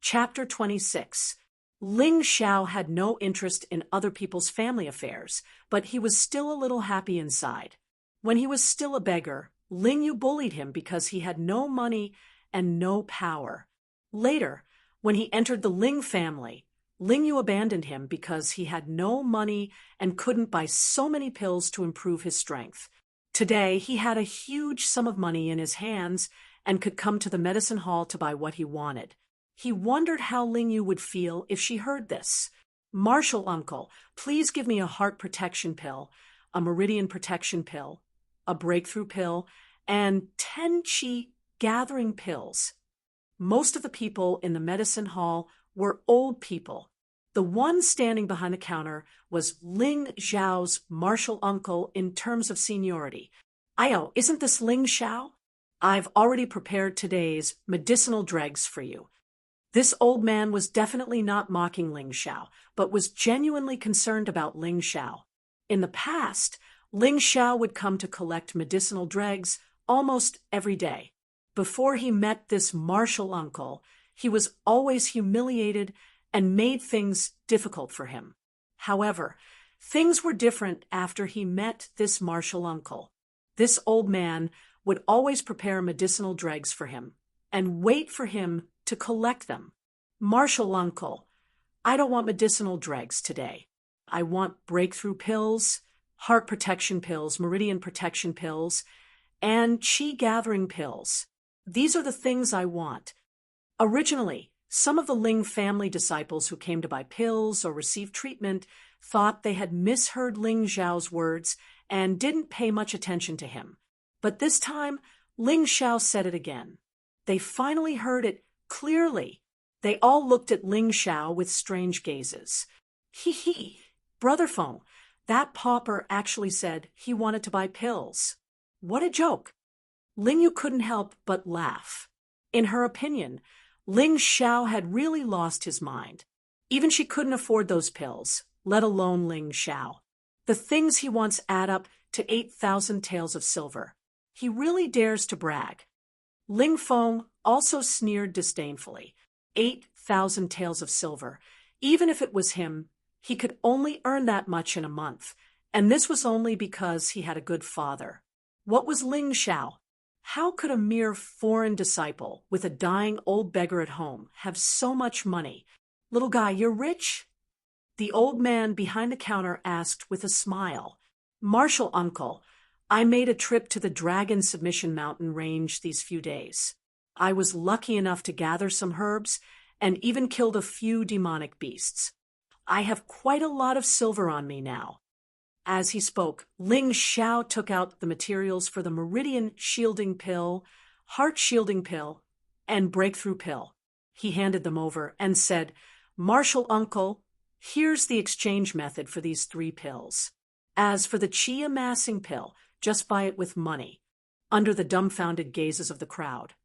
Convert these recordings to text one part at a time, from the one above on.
Chapter 26. Ling Xiao had no interest in other people's family affairs, but he was still a little happy inside. When he was still a beggar, Ling Yu bullied him because he had no money and no power. Later, when he entered the Ling family, Ling Yu abandoned him because he had no money and couldn't buy so many pills to improve his strength. Today, he had a huge sum of money in his hands and could come to the medicine hall to buy what he wanted. He wondered how Ling Yu would feel if she heard this. "Martial uncle, please give me a heart protection pill, a meridian protection pill, a breakthrough pill, and 10 qi gathering pills." Most of the people in the medicine hall were old people. The one standing behind the counter was Ling Xiao's martial uncle in terms of seniority. "Ayo, isn't this Ling Xiao? I've already prepared today's medicinal dregs for you." This old man was definitely not mocking Ling Xiao, but was genuinely concerned about Ling Xiao. In the past, Ling Xiao would come to collect medicinal dregs almost every day. Before he met this martial uncle, he was always humiliated and made things difficult for him. However, things were different after he met this martial uncle. This old man would always prepare medicinal dregs for him and wait for him to collect them. "Martial uncle, I don't want medicinal dregs today. I want breakthrough pills, heart protection pills, meridian protection pills, and qi gathering pills. These are the things I want." Originally, some of the Ling family disciples who came to buy pills or receive treatment thought they had misheard Ling Xiao's words and didn't pay much attention to him. But this time, Ling Xiao said it again. They finally heard it clearly. They all looked at Ling Xiao with strange gazes. "Hee, Brother Feng, that pauper actually said he wanted to buy pills. What a joke." Ling Yu couldn't help but laugh. In her opinion, Ling Xiao had really lost his mind. Even she couldn't afford those pills, let alone Ling Xiao. The things he wants add up to 8,000 taels of silver. He really dares to brag. Ling Feng also sneered disdainfully. 8,000 taels of silver. Even if it was him, he could only earn that much in a month, and this was only because he had a good father. What was Ling Xiao? How could a mere foreign disciple with a dying old beggar at home have so much money? "Little guy, you're rich?" The old man behind the counter asked with a smile. "Martial uncle, I made a trip to the Dragon Submission Mountain range these few days. I was lucky enough to gather some herbs and even killed a few demonic beasts. I have quite a lot of silver on me now." As he spoke, Ling Xiao took out the materials for the Meridian Shielding Pill, Heart Shielding Pill, and Breakthrough Pill. He handed them over and said, "Martial uncle, here's the exchange method for these 3 pills. As for the Qi Amassing Pill, just buy it with money." Under the dumbfounded gazes of the crowd,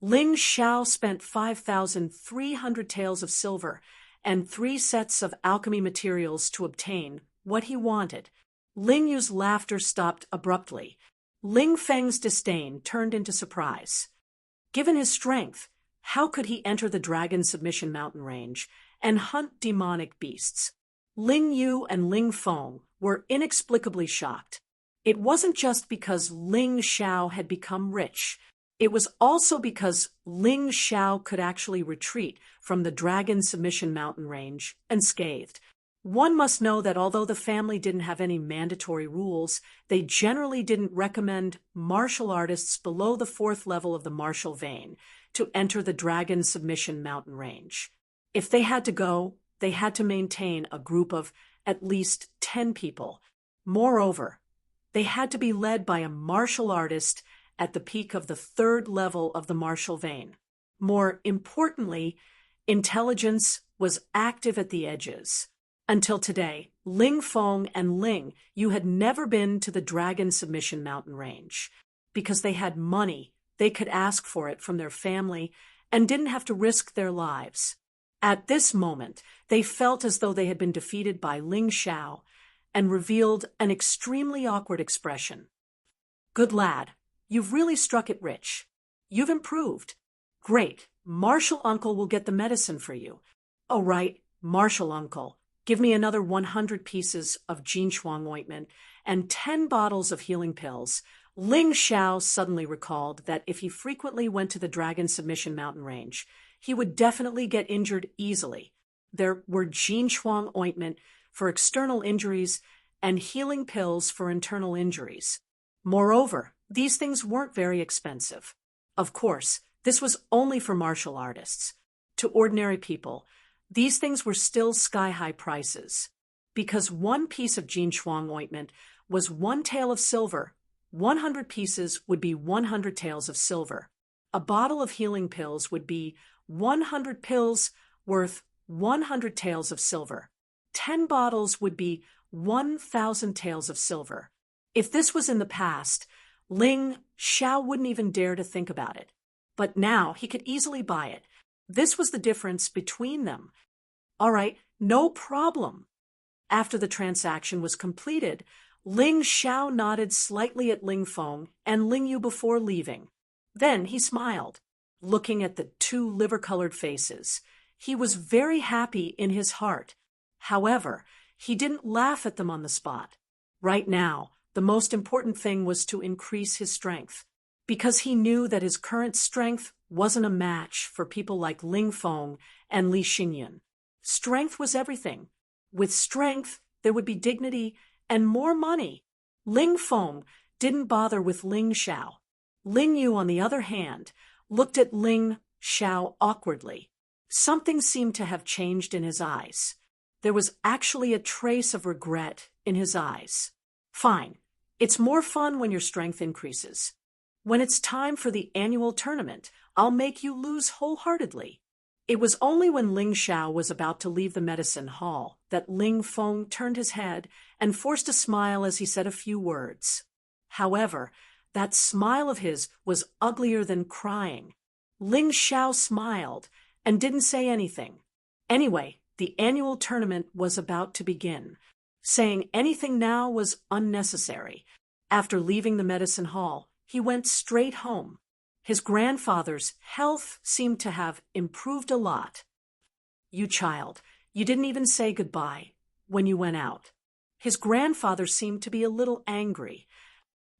Ling Xiao spent 5,300 taels of silver and 3 sets of alchemy materials to obtain what he wanted. Ling Yu's laughter stopped abruptly. Ling Feng's disdain turned into surprise. Given his strength, how could he enter the Dragon Submission Mountain range and hunt demonic beasts? Ling Yu and Ling Feng were inexplicably shocked. It wasn't just because Ling Xiao had become rich. It was also because Ling Xiao could actually retreat from the Dragon Submission Mountain range unscathed. One must know that although the family didn't have any mandatory rules, they generally didn't recommend martial artists below the 4th level of the martial vein to enter the Dragon Submission Mountain range. If they had to go, they had to maintain a group of at least 10 people. Moreover, they had to be led by a martial artist at the peak of the 3rd level of the martial vein. More importantly, intelligence was active at the edges. Until today, Ling Feng and Ling Yu had never been to the Dragon Submission Mountain range. Because they had money, they could ask for it from their family and didn't have to risk their lives. At this moment, they felt as though they had been defeated by Ling Xiao and revealed an extremely awkward expression. "Good lad, you've really struck it rich. You've improved. Great, Marshall Uncle will get the medicine for you. Oh, right, Marshall Uncle. Give me another 100 pieces of Jin Shuang ointment and 10 bottles of healing pills. Ling Xiao suddenly recalled that if he frequently went to the Dragon Submission Mountain Range, he would definitely get injured easily. There were Jin Shuang ointment for external injuries and healing pills for internal injuries. Moreover, these things weren't very expensive. Of course, this was only for martial artists. To ordinary people, these things were still sky-high prices. Because one piece of Jin Shuang ointment was 1 tael of silver, 100 pieces would be 100 taels of silver. A bottle of healing pills would be 100 pills worth 100 taels of silver. 10 bottles would be 1,000 taels of silver. If this was in the past, Ling Xiao wouldn't even dare to think about it. But now he could easily buy it. This was the difference between them. All right, no problem. After the transaction was completed, Ling Xiao nodded slightly at Ling Feng and Ling Yu before leaving. Then he smiled, looking at the 2 liver-colored faces. He was very happy in his heart. However, he didn't laugh at them on the spot. Right now, the most important thing was to increase his strength, because he knew that his current strength wasn't a match for people like Ling Feng and Li Xingyun. Strength was everything. With strength, there would be dignity and more money. Ling Feng didn't bother with Ling Xiao. Ling Yu, on the other hand, looked at Ling Xiao awkwardly. Something seemed to have changed in his eyes. There was actually a trace of regret in his eyes. Fine. It's more fun when your strength increases. When it's time for the annual tournament, I'll make you lose wholeheartedly. It was only when Ling Xiao was about to leave the medicine hall that Ling Feng turned his head and forced a smile as he said a few words. However, that smile of his was uglier than crying. Ling Xiao smiled and didn't say anything. Anyway, the annual tournament was about to begin. Saying anything now was unnecessary. After leaving the medicine hall, he went straight home. His grandfather's health seemed to have improved a lot. You child, you didn't even say goodbye when you went out. His grandfather seemed to be a little angry.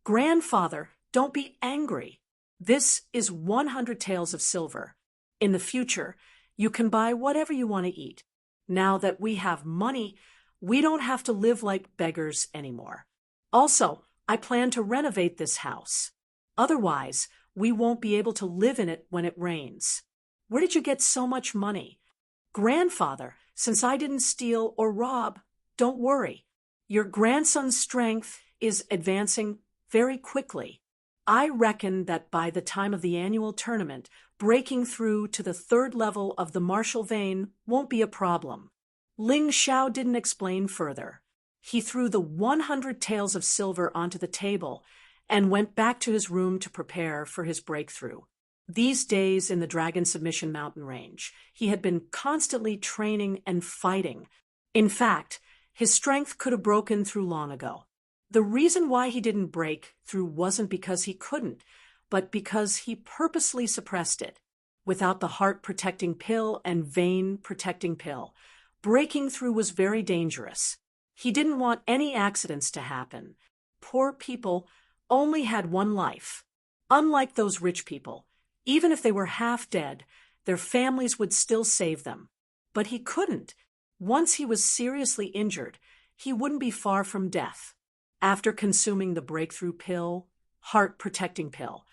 Grandfather, don't be angry. This is 100 taels of silver. In the future, you can buy whatever you want to eat. Now that we have money, we don't have to live like beggars anymore. Also, I plan to renovate this house. Otherwise, we won't be able to live in it when it rains. Where did you get so much money? Grandfather, since I didn't steal or rob, don't worry. Your grandson's strength is advancing very quickly. I reckon that by the time of the annual tournament, breaking through to the 3rd level of the martial vein won't be a problem. Ling Xiao didn't explain further. He threw the 100 taels of silver onto the table and went back to his room to prepare for his breakthrough. These days in the Dragon Submission Mountain Range, he had been constantly training and fighting. In fact, his strength could have broken through long ago. The reason why he didn't break through wasn't because he couldn't, but because he purposely suppressed it. Without the heart-protecting pill and vein-protecting pill, breaking through was very dangerous. He didn't want any accidents to happen. Poor people only had one life. Unlike those rich people, even if they were half dead, their families would still save them. But he couldn't. Once he was seriously injured, he wouldn't be far from death. After consuming the breakthrough pill, heart-protecting pill,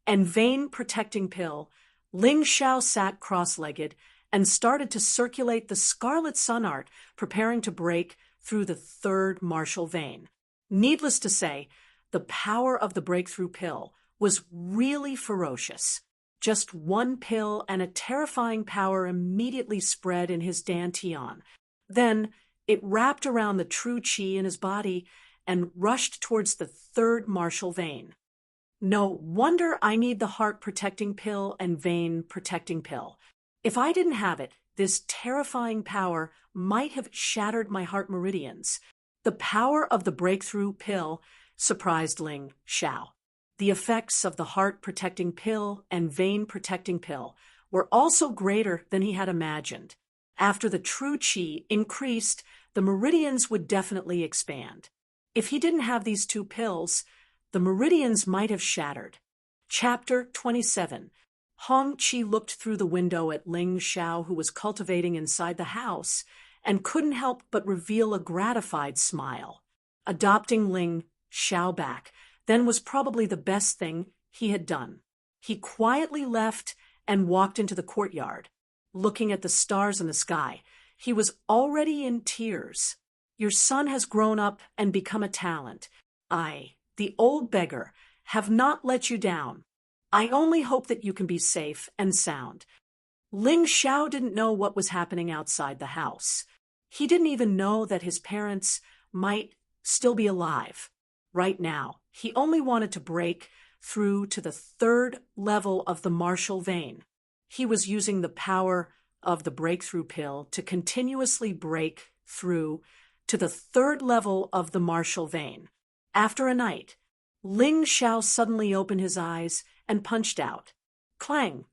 and vein-protecting pill, Ling Xiao sat cross-legged and started to circulate the scarlet sun art, preparing to break through the 3rd martial vein. Needless to say, the power of the breakthrough pill was really ferocious. Just one pill and a terrifying power immediately spread in his dantian. Then it wrapped around the true qi in his body and rushed towards the 3rd martial vein. No wonder I need the heart-protecting pill and vein-protecting pill. If I didn't have it, this terrifying power might have shattered my heart meridians. The power of the breakthrough pill surprised Ling Xiao. The effects of the heart-protecting pill and vein-protecting pill were also greater than he had imagined. After the true qi increased, the meridians would definitely expand. If he didn't have these two pills, the meridians might have shattered. Chapter 27. Hong Qi looked through the window at Ling Xiao, who was cultivating inside the house, and couldn't help but reveal a gratified smile. Adopting Ling Xiao back then was probably the best thing he had done. He quietly left and walked into the courtyard. Looking at the stars in the sky, he was already in tears. Your son has grown up and become a talent. I, the old beggar, have not let you down. I only hope that you can be safe and sound. Ling Xiao didn't know what was happening outside the house. He didn't even know that his parents might still be alive. Right now, he only wanted to break through to the third level of the martial vein. He was using the power of the breakthrough pill to continuously break through to the third level of the martial vein. After a night, Ling Xiao suddenly opened his eyes and punched out. Clang!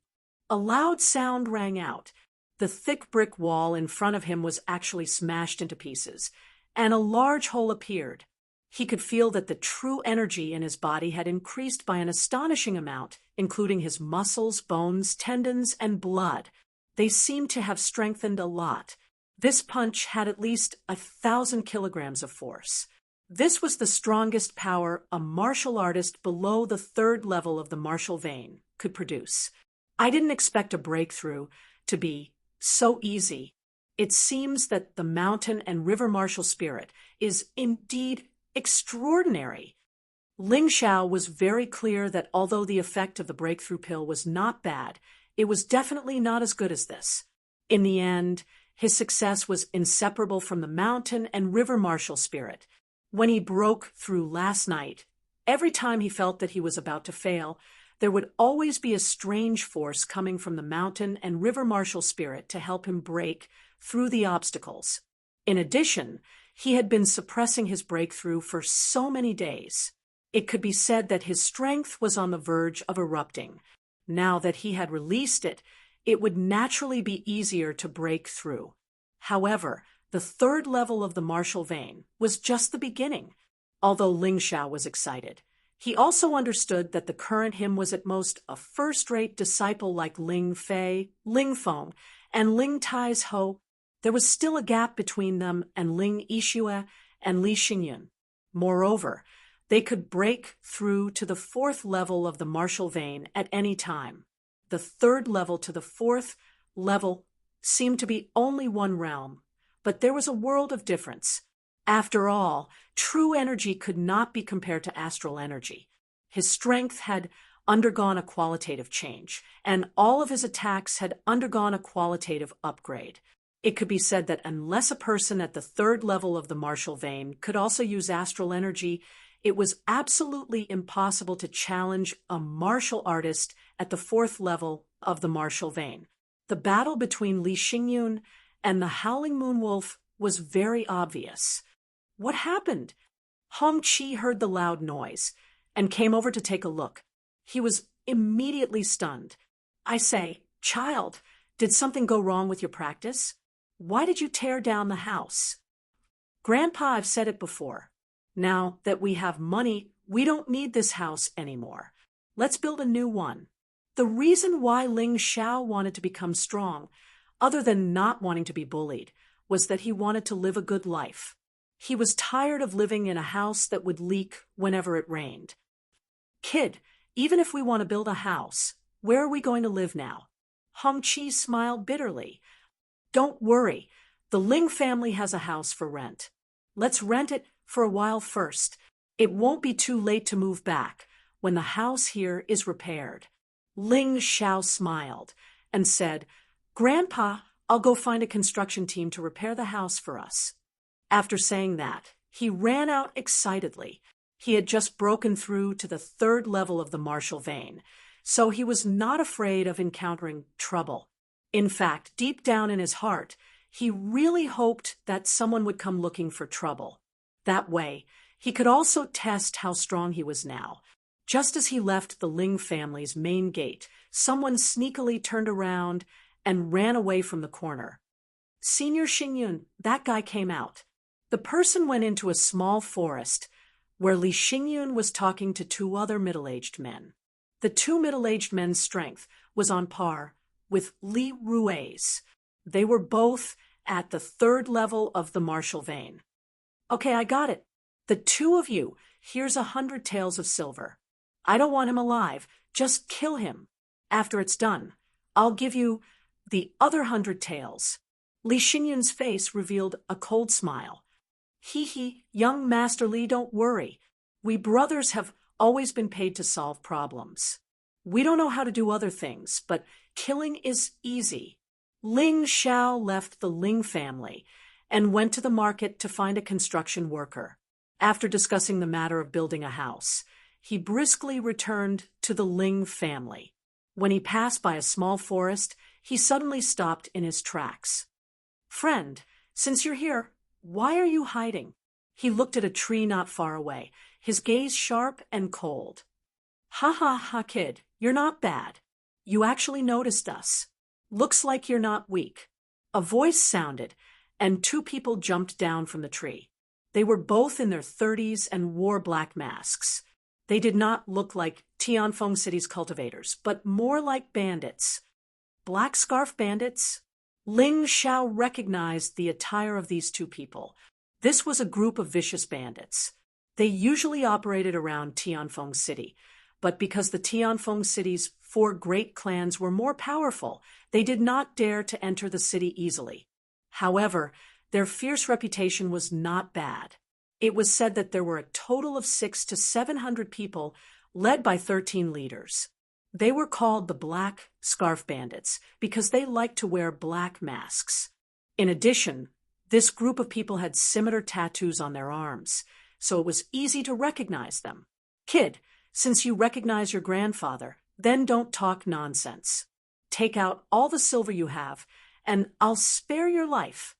A loud sound rang out. The thick brick wall in front of him was actually smashed into pieces, and a large hole appeared. He could feel that the true energy in his body had increased by an astonishing amount, including his muscles, bones, tendons, and blood. They seemed to have strengthened a lot. This punch had at least 1,000 kilograms of force. This was the strongest power a martial artist below the third level of the martial vein could produce. I didn't expect a breakthrough to be so easy. It seems that the mountain and river martial spirit is indeed extraordinary. Ling Xiao was very clear that although the effect of the breakthrough pill was not bad, it was definitely not as good as this. In the end, his success was inseparable from the mountain and river martial spirit. When he broke through last night, every time he felt that he was about to fail, there would always be a strange force coming from the mountain and river martial spirit to help him break through the obstacles. In addition, he had been suppressing his breakthrough for so many days. It could be said that his strength was on the verge of erupting. Now that he had released it, it would naturally be easier to break through. However, the third level of the martial vein was just the beginning. Although Ling Xiao was excited, he also understood that the current him was at most a first-rate disciple like Ling Fei, Ling Feng, and Ling Tai's Ho. There was still a gap between them and Ling Yixue and Li Xingyun. Moreover, they could break through to the fourth level of the martial vein at any time. The third level to the fourth level seemed to be only one realm, but there was a world of difference. After all, true energy could not be compared to astral energy. His strength had undergone a qualitative change, and all of his attacks had undergone a qualitative upgrade. It could be said that unless a person at the third level of the martial vein could also use astral energy, it was absolutely impossible to challenge a martial artist at the fourth level of the martial vein. The battle between Li Xingyun and the Howling Moon Wolf was very obvious. What happened? Hong Qi heard the loud noise and came over to take a look. He was immediately stunned. I say, child, did something go wrong with your practice? Why did you tear down the house? Grandpa, I've said it before. Now that we have money, we don't need this house anymore. Let's build a new one. The reason why Ling Xiao wanted to become strong, other than not wanting to be bullied, was that he wanted to live a good life. He was tired of living in a house that would leak whenever it rained. Kid, even if we want to build a house, where are we going to live now? Hong Qi smiled bitterly. Don't worry, the Ling family has a house for rent. Let's rent it for a while first. It won't be too late to move back when the house here is repaired. Ling Xiao smiled and said, Grandpa, I'll go find a construction team to repair the house for us. After saying that, he ran out excitedly. He had just broken through to the third level of the martial vein, so he was not afraid of encountering trouble. In fact, deep down in his heart, he really hoped that someone would come looking for trouble. That way, he could also test how strong he was now. Just as he left the Ling family's main gate, someone sneakily turned around and ran away from the corner. Senior Xingyun, that guy came out. The person went into a small forest where Li Xingyun was talking to two other middle-aged men. The two middle-aged men's strength was on par with Li Rui's. They were both at the third level of the martial vein. Okay, I got it. The two of you, here's 100 taels of silver. I don't want him alive. Just kill him. After it's done, I'll give you the other 100 taels. Li Xingyun's face revealed a cold smile. Hee, young Master Li, don't worry. We brothers have always been paid to solve problems. We don't know how to do other things, but killing is easy. Ling Xiao left the Ling family and went to the market to find a construction worker. After discussing the matter of building a house, he briskly returned to the Ling family. When he passed by a small forest, he suddenly stopped in his tracks. Friend, since you're here, why are you hiding? He looked at a tree not far away, his gaze sharp and cold. Ha, kid, you're not bad. You actually noticed us. Looks like you're not weak. A voice sounded, and two people jumped down from the tree. They were both in their 30s and wore black masks. They did not look like Tianfeng City's cultivators, but more like bandits. Black scarf bandits? Ling Xiao recognized the attire of these two people. This was a group of vicious bandits. They usually operated around Tianfeng City, but because the Tianfeng City's 4 great clans were more powerful, they did not dare to enter the city easily. However, their fierce reputation was not bad. It was said that there were a total of 600 to 700 people, led by 13 leaders. They were called the Black Scarf Bandits because they liked to wear black masks. In addition, this group of people had scimitar tattoos on their arms, so it was easy to recognize them. Kid, since you recognize your grandfather, then don't talk nonsense. Take out all the silver you have, and I'll spare your life.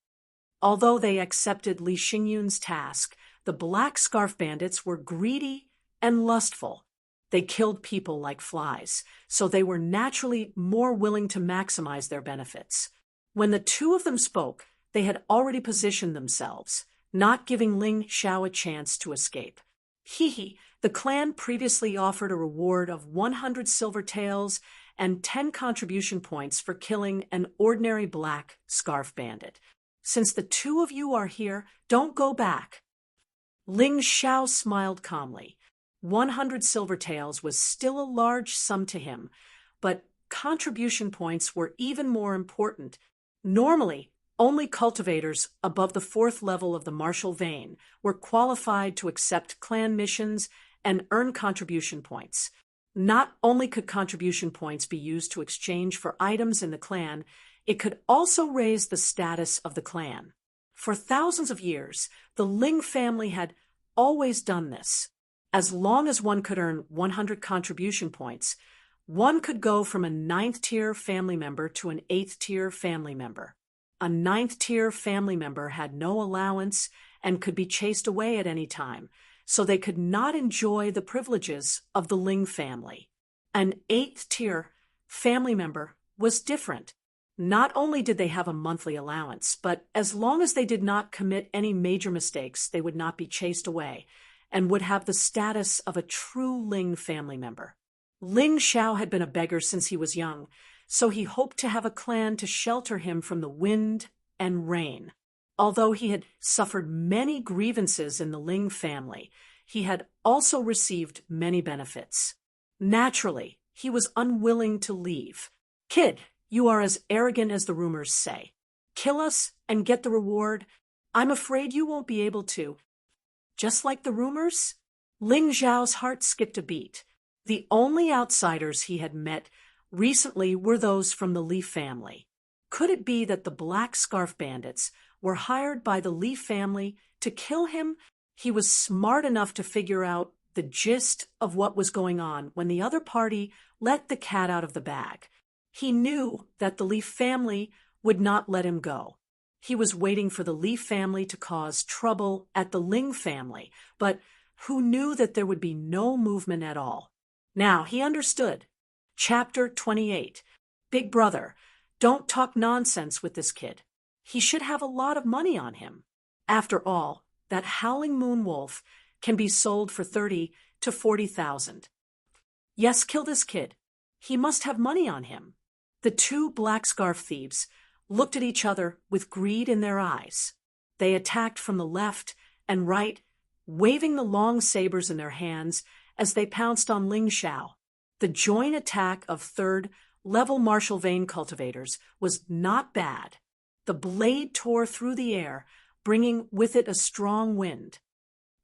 Although they accepted Li Xingyun's task, the Black Scarf Bandits were greedy and lustful. They killed people like flies, so they were naturally more willing to maximize their benefits. When the two of them spoke, they had already positioned themselves, not giving Ling Xiao a chance to escape. The clan previously offered a reward of 100 silver taels and 10 contribution points for killing an ordinary Black Scarf Bandit. Since the two of you are here, don't go back. Ling Xiao smiled calmly. 100 silver taels was still a large sum to him, but contribution points were even more important. Normally, only cultivators above the 4th level of the martial vein were qualified to accept clan missions and earn contribution points. Not only could contribution points be used to exchange for items in the clan, it could also raise the status of the clan. For thousands of years, the Ling family had always done this. As long as one could earn 100 contribution points, one could go from a 9th-tier family member to an 8th-tier family member. A 9th-tier family member had no allowance and could be chased away at any time, so they could not enjoy the privileges of the Ling family. An 8th-tier family member was different. Not only did they have a monthly allowance, but as long as they did not commit any major mistakes, they would not be chased away and would have the status of a true Ling family member. Ling Xiao had been a beggar since he was young, so he hoped to have a clan to shelter him from the wind and rain. Although he had suffered many grievances in the Ling family, he had also received many benefits. Naturally, he was unwilling to leave. Kid, you are as arrogant as the rumors say. Kill us and get the reward. I'm afraid you won't be able to. Just like the rumors? Ling Xiao's heart skipped a beat. The only outsiders he had met recently were those from the Li family. Could it be that the Black Scarf Bandits were hired by the Li family to kill him? He was smart enough to figure out the gist of what was going on when the other party let the cat out of the bag. He knew that the Li family would not let him go. He was waiting for the Li family to cause trouble at the Ling family, but who knew that there would be no movement at all? Now he understood. Chapter 28. Big Brother, don't talk nonsense with this kid. He should have a lot of money on him. After all, that howling moon wolf can be sold for 30 to 40,000. Yes, kill this kid. He must have money on him. The two black scarf thieves looked at each other with greed in their eyes. They attacked from the left and right, waving the long sabers in their hands as they pounced on Ling Xiao. The joint attack of third-level Marshall vein cultivators was not bad. The blade tore through the air, bringing with it a strong wind.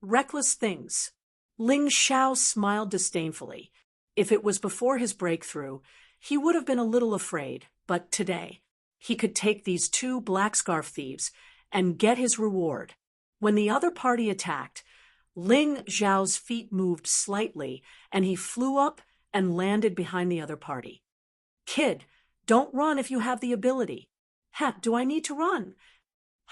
Reckless things. Ling Xiao smiled disdainfully. If it was before his breakthrough, he would have been a little afraid, but today, he could take these two black scarf thieves and get his reward. When the other party attacked, Ling Xiao's feet moved slightly, and he flew up and landed behind the other party. Kid, don't run if you have the ability. Do I need to run?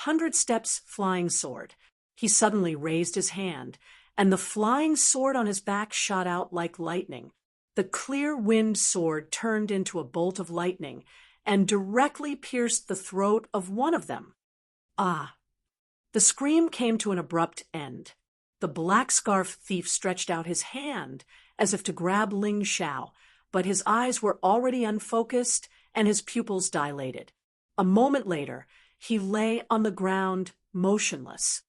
100 steps flying sword. He suddenly raised his hand, and the flying sword on his back shot out like lightning. The clear wind sword turned into a bolt of lightning and directly pierced the throat of one of them. Ah! The scream came to an abrupt end. The black scarf thief stretched out his hand as if to grab Ling Xiao, but his eyes were already unfocused and his pupils dilated. A moment later, he lay on the ground, motionless.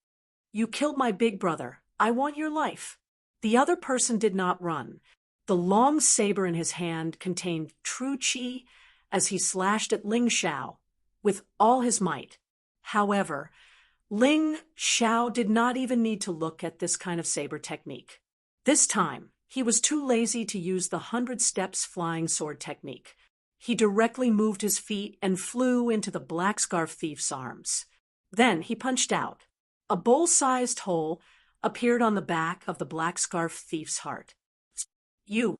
You killed my big brother. I want your life. The other person did not run. The long saber in his hand contained true qi as he slashed at Ling Xiao with all his might. However, Ling Xiao did not even need to look at this kind of saber technique. This time, he was too lazy to use the 100 steps flying sword technique. He directly moved his feet and flew into the black scarf thief's arms. Then he punched out. A bowl-sized hole appeared on the back of the black scarf thief's heart. You,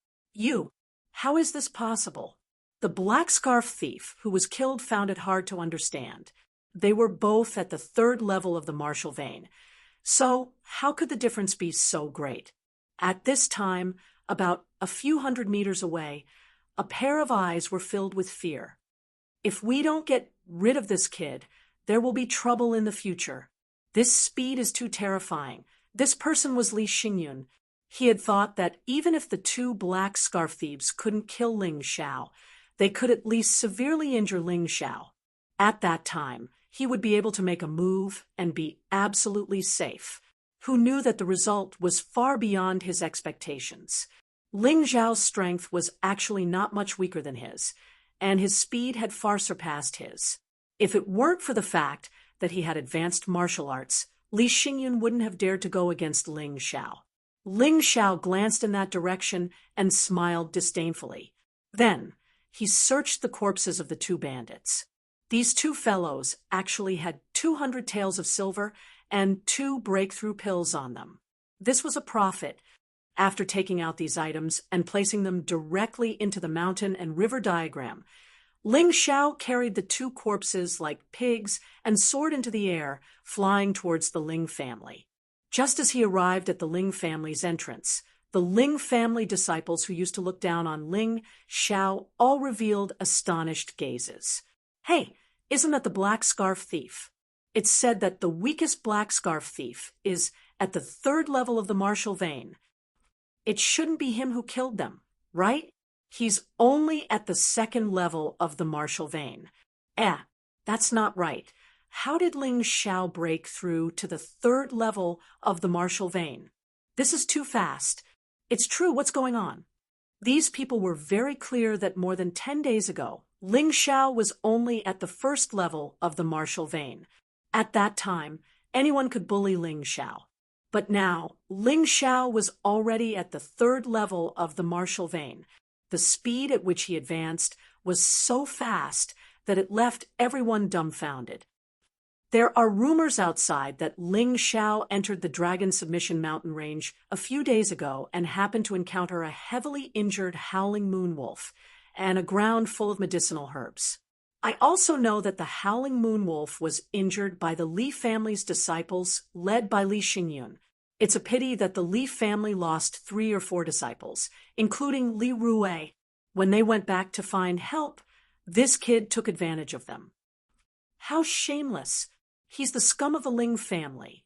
how is this possible? The black scarf thief who was killed found it hard to understand. They were both at the third level of the Marshall vein. So how could the difference be so great? At this time, about a few hundred meters away, a pair of eyes were filled with fear. If we don't get rid of this kid, there will be trouble in the future. This speed is too terrifying. This person was Li Xingyun. He had thought that even if the two black scarf thieves couldn't kill Ling Xiao, they could at least severely injure Ling Xiao. At that time, he would be able to make a move and be absolutely safe. Who knew that the result was far beyond his expectations? Ling Xiao's strength was actually not much weaker than his, and his speed had far surpassed his. If it weren't for the fact that he had advanced martial arts, Li Xingyun wouldn't have dared to go against Ling Xiao. Ling Xiao glanced in that direction and smiled disdainfully. Then, he searched the corpses of the two bandits. These two fellows actually had 200 taels of silver and 2 breakthrough pills on them. This was a profit. After taking out these items and placing them directly into the mountain and river diagram, Ling Xiao carried the 2 corpses like pigs and soared into the air, flying towards the Ling family. Just as he arrived at the Ling family's entrance, the Ling family disciples who used to look down on Ling Xiao all revealed astonished gazes. Hey, isn't that the black scarf thief? It's said that the weakest black scarf thief is at the 3rd level of the Marshall vein. It shouldn't be him who killed them, right? He's only at the 2nd level of the Marshall vein. That's not right. How did Ling Xiao break through to the 3rd level of the Marshall vein? This is too fast. It's true, what's going on? These people were very clear that more than 10 days ago, Ling Xiao was only at the 1st level of the Marshall vein. At that time, anyone could bully Ling Xiao. But now, Ling Xiao was already at the 3rd level of the Marshall vein. The speed at which he advanced was so fast that it left everyone dumbfounded. There are rumors outside that Ling Xiao entered the Dragon Submission mountain range a few days ago and happened to encounter a heavily injured howling moon wolf and a ground full of medicinal herbs. I also know that the howling moon wolf was injured by the Li family's disciples led by Li Xingyun. It's a pity that the Li family lost 3 or 4 disciples, including Li Rue. When they went back to find help, this kid took advantage of them. How shameless! He's the scum of the Ling family.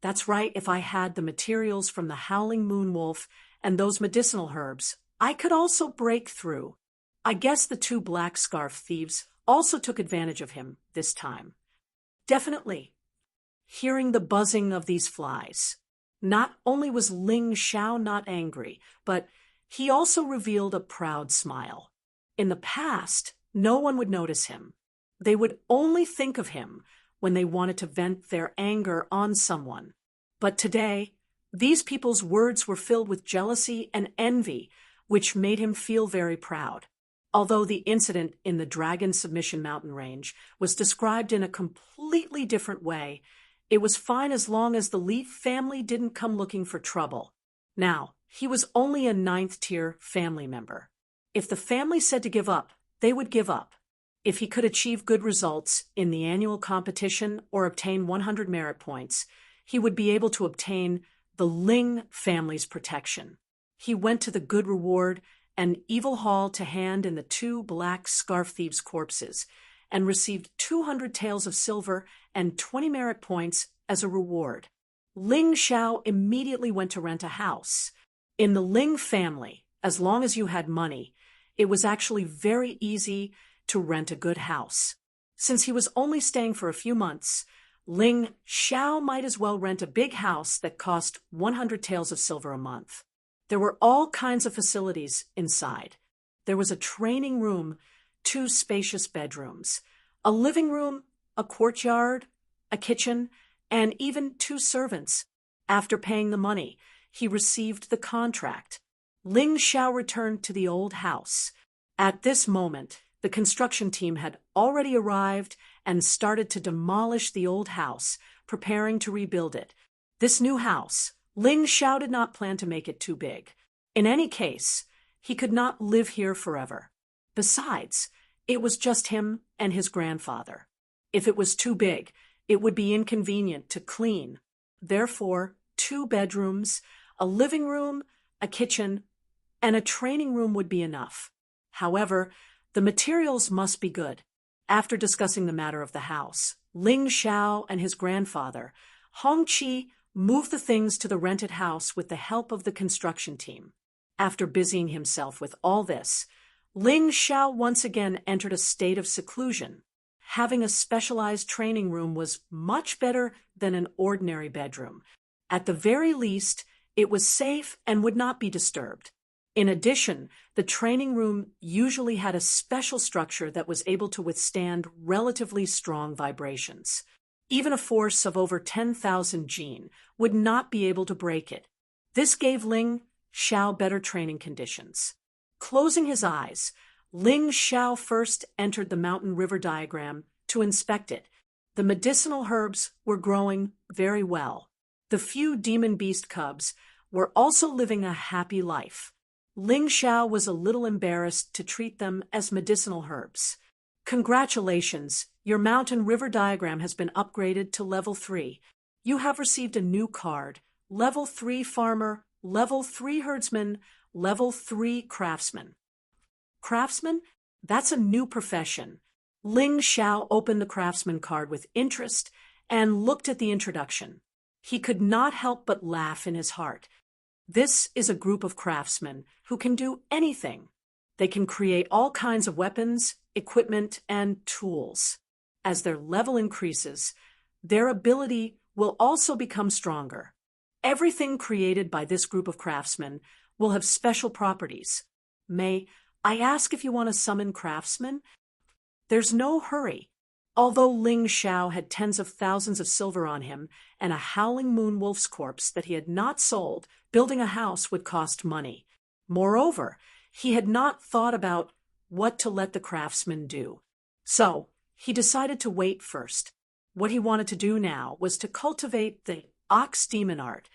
That's right, if I had the materials from the howling moon wolf and those medicinal herbs, I could also break through. I guess the 2 black scarf thieves also took advantage of him this time. Definitely. Hearing the buzzing of these flies, not only was Ling Xiao not angry, but he also revealed a proud smile. In the past, no one would notice him. They would only think of him when they wanted to vent their anger on someone. But today, these people's words were filled with jealousy and envy, which made him feel very proud. Although the incident in the Dragon Submission Mountain Range was described in a completely different way, it was fine as long as the Li family didn't come looking for trouble. Now, he was only a 9th-tier family member. If the family said to give up, they would give up. If he could achieve good results in the annual competition or obtain 100 merit points, he would be able to obtain the Ling family's protection. He went to the good reward and evil hall to hand in the 2 black scarf thieves' corpses and received 200 taels of silver and 20 merit points as a reward. Ling Xiao immediately went to rent a house. In the Ling family, as long as you had money, it was actually very easy to rent a good house. Since he was only staying for a few months, Ling Xiao might as well rent a big house that cost 100 taels of silver a month. There were all kinds of facilities inside. There was a training room, 2 spacious bedrooms, a living room, a courtyard, a kitchen, and even 2 servants. After paying the money, he received the contract. Ling Xiao returned to the old house. At this moment, the construction team had already arrived and started to demolish the old house, preparing to rebuild it. This new house, Ling Xiao did not plan to make it too big. In any case, he could not live here forever. Besides, it was just him and his grandfather. If it was too big, it would be inconvenient to clean. Therefore, 2 bedrooms, a living room, a kitchen, and a training room would be enough. However, the materials must be good. After discussing the matter of the house, Ling Xiao and his grandfather, Hongqi, moved the things to the rented house with the help of the construction team. After busying himself with all this, Ling Xiao once again entered a state of seclusion. Having a specialized training room was much better than an ordinary bedroom. At the very least, it was safe and would not be disturbed. In addition, the training room usually had a special structure that was able to withstand relatively strong vibrations. Even a force of over 10,000 jin would not be able to break it. This gave Ling Xiao better training conditions. Closing his eyes, Ling Xiao first entered the mountain river diagram to inspect it. The medicinal herbs were growing very well. The few demon beast cubs were also living a happy life. Ling Xiao was a little embarrassed to treat them as medicinal herbs. Congratulations, your mountain river diagram has been upgraded to level 3. You have received a new card, level 3 farmer, level 3 herdsman, level 3 craftsman. Craftsman? That's a new profession. Ling Xiao opened the craftsman card with interest and looked at the introduction. He could not help but laugh in his heart. This is a group of craftsmen who can do anything. They can create all kinds of weapons, equipment, and tools. As their level increases, their ability will also become stronger. Everything created by this group of craftsmen will have special properties. May I ask if you want to summon craftsmen? There's no hurry. Although Ling Xiao had tens of thousands of silver on him and a howling moon wolf's corpse that he had not sold, building a house would cost money. Moreover, he had not thought about what to let the craftsman do. So, he decided to wait first. What he wanted to do now was to cultivate the ox demon art.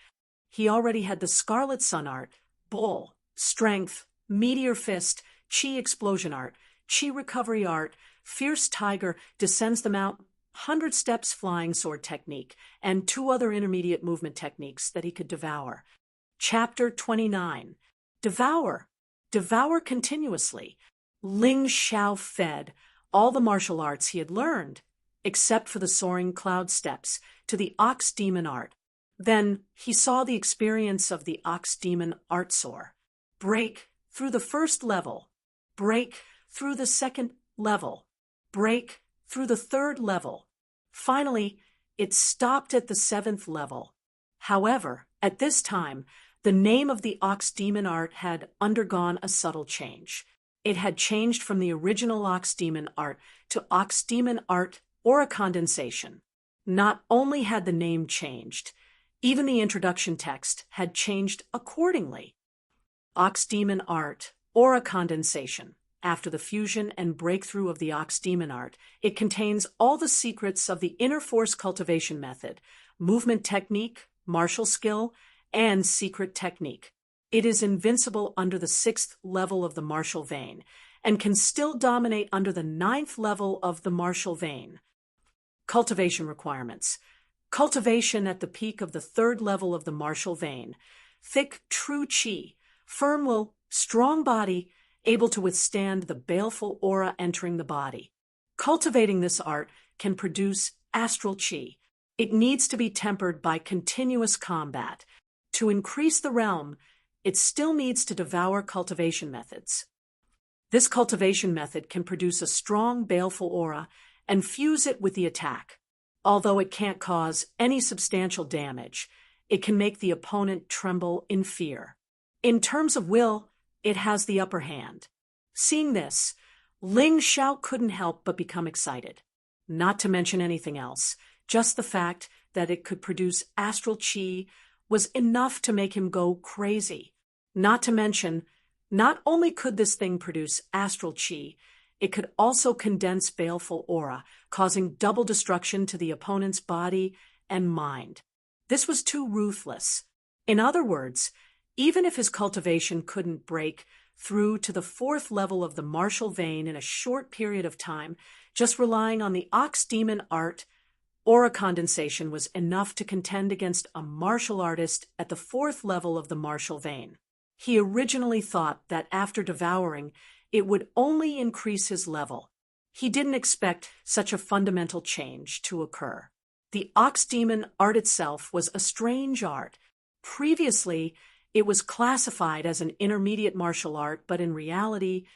He already had the scarlet sun art, bull, strength, meteor fist, chi explosion art, chi recovery art, fierce tiger descends the mountain. 100 steps flying sword technique, and 2 other intermediate movement techniques that he could devour. Chapter 29. Devour. Devour continuously. Ling Xiao fed all the martial arts he had learned, except for the soaring cloud steps, to the ox demon art. Then he saw the experience of the ox demon art soar. Break through the first level. Break through the second level. Break through the third level. Finally, it stopped at the 7th level. However, at this time, the name of the ox demon art had undergone a subtle change. It had changed from the original ox demon art to ox demon art aura condensation. Not only had the name changed, even the introduction text had changed accordingly. Ox demon art aura condensation. After the fusion and breakthrough of the ox demon art, it contains all the secrets of the inner force cultivation method, movement technique, martial skill, and secret technique. It is invincible under the 6th level of the martial vein, and can still dominate under the 9th level of the martial vein. Cultivation requirements. Cultivation at the peak of the 3rd level of the martial vein. Thick, true qi, firm will, strong body, able to withstand the baleful aura entering the body. Cultivating this art can produce astral qi. It needs to be tempered by continuous combat. To increase the realm, it still needs to devour cultivation methods. This cultivation method can produce a strong, baleful aura and fuse it with the attack. Although it can't cause any substantial damage, it can make the opponent tremble in fear. In terms of will, it has the upper hand. Seeing this, Ling Xiao couldn't help but become excited. Not to mention anything else, just the fact that it could produce astral qi was enough to make him go crazy. Not to mention, not only could this thing produce astral qi, it could also condense baleful aura, causing double destruction to the opponent's body and mind. This was too ruthless. In other words, even if his cultivation couldn't break through to the 4th level of the martial vein in a short period of time, just relying on the ox demon art, aura condensation was enough to contend against a martial artist at the 4th level of the martial vein. He originally thought that after devouring, it would only increase his level. He didn't expect such a fundamental change to occur. The ox demon art itself was a strange art. Previously, it was classified as an intermediate martial art, but in reality,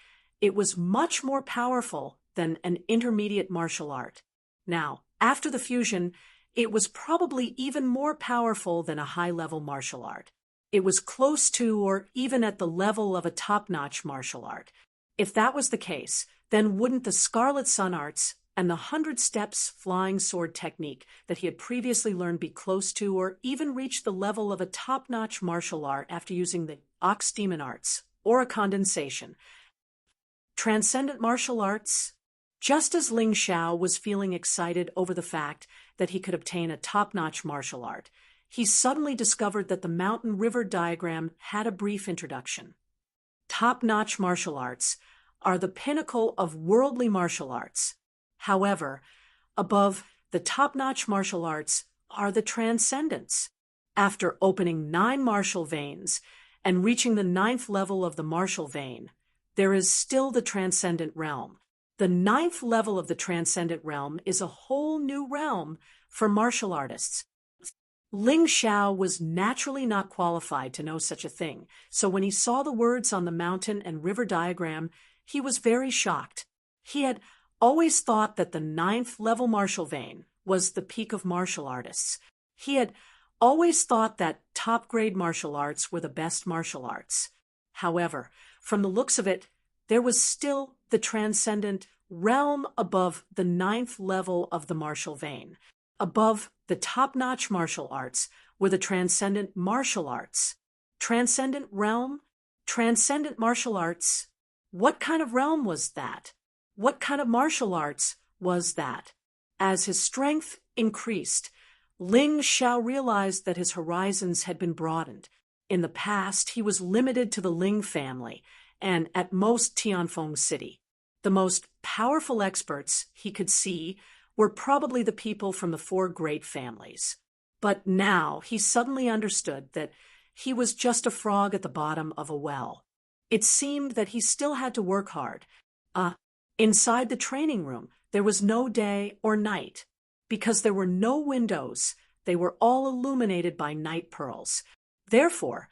it was much more powerful than an intermediate martial art. Now, after the fusion, it was probably even more powerful than a high-level martial art. It was close to or even at the level of a top-notch martial art. If that was the case, then wouldn't the Scarlet Sun arts and the 100 steps flying sword technique that he had previously learned be close to or even reach the level of a top-notch martial art after using the ox demon arts, aura condensation? Transcendent martial arts? Just as Ling Xiao was feeling excited over the fact that he could obtain a top-notch martial art, he suddenly discovered that the mountain-river diagram had a brief introduction. Top-notch martial arts are the pinnacle of worldly martial arts. However, above the top-notch martial arts are the transcendents. After opening 9 martial veins and reaching the 9th level of the martial vein, there is still the transcendent realm. The 9th level of the transcendent realm is a whole new realm for martial artists. Ling Xiao was naturally not qualified to know such a thing, so when he saw the words on the mountain and river diagram, he was very shocked. He had always thought that the 9th level martial vein was the peak of martial artists. He had always thought that top-grade martial arts were the best martial arts. However, from the looks of it, there was still the transcendent realm above the 9th level of the martial vein. Above the top-notch martial arts were the transcendent martial arts. Transcendent realm? Transcendent martial arts? What kind of realm was that? What kind of martial arts was that? As his strength increased, Ling Xiao realized that his horizons had been broadened. In the past, he was limited to the Ling family and at most Tianfeng City. The most powerful experts he could see were probably the people from the four great families. But now he suddenly understood that he was just a frog at the bottom of a well. It seemed that he still had to work hard. Inside the training room, there was no day or night. Because there were no windows, they were all illuminated by night pearls. Therefore,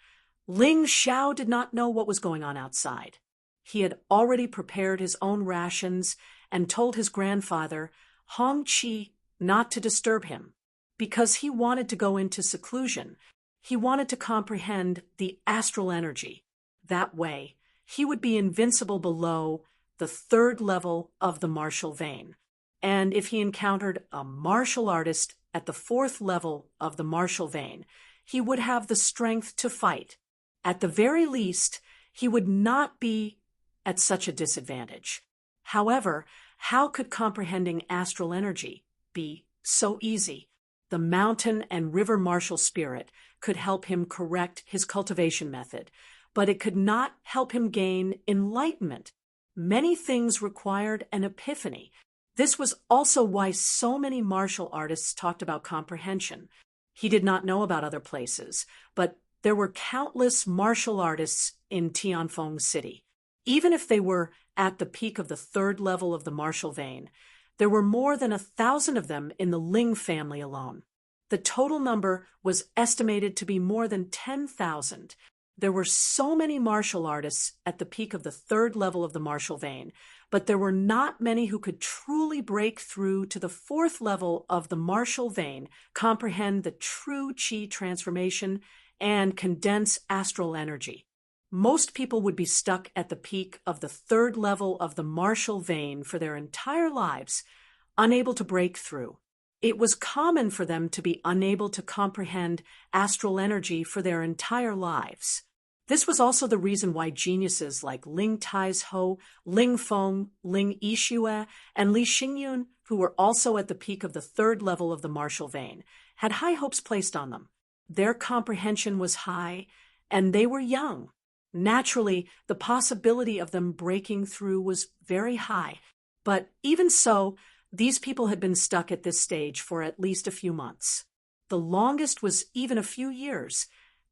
Ling Xiao did not know what was going on outside. He had already prepared his own rations and told his grandfather, Hong Qi, not to disturb him, because he wanted to go into seclusion. He wanted to comprehend the astral energy. That way, he would be invincible below the third level of the martial vein. And if he encountered a martial artist at the fourth level of the martial vein, he would have the strength to fight. At the very least, he would not be at such a disadvantage. However, how could comprehending astral energy be so easy? The mountain and river martial spirit could help him correct his cultivation method, but it could not help him gain enlightenment. Many things required an epiphany. This was also why so many martial artists talked about comprehension. He did not know about other places, but there were countless martial artists in Tianfeng City. Even if they were at the peak of the third level of the martial vein, there were more than 1,000 of them in the Ling family alone. The total number was estimated to be more than 10,000. There were so many martial artists at the peak of the third level of the martial vein, but there were not many who could truly break through to the fourth level of the martial vein, comprehend the true qi transformation, and condense astral energy. Most people would be stuck at the peak of the third level of the martial vein for their entire lives, unable to break through. It was common for them to be unable to comprehend astral energy for their entire lives. This was also the reason why geniuses like Ling Taizhou, Ling Feng, Ling Yixue, and Li Xingyun, who were also at the peak of the third level of the martial vein, had high hopes placed on them. Their comprehension was high, and they were young. Naturally, the possibility of them breaking through was very high. But even so, these people had been stuck at this stage for at least a few months. The longest was even a few years,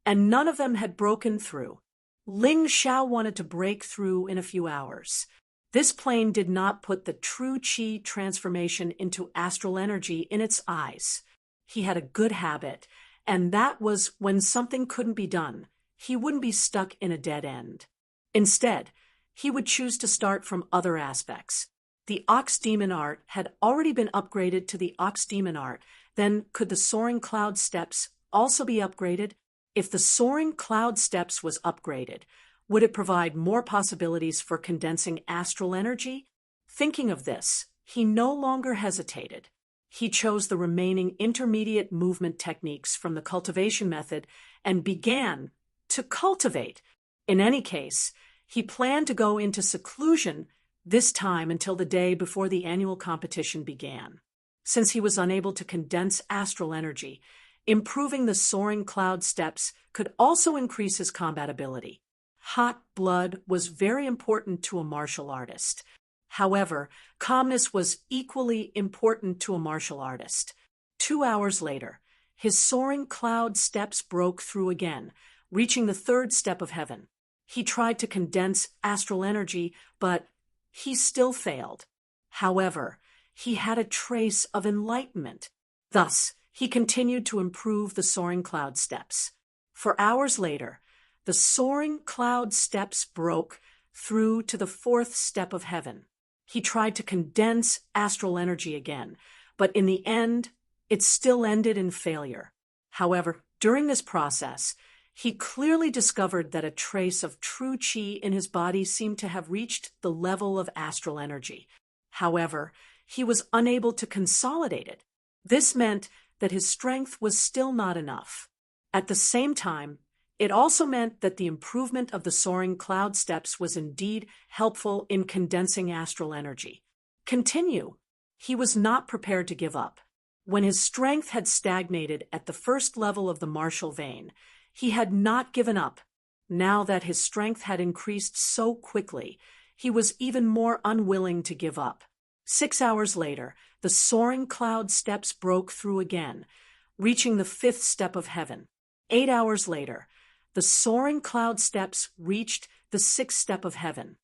and none of them had broken through. Ling Xiao wanted to break through in a few hours. This plane did not put the true qi transformation into astral energy in its eyes. He had a good habit, and that was when something couldn't be done, he wouldn't be stuck in a dead end. Instead, he would choose to start from other aspects. The ox demon art had already been upgraded to the ox demon art. Then could the soaring cloud steps also be upgraded? If the soaring cloud steps was upgraded, would it provide more possibilities for condensing astral energy? Thinking of this, he no longer hesitated. He chose the remaining intermediate movement techniques from the cultivation method and began to cultivate. In any case, he planned to go into seclusion this time until the day before the annual competition began. Since he was unable to condense astral energy, improving the soaring cloud steps could also increase his combat ability. Hot blood was very important to a martial artist. However, calmness was equally important to a martial artist. 2 hours later, his soaring cloud steps broke through again, reaching the third step of heaven. He tried to condense astral energy, but he still failed. However, he had a trace of enlightenment. Thus, he continued to improve the soaring cloud steps. For hours later, the soaring cloud steps broke through to the fourth step of heaven. He tried to condense astral energy again, but in the end, it still ended in failure. However, during this process, he clearly discovered that a trace of true qi in his body seemed to have reached the level of astral energy. However, he was unable to consolidate it. This meant that his strength was still not enough. At the same time, it also meant that the improvement of the soaring cloud steps was indeed helpful in condensing astral energy. Continue. He was not prepared to give up. When his strength had stagnated at the first level of the martial vein, he had not given up. Now that his strength had increased so quickly, he was even more unwilling to give up. 6 hours later, the soaring cloud steps broke through again, reaching the fifth step of heaven. 8 hours later, the soaring cloud steps reached the sixth step of heaven.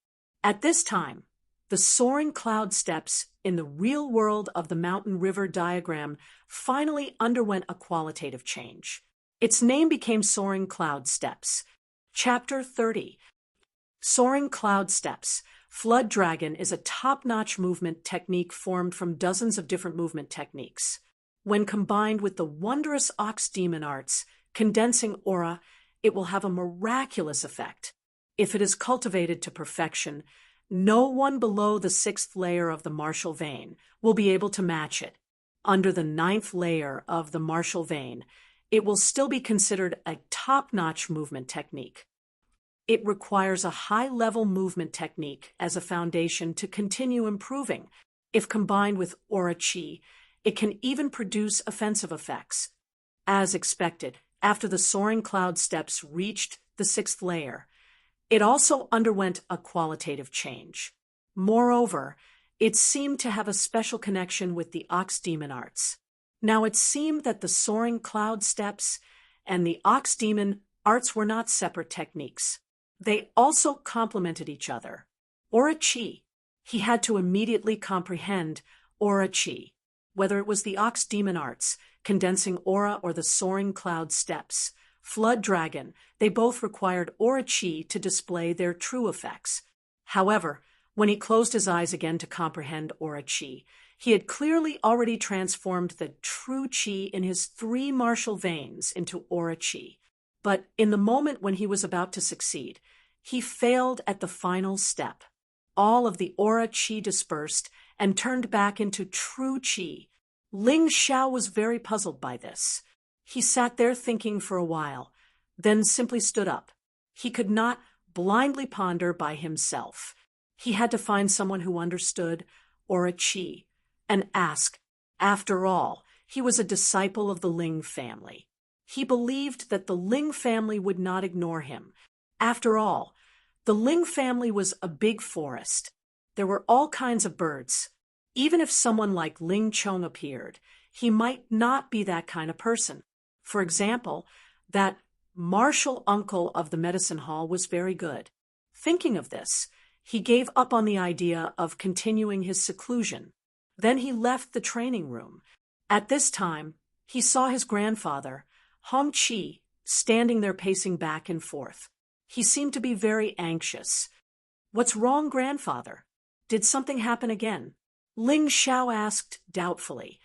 At this time, the soaring cloud steps in the real world of the mountain river diagram finally underwent a qualitative change. Its name became Soaring Cloud Steps. Chapter 30. Soaring Cloud Steps. Flood Dragon is a top-notch movement technique formed from dozens of different movement techniques. When combined with the wondrous Ox Demon arts, condensing aura, it will have a miraculous effect. If it is cultivated to perfection, no one below the sixth layer of the martial vein will be able to match it. Under the ninth layer of the martial vein, it will still be considered a top-notch movement technique. It requires a high-level movement technique as a foundation to continue improving. If combined with aura chi, it can even produce offensive effects. As expected, after the soaring cloud steps reached the sixth layer, it also underwent a qualitative change. Moreover, it seemed to have a special connection with the Ox Demon arts. Now it seemed that the soaring cloud steps and the Ox Demon arts were not separate techniques. They also complemented each other. Aura chi. He had to immediately comprehend aura chi. Whether it was the Ox Demon arts, condensing aura, or the soaring cloud steps, Flood Dragon, they both required aura chi to display their true effects. However, when he closed his eyes again to comprehend aura chi, he had clearly already transformed the true chi in his three martial veins into aura chi. But in the moment when he was about to succeed, he failed at the final step. All of the aura chi dispersed and turned back into true chi. Ling Xiao was very puzzled by this. He sat there thinking for a while, then simply stood up. He could not blindly ponder by himself. He had to find someone who understood aura chi and ask. After all, he was a disciple of the Ling family. He believed that the Ling family would not ignore him. After all, the Ling family was a big forest. There were all kinds of birds. Even if someone like Ling Chong appeared, he might not be that kind of person. For example, that martial uncle of the medicine hall was very good. Thinking of this, he gave up on the idea of continuing his seclusion. Then he left the training room. At this time, he saw his grandfather, Hong Chi, standing there pacing back and forth. He seemed to be very anxious. "What's wrong, grandfather? Did something happen again?" Ling Xiao asked doubtfully.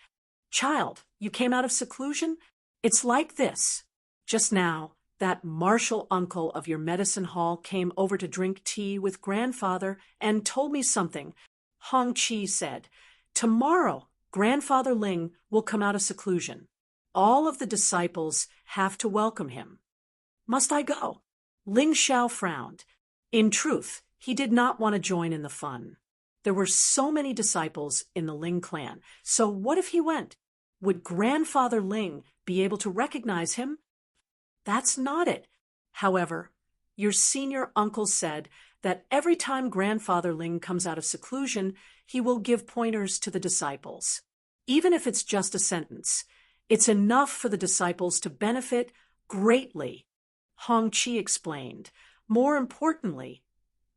"Child, you came out of seclusion? It's like this. Just now, that martial uncle of your medicine hall came over to drink tea with grandfather and told me something." Hong Chi said, "Tomorrow, Grandfather Ling will come out of seclusion. All of the disciples have to welcome him. Must I go?" Ling Xiao frowned. In truth, he did not want to join in the fun. There were so many disciples in the Ling clan, so what if he went? Would Grandfather Ling be able to recognize him? That's not it. However, your senior uncle said that every time Grandfather Ling comes out of seclusion, he will give pointers to the disciples. Even if it's just a sentence, it's enough for the disciples to benefit greatly. Hong Chi explained. More importantly,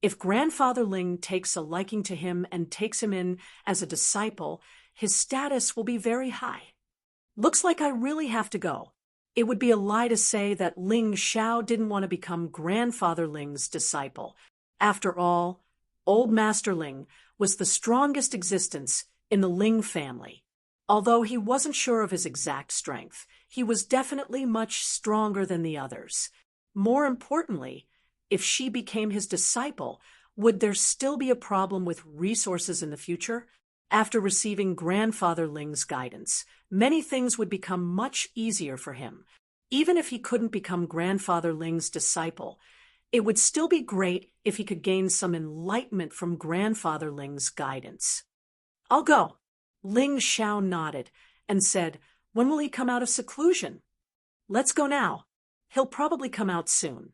if Grandfather Ling takes a liking to him and takes him in as a disciple, his status will be very high. Looks like I really have to go. It would be a lie to say that Ling Xiao didn't want to become Grandfather Ling's disciple. After all, Old Master Ling was the strongest existence in the Ling family. Although he wasn't sure of his exact strength, he was definitely much stronger than the others. More importantly, if she became his disciple, would there still be a problem with resources in the future? After receiving Grandfather Ling's guidance, many things would become much easier for him. Even if he couldn't become Grandfather Ling's disciple, it would still be great if he could gain some enlightenment from Grandfather Ling's guidance. "I'll go." Ling Xiao nodded and said, "When will he come out of seclusion?" "Let's go now. He'll probably come out soon."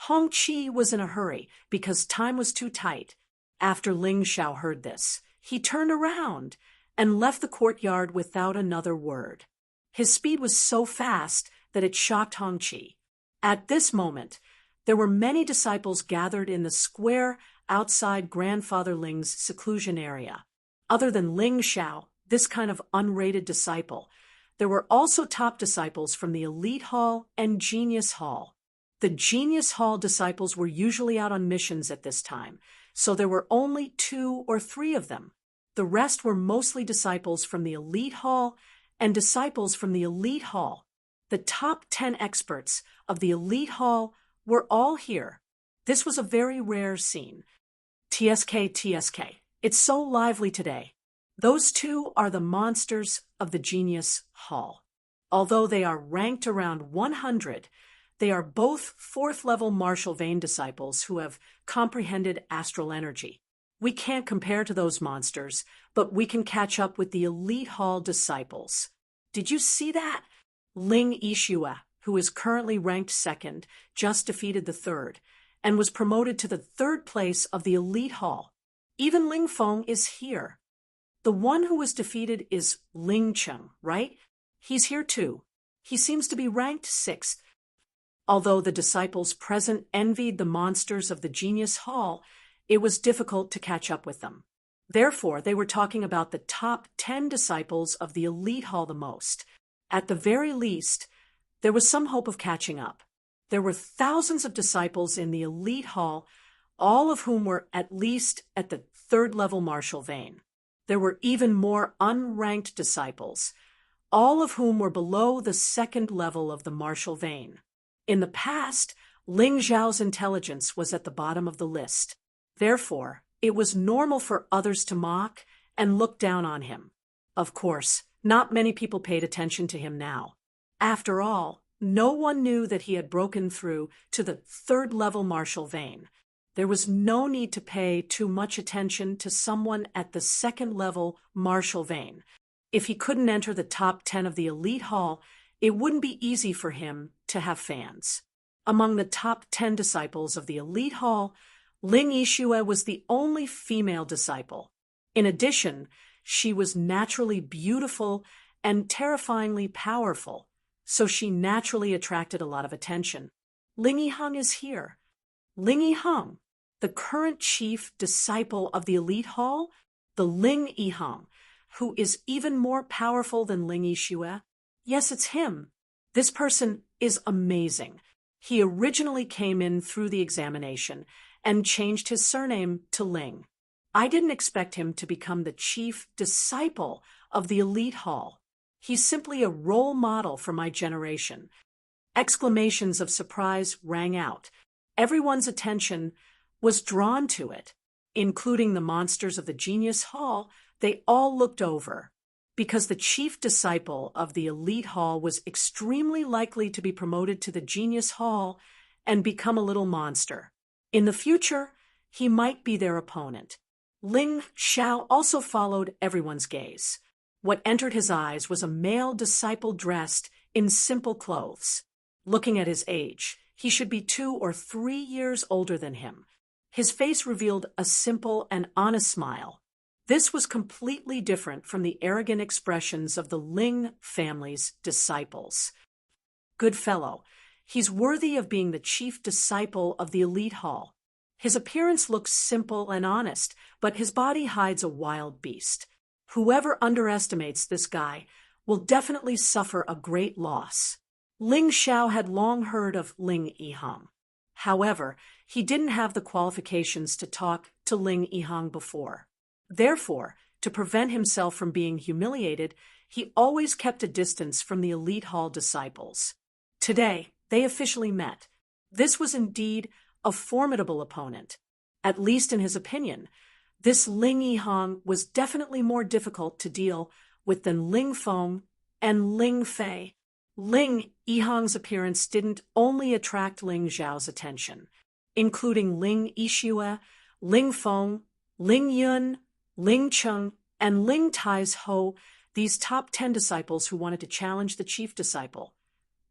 Hong Chi was in a hurry because time was too tight. After Ling Xiao heard this, he turned around and left the courtyard without another word. His speed was so fast that it shocked Hongqi. At this moment, there were many disciples gathered in the square outside Grandfather Ling's seclusion area. Other than Ling Xiao, this kind of unrated disciple, there were also top disciples from the Elite Hall and Genius Hall. The Genius Hall disciples were usually out on missions at this time, so there were only 2 or 3 of them. The rest were mostly disciples from the Elite Hall and disciples from the Elite Hall. The top 10 experts of the Elite Hall were all here. This was a very rare scene. TSK. It's so lively today. Those 2 are the monsters of the Genius Hall. Although they are ranked around 100, they are both 4th-level Marshall Vane disciples who have comprehended astral energy. We can't compare to those monsters, but we can catch up with the Elite Hall disciples. Did you see that? Ling Yixue, who is currently ranked 2nd, just defeated the 3rd, and was promoted to the 3rd place of the Elite Hall. Even Ling Feng is here. The one who was defeated is Ling Cheng, right? He's here too. He seems to be ranked 6th. Although the disciples present envied the monsters of the Genius Hall, it was difficult to catch up with them. Therefore, they were talking about the top 10 disciples of the Elite Hall the most. At the very least, there was some hope of catching up. There were thousands of disciples in the Elite Hall, all of whom were at least at the 3rd-level Marshall Vane. There were even more unranked disciples, all of whom were below the 2nd level of the Marshall Vane. In the past, Ling Zhao's intelligence was at the bottom of the list. Therefore, it was normal for others to mock and look down on him. Of course, not many people paid attention to him now. After all, no one knew that he had broken through to the 3rd-level Marshall Vane. There was no need to pay too much attention to someone at the 2nd-level Marshall Vane. If he couldn't enter the top 10 of the Elite Hall, it wouldn't be easy for him to have fans. Among the top 10 disciples of the Elite Hall, Ling Yixue was the only female disciple. In addition, she was naturally beautiful and terrifyingly powerful, so she naturally attracted a lot of attention. Ling Yihang is here. Ling Yihang, the current chief disciple of the Elite Hall, the Ling Yihang, who is even more powerful than Ling Yixue. Yes, it's him. This person is amazing. He originally came in through the examination and changed his surname to Ling. I didn't expect him to become the chief disciple of the Elite Hall. He's simply a role model for my generation. Exclamations of surprise rang out. Everyone's attention was drawn to it, including the monsters of the Genius Hall. They all looked over, because the chief disciple of the Elite Hall was extremely likely to be promoted to the Genius Hall and become a little monster. In the future, he might be their opponent. Ling Xiao also followed everyone's gaze. What entered his eyes was a male disciple dressed in simple clothes. Looking at his age, he should be 2 or 3 years older than him. His face revealed a simple and honest smile. This was completely different from the arrogant expressions of the Ling family's disciples. Good fellow, he's worthy of being the chief disciple of the Elite Hall. His appearance looks simple and honest, but his body hides a wild beast. Whoever underestimates this guy will definitely suffer a great loss. Ling Xiao had long heard of Ling Yihang. However, he didn't have the qualifications to talk to Ling Yihang before. Therefore, to prevent himself from being humiliated, he always kept a distance from the Elite Hall disciples. Today, they officially met. This was indeed a formidable opponent. At least in his opinion, this Ling Yihang was definitely more difficult to deal with than Ling Feng and Ling Fei. Ling Yihang's appearance didn't only attract Ling Zhao's attention, including Ling Yixue, Ling Feng, Ling Yun, Ling Cheng, and Ling Tai's Ho, these top 10 disciples who wanted to challenge the chief disciple.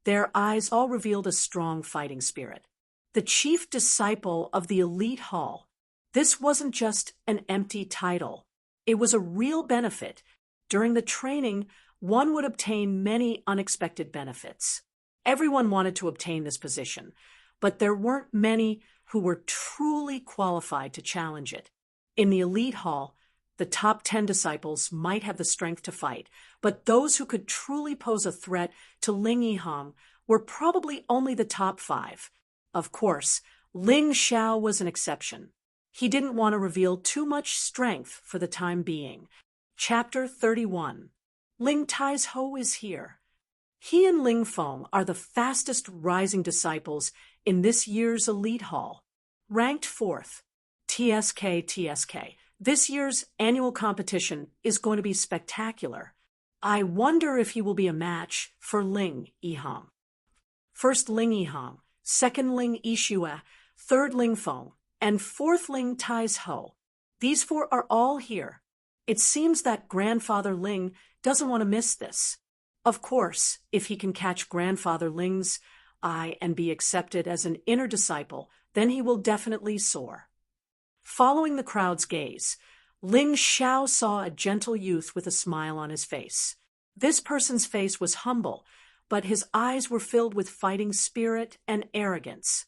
Their eyes all revealed a strong fighting spirit. The chief disciple of the Elite Hall. This wasn't just an empty title. It was a real benefit. During the training, one would obtain many unexpected benefits. Everyone wanted to obtain this position, but there weren't many who were truly qualified to challenge it. In the elite hall, the top 10 disciples might have the strength to fight, but those who could truly pose a threat to Ling Yihang were probably only the top 5. Of course, Ling Xiao was an exception. He didn't want to reveal too much strength for the time being. Chapter 31. Ling Taizhou is here. He and Ling Feng are the fastest rising disciples in this year's elite hall. Ranked 4th. TSK. This year's annual competition is going to be spectacular. I wonder if he will be a match for Ling Yihang. First Ling Yihang, second Ling Yixue, third Ling Feng, and fourth Ling Taizhou. These 4 are all here. It seems that Grandfather Ling doesn't want to miss this. Of course, if he can catch Grandfather Ling's eye and be accepted as an inner disciple, then he will definitely soar. Following the crowd's gaze, Ling Xiao saw a gentle youth with a smile on his face. This person's face was humble, but his eyes were filled with fighting spirit and arrogance.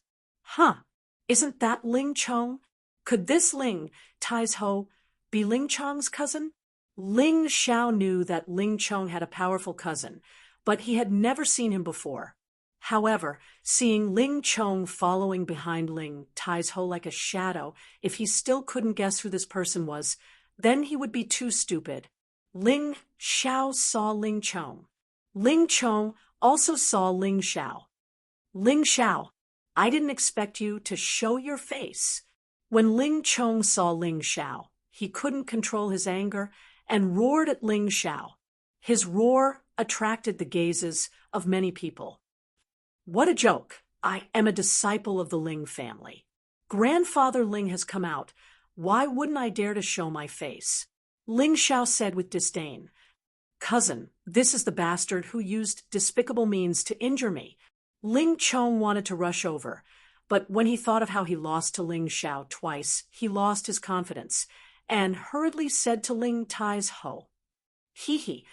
Isn't that Ling Chong? Could this Ling Taizhou be Ling Chong's cousin? Ling Xiao knew that Ling Chong had a powerful cousin, but he had never seen him before. However, seeing Ling Chong following behind Ling Taizhou like a shadow, if he still couldn't guess who this person was, then he would be too stupid. Ling Xiao saw Ling Chong. Ling Chong also saw Ling Xiao. Ling Xiao, I didn't expect you to show your face. When Ling Chong saw Ling Xiao, he couldn't control his anger and roared at Ling Xiao. His roar attracted the gazes of many people. What a joke! I am a disciple of the Ling family. Grandfather Ling has come out. Why wouldn't I dare to show my face? Ling Xiao said with disdain. Cousin, this is the bastard who used despicable means to injure me. Ling Chong wanted to rush over, but when he thought of how he lost to Ling Xiao twice, he lost his confidence, and hurriedly said to Ling Taizhou,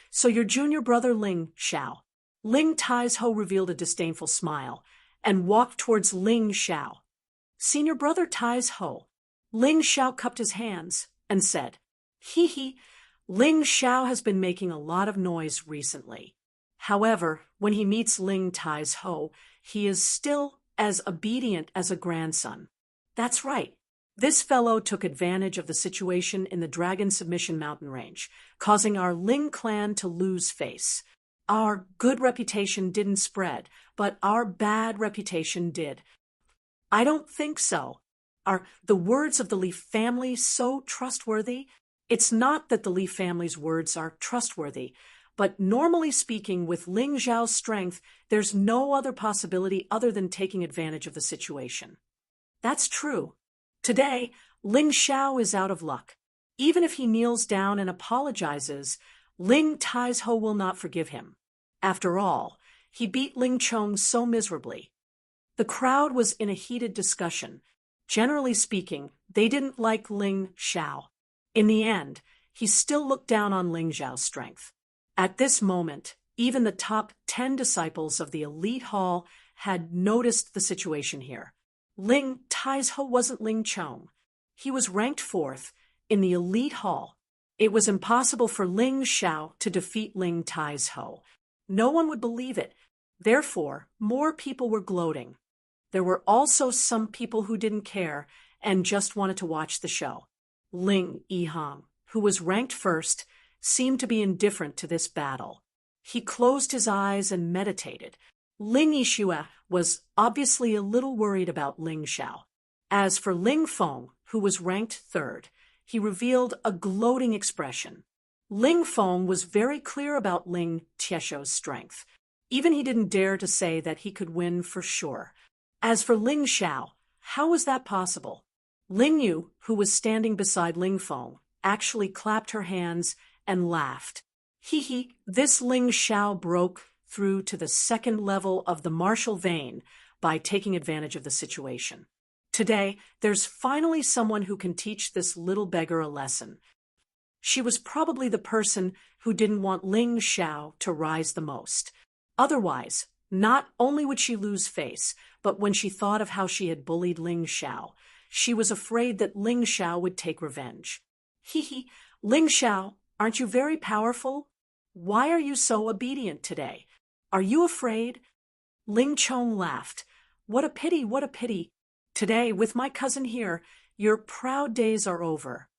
so your junior brother Ling Xiao. Ling Taizhou revealed a disdainful smile and walked towards Ling Xiao. Senior brother Taizhou. Ling Xiao cupped his hands and said, Ling Xiao has been making a lot of noise recently. However, when he meets Ling Taizhou, he is still as obedient as a grandson. That's right. This fellow took advantage of the situation in the Dragon Submission Mountain Range, causing our Ling clan to lose face. Our good reputation didn't spread, but our bad reputation did. I don't think so. Are the words of the Li family so trustworthy? It's not that the Li family's words are trustworthy, but normally speaking, with Ling Zhao's strength, there's no other possibility other than taking advantage of the situation. That's true. Today, Ling Xiao is out of luck. Even if he kneels down and apologizes, Ling Taizhou will not forgive him. After all, he beat Ling Chong so miserably. The crowd was in a heated discussion. Generally speaking, they didn't like Ling Xiao. In the end, he still looked down on Ling Zhao's strength. At this moment, even the top 10 disciples of the elite hall had noticed the situation here. Ling Taizhou wasn't Ling Chong. He was ranked 4th in the elite hall. It was impossible for Ling Xiao to defeat Ling Taizhou. No one would believe it. Therefore, more people were gloating. There were also some people who didn't care and just wanted to watch the show. Ling Yihang, who was ranked 1st, seemed to be indifferent to this battle. He closed his eyes and meditated. Ling Yixue was obviously a little worried about Ling Xiao. As for Ling Feng, who was ranked 3rd, he revealed a gloating expression. Ling Feng was very clear about Ling Tieshou's strength. Even he didn't dare to say that he could win for sure. As for Ling Xiao, how was that possible? Ling Yu, who was standing beside Ling Feng, actually clapped her hands and laughed. This Ling Xiao broke through to the 2nd level of the martial vein by taking advantage of the situation. Today, there's finally someone who can teach this little beggar a lesson. She was probably the person who didn't want Ling Xiao to rise the most. Otherwise, not only would she lose face, but when she thought of how she had bullied Ling Xiao, she was afraid that Ling Xiao would take revenge. Hee hee, Ling Xiao, aren't you very powerful? Why are you so obedient today? Are you afraid? Ling Chong laughed. What a pity, what a pity. Today, with my cousin here, your proud days are over.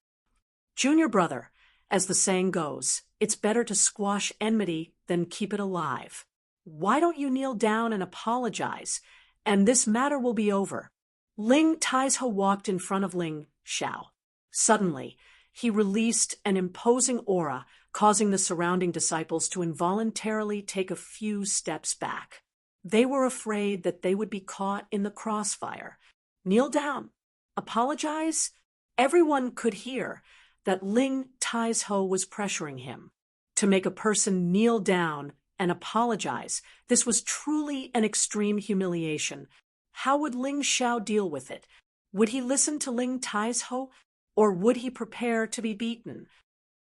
Junior brother, as the saying goes, it's better to squash enmity than keep it alive. Why don't you kneel down and apologize, and this matter will be over? Ling Taizhou walked in front of Ling Xiao. Suddenly, he released an imposing aura, causing the surrounding disciples to involuntarily take a few steps back. They were afraid that they would be caught in the crossfire. Kneel down. Apologize? Everyone could hear that Ling Taizhou was pressuring him to make a person kneel down and apologize. This was truly an extreme humiliation. How would Ling Xiao deal with it? Would he listen to Ling Taizhou, or would he prepare to be beaten?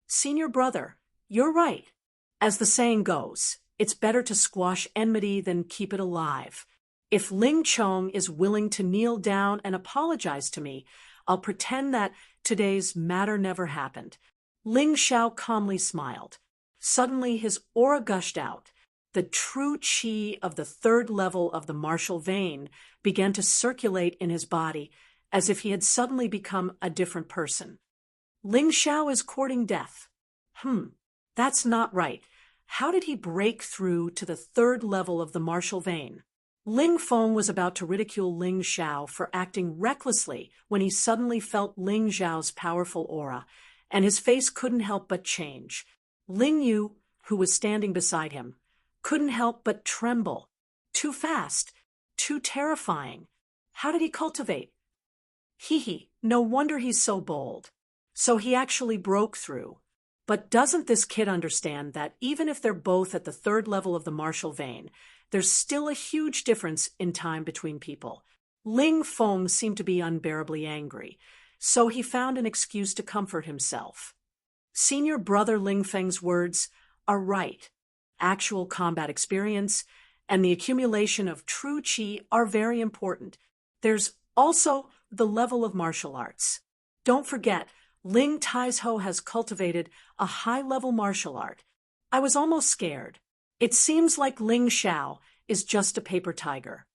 Senior brother, you're right. As the saying goes, it's better to squash enmity than keep it alive. If Ling Chong is willing to kneel down and apologize to me, I'll pretend that today's matter never happened. Ling Xiao calmly smiled. Suddenly his aura gushed out. The true qi of the third level of the martial vein began to circulate in his body as if he had suddenly become a different person. Ling Xiao is courting death. That's not right. How did he break through to the third level of the martial vein? Ling Feng was about to ridicule Ling Xiao for acting recklessly when he suddenly felt Ling Xiao's powerful aura, and his face couldn't help but change. Ling Yu, who was standing beside him, couldn't help but tremble. Too fast, too terrifying. How did he cultivate? Hee, no wonder he's so bold. So he actually broke through. But doesn't this kid understand that even if they're both at the third level of the martial vein, there's still a huge difference in time between people? Ling Feng seemed to be unbearably angry, so he found an excuse to comfort himself. Senior brother Ling Feng's words are right. Actual combat experience and the accumulation of true qi are very important. There's also the level of martial arts. Don't forget, Ling Taizhou has cultivated a high-level martial art. I was almost scared. It seems like Ling Xiao is just a paper tiger.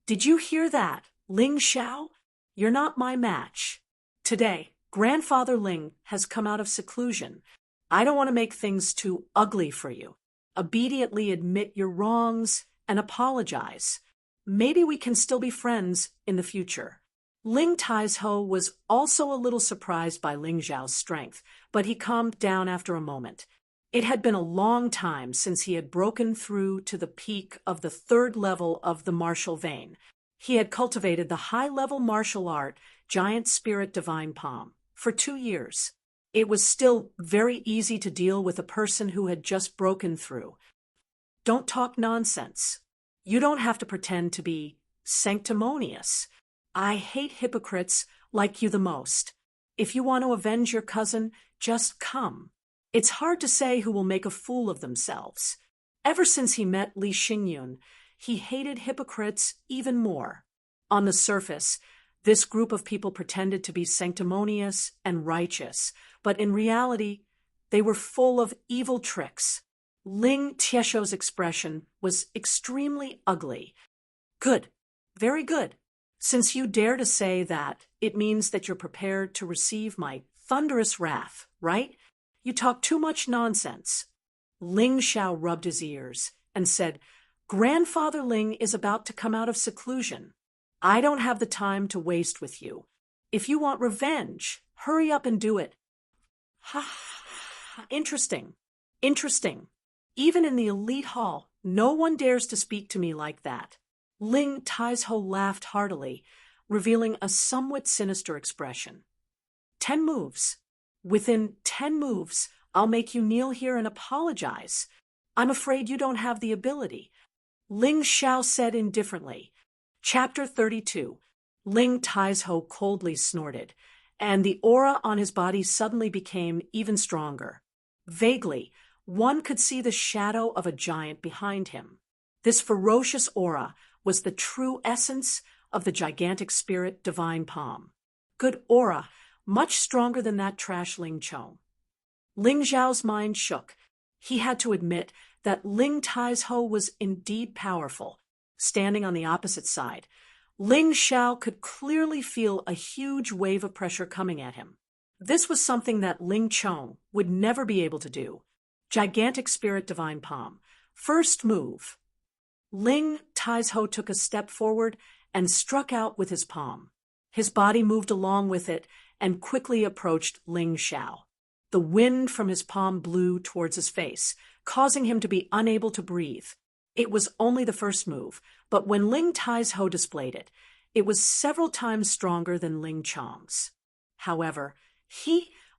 Did you hear that, Ling Xiao? You're not my match. Today, Grandfather Ling has come out of seclusion. I don't want to make things too ugly for you. Obediently admit your wrongs and apologize. Maybe we can still be friends in the future. Ling Taizhou was also a little surprised by Ling Xiao's strength, but he calmed down after a moment. It had been a long time since he had broken through to the peak of the third level of the martial vein. He had cultivated the high-level martial art, Giant Spirit Divine Palm, for 2 years. It was still very easy to deal with a person who had just broken through. Don't talk nonsense. You don't have to pretend to be sanctimonious. I hate hypocrites like you the most. If you want to avenge your cousin, just come. It's hard to say who will make a fool of themselves. Ever since he met Li Xingyun, he hated hypocrites even more. On the surface, this group of people pretended to be sanctimonious and righteous, but in reality, they were full of evil tricks. Ling Tieshou's expression was extremely ugly. Good, very good. Since you dare to say that, it means that you're prepared to receive my thunderous wrath, right? You talk too much nonsense. Ling Xiao rubbed his ears and said, Grandfather Ling is about to come out of seclusion. I don't have the time to waste with you. If you want revenge, hurry up and do it. Ha, interesting, interesting. Even in the elite hall, no one dares to speak to me like that. Ling Taizhou laughed heartily, revealing a somewhat sinister expression. 10 moves. Within 10 moves, I'll make you kneel here and apologize. I'm afraid you don't have the ability. Ling Xiao said indifferently. Chapter 32. Ling Taizhou coldly snorted, and the aura on his body suddenly became even stronger. Vaguely, one could see the shadow of a giant behind him. This ferocious aura was the true essence of the gigantic spirit divine palm. Good aura, much stronger than that trash Ling Chong. Ling Zhao's mind shook. He had to admit that Ling Tai's Ho was indeed powerful. Standing on the opposite side, Ling Xiao could clearly feel a huge wave of pressure coming at him. This was something that Ling Chong would never be able to do. Gigantic spirit divine palm. First move. Ling Tai's Ho took a step forward and struck out with his palm. His body moved along with it and quickly approached Ling Xiao. The wind from his palm blew towards his face, causing him to be unable to breathe. It was only the first move, but when Ling Tai's Ho displayed it, it was several times stronger than Ling Chong's. However,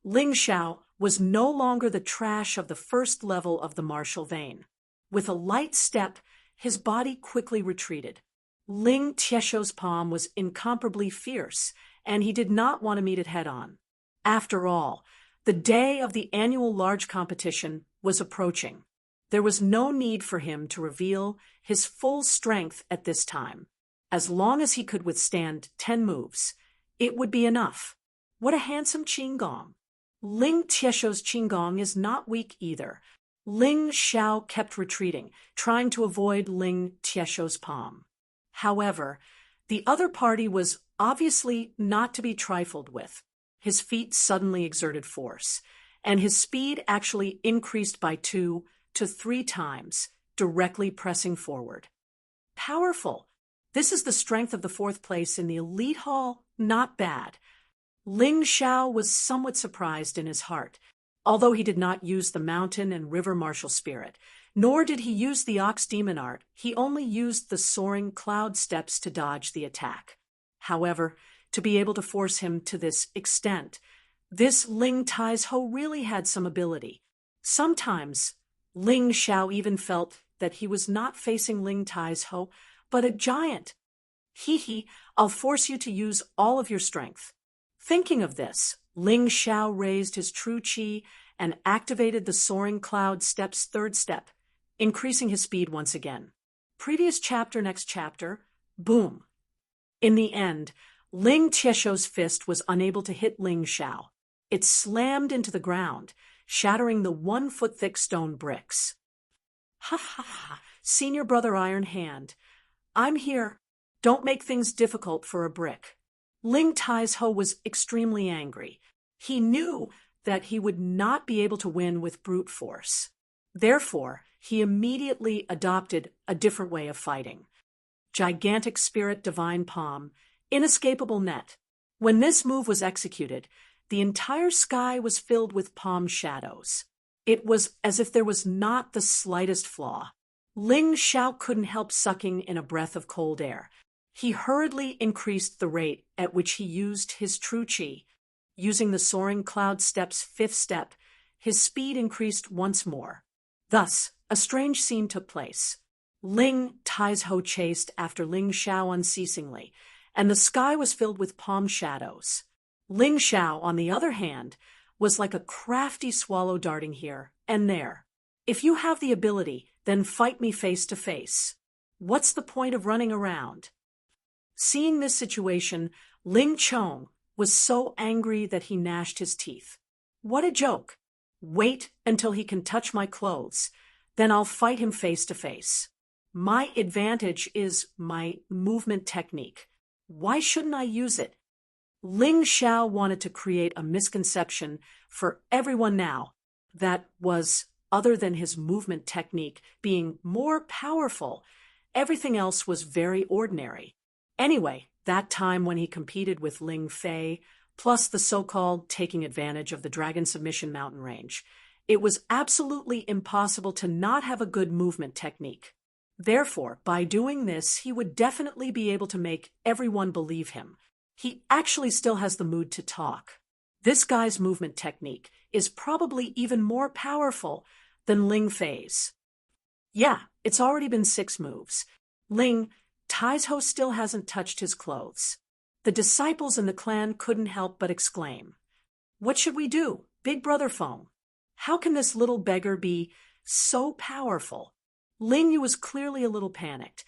Ling Xiao, was no longer the trash of the first level of the martial vein. With a light step, his body quickly retreated. Ling Tieshou's palm was incomparably fierce, and he did not want to meet it head-on. After all, the day of the annual large competition was approaching. There was no need for him to reveal his full strength at this time. As long as he could withstand 10 moves, it would be enough. What a handsome qinggong! Ling Tieshou's qinggong is not weak either. Ling Xiao kept retreating, trying to avoid Ling Tieshou's palm. However, the other party was obviously not to be trifled with. His feet suddenly exerted force, and his speed actually increased by 2 to 3 times, directly pressing forward. Powerful! This is the strength of the 4th place in the elite hall. Not bad. Ling Xiao was somewhat surprised in his heart. Although he did not use the mountain and river martial spirit, nor did he use the ox demon art, he only used the soaring cloud steps to dodge the attack. However, to be able to force him to this extent, this Ling Tai's Ho really had some ability. Sometimes, Ling Xiao even felt that he was not facing Ling Tai's Ho, but a giant. I'll force you to use all of your strength. Thinking of this, Ling Xiao raised his true qi and activated the soaring cloud step's 3rd step, increasing his speed once again. Previous chapter, next chapter, boom. In the end, Ling Tieshou's fist was unable to hit Ling Xiao. It slammed into the ground, shattering the 1-foot-thick stone bricks. Ha ha ha, senior brother Iron Hand. I'm here. Don't make things difficult for a brick. Ling Tai's Ho was extremely angry. He knew that he would not be able to win with brute force. Therefore, he immediately adopted a different way of fighting. Gigantic spirit divine palm, inescapable net. When this move was executed, the entire sky was filled with palm shadows. It was as if there was not the slightest flaw. Ling Xiao couldn't help sucking in a breath of cold air. He hurriedly increased the rate at which he used his true qi. Using the soaring cloud step's 5th step, his speed increased once more. Thus, a strange scene took place. Ling Tai's Ho chased after Ling Xiao unceasingly, and the sky was filled with palm shadows. Ling Xiao, on the other hand, was like a crafty swallow darting here and there. If you have the ability, then fight me face to face. What's the point of running around? Seeing this situation, Ling Chong was so angry that he gnashed his teeth. What a joke! Wait until he can touch my clothes, then I'll fight him face to face. My advantage is my movement technique. Why shouldn't I use it? Ling Xiao wanted to create a misconception for everyone now that was, other than his movement technique being more powerful, everything else was very ordinary. Anyway, that time when he competed with Ling Fei, plus the so-called taking advantage of the Dragon Submission mountain range, it was absolutely impossible to not have a good movement technique. Therefore, by doing this, he would definitely be able to make everyone believe him. He actually still has the mood to talk. This guy's movement technique is probably even more powerful than Ling Fei's. Yeah, it's already been 6 moves. Ling Tai's Ho still hasn't touched his clothes. The disciples in the clan couldn't help but exclaim, "What should we do, Big Brother Feng? How can this little beggar be so powerful?" Ling Yu was clearly a little panicked.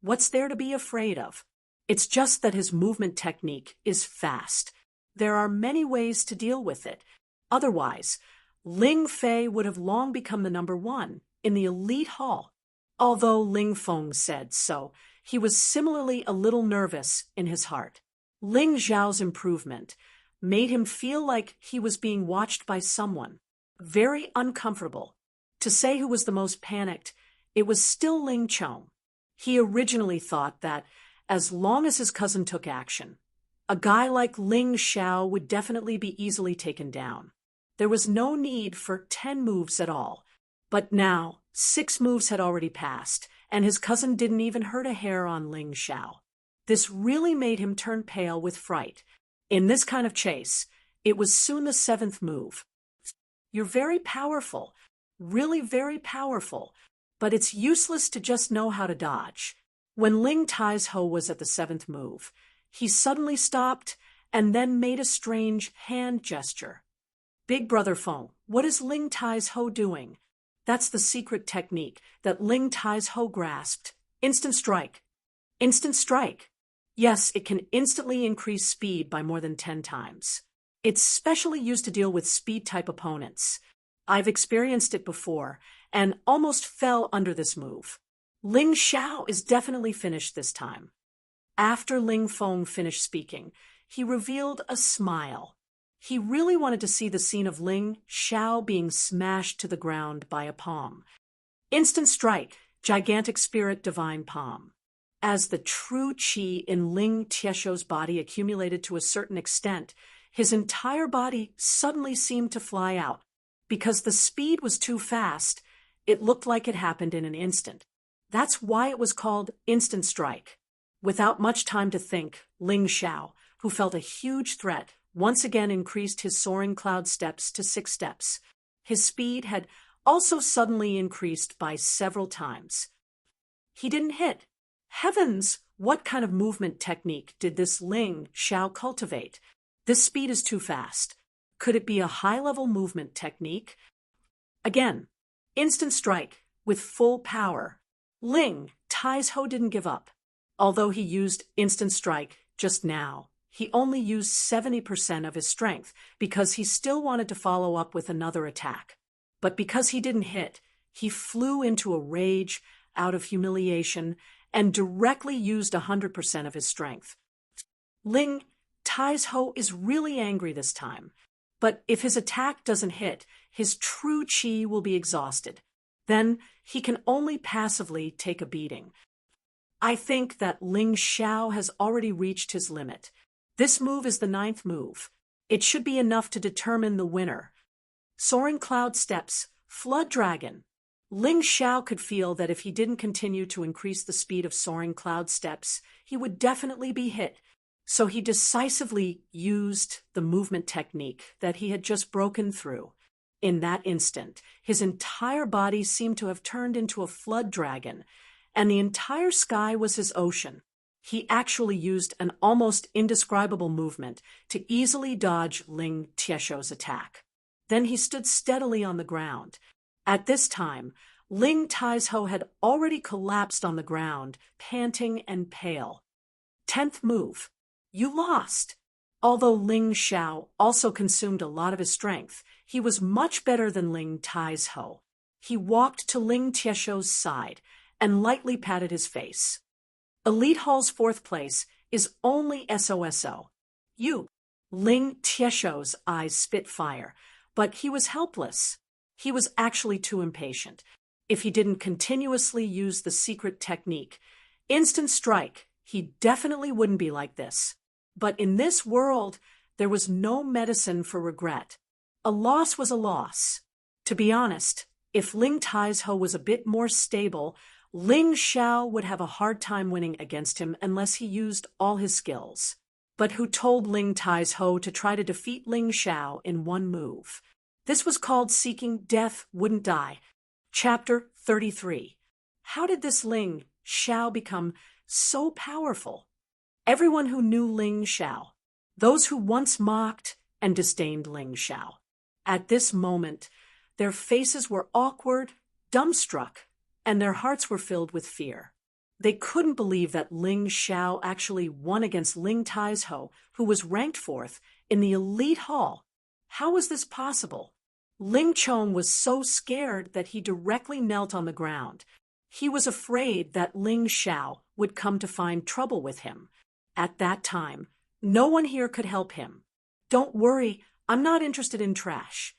What's there to be afraid of? It's just that his movement technique is fast. There are many ways to deal with it. Otherwise, Ling Fei would have long become the number one in the elite hall. Although Ling Feng said so, he was similarly a little nervous in his heart. Ling Zhao's improvement made him feel like he was being watched by someone. Very uncomfortable. To say who was the most panicked, it was still Ling Chong. He originally thought that, as long as his cousin took action, a guy like Ling Xiao would definitely be easily taken down. There was no need for 10 moves at all. But now, 6 moves had already passed, and his cousin didn't even hurt a hair on Ling Xiao. This really made him turn pale with fright. In this kind of chase, it was soon the 7th move. "You're very powerful, really very powerful, but it's useless to just know how to dodge." When Ling Tai's Ho was at the 7th move, he suddenly stopped and then made a strange hand gesture. "Big Brother Feng, what is Ling Tai's Ho doing?" That's the secret technique that Ling Tai's Ho grasped. Instant strike. Instant strike. Yes, it can instantly increase speed by more than 10 times. It's specially used to deal with speed-type opponents. I've experienced it before, and almost fell under this move. Ling Xiao is definitely finished this time. After Ling Feng finished speaking, he revealed a smile. He really wanted to see the scene of Ling Xiao being smashed to the ground by a palm. Instant strike, gigantic spirit divine palm. As the true qi in Ling Tieshou's body accumulated to a certain extent, his entire body suddenly seemed to fly out. Because the speed was too fast, it looked like it happened in an instant. That's why it was called instant strike. Without much time to think, Ling Xiao, who felt a huge threat, once again increased his soaring cloud steps to 6 steps. His speed had also suddenly increased by several times. He didn't hit. Heavens, what kind of movement technique did this Ling Xiao cultivate? This speed is too fast. Could it be a high-level movement technique? Again, instant strike with full power. Ling Tai's Ho didn't give up. Although he used instant strike just now, he only used 70% of his strength because he still wanted to follow up with another attack. But because he didn't hit, he flew into a rage out of humiliation and directly used 100% of his strength. Ling Tai's Ho is really angry this time, but if his attack doesn't hit, his true qi will be exhausted. Then he can only passively take a beating. I think that Ling Xiao has already reached his limit. This move is the 9th move. It should be enough to determine the winner. Soaring Cloud Steps, Flood Dragon. Ling Xiao could feel that if he didn't continue to increase the speed of Soaring Cloud Steps, he would definitely be hit. So he decisively used the movement technique that he had just broken through. In that instant, his entire body seemed to have turned into a flood dragon, and the entire sky was his ocean. He actually used an almost indescribable movement to easily dodge Ling Tieshou's attack. Then he stood steadily on the ground. At this time, Ling Tai's Ho had already collapsed on the ground, panting and pale. 10th move. You lost. Although Ling Xiao also consumed a lot of his strength, he was much better than Ling Tai's Ho. He walked to Ling Tieshou's side and lightly patted his face. Elite Hall's 4th place is only SOSO. You. Ling Tieshou's eyes spit fire, but he was helpless. He was actually too impatient. If he didn't continuously use the secret technique, instant strike, he definitely wouldn't be like this. But in this world, there was no medicine for regret. A loss was a loss. To be honest, if Ling Tai's Ho was a bit more stable, Ling Xiao would have a hard time winning against him unless he used all his skills. But who told Ling Tai's Ho to try to defeat Ling Xiao in one move? This was called Seeking Death Wouldn't Die. Chapter 33. How did this Ling Xiao become so powerful? everyone who knew Ling Xiao, those who once mocked and disdained Ling Xiao. At this moment, their faces were awkward, dumbstruck, and their hearts were filled with fear. They couldn't believe that Ling Xiao actually won against Ling Taizhou, who was ranked fourth in the elite hall. How was this possible? Ling Chong was so scared that he directly knelt on the ground. He was afraid that Ling Xiao would come to find trouble with him. At that time, no one here could help him. Don't worry, I'm not interested in trash.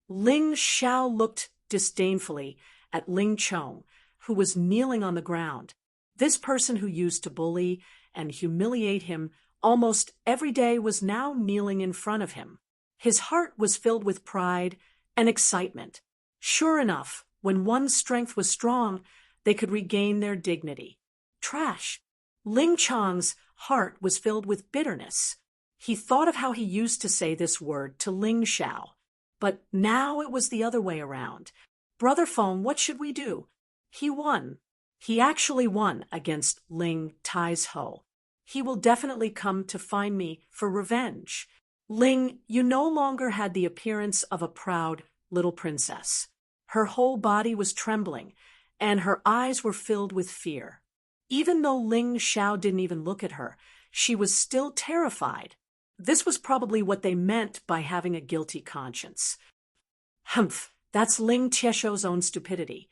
Ling Xiao looked disdainfully at Ling Chong, who was kneeling on the ground. This person who used to bully and humiliate him almost every day was now kneeling in front of him. His heart was filled with pride and excitement. Sure enough, when one's strength was strong, they could regain their dignity. Trash. Ling Chong's heart was filled with bitterness. He thought of how he used to say this word to Ling Xiao. But now it was the other way around. Brother Feng, what should we do? He won. He actually won against Ling Taizhou. He will definitely come to find me for revenge. Ling, you no longer had the appearance of a proud little princess. Her whole body was trembling, and her eyes were filled with fear. Even though Ling Xiao didn't even look at her, she was still terrified. This was probably what they meant by having a guilty conscience. Humph, that's Ling Tieshou's own stupidity.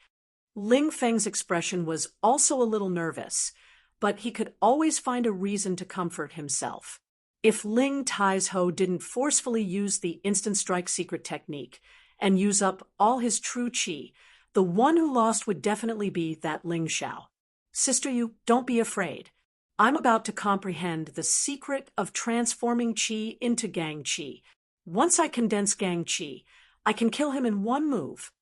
Ling Feng's expression was also a little nervous, but he could always find a reason to comfort himself. If Ling Taizhou didn't forcefully use the instant strike secret technique and use up all his true qi, the one who lost would definitely be that Ling Xiao. Sister Yu, don't be afraid. I'm about to comprehend the secret of transforming qi into gang qi. Once I condense gang qi, I can kill him in one move.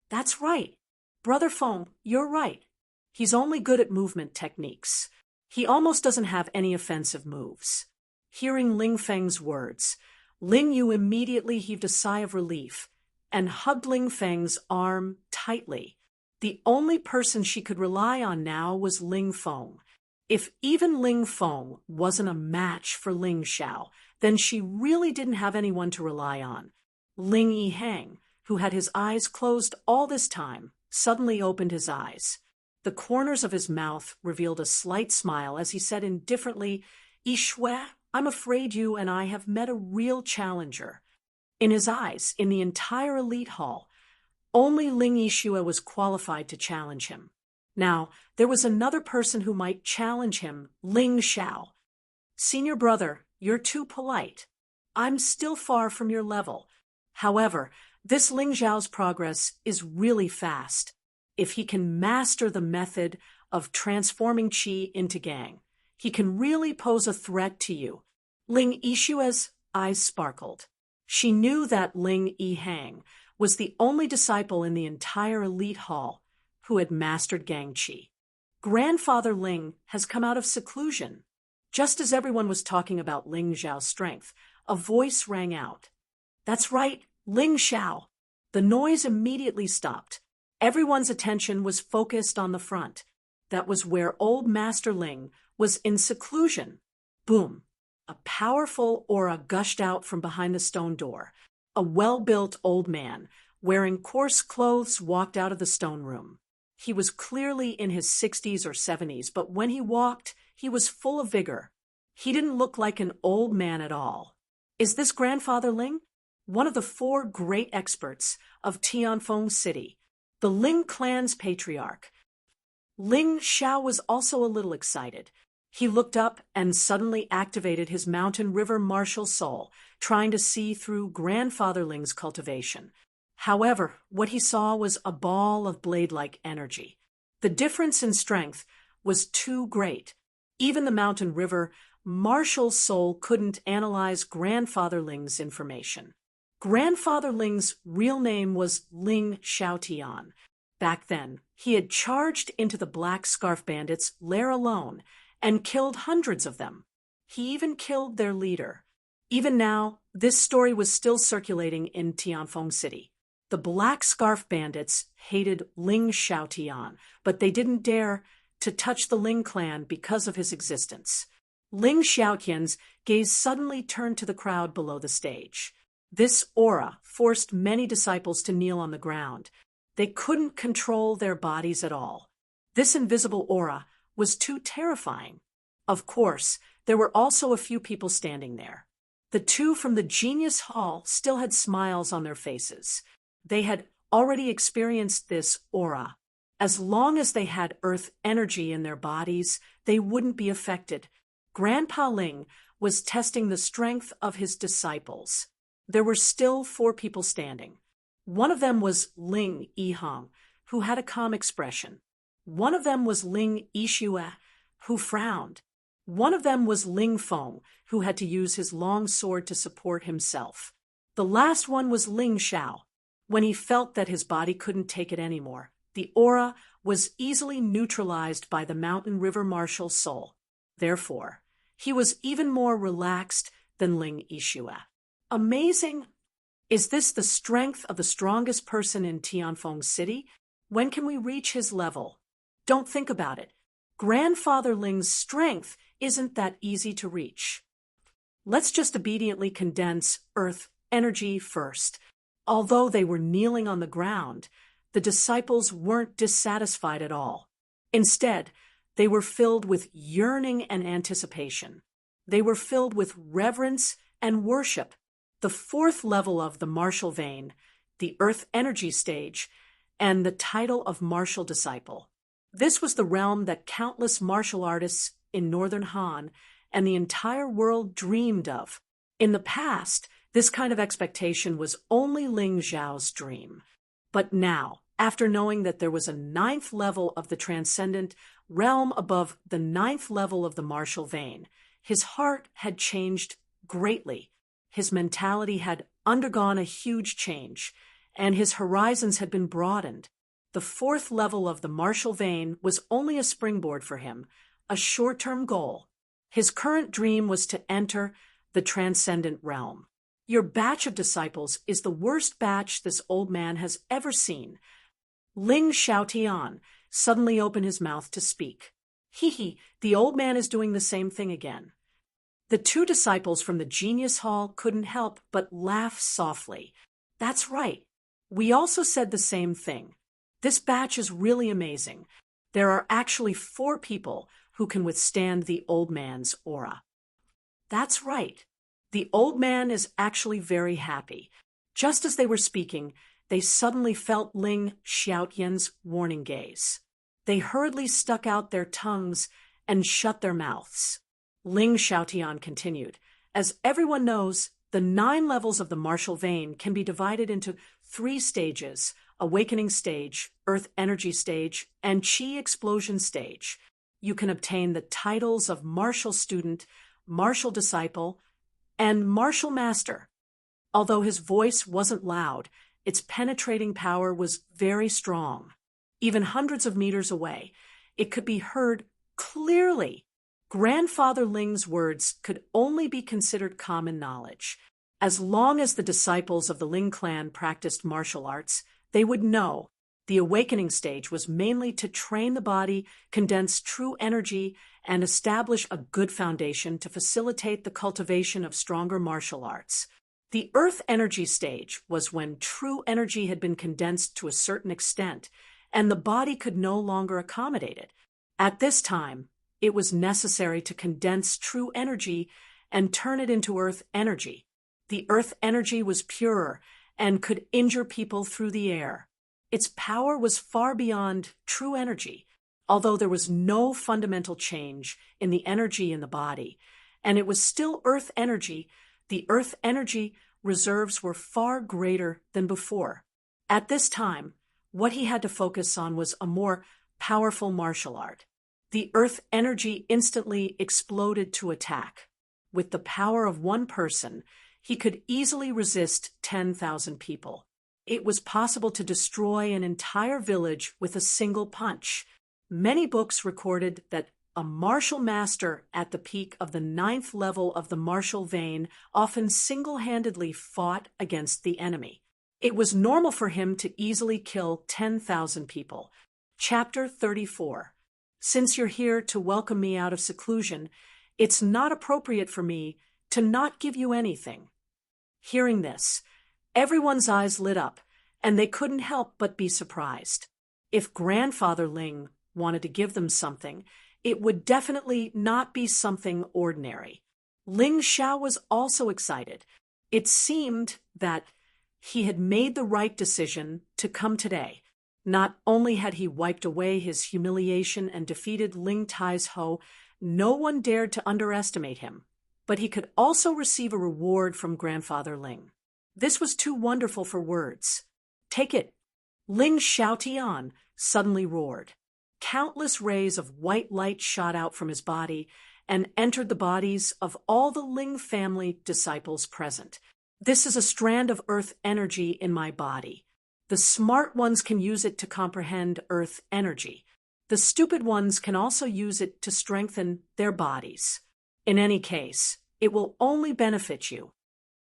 That's right. Brother Feng, you're right. He's only good at movement techniques. He almost doesn't have any offensive moves. Hearing Ling Feng's words, Ling Yu immediately heaved a sigh of relief and hugged Ling Feng's arm tightly. The only person she could rely on now was Ling Feng. If even Ling Feng wasn't a match for Ling Xiao, then she really didn't have anyone to rely on. Ling Yihang, who had his eyes closed all this time, suddenly opened his eyes. The corners of his mouth revealed a slight smile as he said indifferently, "Yishui, I'm afraid you and I have met a real challenger." In his eyes, in the entire elite hall, only Ling Yishui was qualified to challenge him. Now, there was another person who might challenge him, Ling Xiao. "Senior brother, you're too polite. I'm still far from your level. However, this Ling Xiao's progress is really fast. If he can master the method of transforming qi into gang, he can really pose a threat to you." Ling Yishui's eyes sparkled. She knew that Ling Yihang was the only disciple in the entire elite hall who had mastered gang qi. Grandfather Ling has come out of seclusion. Just as everyone was talking about Ling Xiao's strength, a voice rang out. "That's right, Ling Xiao." The noise immediately stopped. Everyone's attention was focused on the front. That was where old Master Ling was in seclusion. Boom! A powerful aura gushed out from behind the stone door. A well-built old man, wearing coarse clothes, walked out of the stone room. He was clearly in his 60s or 70s, but when he walked, he was full of vigor. He didn't look like an old man at all. Is this Grandfather Ling? One of the 4 great experts of Tianfeng City, the Ling clan's patriarch. Ling Xiao was also a little excited. He looked up and suddenly activated his mountain river martial soul, trying to see through Grandfather Ling's cultivation. However, what he saw was a ball of blade-like energy. The difference in strength was too great. Even the mountain river martial soul couldn't analyze Grandfather Ling's information. Grandfather Ling's real name was Ling Xiaotian. Back then, he had charged into the Black Scarf Bandits' lair alone and killed hundreds of them. He even killed their leader. Even now, this story was still circulating in Tianfeng City. The Black Scarf Bandits hated Ling Xiaotian, but they didn't dare to touch the Ling clan because of his existence. Ling Xiaotian's gaze suddenly turned to the crowd below the stage. This aura forced many disciples to kneel on the ground. They couldn't control their bodies at all. This invisible aura was too terrifying. Of course, there were also a few people standing there. The two from the Genius Hall still had smiles on their faces. They had already experienced this aura. As long as they had earth energy in their bodies, they wouldn't be affected. Grandpa Ling was testing the strength of his disciples. There were still 4 people standing. One of them was Ling Yihang, who had a calm expression. One of them was Ling Yixue, who frowned. One of them was Ling Feng, who had to use his long sword to support himself. The last one was Ling Xiao. When he felt that his body couldn't take it anymore, the aura was easily neutralized by the mountain river martial soul. Therefore, he was even more relaxed than Ling Yixue. Amazing! Is this the strength of the strongest person in Tianfeng City? When can we reach his level? Don't think about it. Grandfather Ling's strength isn't that easy to reach. Let's just obediently condense earth energy first. Although they were kneeling on the ground, the disciples weren't dissatisfied at all. Instead, they were filled with yearning and anticipation. They were filled with reverence and worship. The 4th level of the martial vein, the earth energy stage, and the title of martial disciple. This was the realm that countless martial artists in northern Han and the entire world dreamed of. In the past, this kind of expectation was only Ling Zhao's dream. But now, after knowing that there was a 9th level of the transcendent realm above the 9th level of the martial vein, his heart had changed greatly. His mentality had undergone a huge change, and his horizons had been broadened. The 4th level of the martial vein was only a springboard for him, a short-term goal. His current dream was to enter the transcendent realm. Your batch of disciples is the worst batch this old man has ever seen. Ling Xiaotian suddenly opened his mouth to speak. The old man is doing the same thing again. The 2 disciples from the Genius Hall couldn't help but laugh softly. That's right. We also said the same thing. This batch is really amazing. There are actually 4 people who can withstand the old man's aura. That's right. The old man is actually very happy. Just as they were speaking, they suddenly felt Ling Xiaotian's warning gaze. They hurriedly stuck out their tongues and shut their mouths. Ling Xiaotian continued. As everyone knows, the 9 levels of the martial vein can be divided into 3 stages: awakening stage, earth energy stage, and qi explosion stage. You can obtain the titles of martial student, martial disciple, and martial master. Although his voice wasn't loud, its penetrating power was very strong. Even hundreds of meters away, it could be heard clearly. Grandfather Ling's words could only be considered common knowledge. As long as the disciples of the Ling clan practiced martial arts, they would know. The awakening stage was mainly to train the body, condense true energy, and establish a good foundation to facilitate the cultivation of stronger martial arts. The earth energy stage was when true energy had been condensed to a certain extent, and the body could no longer accommodate it. At this time, it was necessary to condense true energy and turn it into earth energy. The earth energy was purer and could injure people through the air. Its power was far beyond true energy, although there was no fundamental change in the energy in the body, and it was still earth energy. The earth energy reserves were far greater than before. At this time, what he had to focus on was a more powerful martial art. The earth energy instantly exploded to attack. With the power of one person, he could easily resist 10,000 people. It was possible to destroy an entire village with a single punch. Many books recorded that a martial master at the peak of the 9th level of the martial vein often single-handedly fought against the enemy. It was normal for him to easily kill 10,000 people. Chapter 34. Since you're here to welcome me out of seclusion, It's not appropriate for me to not give you anything." Hearing this, everyone's eyes lit up, and they couldn't help but be surprised. If Grandfather Ling wanted to give them something, it would definitely not be something ordinary. Ling Xiao was also excited. It seemed that he had made the right decision to come today. Not only had he wiped away his humiliation and defeated Ling Tai's Ho, no one dared to underestimate him, but he could also receive a reward from Grandfather Ling. This was too wonderful for words. "Take it!" Ling Xiaotian suddenly roared. Countless rays of white light shot out from his body and entered the bodies of all the Ling family disciples present. "This is a strand of earth energy in my body. The smart ones can use it to comprehend earth energy. The stupid ones can also use it to strengthen their bodies. In any case, it will only benefit you."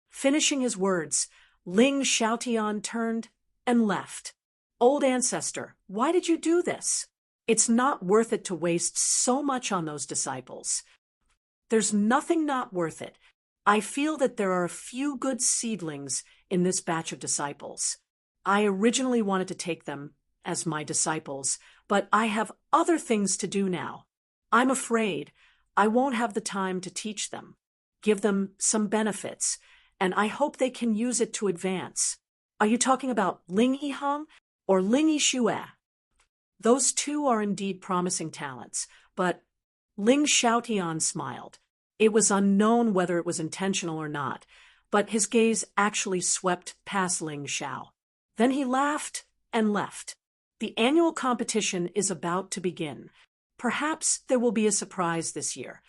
Finishing his words, Ling Xiaotian turned and left. "Old ancestor, why did you do this? It's not worth it to waste so much on those disciples." "There's nothing not worth it. I feel that there are a few good seedlings in this batch of disciples. I originally wanted to take them as my disciples, but I have other things to do now. I'm afraid I won't have the time to teach them, give them some benefits, and I hope they can use it to advance." "Are you talking about Ling Yihang or Ling Yishue?" "Those two are indeed promising talents, but—" Ling Xiaotian smiled. It was unknown whether it was intentional or not, but his gaze actually swept past Ling Xiao. Then he laughed and left. "The annual competition is about to begin. Perhaps there will be a surprise this year."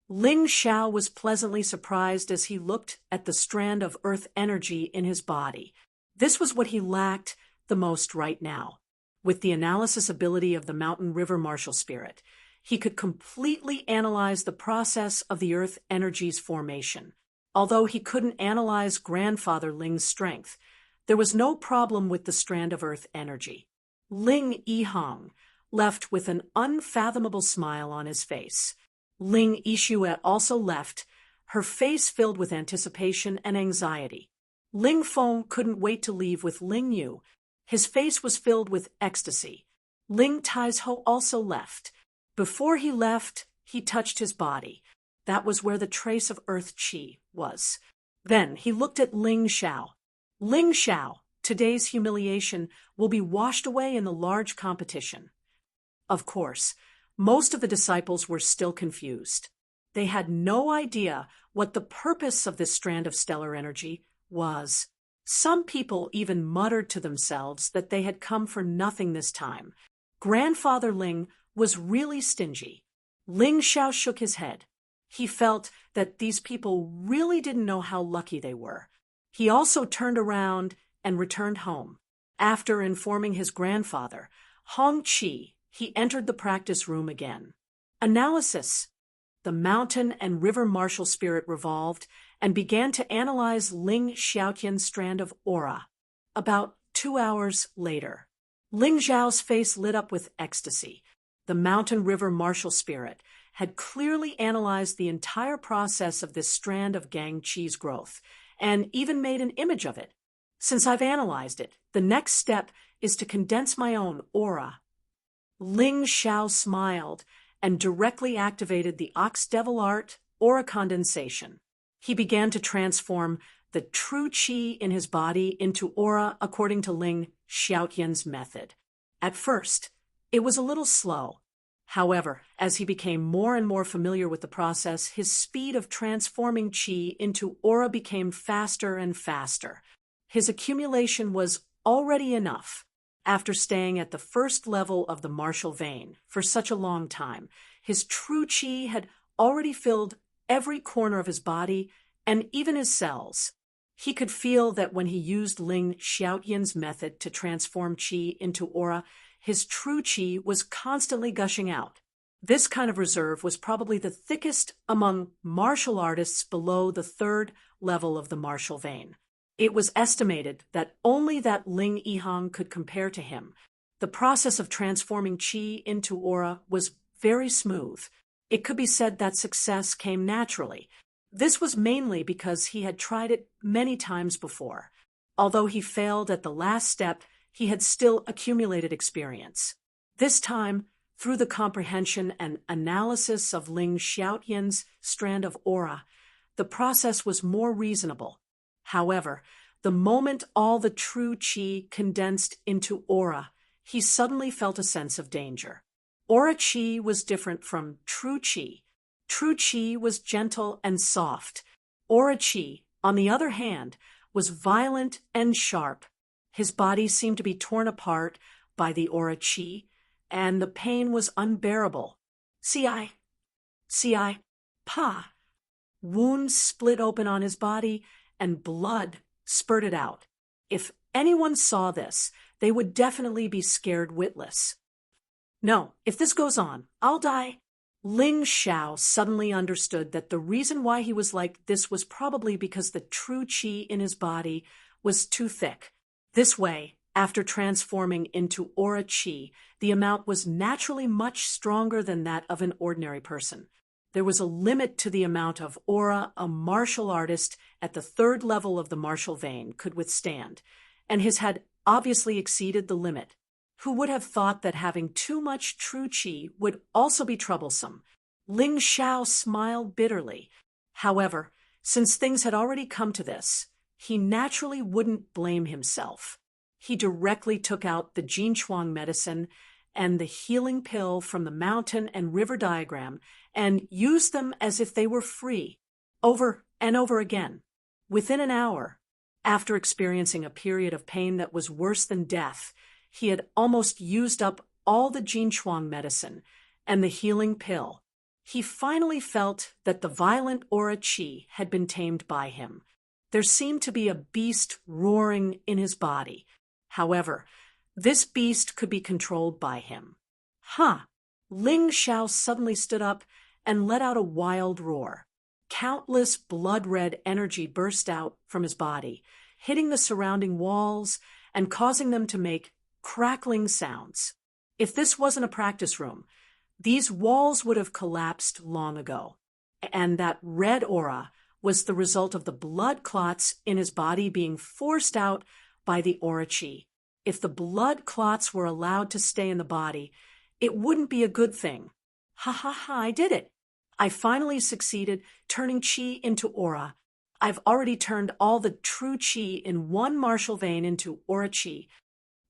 Ling Xiao was pleasantly surprised as he looked at the strand of earth energy in his body. This was what he lacked the most right now. With the analysis ability of the Mountain River Martial Spirit, he could completely analyze the process of the earth energy's formation. Although he couldn't analyze Grandfather Ling's strength, there was no problem with the strand of earth energy. Ling Yihang left with an unfathomable smile on his face. Ling Yishue also left, her face filled with anticipation and anxiety. Ling Feng couldn't wait to leave with Ling Yu. His face was filled with ecstasy. Ling Tai's Ho also left. Before he left, he touched his body. That was where the trace of earth qi was. Then he looked at Ling Xiao. "Ling Xiao, today's humiliation will be washed away in the large competition." Of course, most of the disciples were still confused. They had no idea what the purpose of this strand of stellar energy was. Some people even muttered to themselves that they had come for nothing this time. Grandfather Ling was really stingy. Ling Xiao shook his head. He felt that these people really didn't know how lucky they were. He also turned around and returned home. After informing his grandfather, Hong Qi, he entered the practice room again. Analysis. The mountain and river martial spirit revolved and began to analyze Ling Xiaotian's strand of aura. About 2 hours later, Ling Zhao's face lit up with ecstasy. The mountain river martial spirit had clearly analyzed the entire process of this strand of Gang Qi's growth, and even made an image of it. "Since I've analyzed it, the next step is to condense my own aura." Ling Xiao smiled and directly activated the Ox Devil Art aura condensation. He began to transform the true qi in his body into aura according to Ling Xiaotian's method. At first, it was a little slow. However, as he became more and more familiar with the process, his speed of transforming qi into aura became faster and faster. His accumulation was already enough. After staying at the first level of the martial vein for such a long time, his true qi had already filled every corner of his body and even his cells. He could feel that when he used Ling Xiaotian's method to transform qi into aura, his true qi was constantly gushing out. This kind of reserve was probably the thickest among martial artists below the third level of the martial vein. It was estimated that only that Ling Yihang could compare to him. The process of transforming qi into aura was very smooth. It could be said that success came naturally. This was mainly because he had tried it many times before. Although he failed at the last step, he had still accumulated experience. This time, through the comprehension and analysis of Ling Xiaotian's strand of aura, the process was more reasonable. However, the moment all the true qi condensed into aura, he suddenly felt a sense of danger. Aura qi was different from true qi. True qi was gentle and soft. Aura qi, on the other hand, was violent and sharp. His body seemed to be torn apart by the aura qi, and the pain was unbearable. Si, pa. Wounds split open on his body, and blood spurted out. If anyone saw this, they would definitely be scared witless. No, if this goes on, I'll die. Ling Xiao suddenly understood that the reason why he was like this was probably because the true qi in his body was too thick. This way, after transforming into aura qi, the amount was naturally much stronger than that of an ordinary person. There was a limit to the amount of aura a martial artist at the third level of the martial vein could withstand, and his had obviously exceeded the limit. Who would have thought that having too much true qi would also be troublesome? Ling Xiao smiled bitterly. However, since things had already come to this, he naturally wouldn't blame himself. He directly took out the Jinchuang medicine and the healing pill from the mountain and river diagram and used them as if they were free, over and over again. Within an hour, after experiencing a period of pain that was worse than death, he had almost used up all the Jinchuang medicine and the healing pill. He finally felt that the violent aura qi had been tamed by him. There seemed to be a beast roaring in his body. However, this beast could be controlled by him. Ling Xiao suddenly stood up and let out a wild roar. Countless blood-red energy burst out from his body, hitting the surrounding walls and causing them to make crackling sounds. If this wasn't a practice room, these walls would have collapsed long ago. And that red aura was the result of the blood clots in his body being forced out by the aura qi. If the blood clots were allowed to stay in the body, it wouldn't be a good thing. I did it. I finally succeeded turning qi into aura. I've already turned all the true qi in one martial vein into aura qi.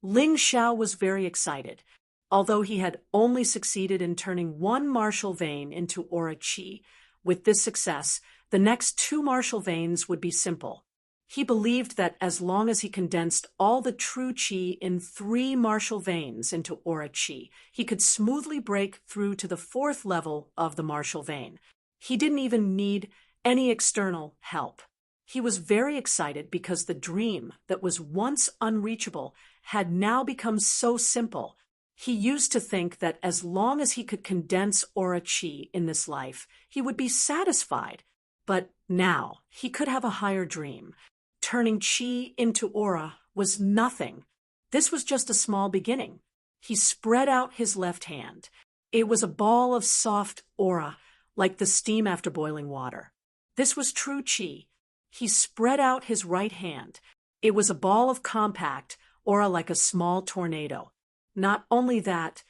Ling Xiao was very excited. Although he had only succeeded in turning one martial vein into aura qi, with this success, the next two martial veins would be simple. He believed that as long as he condensed all the true qi in 3 martial veins into aura qi, he could smoothly break through to the 4th level of the martial vein. He didn't even need any external help. He was very excited because the dream that was once unreachable had now become so simple. He used to think that as long as he could condense aura qi in this life, he would be satisfied. But now he could have a higher dream. Turning qi into aura was nothing. This was just a small beginning. He spread out his left hand. It was a ball of soft aura, like the steam after boiling water. This was true qi. He spread out his right hand. It was a ball of compact aura like a small tornado. Not only that,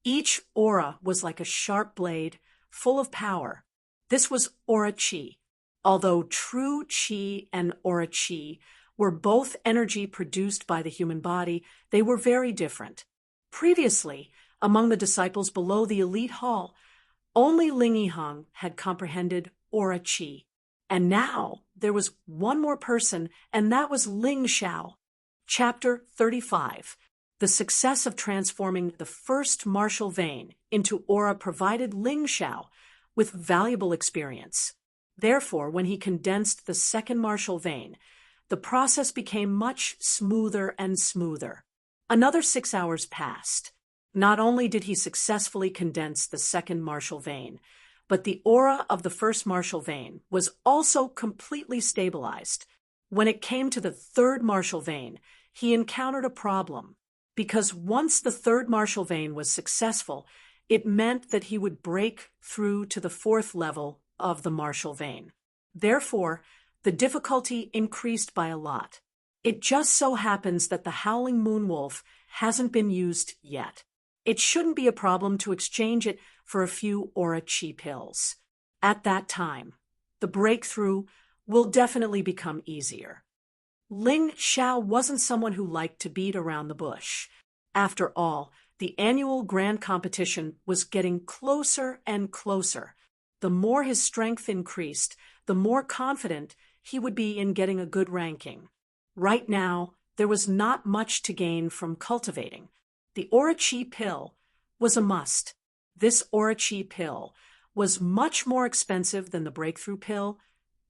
each aura was like a sharp blade, full of power. This was aura qi. Although true qi and aura qi were both energy produced by the human body, they were very different. Previously, among the disciples below the elite hall, only Ling Yihang had comprehended aura qi. And now there was one more person, and that was Ling Xiao. Chapter 35. The success of transforming the first martial vein into aura provided Ling Xiao with valuable experience. Therefore, when he condensed the second martial vein, the process became much smoother and smoother. Another 6 hours passed. Not only did he successfully condense the second martial vein, but the aura of the first martial vein was also completely stabilized. When it came to the third martial vein, he encountered a problem, because once the third martial vein was successful, It meant that he would break through to the fourth level of the martial vein. Therefore, the difficulty increased by a lot. It just so happens that the Howling Moonwolf hasn't been used yet. It shouldn't be a problem to exchange it for a few Aura Chi pills. At that time, the breakthrough will definitely become easier. Ling Xiao wasn't someone who liked to beat around the bush. After all, the annual grand competition was getting closer and closer. The more his strength increased, the more confident he would be in getting a good ranking. Right now, there was not much to gain from cultivating. The Aura Chi pill was a must. This Aura Chi pill was much more expensive than the breakthrough pill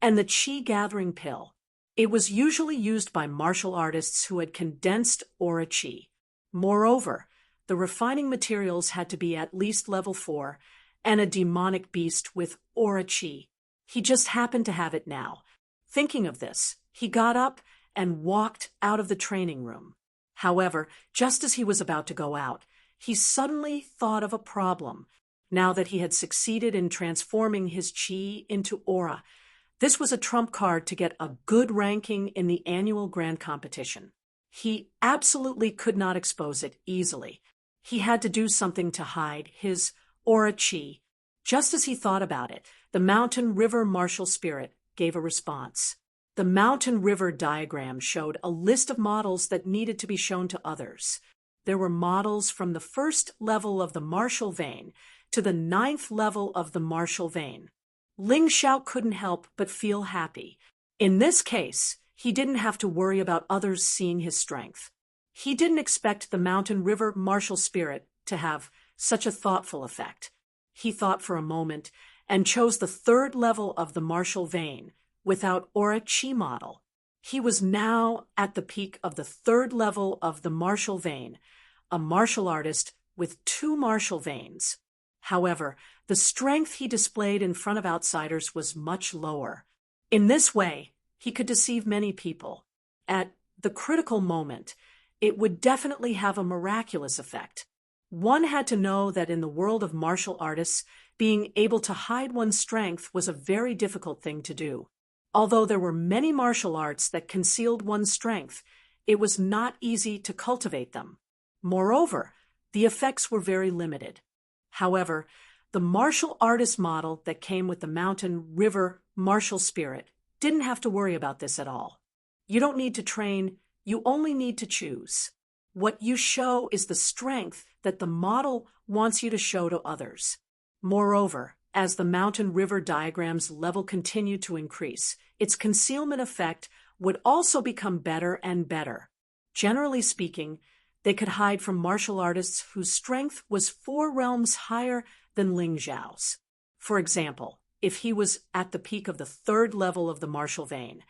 and the Chi gathering pill. It was usually used by martial artists who had condensed Aura Chi. Moreover, the refining materials had to be at least level 4 and a demonic beast with Aura Chi. He just happened to have it now. Thinking of this, he got up and walked out of the training room. However, just as he was about to go out, he suddenly thought of a problem. Now that he had succeeded in transforming his Chi into aura, this was a trump card to get a good ranking in the annual grand competition. He absolutely could not expose it easily. He had to do something to hide his Aura Chi. Just as he thought about it, the mountain river martial spirit gave a response. The mountain river diagram showed a list of models that needed to be shown to others. There were models from the first level of the martial vein to the 9th level of the martial vein. Ling Xiao couldn't help but feel happy. In this case, he didn't have to worry about others seeing his strength. He didn't expect the mountain river martial spirit to have such a thoughtful effect. He thought for a moment and chose the 3rd level of the martial vein without Aura Chi model. He was now at the peak of the 3rd level of the martial vein, a martial artist with 2 martial veins. However, the strength he displayed in front of outsiders was much lower. In this way, he could deceive many people. At the critical moment, it would definitely have a miraculous effect. One had to know that in the world of martial artists, being able to hide one's strength was a very difficult thing to do. Although there were many martial arts that concealed one's strength, it was not easy to cultivate them. Moreover, the effects were very limited. However, the martial artist model that came with the mountain river martial spirit didn't have to worry about this at all. You don't need to train, you only need to choose. What you show is the strength that the model wants you to show to others. Moreover, as the mountain river diagram's level continued to increase, its concealment effect would also become better and better. Generally speaking, they could hide from martial artists whose strength was 4 realms higher than Ling Xiao's. For example, if he was at the peak of the 3rd level of the martial vein,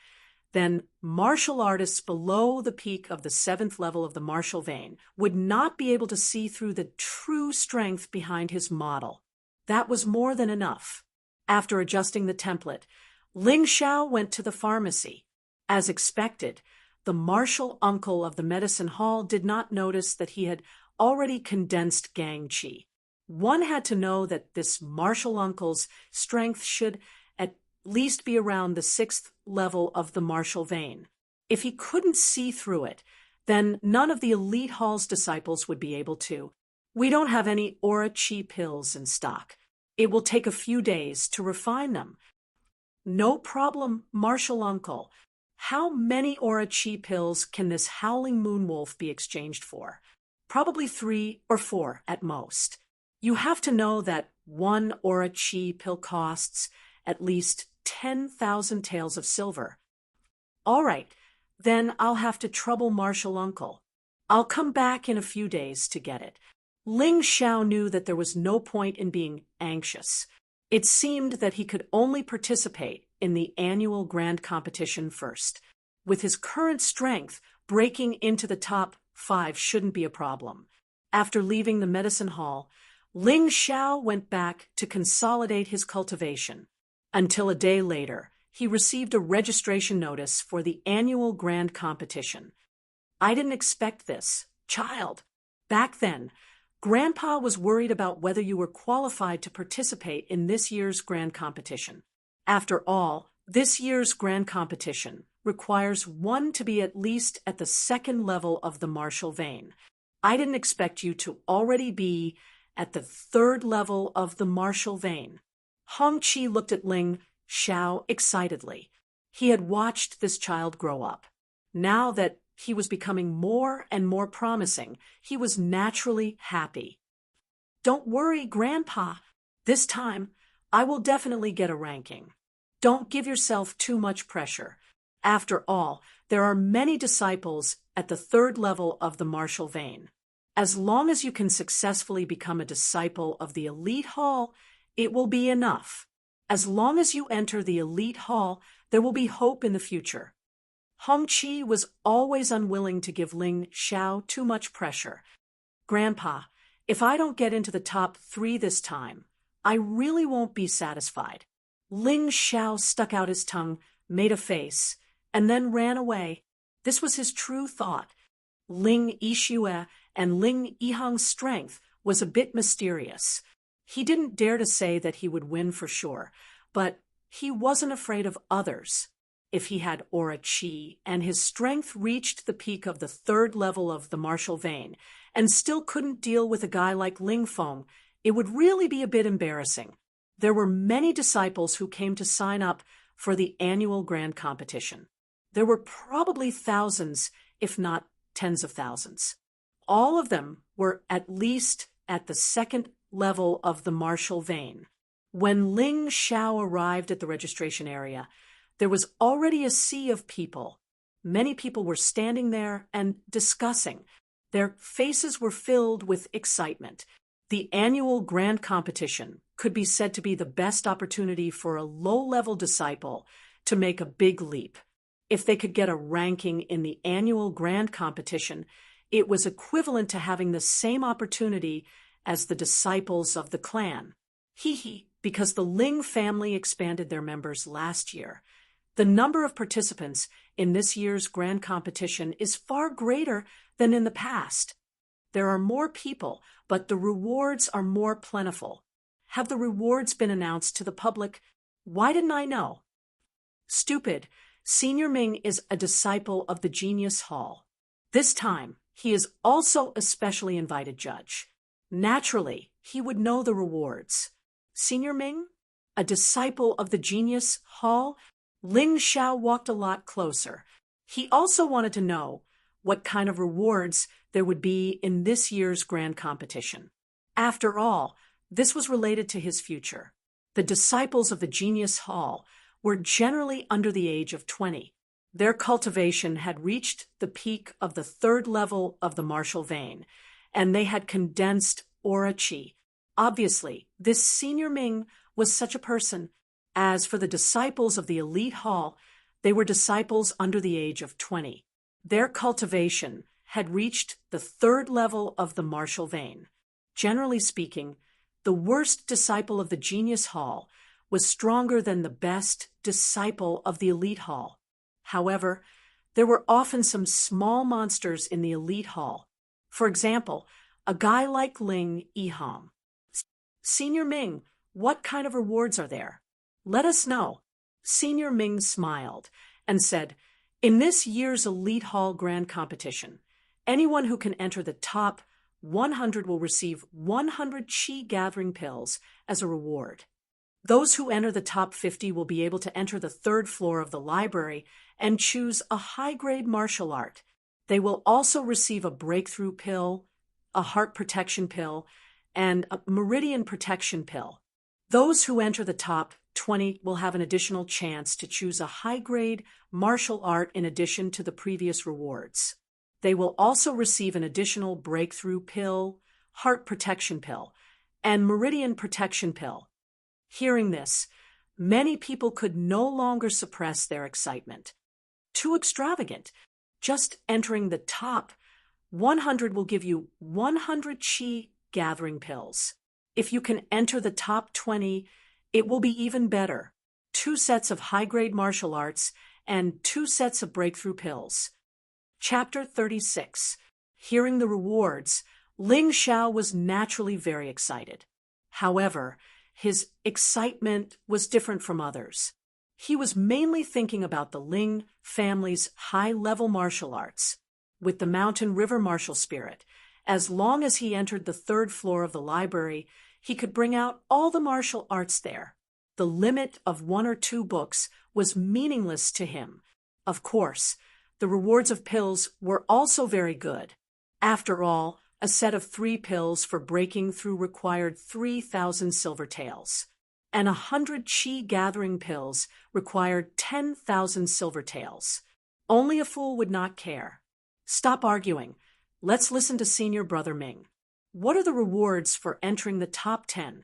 then martial artists below the peak of the 7th level of the martial vein would not be able to see through the true strength behind his model. That was more than enough. After adjusting the template, Ling Xiao went to the pharmacy. As expected, the martial uncle of the medicine hall did not notice that he had already condensed Gang Qi. One had to know that this martial uncle's strength should at least be around the 6th level of the martial vein. If he couldn't see through it, then none of the elite hall's disciples would be able to. We don't have any Aura Chi pills in stock. It will take a few days to refine them. No problem, martial uncle. How many Aura Chi pills can this Howling Moonwolf be exchanged for? Probably 3 or 4 at most. You have to know that 1 Aura Chi pill costs at least 10,000 taels of silver. All right, then I'll have to trouble martial uncle. I'll come back in a few days to get it. Ling Xiao knew that there was no point in being anxious. It seemed that he could only participate in the annual grand competition first. With his current strength, breaking into the top 5 shouldn't be a problem. After leaving the medicine hall, Ling Xiao went back to consolidate his cultivation. Until a day later, he received a registration notice for the annual grand competition. I didn't expect this, child. Back then, Grandpa was worried about whether you were qualified to participate in this year's grand competition. After all, this year's grand competition requires one to be at least at the second level of the martial vein. I didn't expect you to already be at the third level of the martial vein. Hong Chi looked at Ling Xiao excitedly. He had watched this child grow up. Now that he was becoming more and more promising, he was naturally happy. Don't worry, Grandpa. This time, I will definitely get a ranking. Don't give yourself too much pressure. After all, there are many disciples at the third level of the martial vein. As long as you can successfully become a disciple of the elite hall, it will be enough. As long as you enter the elite hall, there will be hope in the future. Hong Chi was always unwilling to give Ling Xiao too much pressure. Grandpa, if I don't get into the top 3 this time, I really won't be satisfied. Ling Xiao stuck out his tongue, made a face, and then ran away. This was his true thought. Ling Yixue and Ling Yihang's strength was a bit mysterious. He didn't dare to say that he would win for sure, but he wasn't afraid of others. If he had aura qi and his strength reached the peak of the third level of the martial vein and still couldn't deal with a guy like Ling Feng, it would really be a bit embarrassing. There were many disciples who came to sign up for the annual grand competition. There were probably thousands, if not tens of thousands. All of them were at least at the second level of the martial vein. When Ling Xiao arrived at the registration area, there was already a sea of people. Many people were standing there and discussing. Their faces were filled with excitement. The annual grand competition could be said to be the best opportunity for a low-level disciple to make a big leap. If they could get a ranking in the annual grand competition, it was equivalent to having the same opportunity as the disciples of the clan. Because the Ling family expanded their members last year. The number of participants in this year's grand competition is far greater than in the past. There are more people, but the rewards are more plentiful. Have the rewards been announced to the public? Why didn't I know? Stupid. Senior Ming is a disciple of the Genius Hall. This time, he is also a specially invited judge. Naturally, he would know the rewards. Senior Ming? A disciple of the Genius Hall? Ling Xiao walked a lot closer. He also wanted to know what kind of rewards there would be in this year's grand competition. After all, this was related to his future. The disciples of the Genius Hall were generally under the age of 20. Their cultivation had reached the peak of the third level of the martial vein, and they had condensed aura qi. Obviously, this Senior Ming was such a person. As for the disciples of the elite hall, they were disciples under the age of 20. Their cultivation had reached the third level of the martial vein. Generally speaking, the worst disciple of the Genius Hall was stronger than the best disciple of the elite hall. However, there were often some small monsters in the elite hall. For example, a guy like Ling Yihang. Senior Ming, what kind of rewards are there? Let us know. Senior Ming smiled and said, in this year's Elite Hall Grand Competition, anyone who can enter the top 100 will receive 100 Qi Gathering Pills as a reward. Those who enter the top 50 will be able to enter the third floor of the library and choose a high-grade martial art. They will also receive a breakthrough pill, a heart protection pill, and a meridian protection pill. Those who enter the top 20 will have an additional chance to choose a high-grade martial art in addition to the previous rewards. They will also receive an additional breakthrough pill, heart protection pill, and meridian protection pill. Hearing this, many people could no longer suppress their excitement. Too extravagant. Just entering the top 100 will give you 100 Qi Gathering Pills. If you can enter the top 20, it will be even better. 2 sets of high-grade martial arts and 2 sets of breakthrough pills. Chapter 36. Hearing the rewards, Ling Xiao was naturally very excited. However, his excitement was different from others. He was mainly thinking about the Ling family's high-level martial arts. With the mountain river martial spirit, as long as he entered the third floor of the library, he could bring out all the martial arts there. The limit of 1 or 2 books was meaningless to him. Of course, the rewards of pills were also very good. After all, a set of 3 pills for breaking through required 3,000 silver taels, and 100 chi gathering pills required 10,000 silver taels. Only a fool would not care. Stop arguing. Let's listen to Senior Brother Ming. What are the rewards for entering the top 10?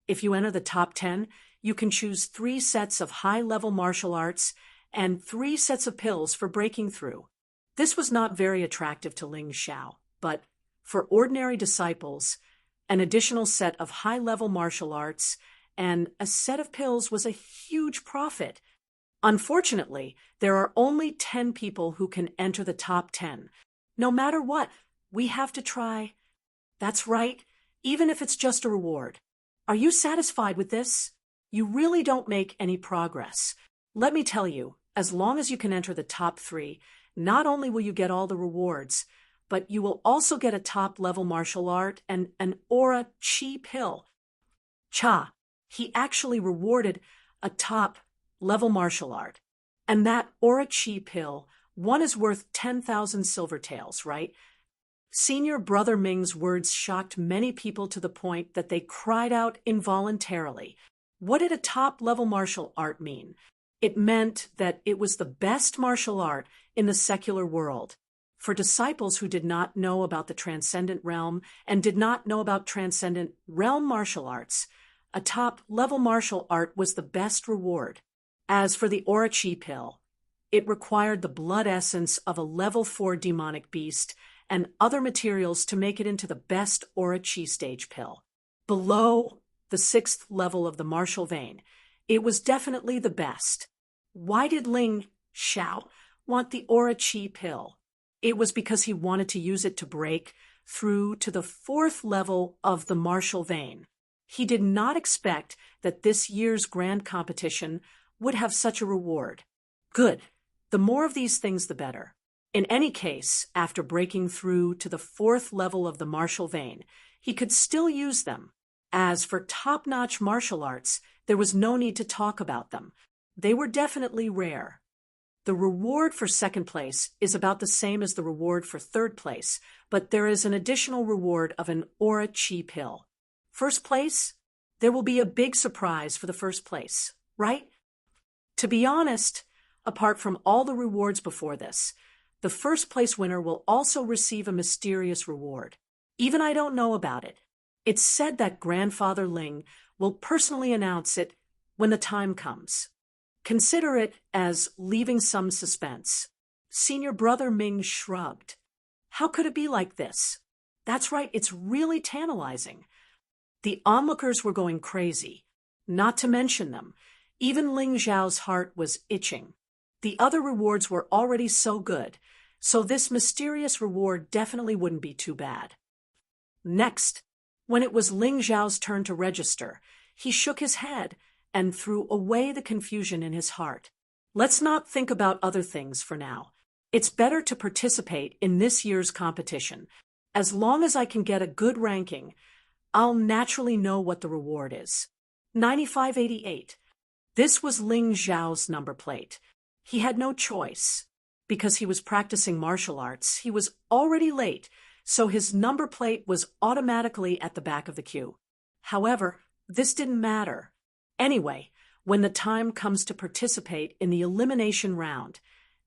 If you enter the top 10, you can choose 3 sets of high-level martial arts and 3 sets of pills for breaking through. This was not very attractive to Ling Xiao, but for ordinary disciples, an additional set of high-level martial arts and a set of pills was a huge profit. Unfortunately, there are only 10 people who can enter the top 10. No matter what, we have to try. That's right, even if it's just a reward. Are you satisfied with this? You really don't make any progress. Let me tell you, as long as you can enter the top 3, not only will you get all the rewards, but you will also get a top-level martial art and an aura chi pill. Cha, he actually rewarded a top-level martial art. And that aura chi pill, one is worth 10,000 silver taels, right? Senior Brother Ming's words shocked many people to the point that they cried out involuntarily. What did a top-level martial art mean? It meant that it was the best martial art in the secular world. For disciples who did not know about the transcendent realm and did not know about transcendent realm martial arts, a top-level martial art was the best reward. As for the aura chi pill, it required the blood essence of a level 4 demonic beast and other materials to make it into the best aura chi stage pill. Below the 6th level of the martial vein, it was definitely the best. Why did Ling Xiao want the aura chi pill? It was because he wanted to use it to break through to the 4th level of the martial vein. He did not expect that this year's grand competition would have such a reward. Good. The more of these things, the better. In any case, after breaking through to the 4th level of the martial vein, he could still use them. As for top-notch martial arts, there was no need to talk about them. They were definitely rare. The reward for 2nd place is about the same as the reward for 3rd place, but there is an additional reward of an aura chi pill. 1st place? There will be a big surprise for the 1st place, right? To be honest, apart from all the rewards before this, the 1st place winner will also receive a mysterious reward. Even I don't know about it. It's said that Grandfather Ling will personally announce it when the time comes. Consider it as leaving some suspense. Senior Brother Ming shrugged. How could it be like this? That's right, it's really tantalizing. The onlookers were going crazy. Not to mention them. Even Ling Xiao's heart was itching. The other rewards were already so good, so this mysterious reward definitely wouldn't be too bad. Next, when it was Ling Xiao's turn to register, he shook his head and threw away the confusion in his heart. Let's not think about other things for now. It's better to participate in this year's competition. As long as I can get a good ranking, I'll naturally know what the reward is. 9588. This was Ling Xiao's number plate. He had no choice. Because he was practicing martial arts, he was already late, so his number plate was automatically at the back of the queue. However, this didn't matter. Anyway, when the time comes to participate in the elimination round,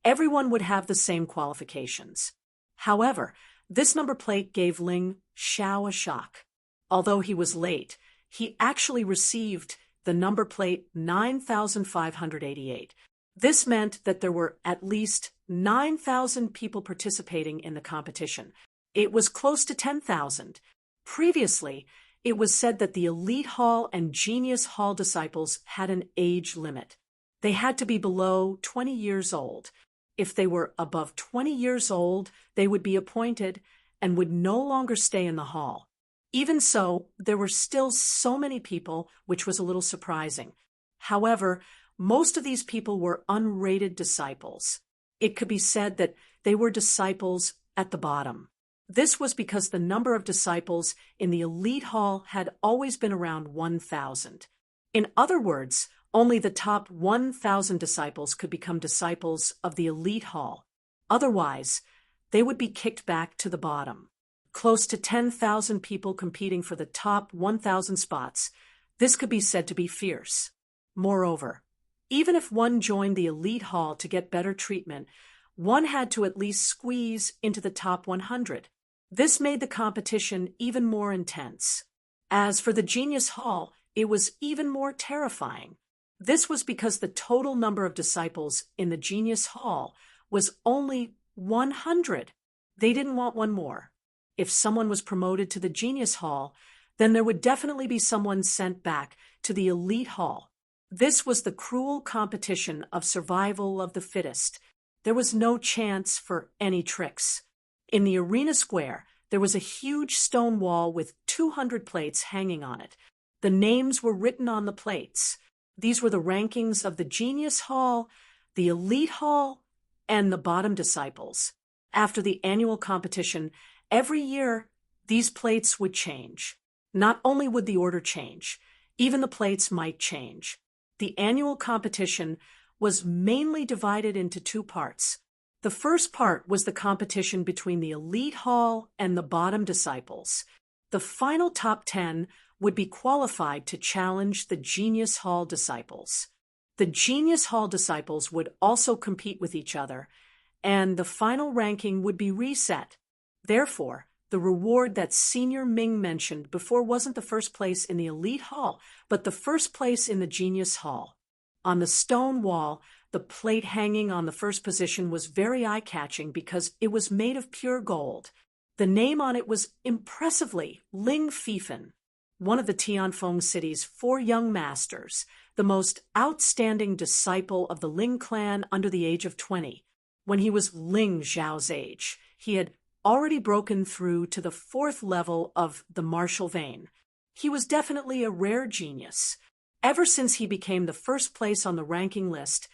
everyone would have the same qualifications. However, this number plate gave Ling Xiao a shock. Although he was late, he actually received the number plate 9588. This meant that there were at least 9,000 people participating in the competition. It was close to 10,000. Previously, it was said that the Elite Hall and Genius Hall disciples had an age limit. They had to be below 20 years old. If they were above 20 years old, they would be appointed, and would no longer stay in the hall. Even so, there were still so many people, which was a little surprising. However, most of these people were unrated disciples. It could be said that they were disciples at the bottom. This was because the number of disciples in the elite hall had always been around 1,000. In other words, only the top 1,000 disciples could become disciples of the elite hall. Otherwise, they would be kicked back to the bottom. Close to 10,000 people competing for the top 1,000 spots. This could be said to be fierce. Moreover, even if one joined the elite hall to get better treatment, one had to at least squeeze into the top 100. This made the competition even more intense. As for the Genius Hall, it was even more terrifying. This was because the total number of disciples in the Genius Hall was only 100. They didn't want one more. If someone was promoted to the Genius Hall, then there would definitely be someone sent back to the Elite Hall. This was the cruel competition of survival of the fittest. There was no chance for any tricks. In the arena square, there was a huge stone wall with 200 plates hanging on it. The names were written on the plates. These were the rankings of the Genius Hall, the Elite Hall, and the bottom disciples. After the annual competition, every year, these plates would change. Not only would the order change, even the plates might change. The annual competition was mainly divided into two parts. The first part was the competition between the elite hall and the bottom disciples. The final top 10 would be qualified to challenge the Genius Hall disciples. The Genius Hall disciples would also compete with each other, and the final ranking would be reset. Therefore, the reward that Senior Ming mentioned before wasn't the first place in the elite hall, but the first place in the Genius Hall. On the stone wall, the plate hanging on the first position was very eye-catching because it was made of pure gold. The name on it was impressively Ling Fifan, one of the Tianfeng city's 4 young masters, the most outstanding disciple of the Ling clan under the age of 20. When he was Ling Zhao's age, he had already broken through to the 4th level of the martial vein. He was definitely a rare genius. Ever since he became the first place on the ranking list,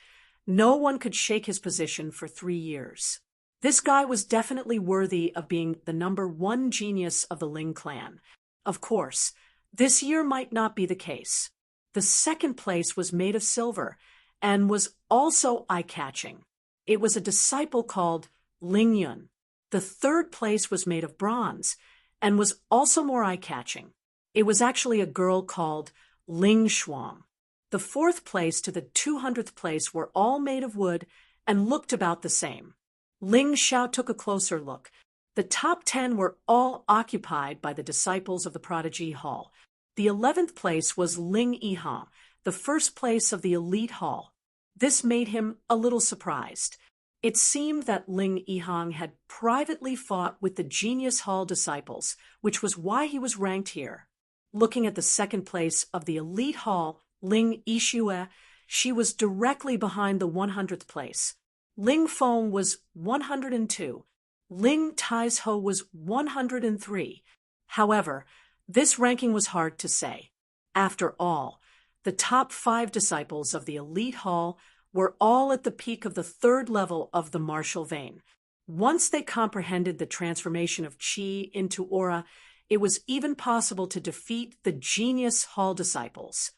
no one could shake his position for 3 years. This guy was definitely worthy of being the number 1 genius of the Ling clan. Of course, this year might not be the case. The second place was made of silver and was also eye-catching. It was a disciple called Ling Yun. The third place was made of bronze and was also more eye-catching. It was actually a girl called Ling Shuang. The 4th place to the 200th place were all made of wood and looked about the same. Ling Xiao took a closer look. The top 10 were all occupied by the disciples of the Prodigy Hall. The 11th place was Ling Yihang, the first place of the Elite Hall. This made him a little surprised. It seemed that Ling Yihang had privately fought with the Genius Hall disciples, which was why he was ranked here. Looking at the second place of the Elite Hall, Ling Yixue, she was directly behind the 100th place. Ling Feng was 102. Ling Taizhou was 103. However, this ranking was hard to say. After all, the top 5 disciples of the Elite Hall were all at the peak of the 3rd level of the martial vein. Once they comprehended the transformation of qi into aura, it was even possible to defeat the Genius Hall disciples.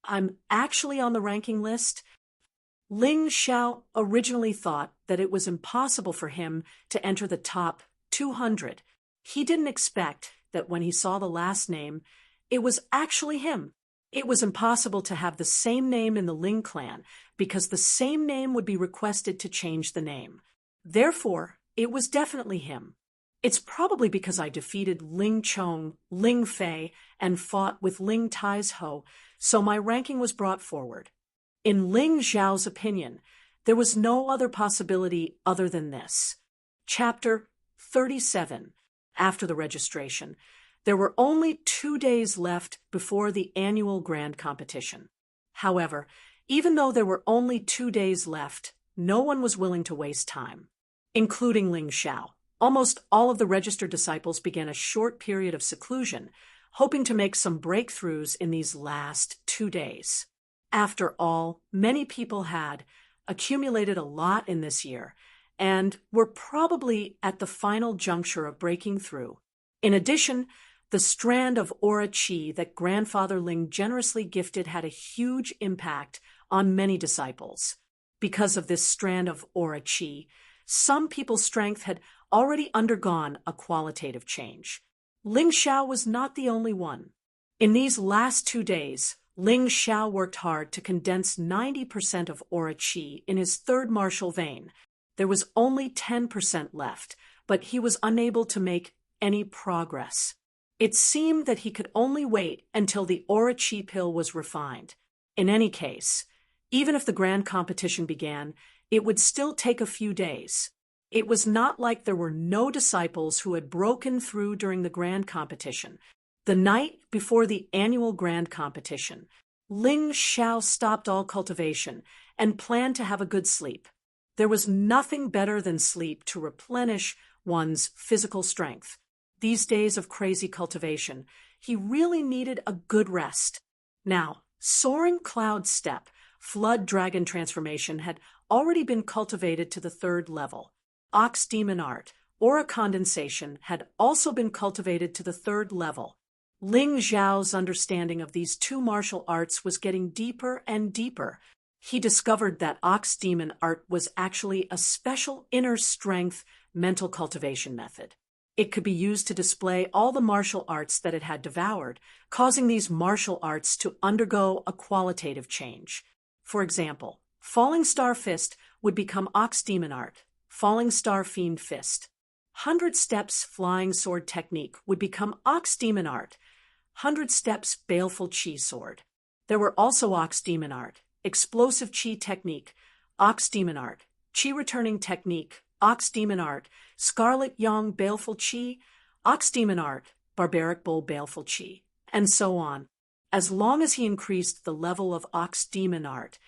I'm actually on the ranking list? Ling Xiao originally thought that it was impossible for him to enter the top 200. He didn't expect that when he saw the last name, it was actually him. It was impossible to have the same name in the Ling clan because the same name would be requested to change the name. Therefore, it was definitely him. It's probably because I defeated Ling Chong, Ling Fei, and fought with Ling Taizhou, so my ranking was brought forward. In Ling Zhao's opinion, there was no other possibility other than this. Chapter 37. After the registration, there were only 2 days left before the annual grand competition. However, even though there were only 2 days left, no one was willing to waste time, including Ling Xiao. Almost all of the registered disciples began a short period of seclusion, hoping to make some breakthroughs in these last 2 days. After all, many people had accumulated a lot in this year and were probably at the final juncture of breaking through. In addition, the strand of aura chi that Grandfather Ling generously gifted had a huge impact on many disciples. Because of this strand of aura chi, some people's strength had already undergone a qualitative change. Ling Xiao was not the only one. In these last 2 days, Ling Xiao worked hard to condense 90% of aura chi in his third martial vein. There was only 10% left, but he was unable to make any progress. It seemed that he could only wait until the aura chi pill was refined. In any case, even if the grand competition began, it would still take a few days. It was not like there were no disciples who had broken through during the grand competition. The night before the annual grand competition, Ling Xiao stopped all cultivation and planned to have a good sleep. There was nothing better than sleep to replenish one's physical strength. These days of crazy cultivation, he really needed a good rest. Now, Soaring Cloud Step, Flood Dragon Transformation had already been cultivated to the 3rd level. Ox Demon Art, Aura Condensation, had also been cultivated to the 3rd level. Ling Xiao's understanding of these 2 martial arts was getting deeper and deeper. He discovered that Ox Demon Art was actually a special inner strength mental cultivation method. It could be used to display all the martial arts that it had devoured, causing these martial arts to undergo a qualitative change. For example, Falling Star Fist would become Ox Demon Art, Falling Star Fiend Fist. 100 Steps Flying Sword Technique would become Ox Demon Art, 100 Steps Baleful Chi Sword. There were also Ox Demon Art, Explosive Chi Technique, Ox Demon Art, Chi Returning Technique, Ox Demon Art, Scarlet Yang Baleful Chi, Ox Demon Art, Barbaric Bull Baleful Chi, and so on. As long as he increased the level of Ox Demon Art,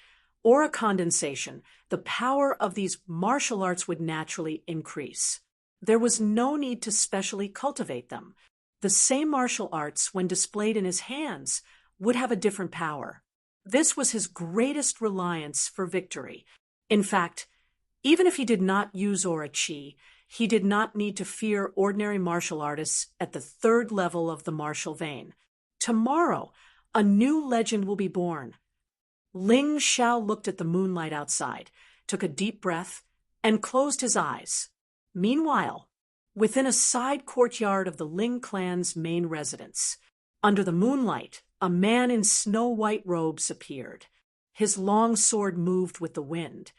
Aura Condensation, the power of these martial arts would naturally increase. There was no need to specially cultivate them. The same martial arts, when displayed in his hands, would have a different power. This was his greatest reliance for victory. In fact, even if he did not use aura chi, he did not need to fear ordinary martial artists at the 3rd level of the martial vein. Tomorrow, a new legend will be born. Ling Xiao looked at the moonlight outside, took a deep breath, and closed his eyes. Meanwhile, within a side courtyard of the Ling clan's main residence, under the moonlight, a man in snow-white robes appeared. His long sword moved with the wind,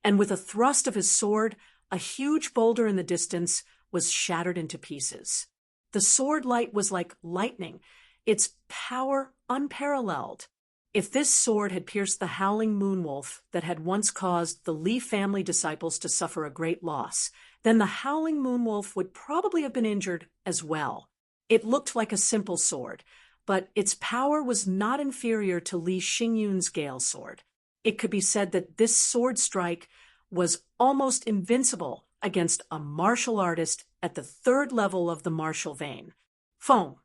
and with a thrust of his sword, a huge boulder in the distance was shattered into pieces. The sword light was like lightning, its power unparalleled. If this sword had pierced the howling moonwolf that had once caused the Li family disciples to suffer a great loss, then the howling moonwolf would probably have been injured as well. It looked like a simple sword, but its power was not inferior to Li Xingyun's Gale sword. It could be said that this sword strike was almost invincible against a martial artist at the 3rd level of the martial vein. Foam.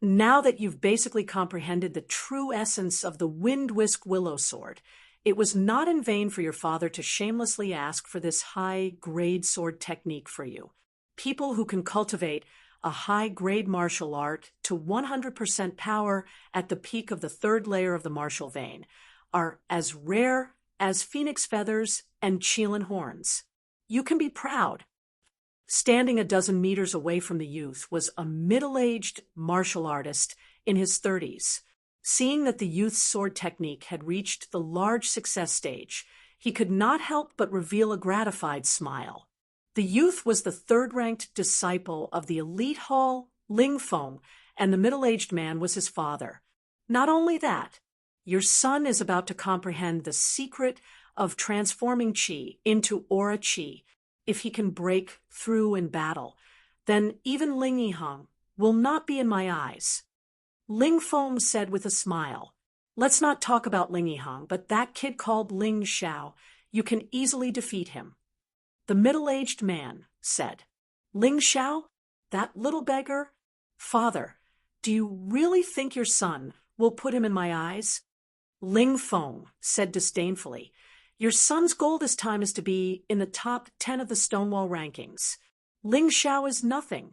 Now that you've basically comprehended the true essence of the Wind-Whisk Willow Sword, it was not in vain for your father to shamelessly ask for this high-grade sword technique for you. People who can cultivate a high-grade martial art to 100% power at the peak of the 3rd layer of the martial vein are as rare as phoenix feathers and Qilin horns. You can be proud. Standing a dozen meters away from the youth was a middle-aged martial artist in his 30s. Seeing that the youth's sword technique had reached the large success stage, he could not help but reveal a gratified smile. The youth was the 3rd-ranked disciple of the elite hall, Ling Feng, and the middle-aged man was his father. Not only that, your son is about to comprehend the secret of transforming Qi into aura Qi. If he can break through in battle, then even Ling Yihang will not be in my eyes. Ling Feng said with a smile, "Let's not talk about Ling Yihang, but that kid called Ling Xiao, you can easily defeat him." The middle-aged man said, Ling Xiao? That little beggar? Father, do you really think your son will put him in my eyes? Ling Feng said disdainfully, your son's goal this time is to be in the top 10 of the Stonewall rankings. Ling Xiao is nothing.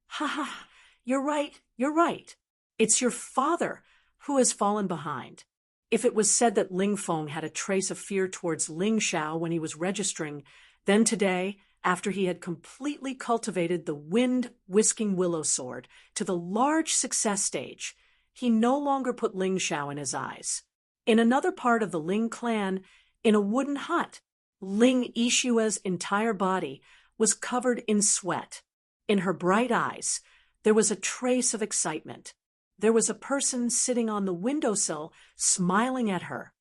Ha ha, you're right, you're right. It's your father who has fallen behind. If it was said that Ling Feng had a trace of fear towards Ling Xiao when he was registering, then today, after he had completely cultivated the wind-whisking willow sword to the large success stage, he no longer put Ling Xiao in his eyes. In another part of the Ling clan, in a wooden hut, Ling Yishua's entire body was covered in sweat. In her bright eyes, there was a trace of excitement. There was a person sitting on the windowsill smiling at her.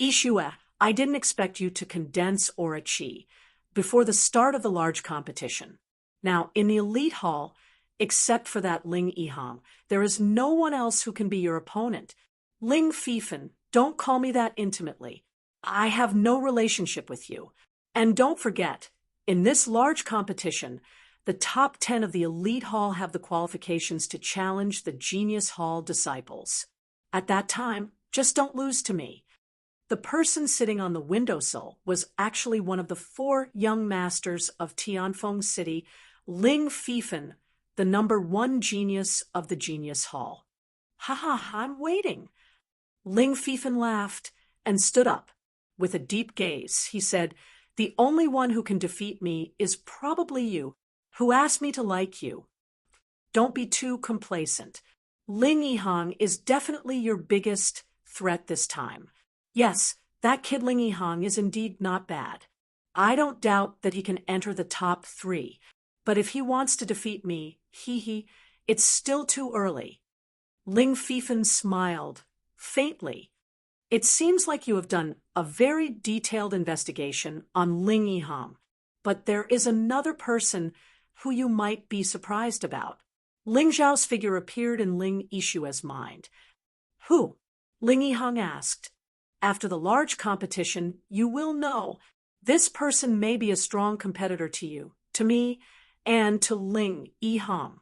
Yishua, I didn't expect you to condense or achieve before the start of the large competition. Now, in the elite hall, except for that Ling Yihang, there is no one else who can be your opponent. Ling Fifan, don't call me that intimately. I have no relationship with you. And don't forget, in this large competition, the top 10 of the elite hall have the qualifications to challenge the Genius Hall disciples. At that time, just don't lose to me. The person sitting on the windowsill was actually one of the 4 young masters of Tianfeng City, Ling Fifan, the number 1 genius of the Genius Hall. Ha ha, I'm waiting. Ling Fifan laughed and stood up. With a deep gaze, he said, the only one who can defeat me is probably you, who asked me to like you. Don't be too complacent. Ling Yihang is definitely your biggest threat this time. Yes, that kid Ling Yihang is indeed not bad. I don't doubt that he can enter the top 3, but if he wants to defeat me, it's still too early. Ling Fifan smiled, faintly. It seems like you have done a very detailed investigation on Ling Yihang, but there is another person who you might be surprised about. Ling Zhao's figure appeared in Ling Yishua's mind. Who? Ling Yihang asked. After the large competition, you will know. This person may be a strong competitor to you, to me, and to Ling Yihang.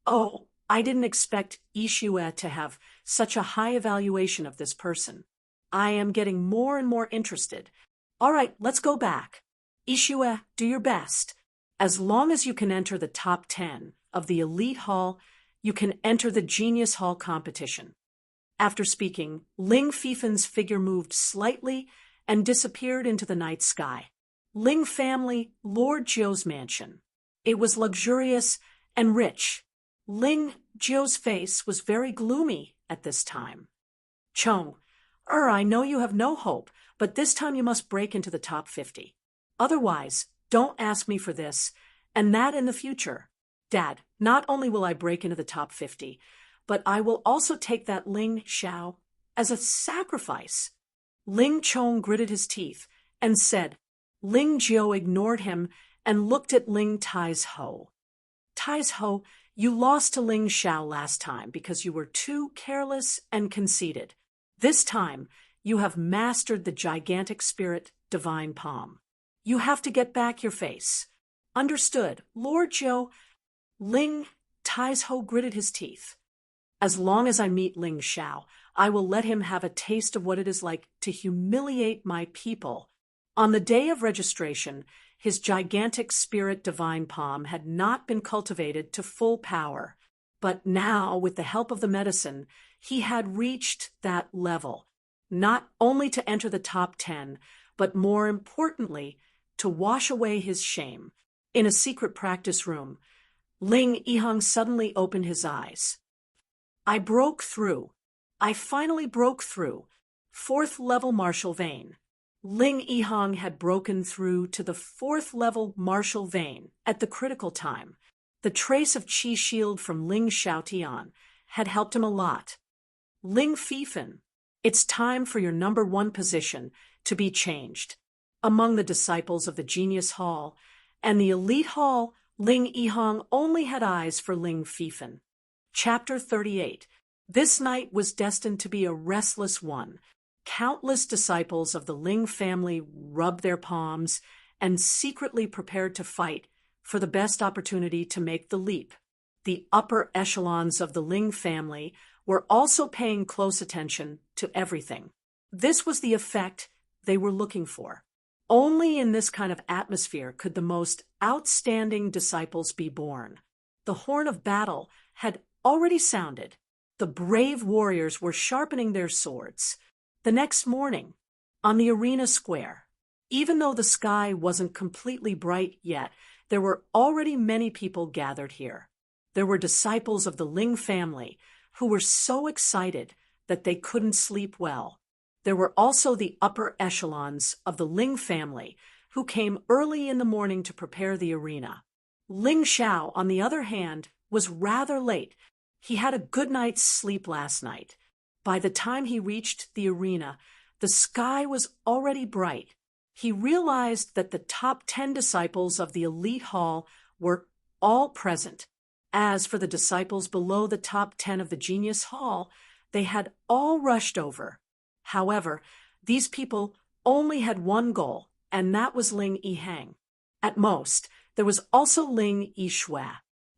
Oh, I didn't expect Yishua to have such a high evaluation of this person. I am getting more and more interested. All right, let's go back. Yishua, do your best. As long as you can enter the top 10 of the elite hall, you can enter the Genius Hall competition. After speaking, Ling Fifan's figure moved slightly and disappeared into the night sky. Ling family, Lord Jiu's mansion. It was luxurious and rich. Ling Jiu's face was very gloomy at this time. Chong, I know you have no hope, but this time you must break into the top 50. Otherwise, don't ask me for this, and that in the future. Dad, not only will I break into the top 50, but I will also take that Ling Xiao as a sacrifice. Ling Chong gritted his teeth and said. Ling Jiu ignored him and looked at Ling Tai's Ho. Tai's Ho, you lost to Ling Xiao last time because you were too careless and conceited. This time, you have mastered the gigantic spirit, Divine Palm. You have to get back your face. Understood, Lord Jiu. Ling Tai's Ho gritted his teeth. As long as I meet Ling Xiao, I will let him have a taste of what it is like to humiliate my people. On the day of registration, his gigantic spirit Divine Palm had not been cultivated to full power. But now, with the help of the medicine, he had reached that level, not only to enter the top 10, but more importantly, to wash away his shame. In a secret practice room, Ling Yihang suddenly opened his eyes. I broke through. I finally broke through. 4th level martial vein. Ling Yihang had broken through to the 4th level martial vein at the critical time. The trace of Qi shield from Ling Xiaotian had helped him a lot. Ling Fifan, it's time for your number 1 position to be changed. Among the disciples of the Genius Hall and the Elite Hall, Ling Yihang only had eyes for Ling Fifan. Chapter 38. This night was destined to be a restless one. Countless disciples of the Ling family rubbed their palms and secretly prepared to fight for the best opportunity to make the leap. The upper echelons of the Ling family were also paying close attention to everything. This was the effect they were looking for. Only in this kind of atmosphere could the most outstanding disciples be born. The horn of battle had already sounded. The brave warriors were sharpening their swords. The next morning, on the arena square, even though the sky wasn't completely bright yet, there were already many people gathered here. There were disciples of the Ling family who were so excited that they couldn't sleep well. There were also the upper echelons of the Ling family who came early in the morning to prepare the arena. Ling Xiao, on the other hand, was rather late. He had a good night's sleep last night. By the time he reached the arena, the sky was already bright. He realized that the top 10 disciples of the elite hall were all present. As for the disciples below the top 10 of the genius hall, they had all rushed over. However, these people only had one goal, and that was Ling Yihang. At most, there was also Ling Yishui.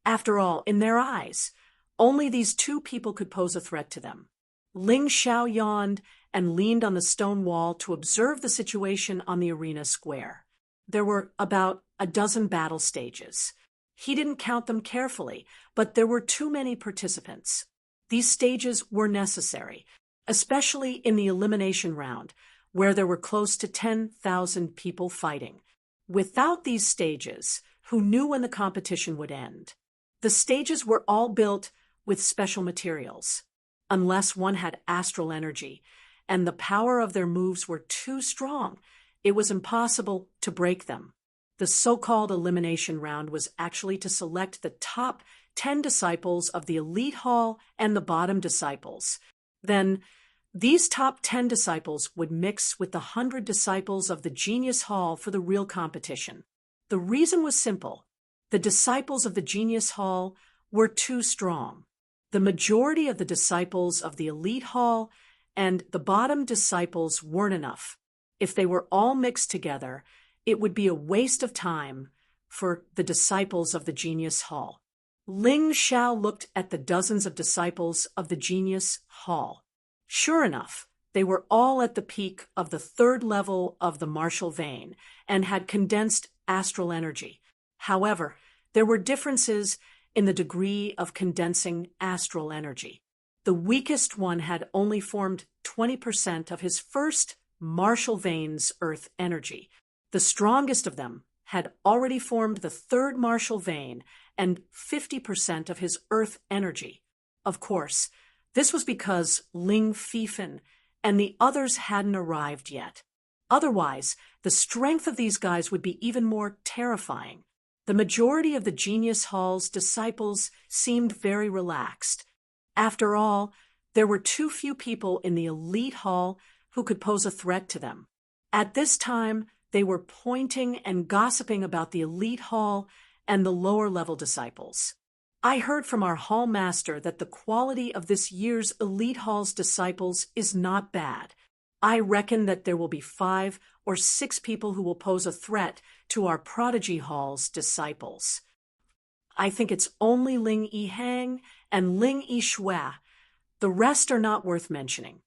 After all, in their eyes, only these two people could pose a threat to them. Ling Xiao yawned and leaned on the stone wall to observe the situation on the arena square. There were about a dozen battle stages. He didn't count them carefully, but there were too many participants. These stages were necessary, especially in the elimination round, where there were close to 10,000 people fighting. Without these stages, who knew when the competition would end? The stages were all built with special materials. Unless one had astral energy, and the power of their moves were too strong, it was impossible to break them. The so-called elimination round was actually to select the top 10 disciples of the elite hall and the bottom disciples. Then, these top 10 disciples would mix with the 100 disciples of the genius hall for the real competition. The reason was simple. The disciples of the genius hall were too strong. The majority of the disciples of the elite hall and the bottom disciples weren't enough. If they were all mixed together, it would be a waste of time for the disciples of the genius hall. Ling Xiao looked at the dozens of disciples of the genius hall. Sure enough, they were all at the peak of the 3rd level of the martial vein and had condensed astral energy. However, there were differences in the degree of condensing astral energy. The weakest one had only formed 20% of his first martial vein's earth energy. The strongest of them had already formed the 3rd martial vein and 50% of his earth energy. Of course, this was because Ling Fifan and the others hadn't arrived yet. Otherwise, the strength of these guys would be even more terrifying. The majority of the genius hall's disciples seemed very relaxed. After all, there were too few people in the elite hall who could pose a threat to them. At this time, they were pointing and gossiping about the elite hall and the lower-level disciples. I heard from our hall master that the quality of this year's elite hall's disciples is not bad. I reckon that there will be 5 or 6 people who will pose a threat to our prodigy hall's disciples. I think it's only Ling Yihang and Ling Yishui. The rest are not worth mentioning.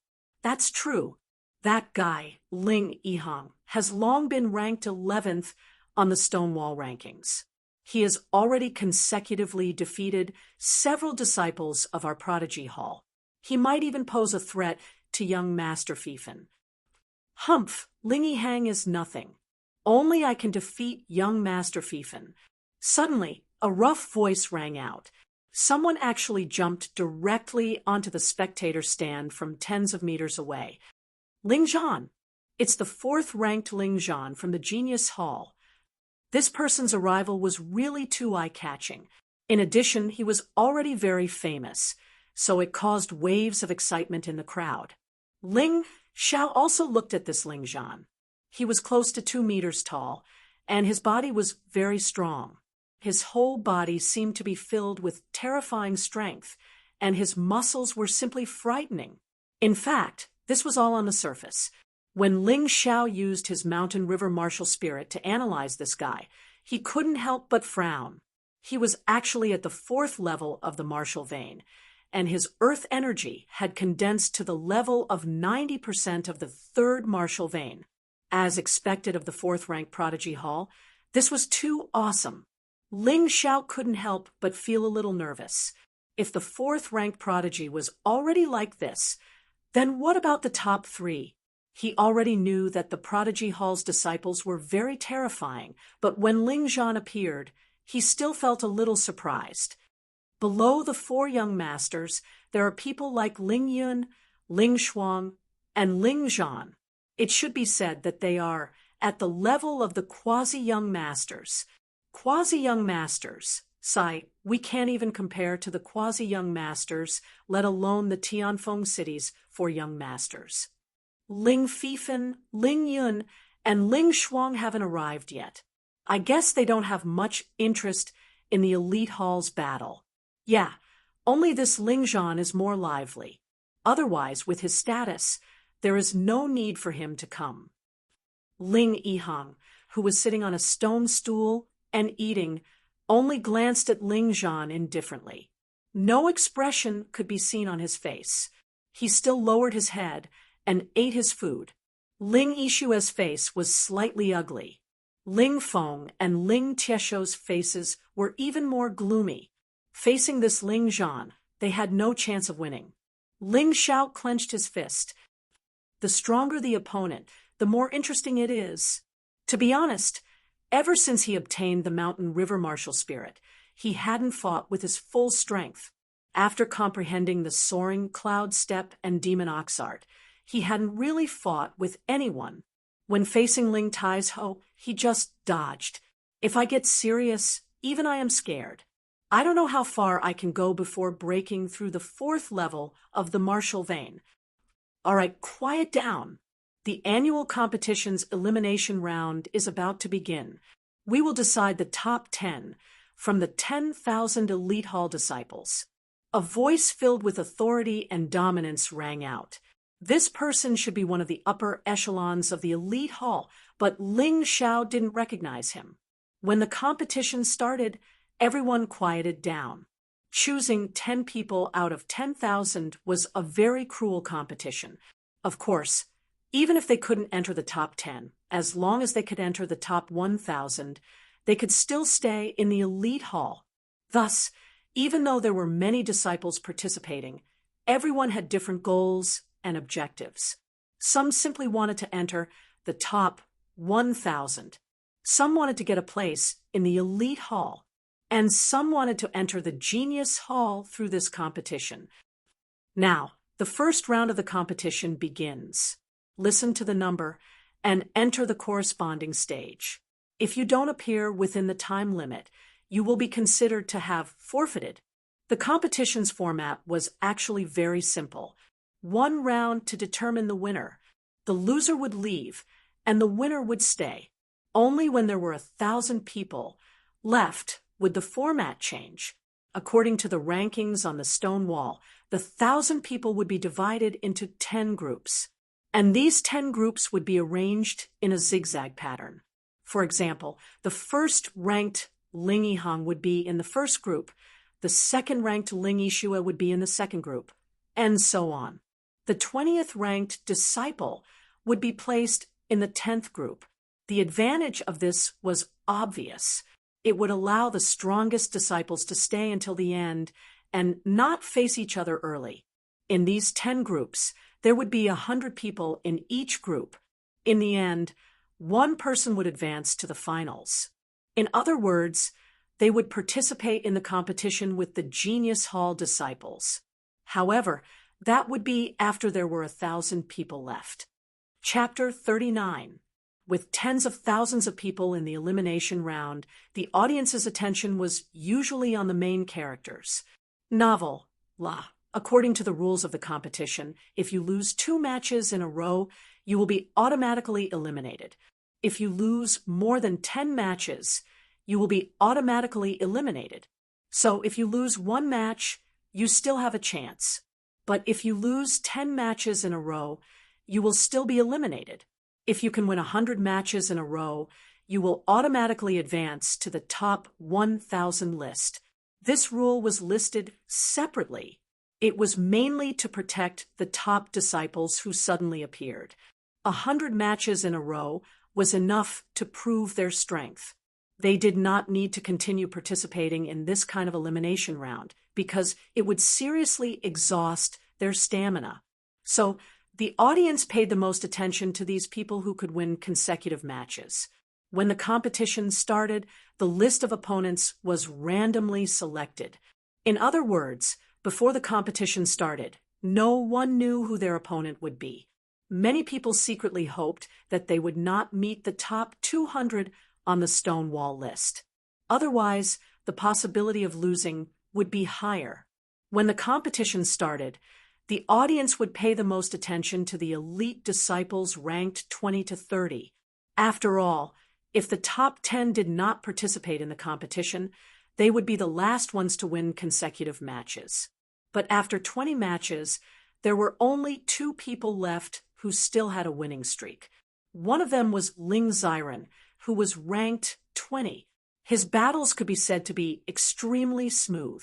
That's true. That guy, Ling Yihang, has long been ranked 11th on the Stonewall rankings. He has already consecutively defeated several disciples of our prodigy hall. He might even pose a threat to young Master Fifan. Humph, Ling Yihang is nothing. Only I can defeat young Master Fifan. Suddenly, a rough voice rang out. Someone actually jumped directly onto the spectator stand from tens of meters away. Ling Zhan. It's the 4th-ranked Ling Zhan from the Genius Hall. This person's arrival was really too eye-catching. In addition, he was already very famous, so it caused waves of excitement in the crowd. Ling Xiao also looked at this Ling Zhan. He was close to 2 meters tall, and his body was very strong. His whole body seemed to be filled with terrifying strength, and his muscles were simply frightening. In fact, this was all on the surface. When Ling Xiao used his mountain river martial spirit to analyze this guy, he couldn't help but frown. He was actually at the fourth level of the Marshall vein, and his earth energy had condensed to the level of 90% of the third Marshall vein. As expected of the fourth-ranked Prodigy Hall, this was too awesome. Ling Xiao couldn't help but feel a little nervous. If the fourth-ranked Prodigy was already like this, then what about the top three? He already knew that the Prodigy Hall's disciples were very terrifying, but when Ling Zhan appeared, he still felt a little surprised. Below the four young masters, there are people like Ling Yun, Ling Shuang, and Ling Zhan. It should be said that they are at the level of the quasi-young masters. Quasi-young masters. We can't even compare to the quasi-young masters, let alone the Tianfeng cities for young masters. Ling Fifan, Ling Yun, and Ling Shuang haven't arrived yet. I guess they don't have much interest in the elite hall's battle. Yeah, only this Ling Zhan is more lively. Otherwise, with his status, there is no need for him to come. Ling Yihang, who was sitting on a stone stool and eating, only glanced at Ling Zhan indifferently. No expression could be seen on his face. He still lowered his head and ate his food. Ling Yishua's face was slightly ugly. Ling Feng and Ling Tieshou's faces were even more gloomy. Facing this Ling Zhan, they had no chance of winning. Ling Xiao clenched his fist. The stronger the opponent, the more interesting it is. To be honest, ever since he obtained the Mountain River Martial Spirit, he hadn't fought with his full strength. After comprehending the Soaring, Cloud Step, and Demon Ox art, he hadn't really fought with anyone. When facing Ling Taizhou, he just dodged. If I get serious, even I am scared. I don't know how far I can go before breaking through the fourth level of the martial vein. All right, quiet down. The annual competition's elimination round is about to begin. We will decide the top 10 from the 10,000 Elite Hall disciples. A voice filled with authority and dominance rang out. This person should be one of the upper echelons of the Elite Hall, but Ling Xiao didn't recognize him. When the competition started, everyone quieted down. Choosing 10 people out of 10,000 was a very cruel competition. Of course, even if they couldn't enter the top 10, as long as they could enter the top 1,000, they could still stay in the Elite Hall. Thus, even though there were many disciples participating, everyone had different goals and objectives. Some simply wanted to enter the top 1,000. Some wanted to get a place in the Elite Hall. And some wanted to enter the Genius Hall through this competition. Now, the first round of the competition begins. Listen to the number and enter the corresponding stage. If you don't appear within the time limit, you will be considered to have forfeited. The competition's format was actually very simple. One round to determine the winner. The loser would leave, and the winner would stay. Only when there were 1,000 people left would the format change. According to the rankings on the stone wall, the 1,000 people would be divided into 10 groups. And these 10 groups would be arranged in a zigzag pattern. For example, the first-ranked Ling Yihang would be in the first group, the second-ranked Ling Yishua would be in the second group, and so on. The 20th-ranked disciple would be placed in the 10th group. The advantage of this was obvious. It would allow the strongest disciples to stay until the end and not face each other early. In these 10 groups, there would be 100 people in each group. In the end, one person would advance to the finals. In other words, they would participate in the competition with the Genius Hall disciples. However, that would be after there were 1,000 people left. Chapter 39. With tens of thousands of people in the elimination round, the audience's attention was usually on the main characters. Novel. According to the rules of the competition, if you lose 2 matches in a row, you will be automatically eliminated. If you lose more than 10 matches, you will be automatically eliminated. So if you lose 1 match, you still have a chance. But if you lose 10 matches in a row, you will still be eliminated. If you can win 100 matches in a row, you will automatically advance to the top 1,000 list. This rule was listed separately. It was mainly to protect the top disciples who suddenly appeared. 100 matches in a row was enough to prove their strength. They did not need to continue participating in this kind of elimination round because it would seriously exhaust their stamina. So the audience paid the most attention to these people who could win consecutive matches. When the competition started, the list of opponents was randomly selected. In other words, before the competition started, no one knew who their opponent would be. Many people secretly hoped that they would not meet the top 200 on the Stonewall list. Otherwise, the possibility of losing would be higher. When the competition started, the audience would pay the most attention to the elite disciples ranked 20 to 30. After all, if the top 10 did not participate in the competition, they would be the last ones to win consecutive matches. But after 20 matches, there were only 2 people left who still had a winning streak. One of them was Ling Xiren, who was ranked 20. His battles could be said to be extremely smooth.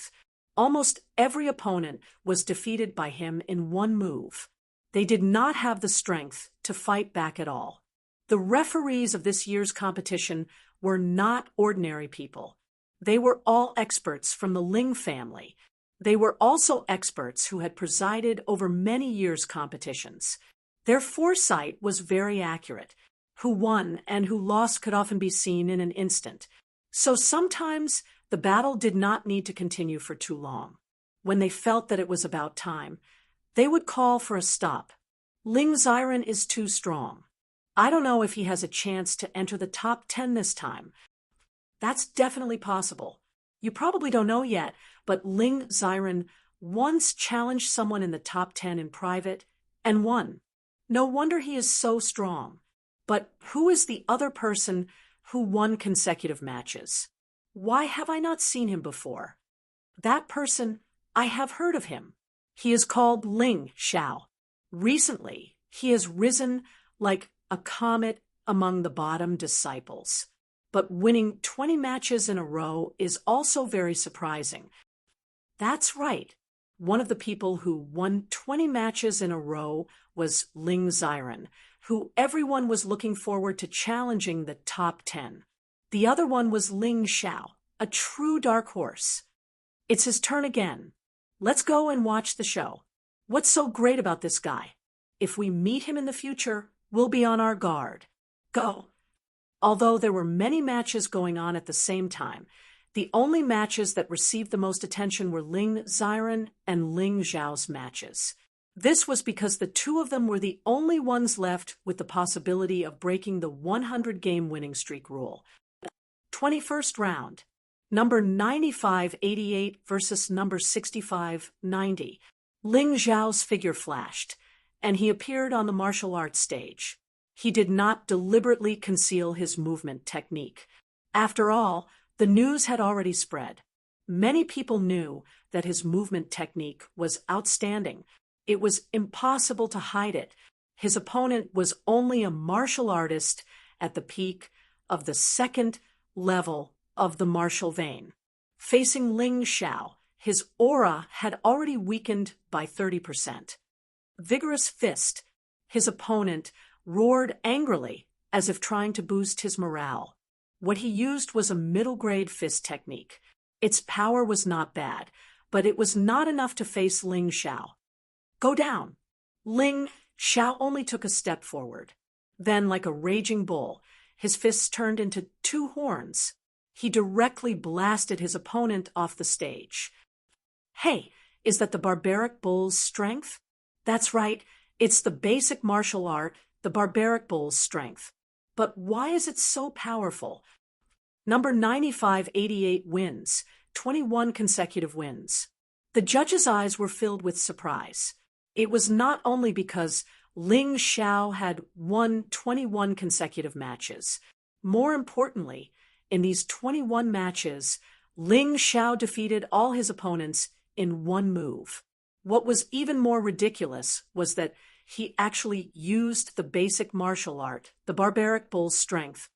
Almost every opponent was defeated by him in one move. They did not have the strength to fight back at all. The referees of this year's competition were not ordinary people. They were all experts from the Ling family. They were also experts who had presided over many years' competitions. Their foresight was very accurate. Who won and who lost could often be seen in an instant. So sometimes the battle did not need to continue for too long. When they felt that it was about time, they would call for a stop. Ling Xiren is too strong. I don't know if he has a chance to enter the top 10 this time. That's definitely possible. You probably don't know yet, but Ling Xiren once challenged someone in the top 10 in private and won. No wonder he is so strong. But who is the other person who won consecutive matches? Why have I not seen him before? That person, I have heard of him. He is called Ling Xiao. Recently, he has risen like a comet among the bottom disciples. But winning 20 matches in a row is also very surprising. That's right. One of the people who won 20 matches in a row was Ling Xiren, who everyone was looking forward to challenging the top 10. The other one was Ling Xiao, a true dark horse. It's his turn again. Let's go and watch the show. What's so great about this guy? If we meet him in the future, we'll be on our guard. Go! Although there were many matches going on at the same time, the only matches that received the most attention were Ling Xiren and Ling Xiao's matches. This was because the two of them were the only ones left with the possibility of breaking the 100-game winning streak rule. 21st round. Number 95-88 versus number 65-90. Ling Xiao's figure flashed, and he appeared on the martial arts stage. He did not deliberately conceal his movement technique. After all, the news had already spread. Many people knew that his movement technique was outstanding. It was impossible to hide it. His opponent was only a martial artist at the peak of the second level of the martial vein. Facing Ling Xiao, his aura had already weakened by 30%. Vigorous fist, his opponent roared angrily as if trying to boost his morale. What he used was a middle-grade fist technique. Its power was not bad, but it was not enough to face Ling Xiao. Go down! Ling Xiao only took a step forward. Then, like a raging bull, his fists turned into 2 horns. He directly blasted his opponent off the stage. Hey, is that the barbaric bull's strength? That's right, it's the basic martial art, the barbaric bull's strength. But why is it so powerful? Number 95-88 wins, 21 consecutive wins. The judges' eyes were filled with surprise. It was not only because Ling Xiao had won 21 consecutive matches. More importantly, in these 21 matches, Ling Xiao defeated all his opponents in one move. What was even more ridiculous was that he actually used the basic martial art, the barbaric bull's strength.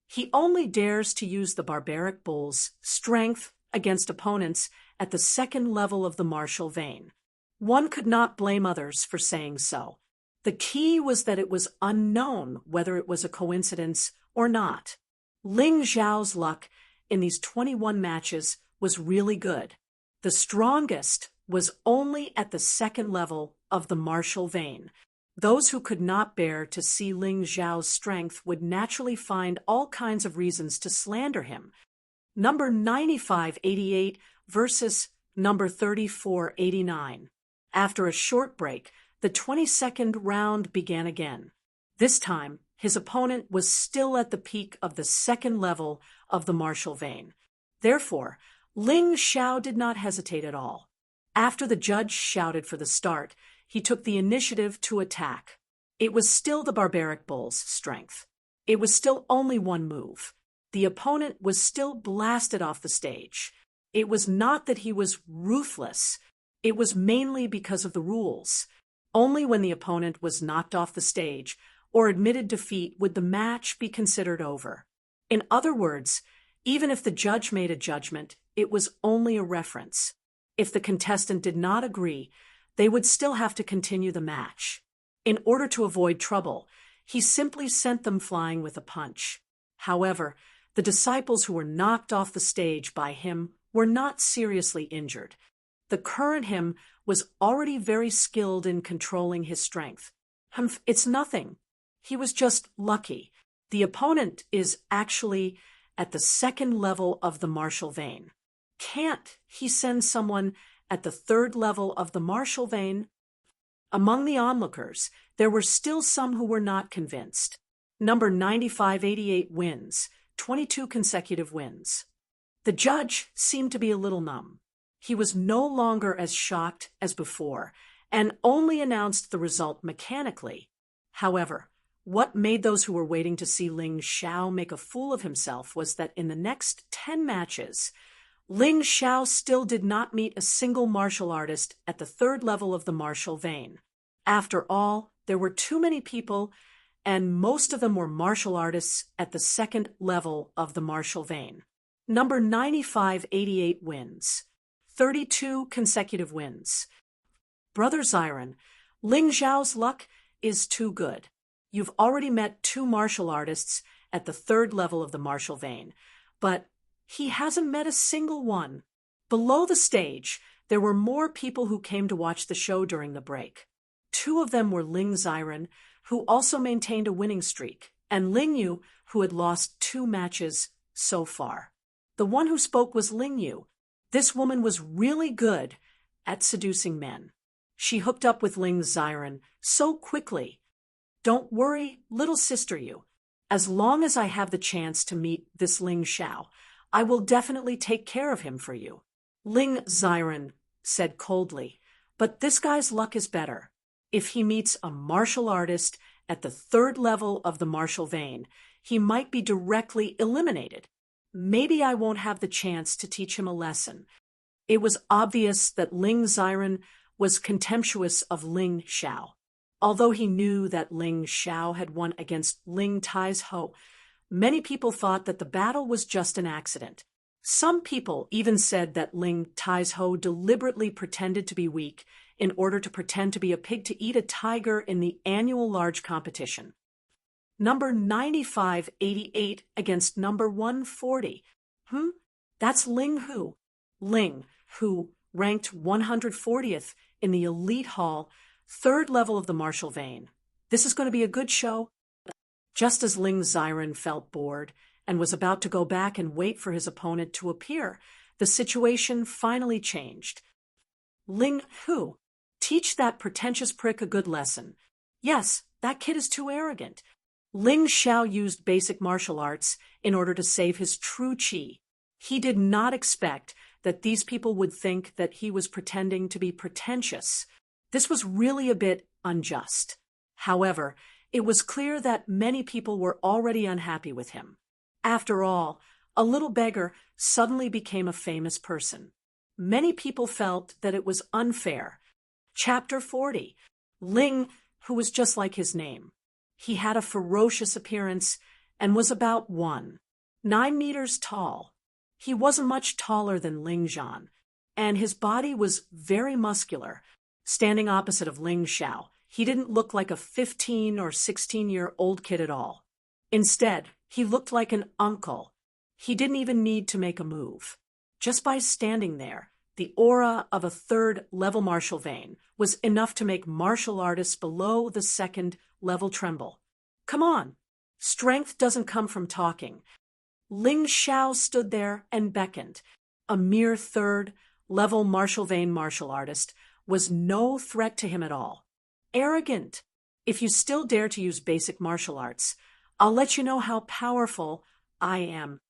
He only dares to use the barbaric bull's strength against opponents at the second level of the martial vein. One could not blame others for saying so. The key was that it was unknown whether it was a coincidence or not. Ling Xiao's luck in these 21 matches was really good. The strongest was only at the second level of the martial vein. Those who could not bear to see Ling Xiao's strength would naturally find all kinds of reasons to slander him. Number 9588 versus number 3489. After a short break, the 22nd round began again. This time, his opponent was still at the peak of the second level of the martial vein. Therefore, Ling Xiao did not hesitate at all. After the judge shouted for the start, he took the initiative to attack. It was still the barbaric bull's strength. It was still only one move. The opponent was still blasted off the stage. It was not that he was ruthless. It was mainly because of the rules. Only when the opponent was knocked off the stage or admitted defeat would the match be considered over. In other words, even if the judge made a judgment, it was only a reference. If the contestant did not agree, they would still have to continue the match. In order to avoid trouble, he simply sent them flying with a punch. However, the disciples who were knocked off the stage by him were not seriously injured. The current him was already very skilled in controlling his strength. It's nothing. He was just lucky. The opponent is actually at the second level of the martial vein. Can't he send someone at the third level of the martial vein? Among the onlookers, there were still some who were not convinced. Number 9588 wins, 22 consecutive wins. The judge seemed to be a little numb. He was no longer as shocked as before, and only announced the result mechanically. However, what made those who were waiting to see Ling Xiao make a fool of himself was that in the next 10 matches, Ling Xiao still did not meet a single martial artist at the third level of the martial vein. After all, there were too many people, and most of them were martial artists at the second level of the martial vein. Number 9588 wins. 32 consecutive wins. Brother Xiren, Ling Xiao's luck is too good. You've already met 2 martial artists at the third level of the martial vein, but he hasn't met a single one. Below the stage, there were more people who came to watch the show during the break. 2 of them were Ling Xiren, who also maintained a winning streak, and Ling Yu, who had lost 2 matches so far. The one who spoke was Ling Yu. This woman was really good at seducing men. She hooked up with Ling Xiren so quickly. Don't worry, little sister Yu. As long as I have the chance to meet this Ling Xiao, I will definitely take care of him for you. Ling Xiren said coldly, but this guy's luck is better. If he meets a martial artist at the third level of the martial vein, he might be directly eliminated. Maybe I won't have the chance to teach him a lesson. It was obvious that Ling Xiren was contemptuous of Ling Xiao. Although he knew that Ling Xiao had won against Ling Taizhou, many people thought that the battle was just an accident. Some people even said that Ling Taizhou deliberately pretended to be weak in order to pretend to be a pig to eat a tiger in the annual large competition. Number 9588 against number 140. That's Ling Hu. Ling, who ranked 140th in the elite hall, third level of the martial vein. This is going to be a good show. Just as Ling Xiren felt bored and was about to go back and wait for his opponent to appear, the situation finally changed. Ling Hu, teach that pretentious prick a good lesson. Yes, that kid is too arrogant. Ling Xiao used basic martial arts in order to save his true qi. He did not expect that these people would think that he was pretending to be pretentious. This was really a bit unjust. However, it was clear that many people were already unhappy with him. After all, a little beggar suddenly became a famous person. Many people felt that it was unfair. Chapter 40. Ling, who was just like his name. He had a ferocious appearance and was about 9 meters tall. He wasn't much taller than Ling Zhan, and his body was very muscular. Standing opposite of Ling Xiao, he didn't look like a 15 or 16-year-old kid at all. Instead, he looked like an uncle. He didn't even need to make a move. Just by standing there, the aura of a third-level martial vein was enough to make martial artists below the second level tremble. Come on! Strength doesn't come from talking. Ling Xiao stood there and beckoned. A mere third-level martial vein martial artist was no threat to him at all. Arrogant! If you still dare to use basic martial arts, I'll let you know how powerful I am.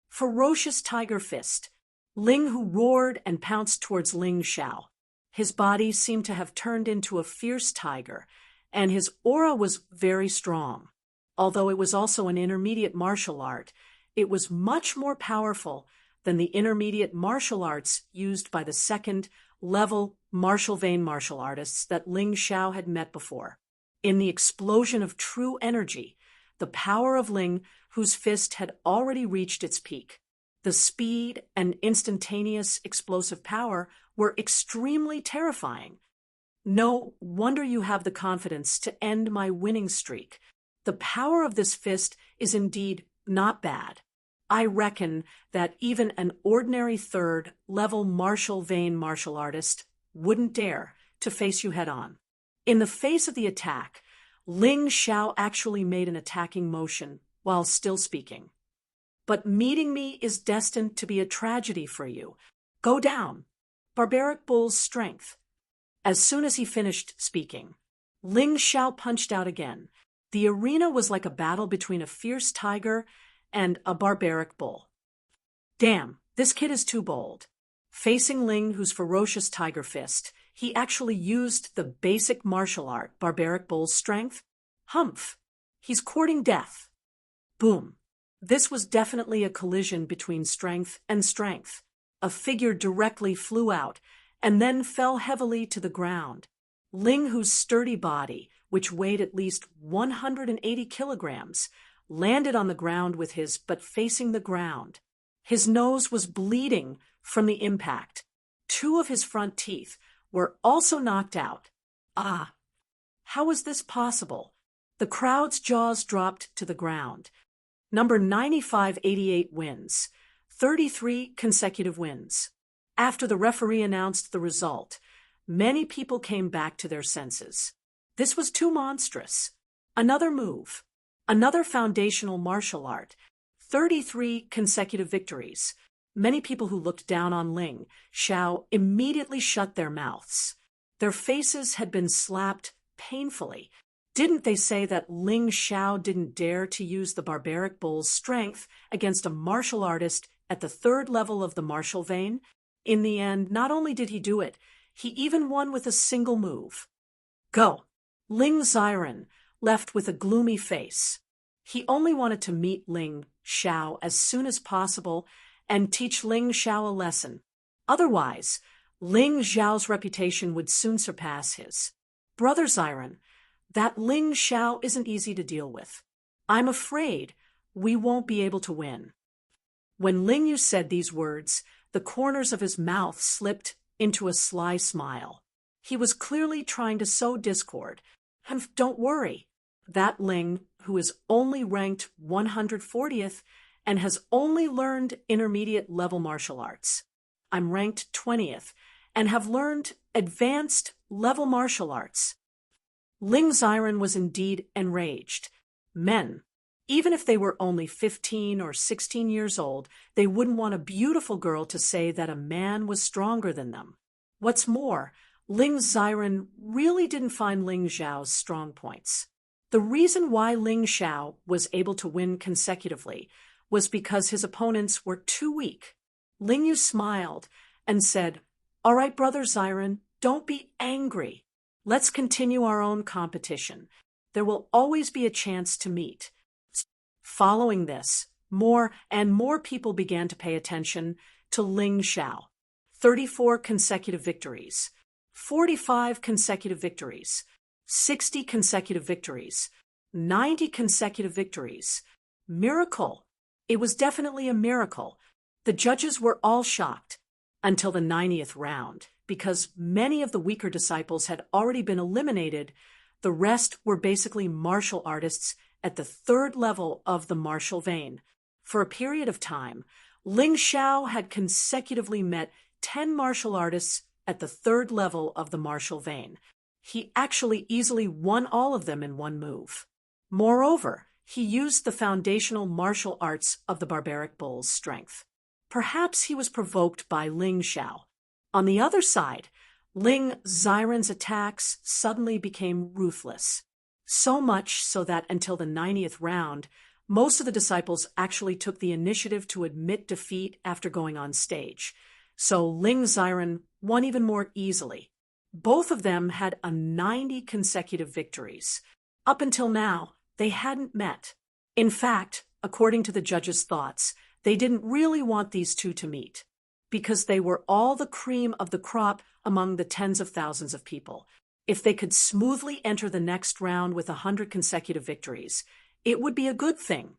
Ferocious tiger fist. Ling Hu roared and pounced towards Ling Xiao. His body seemed to have turned into a fierce tiger, and his aura was very strong. Although it was also an intermediate martial art, it was much more powerful than the intermediate martial arts used by the second-level martial vein martial artists that Ling Xiao had met before. In the explosion of true energy, the power of Ling Hu's fist had already reached its peak. The speed and instantaneous explosive power were extremely terrifying. No wonder you have the confidence to end my winning streak. The power of this fist is indeed not bad. I reckon that even an ordinary third-level martial vein martial artist wouldn't dare to face you head-on. In the face of the attack, Ling Xiao actually made an attacking motion while still speaking. But meeting me is destined to be a tragedy for you. Go down. Barbaric Bull's strength. As soon as he finished speaking, Ling Xiao punched out again. The arena was like a battle between a fierce tiger and a barbaric bull. Damn, this kid is too bold. Facing Ling Hu's ferocious tiger fist, he actually used the basic martial art, Barbaric Bull's strength. Humph! He's courting death. Boom! This was definitely a collision between strength and strength. A figure directly flew out and then fell heavily to the ground. Ling Hu's sturdy body, which weighed at least 180 kilograms, landed on the ground with his butt facing the ground. His nose was bleeding from the impact. 2 of his front teeth were also knocked out. Ah! How was this possible? The crowd's jaws dropped to the ground. Number 9588 wins. 33 consecutive wins. After the referee announced the result, many people came back to their senses. This was too monstrous. Another move. Another foundational martial art. 33 consecutive victories. Many people who looked down on Ling Xiao immediately shut their mouths. Their faces had been slapped painfully. Didn't they say that Ling Xiao didn't dare to use the Barbaric Bull's strength against a martial artist at the third level of the martial vein? In the end, not only did he do it, he even won with a single move. Go! Ling Xiren left with a gloomy face. He only wanted to meet Ling Xiao as soon as possible and teach Ling Xiao a lesson. Otherwise, Ling Xiao's reputation would soon surpass his. Brother Xiren, that Ling Xiao isn't easy to deal with. I'm afraid we won't be able to win. When Ling Yu said these words, the corners of his mouth slipped into a sly smile. He was clearly trying to sow discord. And don't worry, that Ling, who is only ranked 140th and has only learned intermediate level martial arts. I'm ranked 20th and have learned advanced level martial arts. Ling Xiren was indeed enraged. Men, even if they were only 15 or 16 years old, they wouldn't want a beautiful girl to say that a man was stronger than them. What's more, Ling Xiren really didn't find Ling Xiao's strong points. The reason why Ling Xiao was able to win consecutively was because his opponents were too weak. Ling Yu smiled and said, "All right, Brother Xiren, don't be angry. Let's continue our own competition. There will always be a chance to meet." Following this, more and more people began to pay attention to Ling Xiao. 34 consecutive victories, 45 consecutive victories, 60 consecutive victories, 90 consecutive victories, Miracle. It was definitely a miracle. The judges were all shocked until the 90th round, because many of the weaker disciples had already been eliminated. The rest were basically martial artists at the third level of the martial vein. For a period of time, Ling Xiao had consecutively met 10 martial artists at the third level of the martial vein. He actually easily won all of them in one move. Moreover, he used the foundational martial arts of the barbaric bull's strength. Perhaps he was provoked by Ling Xiao. On the other side, Ling Xiren's attacks suddenly became ruthless. So much so that until the 90th round, most of the disciples actually took the initiative to admit defeat after going on stage. So Ling Xiren won even more easily. Both of them had 90 consecutive victories. Up until now, they hadn't met. In fact, according to the judges' thoughts, they didn't really want these two to meet, because they were all the cream of the crop among the tens of thousands of people. If they could smoothly enter the next round with 100 consecutive victories, it would be a good thing.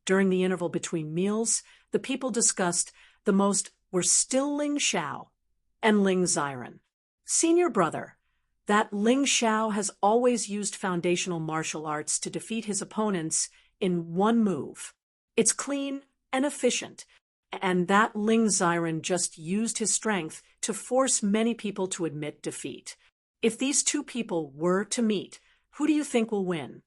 During the interval between meals, the people discussed the most were still Ling Xiao and Ling Xiren. Senior brother, that Ling Xiao has always used foundational martial arts to defeat his opponents in one move. It's clean and efficient, and that Ling Xiren just used his strength to force many people to admit defeat. If these two people were to meet, who do you think will win?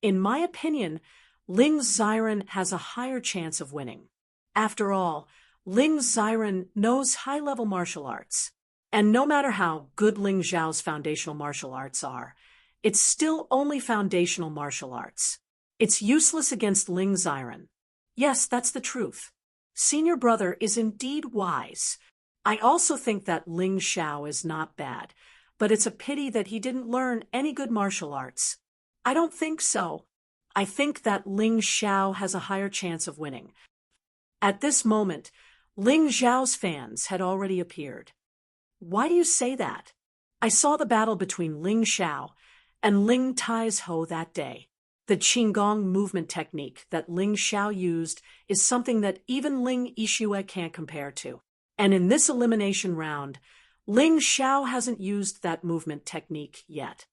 In my opinion, Ling Xiren has a higher chance of winning. After all, Ling Xiren knows high-level martial arts. And no matter how good Ling Xiao's foundational martial arts are, it's still only foundational martial arts. It's useless against Ling Xiren. Yes, that's the truth. Senior brother is indeed wise. I also think that Ling Xiao is not bad, but it's a pity that he didn't learn any good martial arts. I don't think so. I think that Ling Xiao has a higher chance of winning. At this moment, Ling Xiao's fans had already appeared. Why do you say that? I saw the battle between Ling Xiao and Ling Taizhou that day. The Qigong movement technique that Ling Xiao used is something that even Ling Yixue can't compare to. And in this elimination round, Ling Xiao hasn't used that movement technique yet.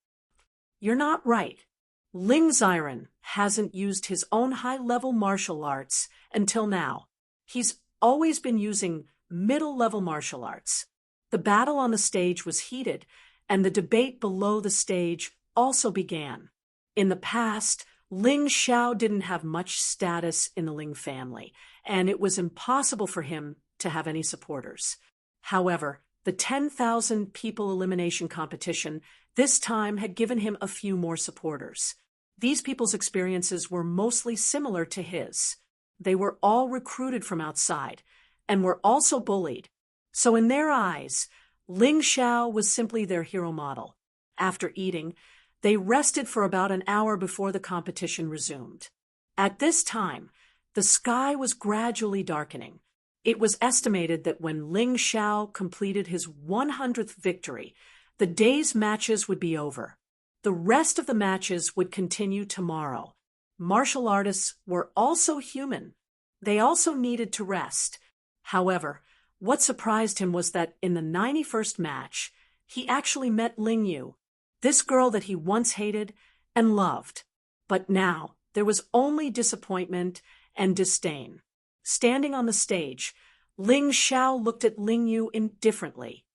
You're not right. Ling Xiren hasn't used his own high-level martial arts until now. He's always been using middle-level martial arts. The battle on the stage was heated, and the debate below the stage also began. In the past, Ling Xiao didn't have much status in the Ling family, and it was impossible for him to have any supporters. However, the 10,000 people elimination competition this time had given him a few more supporters. These people's experiences were mostly similar to his. They were all recruited from outside, and were also bullied. So in their eyes, Ling Xiao was simply their hero model. After eating, they rested for about an hour before the competition resumed. At this time, the sky was gradually darkening. It was estimated that when Ling Xiao completed his 100th victory, the day's matches would be over. The rest of the matches would continue tomorrow. Martial artists were also human. They also needed to rest. However, what surprised him was that in the 91st match, he actually met Ling Yu, this girl that he once hated and loved. But now, there was only disappointment and disdain. Standing on the stage, Ling Xiao looked at Ling Yu indifferently.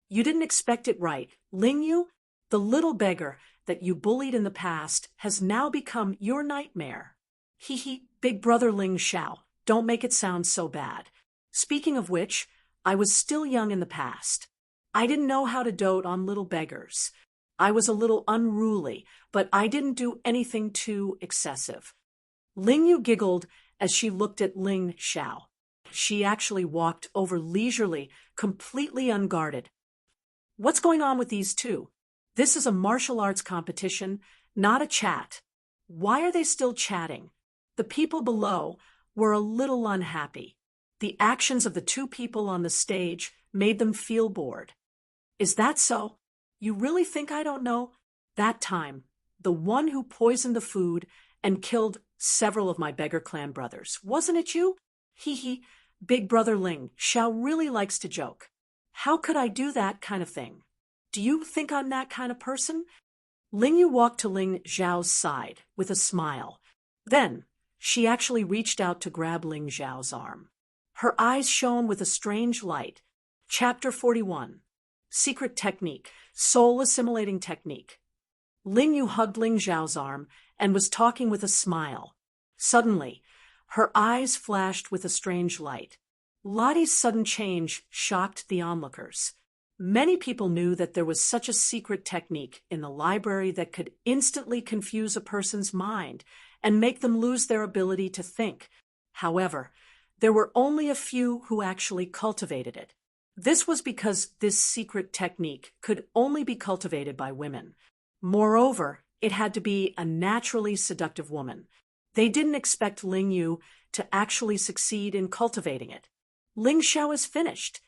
You didn't expect it right. Ling Yu, the little beggar that you bullied in the past, has now become your nightmare. Big brother Ling Xiao, don't make it sound so bad. Speaking of which, I was still young in the past. I didn't know how to dote on little beggars. I was a little unruly, but I didn't do anything too excessive. Ling Yu giggled as she looked at Ling Xiao. She actually walked over leisurely, completely unguarded. What's going on with these two? This is a martial arts competition, not a chat. Why are they still chatting? The people below were a little unhappy. The actions of the two people on the stage made them feel bored. Is that so? You really think I don't know? That time, the one who poisoned the food and killed several of my beggar clan brothers. Wasn't it you? Hee hee. Big brother Ling Xiao really likes to joke. How could I do that kind of thing? Do you think I'm that kind of person? Ling Yu walked to Ling Xiao's side with a smile. Then, she actually reached out to grab Ling Xiao's arm. Her eyes shone with a strange light. Chapter 41. Secret Technique. Soul Assimilating Technique. Ling Yu hugged Ling Xiao's arm and was talking with a smile. Suddenly, her eyes flashed with a strange light. Lottie's sudden change shocked the onlookers. Many people knew that there was such a secret technique in the library that could instantly confuse a person's mind and make them lose their ability to think. However, there were only a few who actually cultivated it. This was because this secret technique could only be cultivated by women. Moreover, it had to be a naturally seductive woman. They didn't expect Ling Yu to actually succeed in cultivating it. Ling Xiao is finished.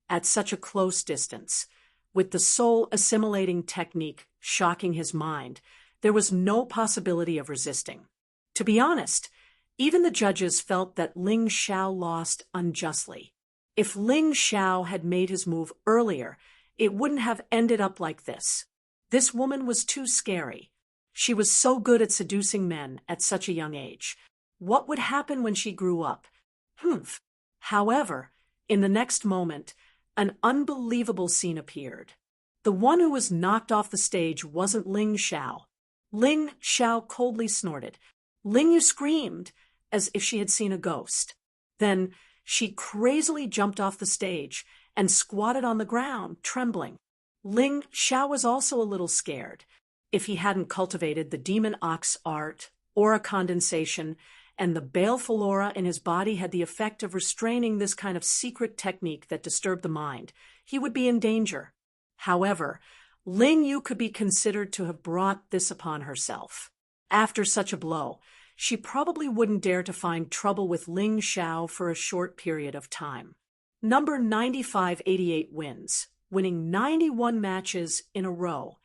At such a close distance, with the soul assimilating technique shocking his mind, there was no possibility of resisting. To be honest, even the judges felt that Ling Xiao lost unjustly. If Ling Xiao had made his move earlier, it wouldn't have ended up like this. This woman was too scary. She was so good at seducing men at such a young age. What would happen when she grew up? However, in the next moment, an unbelievable scene appeared. The one who was knocked off the stage wasn't Ling Xiao. Ling Xiao coldly snorted. Ling Yu screamed, as if she had seen a ghost. Then she crazily jumped off the stage and squatted on the ground, trembling. Ling Xiao was also a little scared. If he hadn't cultivated the demon ox art, aura condensation, and the baleful aura in his body had the effect of restraining this kind of secret technique that disturbed the mind, he would be in danger. However, Ling Yu could be considered to have brought this upon herself. After such a blow, she probably wouldn't dare to find trouble with Ling Xiao for a short period of time. Number 9588 wins, winning 91 matches in a row.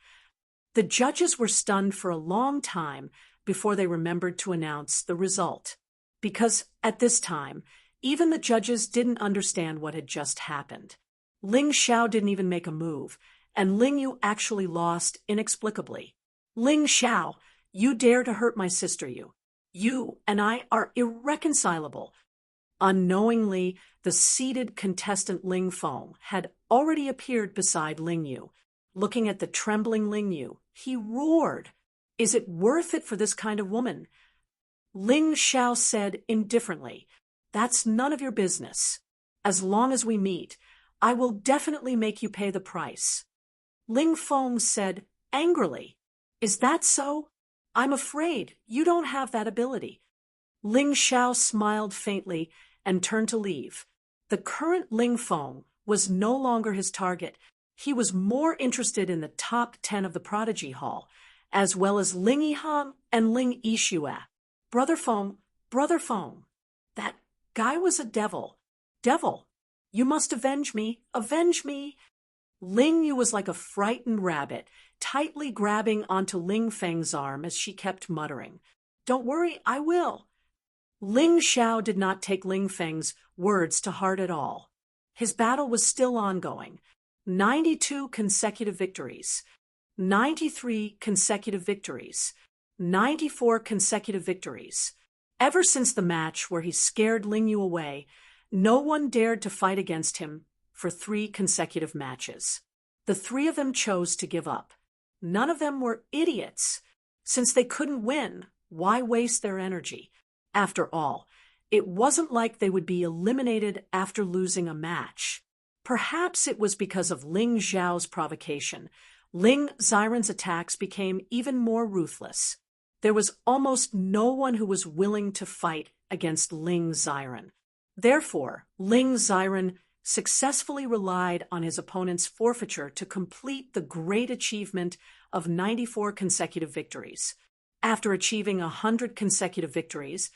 The judges were stunned for a long time before they remembered to announce the result. Because at this time, even the judges didn't understand what had just happened. Ling Xiao didn't even make a move, and Ling Yu actually lost inexplicably. Ling Xiao, you dare to hurt my sister, you. You and I are irreconcilable. Unknowingly, the seated contestant Ling Feng had already appeared beside Ling Yu. Looking at the trembling Ling Yu, he roared. Is it worth it for this kind of woman? Ling Xiao said indifferently, That's none of your business. As long as we meet, I will definitely make you pay the price. Ling Feng said angrily, Is that so? I'm afraid you don't have that ability. Ling Xiao smiled faintly and turned to leave. The current Ling Feng was no longer his target. He was more interested in the top 10 of the Prodigy Hall, as well as Ling Yihang and Ling Yixue. Brother Feng, that guy was a devil. Devil, you must avenge me, avenge me. Ling Yu was like a frightened rabbit, tightly grabbing onto Ling Feng's arm as she kept muttering, Don't worry, I will. Ling Xiao did not take Ling Feng's words to heart at all. His battle was still ongoing. 92 consecutive victories. 93 consecutive victories. 94 consecutive victories. Ever since the match where he scared Ling Yu away, no one dared to fight against him for 3 consecutive matches. The 3 of them chose to give up. None of them were idiots. Since they couldn't win, why waste their energy? After all, it wasn't like they would be eliminated after losing a match. Perhaps it was because of Ling Xiao's provocation. Ling Xiren's attacks became even more ruthless. There was almost no one who was willing to fight against Ling Xiren. Therefore, Ling Xiren successfully relied on his opponent's forfeiture to complete the great achievement of 94 consecutive victories. After achieving 100 consecutive victories,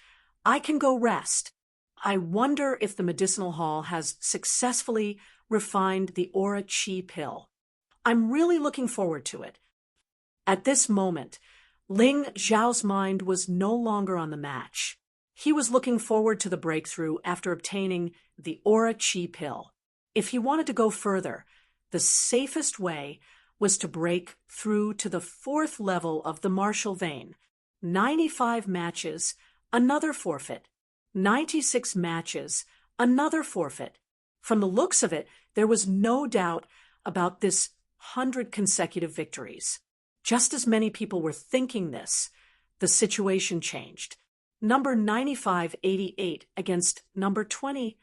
I can go rest. I wonder if the medicinal hall has successfully refined the Aura Chi pill. I'm really looking forward to it. At this moment, Ling Xiao's mind was no longer on the match. He was looking forward to the breakthrough after obtaining the Aura Chi pill. If he wanted to go further, the safest way was to break through to the fourth level of the martial vein. 95 matches, another forfeit. 96 matches, another forfeit. From the looks of it, there was no doubt about this 100 consecutive victories. Just as many people were thinking this, the situation changed. Number 9588 against number 20.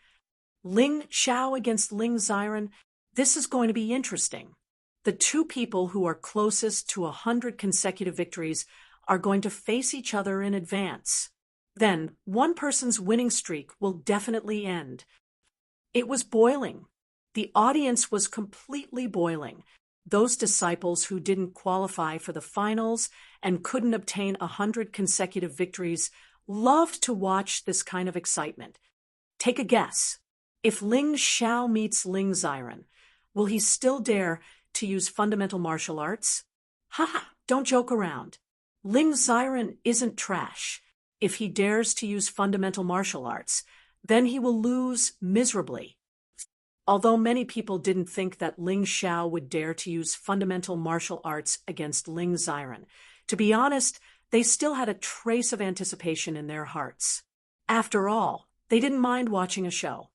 Ling Xiao against Ling Xiren. This is going to be interesting. The two people who are closest to 100 consecutive victories are going to face each other in advance. Then, one person's winning streak will definitely end. It was boiling. The audience was completely boiling. Those disciples who didn't qualify for the finals and couldn't obtain 100 consecutive victories loved to watch this kind of excitement. Take a guess. If Ling Xiao meets Ling Xiren, will he still dare to use fundamental martial arts? Haha, don't joke around. Ling Xiren isn't trash. If he dares to use fundamental martial arts, then he will lose miserably. Although many people didn't think that Ling Xiao would dare to use fundamental martial arts against Ling Xiren, to be honest, they still had a trace of anticipation in their hearts. After all, they didn't mind watching a show.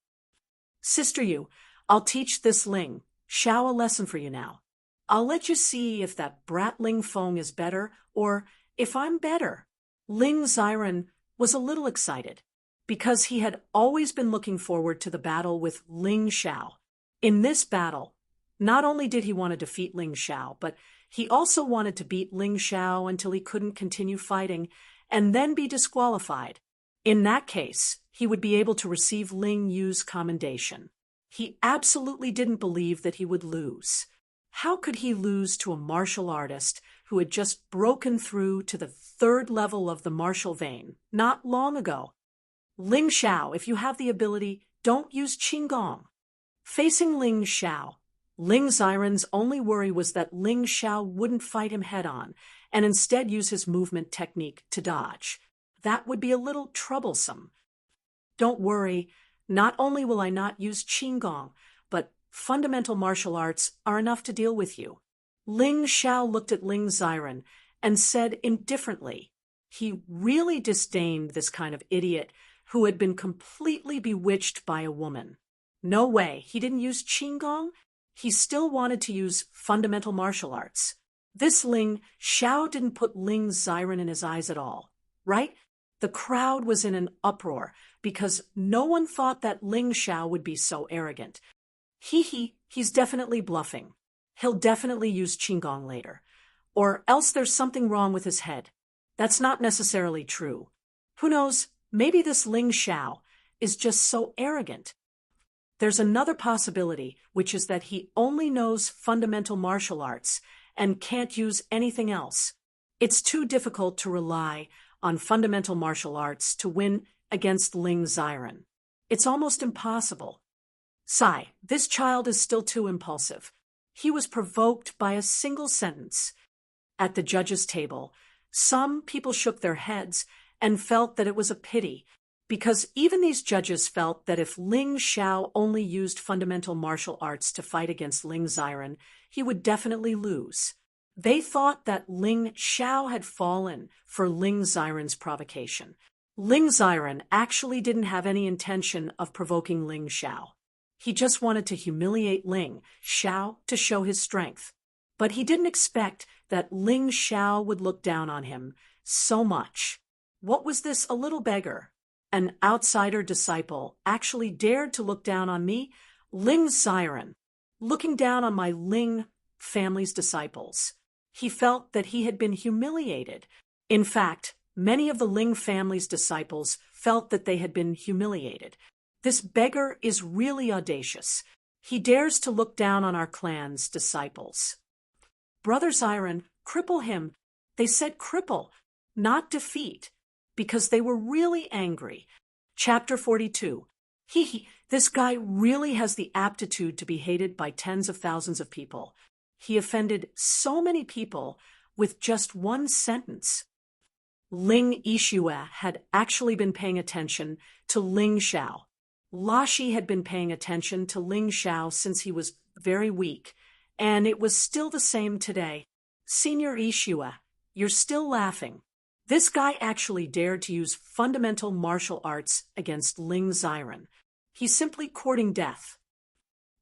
Sister Yu, I'll teach this Ling Xiao a lesson for you now. I'll let you see if that brat Ling Feng is better or if I'm better. Ling Xiren was a little excited because he had always been looking forward to the battle with Ling Xiao. In this battle, not only did he want to defeat Ling Xiao, but he also wanted to beat Ling Xiao until he couldn't continue fighting and then be disqualified. In that case, he would be able to receive Ling Yu's commendation. He absolutely didn't believe that he would lose. How could he lose to a martial artist who had just broken through to the third level of the martial vein not long ago? Ling Xiao, if you have the ability, don't use Qinggong. Facing Ling Xiao, Ling Xiren's only worry was that Ling Xiao wouldn't fight him head-on and instead use his movement technique to dodge. That would be a little troublesome. Don't worry, not only will I not use Qinggong, but fundamental martial arts are enough to deal with you. Ling Xiao looked at Ling Xiren and said indifferently. He really disdained this kind of idiot who had been completely bewitched by a woman. No way, he didn't use Qinggong. He still wanted to use fundamental martial arts. This Ling Xiao didn't put Ling Xiren in his eyes at all, right? The crowd was in an uproar because no one thought that Ling Xiao would be so arrogant. He's definitely bluffing. He'll definitely use Qinggong later. Or else there's something wrong with his head. That's not necessarily true. Who knows, maybe this Ling Xiao is just so arrogant. There's another possibility, which is that he only knows fundamental martial arts and can't use anything else. It's too difficult to rely on fundamental martial arts to win against Ling Xiren. It's almost impossible. Sigh, this child is still too impulsive. He was provoked by a single sentence. At the judges' table, some people shook their heads and felt that it was a pity, because even these judges felt that if Ling Xiao only used fundamental martial arts to fight against Ling Xiren, he would definitely lose. They thought that Ling Xiao had fallen for Ling Xiren's provocation. Ling Xiren actually didn't have any intention of provoking Ling Xiao. He just wanted to humiliate Ling Xiao to show his strength. But he didn't expect that Ling Xiao would look down on him so much. What was this, a little beggar? An outsider disciple actually dared to look down on me? Ling Xiren, looking down on my Ling family's disciples. He felt that he had been humiliated. In fact, many of the Ling family's disciples felt that they had been humiliated. This beggar is really audacious. He dares to look down on our clan's disciples. Brother Xiren, cripple him. They said cripple, not defeat, because they were really angry. Chapter 42. This guy really has the aptitude to be hated by tens of thousands of people. He offended so many people with just one sentence. Ling Yixue had actually been paying attention to Ling Xiao. Lashi had been paying attention to Ling Xiao since he was very weak, and it was still the same today. Senior Yixue, you're still laughing. This guy actually dared to use fundamental martial arts against Ling Xiren. He's simply courting death.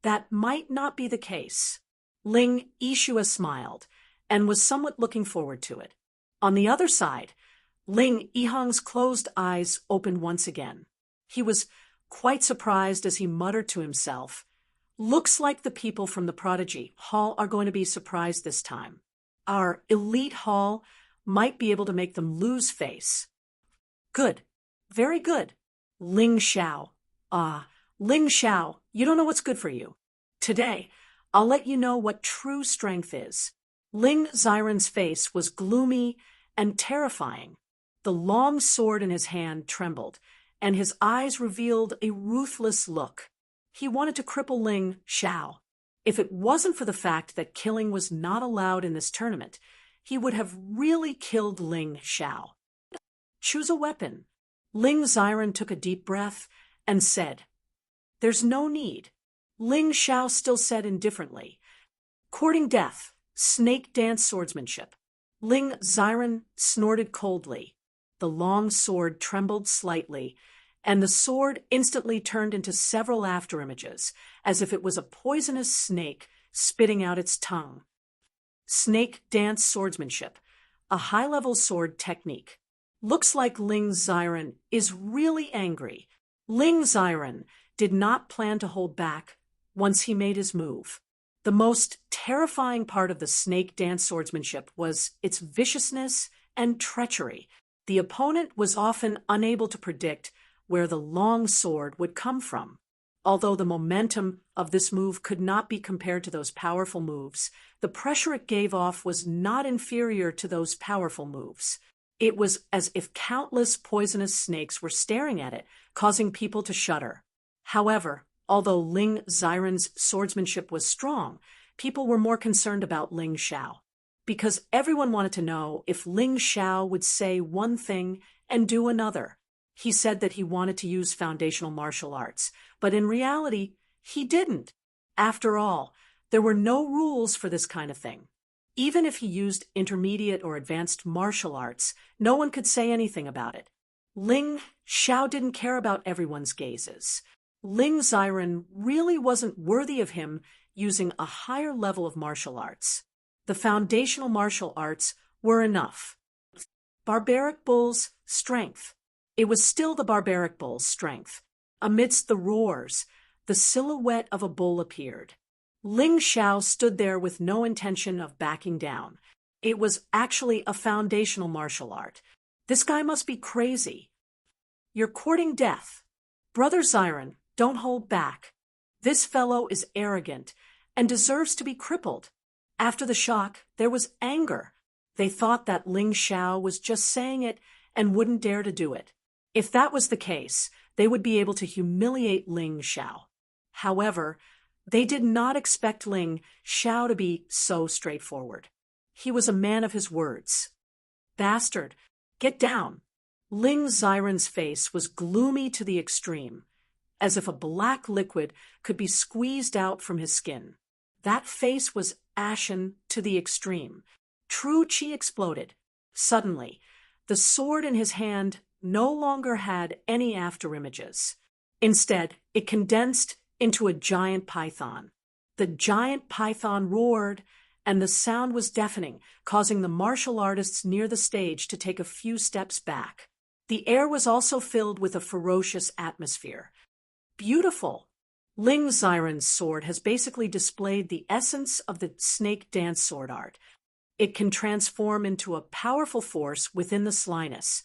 That might not be the case. Ling Yixue smiled and was somewhat looking forward to it. On the other side, Ling Yihang's closed eyes opened once again. He was quite surprised as he muttered to himself, "Looks like the people from the Prodigy Hall are going to be surprised this time. Our elite hall might be able to make them lose face." Good. Very good. Ling Xiao. Ling Xiao, you don't know what's good for you. Today, I'll let you know what true strength is. Ling Xiren's face was gloomy and terrifying. The long sword in his hand trembled, and his eyes revealed a ruthless look. He wanted to cripple Ling Xiao. If it wasn't for the fact that killing was not allowed in this tournament, he would have really killed Ling Xiao. Choose a weapon. Ling Xiren took a deep breath and said, "There's no need." Ling Xiao still said indifferently, "Courting death, snake dance swordsmanship." Ling Xiren snorted coldly. The long sword trembled slightly, and the sword instantly turned into several afterimages, as if it was a poisonous snake spitting out its tongue. Snake dance swordsmanship, a high-level sword technique. Looks like Ling Xiren is really angry. Ling Xiren did not plan to hold back once he made his move. The most terrifying part of the snake dance swordsmanship was its viciousness and treachery. The opponent was often unable to predict where the long sword would come from. Although the momentum of this move could not be compared to those powerful moves, the pressure it gave off was not inferior to those powerful moves. It was as if countless poisonous snakes were staring at it, causing people to shudder. However, although Ling Xiren's swordsmanship was strong, people were more concerned about Ling Xiao, because everyone wanted to know if Ling Xiao would say one thing and do another. He said that he wanted to use foundational martial arts, but in reality, he didn't. After all, there were no rules for this kind of thing. Even if he used intermediate or advanced martial arts, no one could say anything about it. Ling Xiao didn't care about everyone's gazes. Ling Xiren really wasn't worthy of him using a higher level of martial arts. The foundational martial arts were enough. Barbaric Bull's strength. It was still the Barbaric Bull's strength. Amidst the roars, the silhouette of a bull appeared. Ling Xiao stood there with no intention of backing down. It was actually a foundational martial art. This guy must be crazy. You're courting death. Brother Xiren, don't hold back. This fellow is arrogant and deserves to be crippled. After the shock, there was anger. They thought that Ling Xiao was just saying it and wouldn't dare to do it. If that was the case, they would be able to humiliate Ling Xiao. However, they did not expect Ling Xiao to be so straightforward. He was a man of his words. "Bastard, get down." Ling Xiren's face was gloomy to the extreme, as if a black liquid could be squeezed out from his skin. That face was ashen to the extreme. True Qi exploded. Suddenly, the sword in his hand no longer had any afterimages. Instead, it condensed into a giant python. The giant python roared, and the sound was deafening, causing the martial artists near the stage to take a few steps back. The air was also filled with a ferocious atmosphere. Beautiful. Ling Xiren's sword has basically displayed the essence of the snake dance sword art. It can transform into a powerful force within the slyness.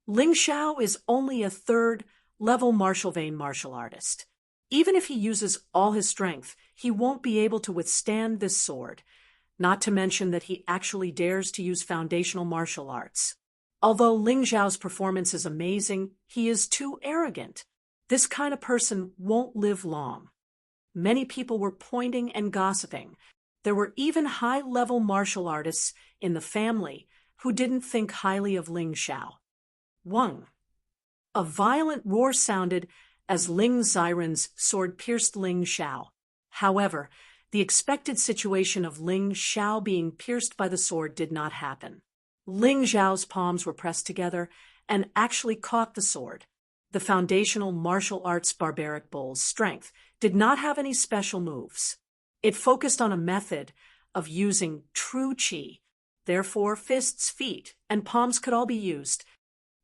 Ling Xiao is only a third-level martial vein martial artist. Even if he uses all his strength, he won't be able to withstand this sword, not to mention that he actually dares to use foundational martial arts. Although Ling Xiao's performance is amazing, he is too arrogant. This kind of person won't live long. Many people were pointing and gossiping. There were even high-level martial artists in the family who didn't think highly of Ling Xiao. Wang. A violent roar sounded as Ling Xiren's sword pierced Ling Xiao. However, the expected situation of Ling Xiao being pierced by the sword did not happen. Ling Xiao's palms were pressed together and actually caught the sword. The foundational martial arts barbaric bull's strength did not have any special moves. It focused on a method of using true qi. Therefore, fists, feet, and palms could all be used.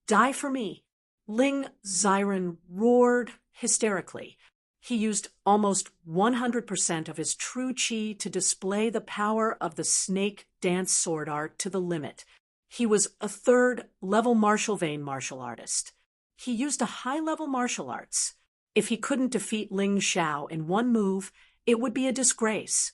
Die for me. Ling Xiren roared hysterically. He used almost 100% of his true qi to display the power of the snake dance sword art to the limit. He was a third-level martial artist. He used a high-level martial arts. If he couldn't defeat Ling Xiao in one move, it would be a disgrace.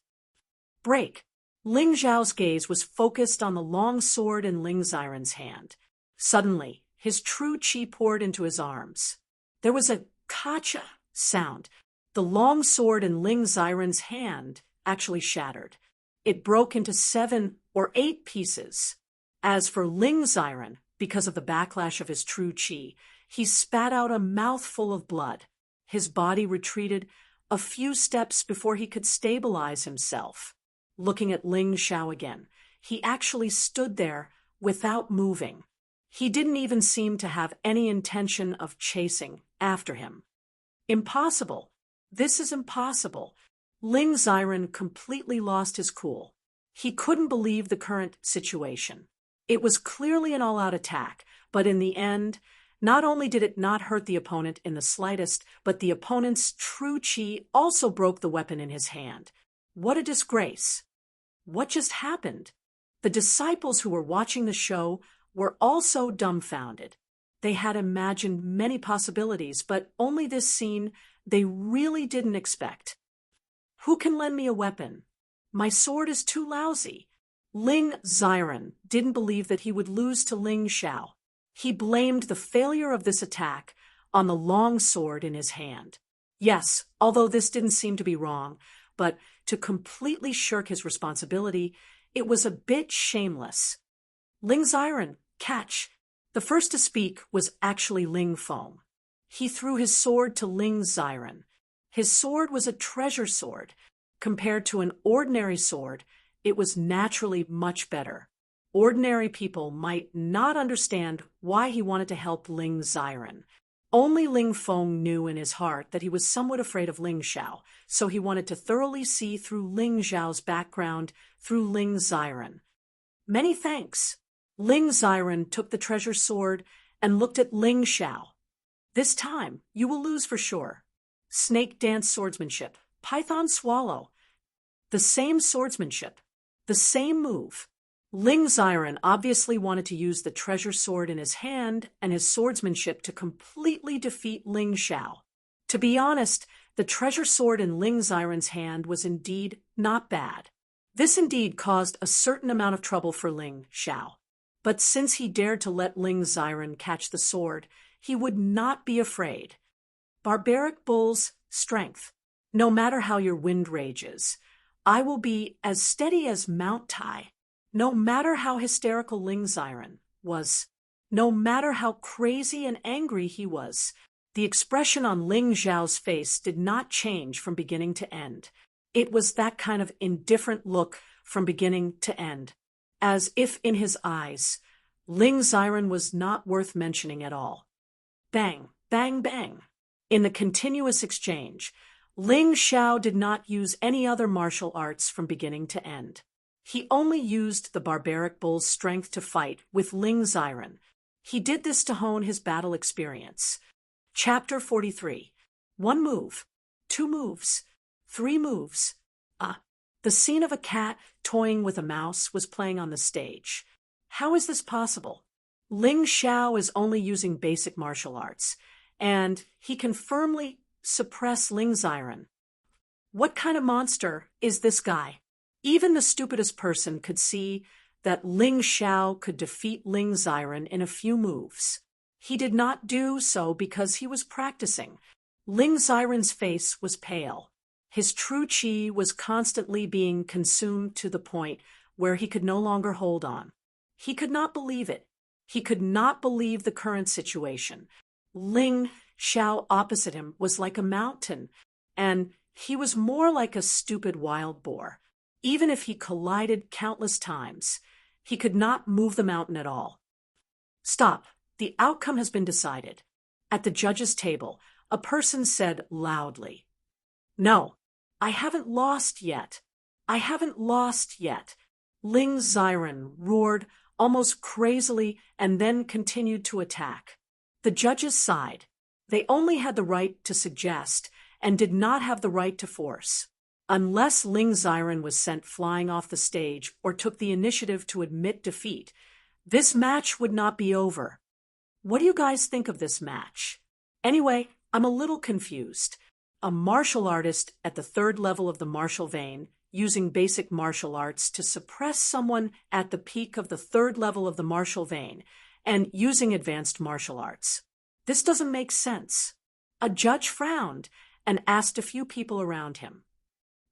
Break. Ling Xiao's gaze was focused on the long sword in Ling Xiren's hand. Suddenly, his true qi poured into his arms. There was a kacha sound. The long sword in Ling Xiren's hand actually shattered. It broke into 7 or 8 pieces. As for Ling Xiren, because of the backlash of his true qi, he spat out a mouthful of blood. His body retreated a few steps before he could stabilize himself. Looking at Ling Xiao again, he actually stood there without moving. He didn't even seem to have any intention of chasing after him. Impossible. This is impossible. Ling Xiren completely lost his cool. He couldn't believe the current situation. It was clearly an all-out attack, but in the end, not only did it not hurt the opponent in the slightest, but the opponent's true qi also broke the weapon in his hand. What a disgrace. What just happened? The disciples who were watching the show were also dumbfounded. They had imagined many possibilities, but only this scene they really didn't expect. Who can lend me a weapon? My sword is too lousy. Ling Xiren didn't believe that he would lose to Ling Xiao. He blamed the failure of this attack on the long sword in his hand. Yes, although this didn't seem to be wrong, but to completely shirk his responsibility, it was a bit shameless. Ling Xiren, catch! The first to speak was actually Ling Feng. He threw his sword to Ling Xiren. His sword was a treasure sword. Compared to an ordinary sword, it was naturally much better. Ordinary people might not understand why he wanted to help Ling Xiren. Only Ling Feng knew in his heart that he was somewhat afraid of Ling Xiao, so he wanted to thoroughly see through Ling Xiao's background through Ling Xiren. Many thanks. Ling Xiren took the treasure sword and looked at Ling Xiao. This time, you will lose for sure. Snake dance swordsmanship. Python swallow. The same swordsmanship. The same move. Ling Xiren obviously wanted to use the treasure sword in his hand and his swordsmanship to completely defeat Ling Xiao. To be honest, the treasure sword in Ling Xiren's hand was indeed not bad. This indeed caused a certain amount of trouble for Ling Xiao. But since he dared to let Ling Xiren catch the sword, he would not be afraid. Barbaric bull's strength. No matter how your wind rages, I will be as steady as Mount Tai. No matter how hysterical Ling Xiren was, no matter how crazy and angry he was, the expression on Ling Xiao's face did not change from beginning to end. It was that kind of indifferent look from beginning to end, as if in his eyes, Ling Xiren was not worth mentioning at all. Bang, bang, bang. In the continuous exchange, Ling Xiao did not use any other martial arts from beginning to end. He only used the barbaric bull's strength to fight with Ling Xiren. He did this to hone his battle experience. Chapter 43. 1 move, 2 moves, 3 moves. The scene of a cat toying with a mouse was playing on the stage. How is this possible? Ling Xiao is only using basic martial arts, and he can firmly suppress Ling Xiren. What kind of monster is this guy? Even the stupidest person could see that Ling Xiao could defeat Ling Xiren in a few moves. He did not do so because he was practicing. Ling Xiren's face was pale. His true chi was constantly being consumed to the point where he could no longer hold on. He could not believe it. He could not believe the current situation. Ling Xiao opposite him was like a mountain, and he was more like a stupid wild boar. Even if he collided countless times, he could not move the mountain at all. Stop. The outcome has been decided. At the judge's table, a person said loudly, "No, I haven't lost yet. I haven't lost yet." Ling Xiren roared almost crazily and then continued to attack. The judges sighed. They only had the right to suggest and did not have the right to force. Unless Ling Xiren was sent flying off the stage or took the initiative to admit defeat, this match would not be over. What do you guys think of this match? Anyway, I'm a little confused. A martial artist at the third level of the martial vein, using basic martial arts to suppress someone at the peak of the third level of the martial vein, and using advanced martial arts. This doesn't make sense. A judge frowned and asked a few people around him.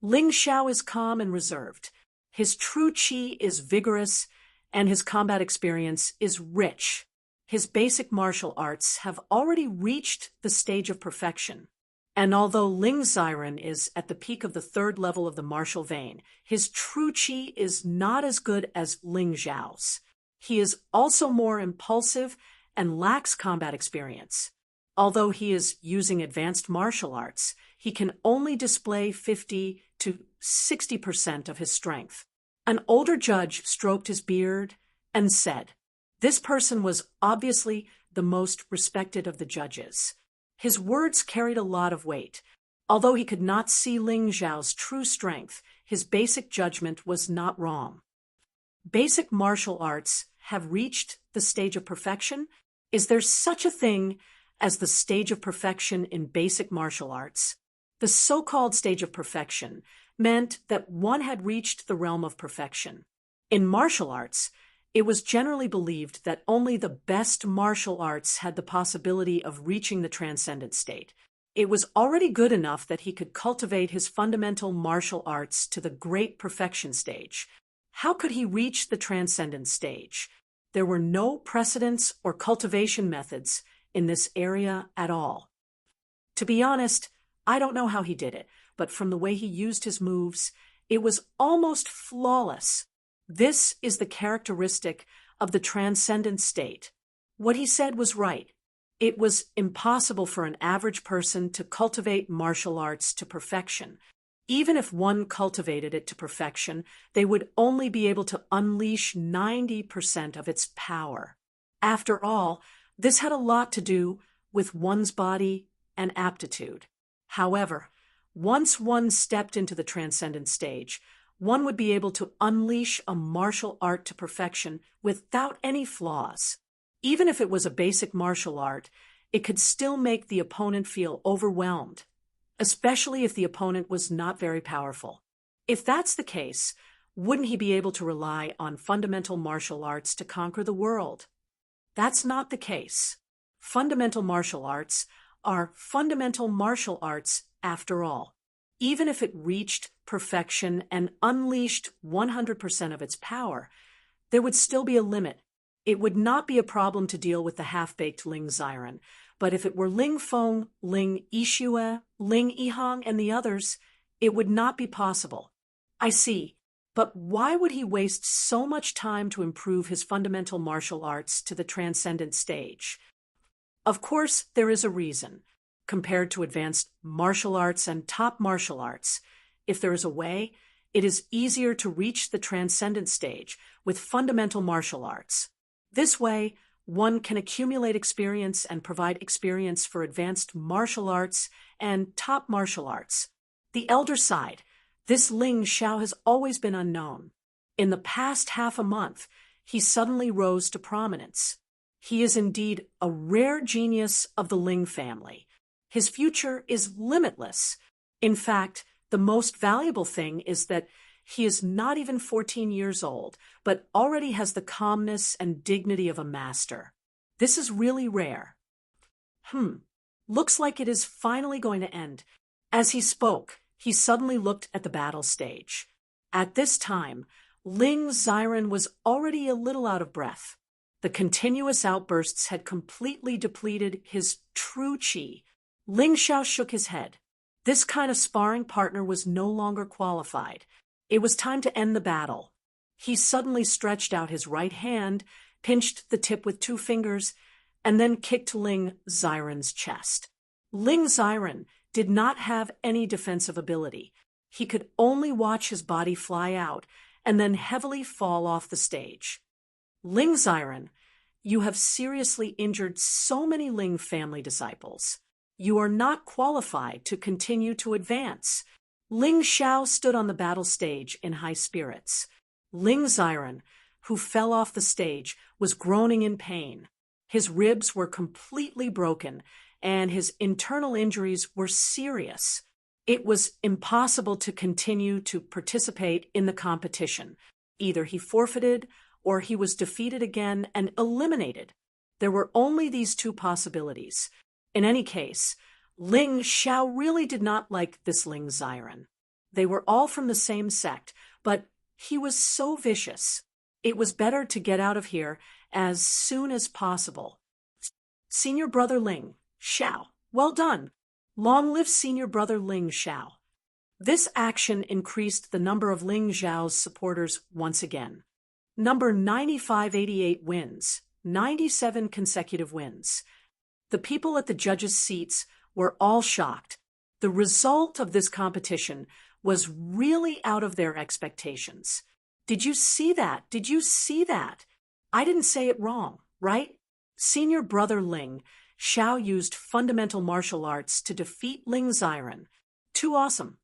Ling Xiao is calm and reserved. His true chi is vigorous, and his combat experience is rich. His basic martial arts have already reached the stage of perfection. And although Ling Xiren is at the peak of the third level of the martial vein, his true chi is not as good as Ling Xiao's. He is also more impulsive and lacks combat experience. Although he is using advanced martial arts, he can only display 50 to 60% of his strength. An older judge stroked his beard and said, "This person was obviously the most respected of the judges." His words carried a lot of weight. Although he could not see Ling Xiao's true strength, his basic judgment was not wrong. Basic martial arts have reached the stage of perfection? Is there such a thing as the stage of perfection in basic martial arts? The so-called stage of perfection meant that one had reached the realm of perfection. In martial arts, it was generally believed that only the best martial arts had the possibility of reaching the transcendent state. It was already good enough that he could cultivate his fundamental martial arts to the great perfection stage. How could he reach the transcendent stage? There were no precedents or cultivation methods in this area at all. To be honest, I don't know how he did it, but from the way he used his moves, it was almost flawless. This is the characteristic of the transcendent state. What he said was right. It was impossible for an average person to cultivate martial arts to perfection. Even if one cultivated it to perfection, they would only be able to unleash 90% of its power. After all, this had a lot to do with one's body and aptitude. However, once one stepped into the transcendent stage, one would be able to unleash a martial art to perfection without any flaws. Even if it was a basic martial art, it could still make the opponent feel overwhelmed, especially if the opponent was not very powerful. If that's the case, wouldn't he be able to rely on fundamental martial arts to conquer the world? That's not the case. Fundamental martial arts are fundamental martial arts after all. Even if it reached perfection and unleashed 100% of its power, there would still be a limit. It would not be a problem to deal with the half-baked Ling Xiren, but if it were Ling Feng, Ling Yixue, Ling Yihang, and the others, it would not be possible. I see, but why would he waste so much time to improve his fundamental martial arts to the transcendent stage? Of course, there is a reason. Compared to advanced martial arts and top martial arts, if there is a way, it is easier to reach the transcendent stage with fundamental martial arts. This way, one can accumulate experience and provide experience for advanced martial arts and top martial arts. The elder side, this Ling Xiao has always been unknown. In the past half a month, he suddenly rose to prominence. He is indeed a rare genius of the Ling family. His future is limitless. In fact, the most valuable thing is that he is not even 14 years old, but already has the calmness and dignity of a master. This is really rare. Looks like it is finally going to end. As he spoke, he suddenly looked at the battle stage. At this time, Ling Xiren was already a little out of breath. The continuous outbursts had completely depleted his true qi. Ling Xiao shook his head. This kind of sparring partner was no longer qualified. It was time to end the battle. He suddenly stretched out his right hand, pinched the tip with 2 fingers, and then kicked Ling Xiren's chest. Ling Xiren did not have any defensive ability. He could only watch his body fly out and then heavily fall off the stage. Ling Xiren, you have seriously injured so many Ling family disciples. You are not qualified to continue to advance. Ling Xiao stood on the battle stage in high spirits. Ling Xiren, who fell off the stage, was groaning in pain. His ribs were completely broken, and his internal injuries were serious. It was impossible to continue to participate in the competition. Either he forfeited or he was defeated again and eliminated. There were only these 2 possibilities. In any case, Ling Xiao really did not like this Ling Xiren. They were all from the same sect, but he was so vicious. It was better to get out of here as soon as possible. Senior brother Ling Xiao, well done. Long live senior brother Ling Xiao. This action increased the number of Ling Xiao's supporters once again. Number 9588 wins, 97 consecutive wins. The people at the judges' seats were all shocked. The result of this competition was really out of their expectations. Did you see that? Did you see that? I didn't say it wrong, right? Senior brother Ling Xiao used fundamental martial arts to defeat Ling Xiren. Too awesome.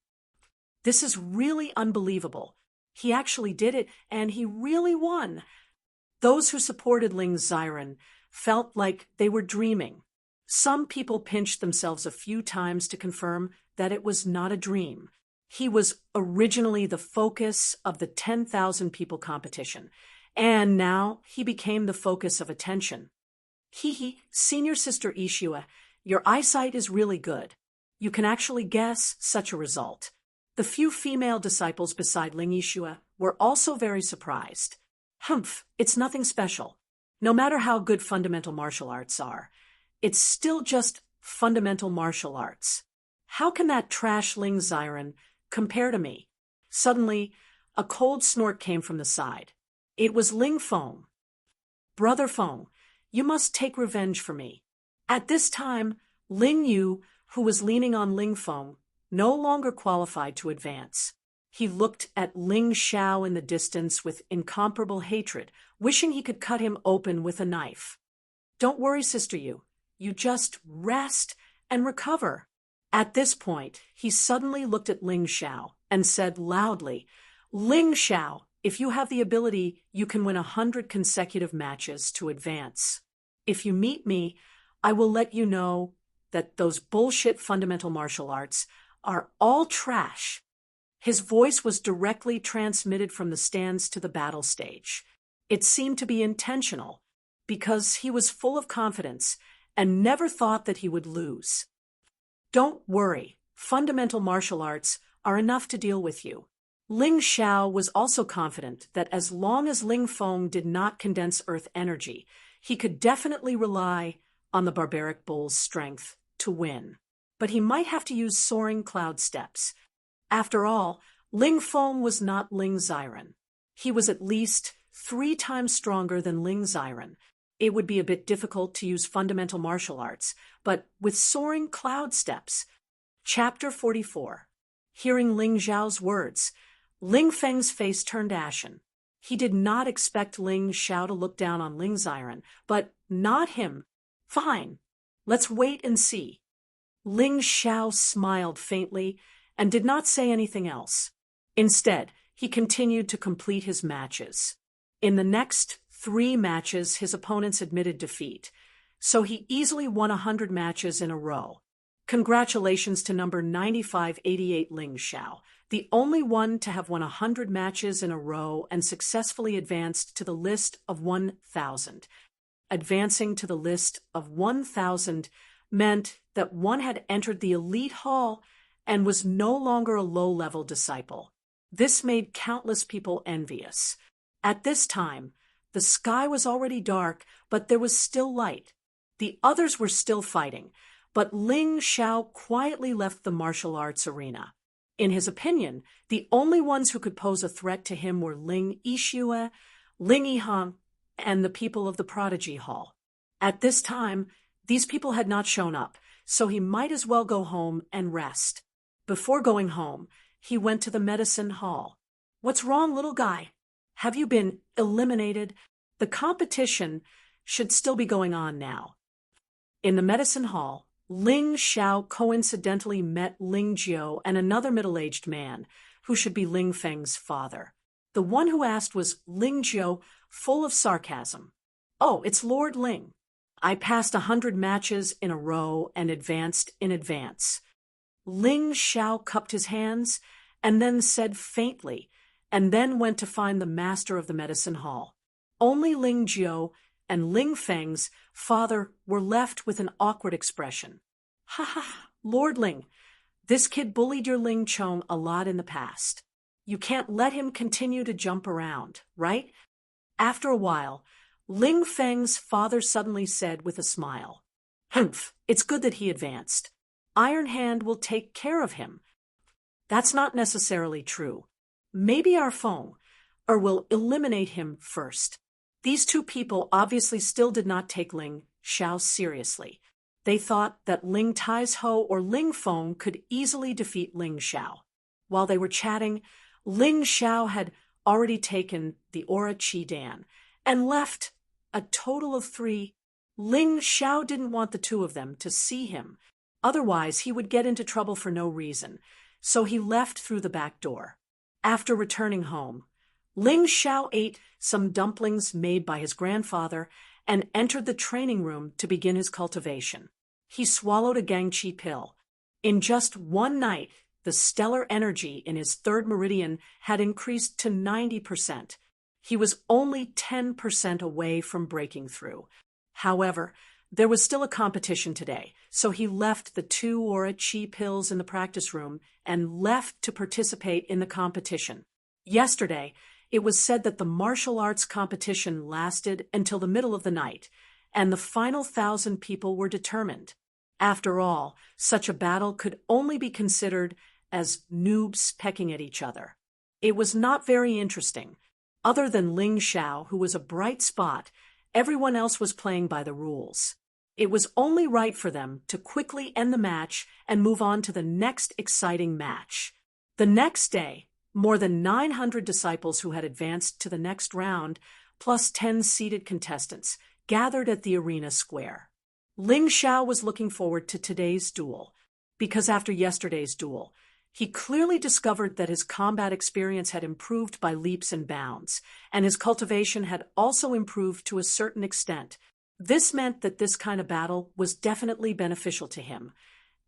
This is really unbelievable. He actually did it, and he really won. Those who supported Ling Xiren felt like they were dreaming. Some people pinched themselves a few times to confirm that it was not a dream. He was originally the focus of the 10,000 people competition, and now he became the focus of attention. Senior Sister Ishua, your eyesight is really good. You can actually guess such a result. The few female disciples beside Ling Ishua were also very surprised. Humph, it's nothing special. No matter how good fundamental martial arts are, it's still just fundamental martial arts. How can that trash Ling Xiren compare to me? Suddenly, a cold snort came from the side. It was Ling Feng. Brother Feng, you must take revenge for me. At this time, Ling Yu, who was leaning on Ling Feng, no longer qualified to advance. He looked at Ling Xiao in the distance with incomparable hatred, wishing he could cut him open with a knife. Don't worry, Sister Yu. You just rest and recover. At this point, he suddenly looked at Ling Xiao and said loudly, Ling Xiao, if you have the ability, you can win 100 consecutive matches to advance. If you meet me, I will let you know that those bullshit fundamental martial arts are all trash. His voice was directly transmitted from the stands to the battle stage. It seemed to be intentional, because he was full of confidence and never thought that he would lose. Don't worry, fundamental martial arts are enough to deal with you. Ling Xiao was also confident that as long as Ling Feng did not condense earth energy, he could definitely rely on the barbaric bull's strength to win. But he might have to use soaring cloud steps. After all, Ling Feng was not Ling Xiren. He was at least 3 times stronger than Ling Xiren. It would be a bit difficult to use fundamental martial arts, but with soaring cloud steps. Chapter 44. Hearing Ling Xiao's words, Ling Feng's face turned ashen. He did not expect Ling Xiao to look down on Ling Xiren, but not him. Fine. Let's wait and see. Ling Xiao smiled faintly and did not say anything else. Instead, he continued to complete his matches. In the next 3 matches, his opponents admitted defeat, so he easily won 100 matches in a row. Congratulations to number 9588 Ling Xiao, the only one to have won 100 matches in a row and successfully advanced to the list of 1,000. Advancing to the list of 1,000 meant that one had entered the elite hall and was no longer a low-level disciple. This made countless people envious. At this time, the sky was already dark, but there was still light. The others were still fighting, but Ling Xiao quietly left the martial arts arena. In his opinion, the only ones who could pose a threat to him were Ling Yixue, Ling Yihang, and the people of the Prodigy Hall. At this time, these people had not shown up, so he might as well go home and rest. Before going home, he went to the medicine hall. "What's wrong, little guy? Have you been eliminated?" The competition should still be going on now. In the medicine hall, Ling Xiao coincidentally met Ling Jiu and another middle-aged man, who should be Ling Feng's father. The one who asked was Ling Jiu, full of sarcasm. "Oh, it's Lord Ling. I passed 100 matches in a row and advanced in advance." Ling Xiao cupped his hands and then said faintly, and then went to find the master of the medicine hall. Only Ling Jiu and Ling Feng's father were left with an awkward expression. "Ha ha, Lord Ling, this kid bullied your Ling Chong a lot in the past. You can't let him continue to jump around, right?" After a while, Ling Feng's father suddenly said with a smile, "Humph, it's good that he advanced. Iron Hand will take care of him." "That's not necessarily true. Maybe our Feng, or will eliminate him first." These two people obviously still did not take Ling Xiao seriously. They thought that Ling Taizhou or Ling Feng could easily defeat Ling Xiao. While they were chatting, Ling Xiao had already taken the Aura Qi Dan and left a total of 3. Ling Xiao didn't want the two of them to see him. Otherwise, he would get into trouble for no reason, so he left through the back door. After returning home, Ling Xiao ate some dumplings made by his grandfather and entered the training room to begin his cultivation. He swallowed a Gangqi pill. In just one night, the stellar energy in his third meridian had increased to 90%. He was only 10% away from breaking through. However, there was still a competition today, so he left the 2 Aura Qi pills in the practice room and left to participate in the competition. Yesterday, it was said that the martial arts competition lasted until the middle of the night, and the final 1,000 people were determined. After all, such a battle could only be considered as noobs pecking at each other. It was not very interesting. Other than Ling Xiao, who was a bright spot, everyone else was playing by the rules. It was only right for them to quickly end the match and move on to the next exciting match. The next day, more than 900 disciples who had advanced to the next round, plus 10 seated contestants, gathered at the arena square. Ling Xiao was looking forward to today's duel, because after yesterday's duel, he clearly discovered that his combat experience had improved by leaps and bounds, and his cultivation had also improved to a certain extent. This meant that this kind of battle was definitely beneficial to him,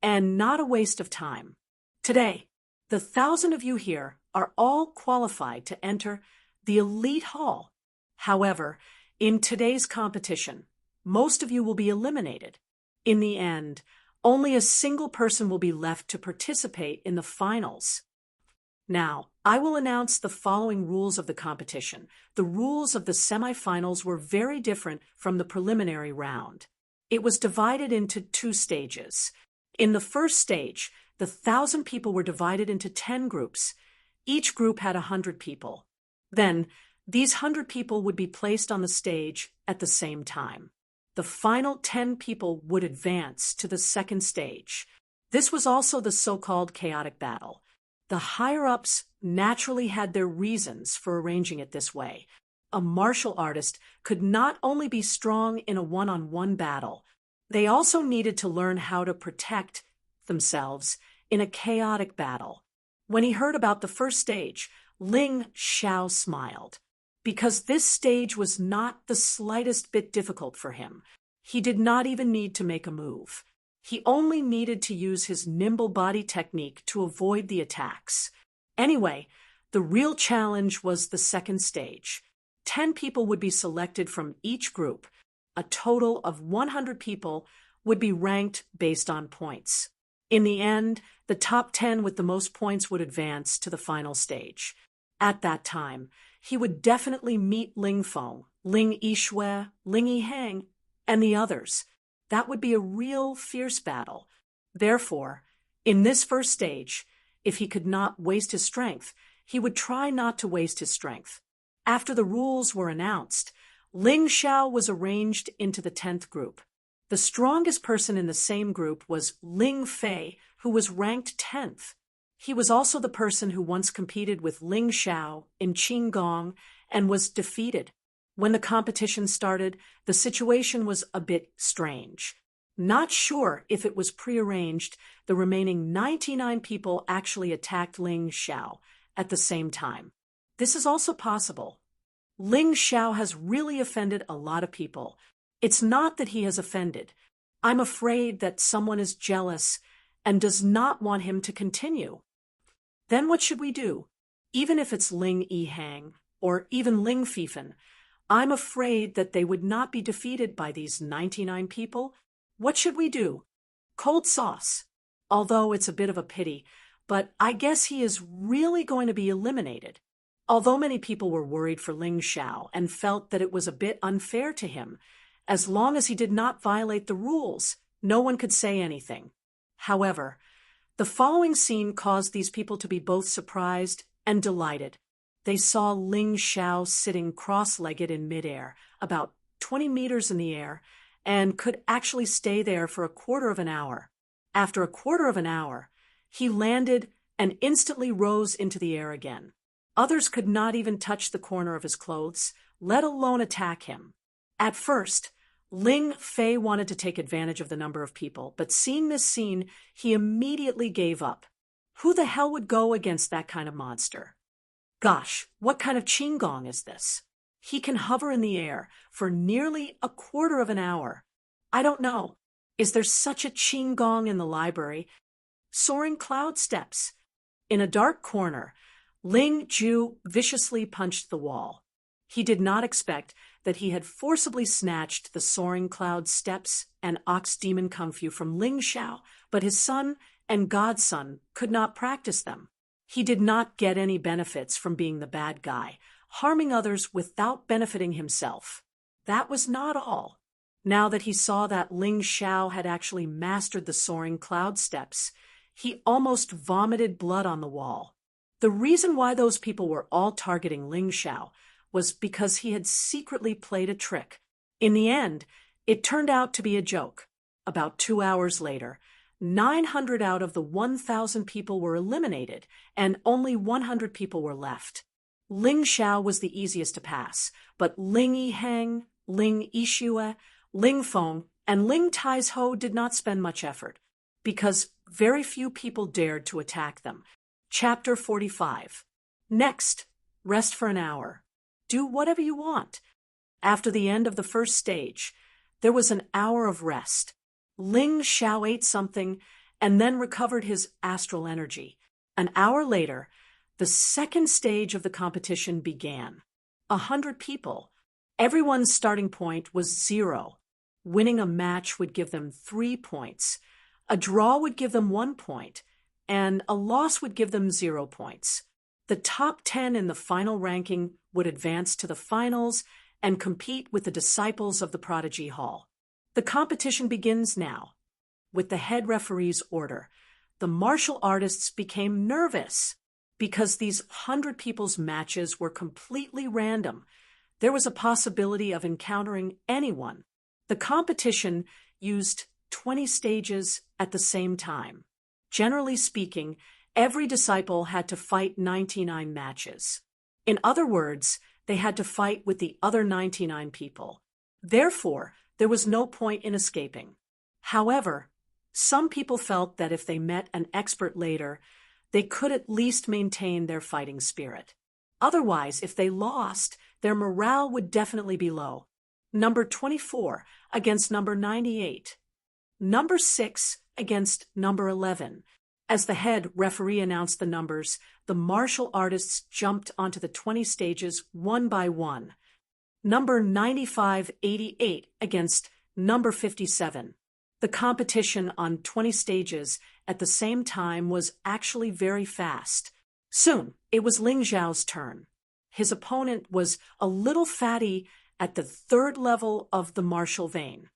and not a waste of time. Today, the 1,000 of you here are all qualified to enter the elite hall. However, in today's competition, most of you will be eliminated. In the end, only a single person will be left to participate in the finals. Now, I will announce the following rules of the competition. The rules of the semifinals were very different from the preliminary round. It was divided into 2 stages. In the first stage, the 1,000 people were divided into 10 groups. Each group had 100 people. Then, these 100 people would be placed on the stage at the same time. The final 10 people would advance to the second stage. This was also the so-called chaotic battle. The higher-ups naturally had their reasons for arranging it this way. A martial artist could not only be strong in a one-on-one battle, they also needed to learn how to protect themselves in a chaotic battle. When he heard about the first stage, Ling Xiao smiled. Because this stage was not the slightest bit difficult for him, he did not even need to make a move. He only needed to use his nimble body technique to avoid the attacks. Anyway, the real challenge was the second stage. 10 people would be selected from each group. A total of 100 people would be ranked based on points. In the end, the top 10 with the most points would advance to the final stage. At that time, he would definitely meet Ling Feng, Ling Yishui, Ling Yihang, and the others. That would be a real fierce battle. Therefore, in this first stage, if he could not waste his strength, he would try not to waste his strength. After the rules were announced, Ling Xiao was arranged into the 10th group. The strongest person in the same group was Ling Fei, who was ranked 10th. He was also the person who once competed with Ling Xiao in Qinggong and was defeated. When the competition started, the situation was a bit strange. Not sure if it was prearranged, the remaining 99 people actually attacked Ling Xiao at the same time. This is also possible. Ling Xiao has really offended a lot of people. It's not that he has offended. I'm afraid that someone is jealous and does not want him to continue. Then what should we do? Even if it's Ling Yihang or even Ling Fifen, I'm afraid that they would not be defeated by these 99 people. What should we do? Cold sauce. Although it's a bit of a pity, but I guess he is really going to be eliminated. Although many people were worried for Ling Xiao and felt that it was a bit unfair to him, as long as he did not violate the rules, no one could say anything. However, the following scene caused these people to be both surprised and delighted. They saw Ling Xiao sitting cross-legged in midair, about 20 meters in the air, and could actually stay there for a quarter of an hour. After a quarter of an hour, he landed and instantly rose into the air again. Others could not even touch the corner of his clothes, let alone attack him. At first, Ling Fei wanted to take advantage of the number of people, but seeing this scene, he immediately gave up. Who the hell would go against that kind of monster? Gosh, what kind of Qinggong is this? He can hover in the air for nearly a quarter of an hour. I don't know. Is there such a Qinggong in the library? Soaring cloud steps. In a dark corner, Ling Ju viciously punched the wall. He did not expect that he had forcibly snatched the soaring cloud steps and ox demon kung fu from Ling Xiao, but his son and godson could not practice them. He did not get any benefits from being the bad guy, harming others without benefiting himself. That was not all. Now that he saw that Ling Xiao had actually mastered the soaring cloud steps, he almost vomited blood on the wall. The reason why those people were all targeting Ling Xiao was because he had secretly played a trick. In the end, it turned out to be a joke. About 2 hours later, 900 out of the 1,000 people were eliminated, and only 100 people were left. Ling Xiao was the easiest to pass, but Ling Yihang, Ling Yishui, Ling Feng, and Ling Taizhou did not spend much effort, because very few people dared to attack them. Chapter 45. Next, rest for an hour. Do whatever you want. After the end of the first stage, there was an hour of rest. Ling Xiao ate something and then recovered his astral energy. An hour later, the second stage of the competition began. 100 people. Everyone's starting point was 0. Winning a match would give them 3 points. A draw would give them 1 point, and a loss would give them 0 points. The top 10 in the final ranking would advance to the finals and compete with the disciples of the Prodigy Hall. The competition begins now. With the head referee's order, the martial artists became nervous because these 100 people's matches were completely random. There was a possibility of encountering anyone. The competition used 20 stages at the same time. Generally speaking, every disciple had to fight 99 matches. In other words, they had to fight with the other 99 people. Therefore, there was no point in escaping. However, some people felt that if they met an expert later, they could at least maintain their fighting spirit. Otherwise, if they lost, their morale would definitely be low. Number 24 against number 98. Number 6 against number 11. As the head referee announced the numbers, the martial artists jumped onto the 20 stages one by one. Number 95-88 against number 57. The competition on 20 stages at the same time was actually very fast. Soon, it was Ling Zhao's turn. His opponent was a little fatty at the third level of the martial vein.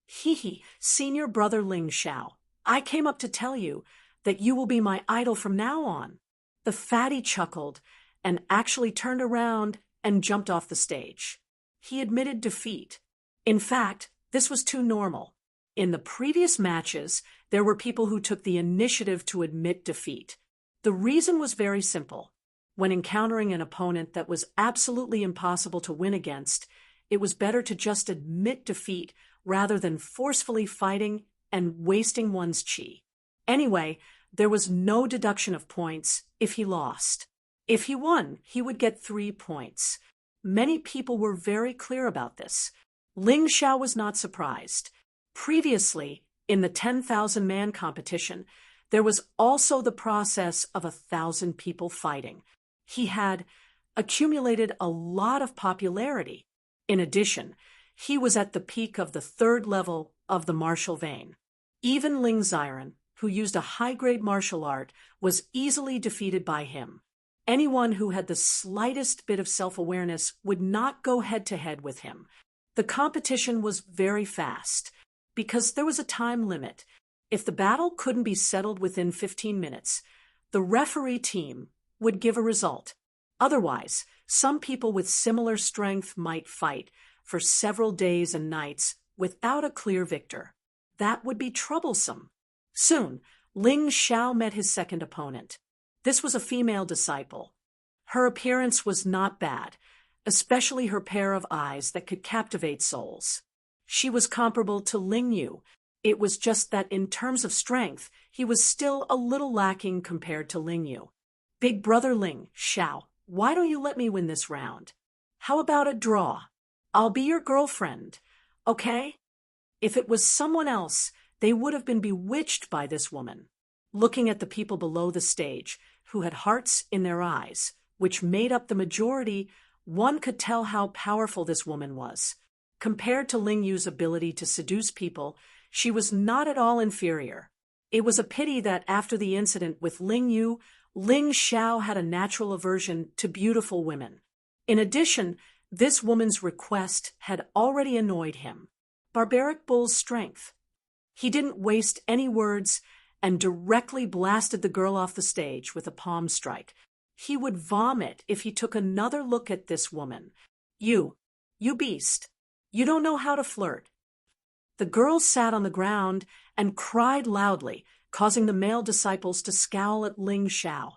Hee, senior brother Ling Xiao, I came up to tell you that you will be my idol from now on. The fatty chuckled and actually turned around and jumped off the stage. He admitted defeat. In fact, this was too normal. In the previous matches, there were people who took the initiative to admit defeat. The reason was very simple. When encountering an opponent that was absolutely impossible to win against, it was better to just admit defeat rather than forcefully fighting and wasting one's chi. Anyway, there was no deduction of points if he lost. If he won, he would get 3 points. Many people were very clear about this. Ling Xiao was not surprised. Previously, in the 10,000-man competition, there was also the process of 1,000 people fighting. He had accumulated a lot of popularity. In addition, he was at the peak of the third level of the martial vein. Even Ling Xiren, who used a high-grade martial art, was easily defeated by him. Anyone who had the slightest bit of self-awareness would not go head-to-head with him. The competition was very fast, because there was a time limit. If the battle couldn't be settled within 15 minutes, the referee team would give a result. Otherwise, some people with similar strength might fight for several days and nights without a clear victor. That would be troublesome. Soon, Ling Xiao met his second opponent. This was a female disciple. Her appearance was not bad, especially her pair of eyes that could captivate souls. She was comparable to Ling Yu. It was just that in terms of strength, he was still a little lacking compared to Ling Yu. Big brother Ling Xiao, why don't you let me win this round? How about a draw? I'll be your girlfriend, okay? If it was someone else, they would have been bewitched by this woman. Looking at the people below the stage, who had hearts in their eyes, which made up the majority, one could tell how powerful this woman was. Compared to Ling Yu's ability to seduce people, she was not at all inferior. It was a pity that after the incident with Ling Yu, Ling Xiao had a natural aversion to beautiful women. In addition, this woman's request had already annoyed him. Barbaric Bull's strength. He didn't waste any words and directly blasted the girl off the stage with a palm strike. He would vomit if he took another look at this woman. You beast. You don't know how to flirt. The girl sat on the ground and cried loudly, causing the male disciples to scowl at Ling Xiao.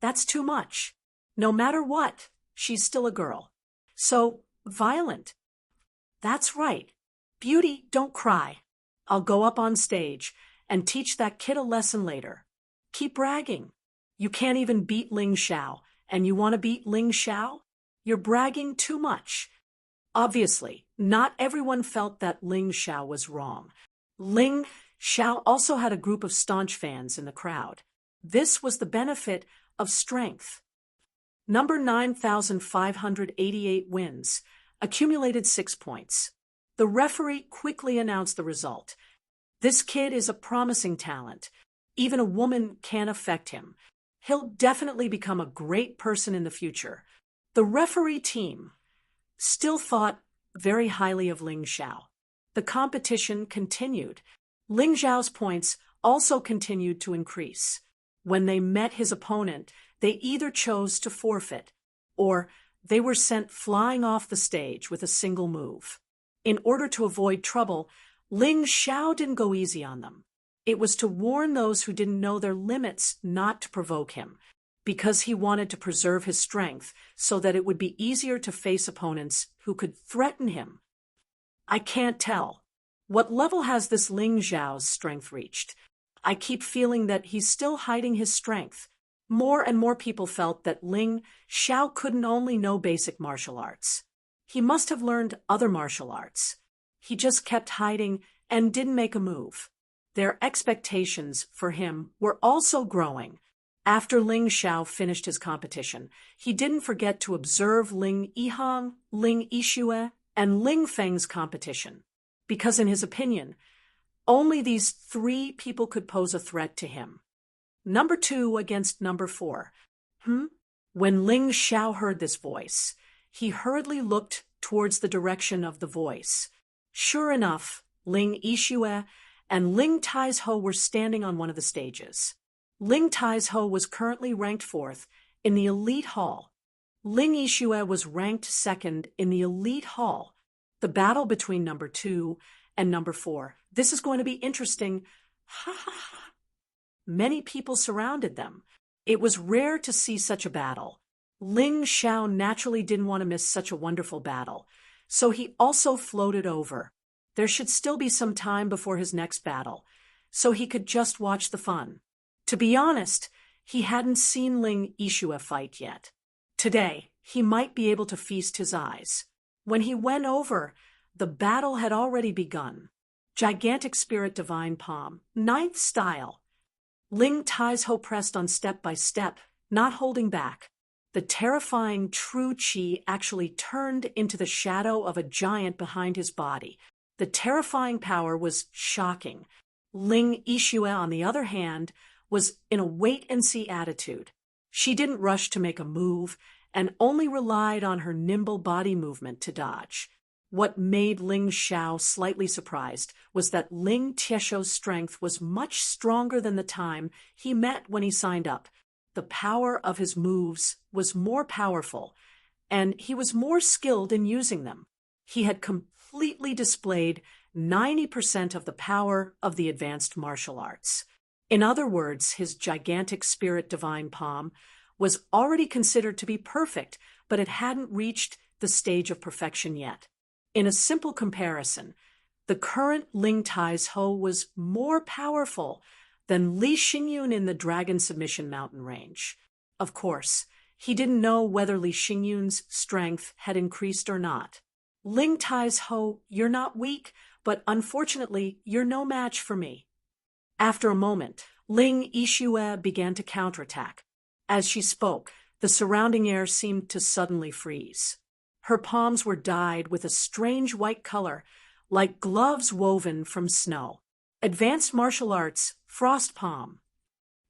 That's too much. No matter what, she's still a girl. So violent. That's right. Beauty, don't cry. I'll go up on stage and teach that kid a lesson later. Keep bragging. You can't even beat Ling Xiao, and you want to beat Ling Xiao? You're bragging too much. Obviously, not everyone felt that Ling Xiao was wrong. Ling Xiao also had a group of staunch fans in the crowd. This was the benefit of strength. Number 9,588 wins, accumulated 6 points. The referee quickly announced the result. This kid is a promising talent. Even a woman can't affect him. He'll definitely become a great person in the future. The referee team still thought very highly of Ling Xiao. The competition continued. Ling Xiao's points also continued to increase. When they met his opponent, they either chose to forfeit, or they were sent flying off the stage with a single move. In order to avoid trouble, Ling Xiao didn't go easy on them. It was to warn those who didn't know their limits not to provoke him, because he wanted to preserve his strength so that it would be easier to face opponents who could threaten him. I can't tell. What level has this Ling Xiao's strength reached? I keep feeling that he's still hiding his strength. More and more people felt that Ling Xiao couldn't only know basic martial arts. He must have learned other martial arts. He just kept hiding and didn't make a move. Their expectations for him were also growing. After Ling Xiao finished his competition, he didn't forget to observe Ling Yihang, Ling Yixue, and Ling Feng's competition, because in his opinion, Only these three people could pose a threat to him. Number 2 against number 4. When Ling Xiao heard this voice, he hurriedly looked towards the direction of the voice. Sure enough, Ling Yixue and Ling Taizhou were standing on one of the stages. Ling Taizhou was currently ranked 4th in the elite hall. Ling Yixue was ranked 2nd in the elite hall. The battle between number 2 and number 4. This is going to be interesting. Ha ha ha. Many people surrounded them. It was rare to see such a battle. Ling Xiao naturally didn't want to miss such a wonderful battle, so he also floated over. There should still be some time before his next battle, so he could just watch the fun. To be honest, he hadn't seen Ling Yixue fight yet. Today, he might be able to feast his eyes. When he went over, the battle had already begun. Gigantic Spirit Divine Palm, 9th style. Ling Taizhou pressed on step by step, not holding back. The terrifying true qi actually turned into the shadow of a giant behind his body. The terrifying power was shocking. Ling Yixue, on the other hand, was in a wait-and-see attitude. She didn't rush to make a move and only relied on her nimble body movement to dodge. What made Ling Xiao slightly surprised was that Ling Tieshou's strength was much stronger than the time he met when he signed up. The power of his moves was more powerful, and he was more skilled in using them. He had completely displayed 90% of the power of the advanced martial arts. In other words, his gigantic Spirit Divine Palm was already considered to be perfect, but it hadn't reached the stage of perfection yet. In a simple comparison, the current Ling Taizhou was more powerful than Li Xingyun in the Dragon Submission Mountain range. Of course, he didn't know whether Li Xingyun's strength had increased or not. Ling Taizhou, you're not weak, but unfortunately, you're no match for me. After a moment, Ling Yixue began to counterattack. As she spoke, the surrounding air seemed to suddenly freeze. Her palms were dyed with a strange white color, like gloves woven from snow. Advanced martial arts, Frost Palm.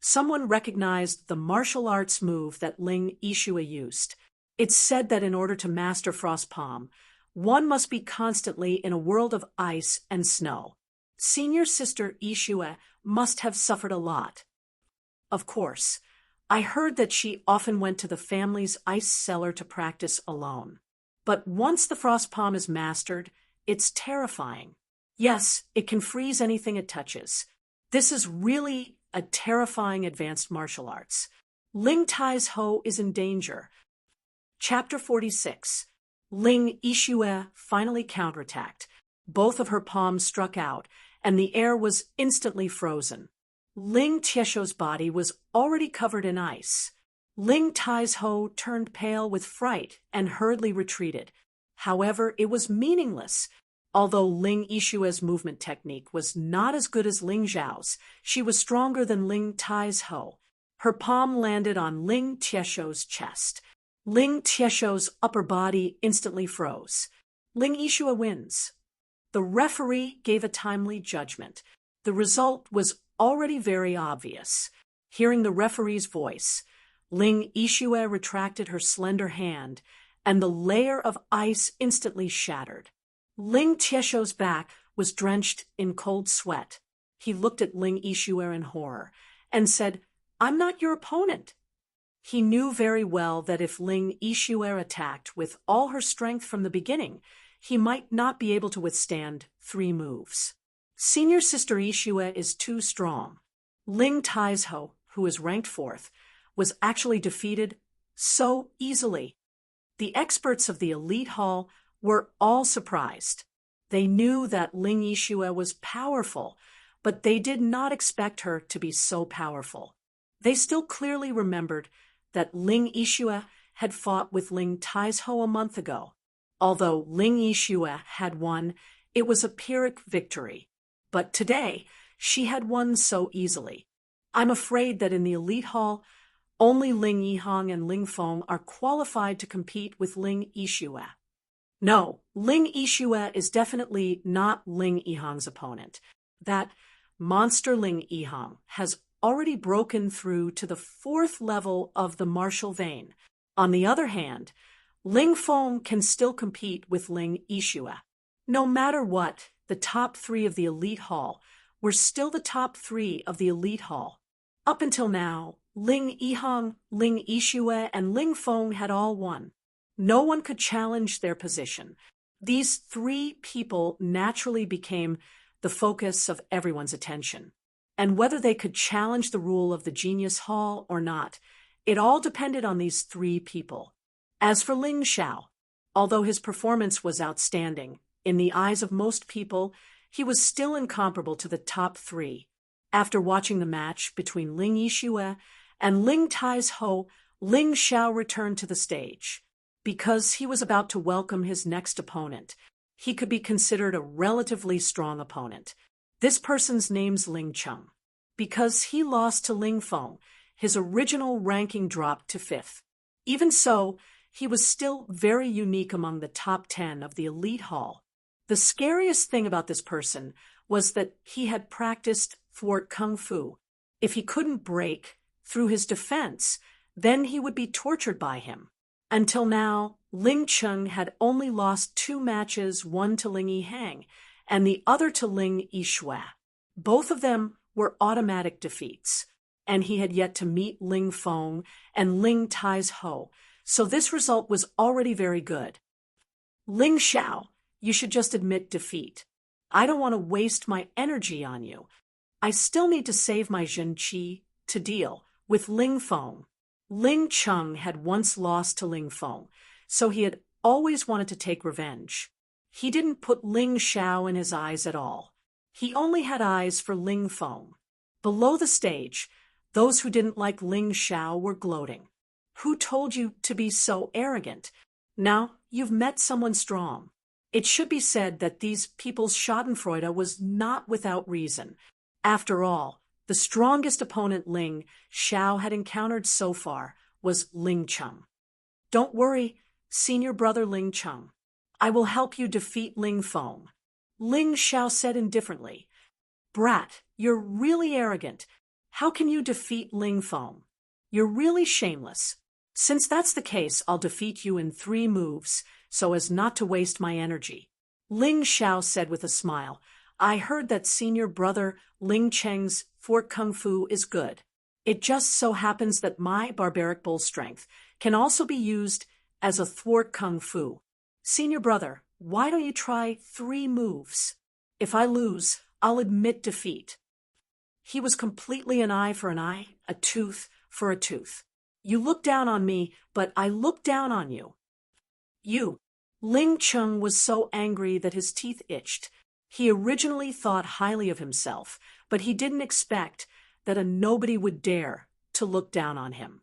Someone recognized the martial arts move that Ling Yixue used. It's said that in order to master Frost Palm, one must be constantly in a world of ice and snow. Senior sister Yixue must have suffered a lot. Of course, I heard that she often went to the family's ice cellar to practice alone. But once the Frost Palm is mastered, it's terrifying. Yes, it can freeze anything it touches. This is really a terrifying advanced martial arts. Ling Taizhou is in danger. Chapter 46. Ling Yixue finally counterattacked. Both of her palms struck out, and the air was instantly frozen. Ling Tieshou's body was already covered in ice. Ling Taizhou turned pale with fright and hurriedly retreated. However, it was meaningless. Although Ling Yixue's movement technique was not as good as Ling Zhao's, she was stronger than Ling Taizhou. Her palm landed on Ling Tieshou's chest. Ling Tieshou's upper body instantly froze. Ling Yixue wins. The referee gave a timely judgment. The result was already very obvious. Hearing the referee's voice, Ling Yixue retracted her slender hand, and the layer of ice instantly shattered. Ling Tieshou's back was drenched in cold sweat. He looked at Ling Yixue in horror and said, "I'm not your opponent." He knew very well that if Ling Yixue attacked with all her strength from the beginning, he might not be able to withstand 3 moves. Senior sister Yixue is too strong. Ling Taizhou, who is ranked 4th, was actually defeated so easily. The experts of the elite hall were all surprised. They knew that Ling Yixue was powerful, but they did not expect her to be so powerful. They still clearly remembered that Ling Yixue had fought with Ling Taizhou a month ago. Although Ling Yixue had won, it was a Pyrrhic victory. But today, she had won so easily. I'm afraid that in the elite hall, only Ling Yihang and Ling Feng are qualified to compete with Ling Yixue. No, Ling Yixue is definitely not Ling Yihang's opponent. That monster Ling Yihang has already broken through to the fourth level of the martial vein. On the other hand, Ling Feng can still compete with Ling Yixue. No matter what, the top three of the elite hall were still the top three of the elite hall. Up until now, Ling Yihang, Ling Yixue, and Ling Feng had all won. No one could challenge their position. These three people naturally became the focus of everyone's attention. And whether they could challenge the rule of the Genius Hall or not, it all depended on these three people. As for Ling Xiao, although his performance was outstanding, in the eyes of most people, he was still incomparable to the top three. After watching the match between Ling Yixue and Ling Taizhou, Ling Xiao returned to the stage. Because he was about to welcome his next opponent, he could be considered a relatively strong opponent. This person's name's Ling Cheng. Because he lost to Ling Feng, his original ranking dropped to 5th. Even so, he was still very unique among the top 10 of the elite hall. The scariest thing about this person was that he had practiced thwart kung fu. If he couldn't break through his defense, then he would be tortured by him. Until now, Ling Cheng had only lost 2 matches, one to Ling Yihang and the other to Ling Yixue. Both of them were automatic defeats, and he had yet to meet Ling Feng and Ling Taizhou, so this result was already very good. Ling Xiao, you should just admit defeat. I don't want to waste my energy on you. I still need to save my Zhen Qi to deal with Ling Feng. Ling Cheng had once lost to Ling Feng, so he had always wanted to take revenge. He didn't put Ling Xiao in his eyes at all. He only had eyes for Ling Feng. Below the stage, those who didn't like Ling Xiao were gloating. Who told you to be so arrogant? Now you've met someone strong. It should be said that these people's schadenfreude was not without reason. After all, the strongest opponent Ling Xiao had encountered so far was Ling Cheng. Don't worry, senior brother Ling Cheng. I will help you defeat Ling Feng. Ling Xiao said indifferently. Brat, you're really arrogant. How can you defeat Ling Feng? You're really shameless. Since that's the case, I'll defeat you in 3 moves, so as not to waste my energy. Ling Xiao said with a smile. I heard that senior brother Ling Cheng's thwart kung fu is good. It just so happens that my barbaric bull strength can also be used as a thwart kung fu. Senior brother, why don't you try 3 moves? If I lose, I'll admit defeat. He was completely an eye for an eye, a tooth for a tooth. You look down on me, but I look down on you. You. Ling Cheng was so angry that his teeth itched. He originally thought highly of himself, but he didn't expect that a nobody would dare to look down on him.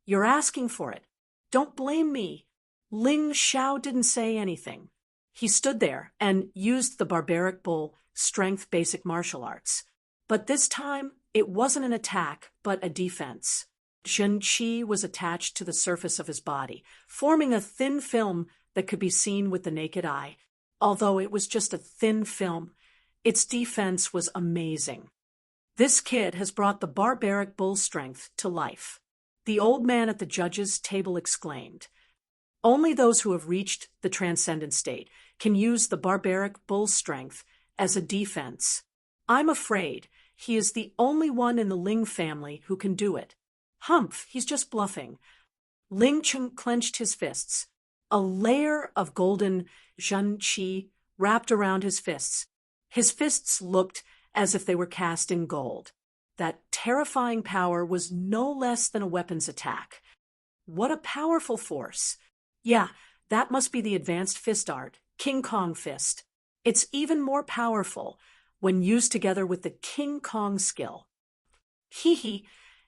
You're asking for it. Don't blame me. Ling Xiao didn't say anything. He stood there and used the barbaric bull strength basic martial arts. But this time, it wasn't an attack, but a defense. Zhen Qi was attached to the surface of his body, forming a thin film that could be seen with the naked eye. Although it was just a thin film, its defense was amazing. This kid has brought the barbaric bull strength to life. The old man at the judges' table exclaimed. Only those who have reached the transcendent state can use the barbaric bull strength as a defense. I'm afraid he is the only one in the Ling family who can do it. Humph, he's just bluffing. Ling Cheng clenched his fists. A layer of golden Zhen Qi wrapped around his fists. His fists looked as if they were cast in gold. That terrifying power was no less than a weapons attack. What a powerful force. Yeah, that must be the advanced fist art, King Kong fist. It's even more powerful when used together with the King Kong skill. Hee,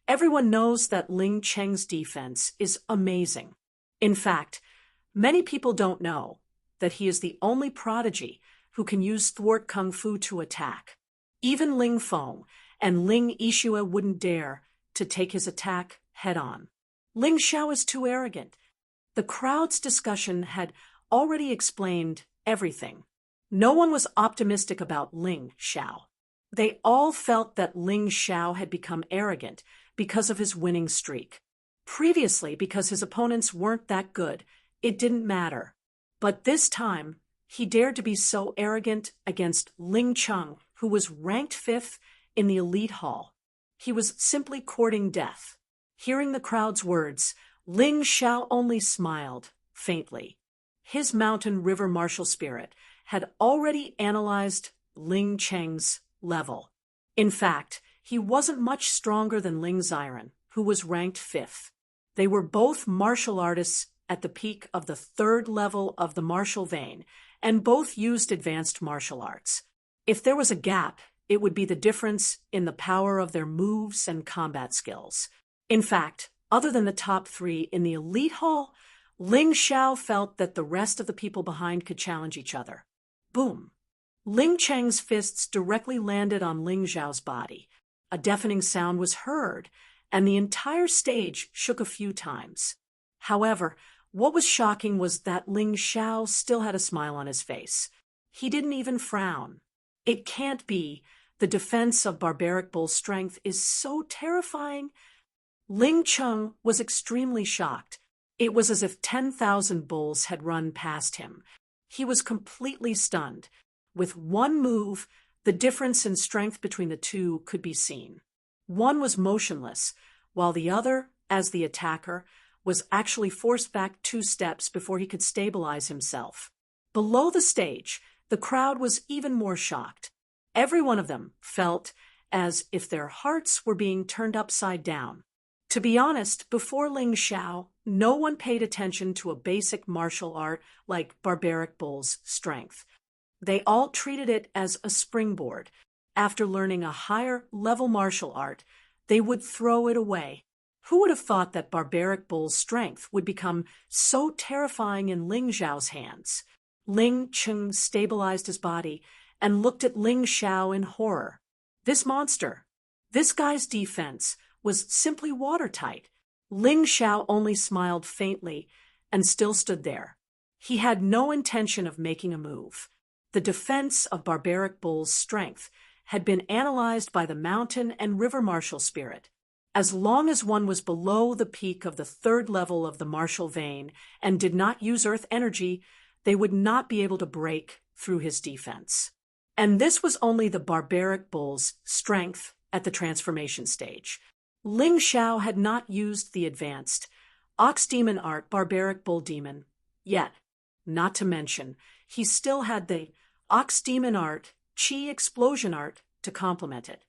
everyone knows that Ling Cheng's defense is amazing. In fact, many people don't know that he is the only prodigy who can use thwart kung fu to attack. Even Ling Feng and Ling Yixue wouldn't dare to take his attack head-on. Ling Xiao is too arrogant. The crowd's discussion had already explained everything. No one was optimistic about Ling Xiao. They all felt that Ling Xiao had become arrogant because of his winning streak. Previously, because his opponents weren't that good, it didn't matter. But this time, he dared to be so arrogant against Ling Cheng, who was ranked 5th in the elite hall. He was simply courting death. Hearing the crowd's words, Ling Xiao only smiled, faintly. His mountain river martial spirit had already analyzed Ling Cheng's level. In fact, he wasn't much stronger than Ling Xiren, who was ranked 5th. They were both martial artists at the peak of the 3rd level of the martial vein, and both used advanced martial arts. If there was a gap, it would be the difference in the power of their moves and combat skills. In fact, other than the top 3 in the elite hall, Ling Xiao felt that the rest of the people behind could challenge each other. Boom! Ling Cheng's fists directly landed on Ling Xiao's body. A deafening sound was heard, and the entire stage shook a few times. However, what was shocking was that Ling Xiao still had a smile on his face. He didn't even frown. It can't be. The defense of Barbaric Bull's strength is so terrifying. Ling Cheng was extremely shocked. It was as if 10,000 bulls had run past him. He was completely stunned. With one move, the difference in strength between the two could be seen. One was motionless, while the other, as the attacker, was actually forced back 2 steps before he could stabilize himself. Below the stage, the crowd was even more shocked. Every one of them felt as if their hearts were being turned upside down. To be honest, before Ling Xiao, no one paid attention to a basic martial art like Barbaric Bull's strength. They all treated it as a springboard. After learning a higher-level martial art, they would throw it away. Who would have thought that Barbaric Bull's strength would become so terrifying in Ling Xiao's hands? Ling Cheng stabilized his body and looked at Ling Xiao in horror. This monster, this guy's defense, was simply watertight. Ling Xiao only smiled faintly and still stood there. He had no intention of making a move. The defense of Barbaric Bull's strength had been analyzed by the mountain and river martial spirit. As long as one was below the peak of the 3rd level of the martial vein and did not use earth energy, they would not be able to break through his defense. And this was only the Barbaric Bull's strength at the transformation stage. Ling Xiao had not used the advanced Ox Demon Art Barbaric Bull Demon yet. Not to mention, he still had the Ox Demon Art Qi Explosion Art to complement it.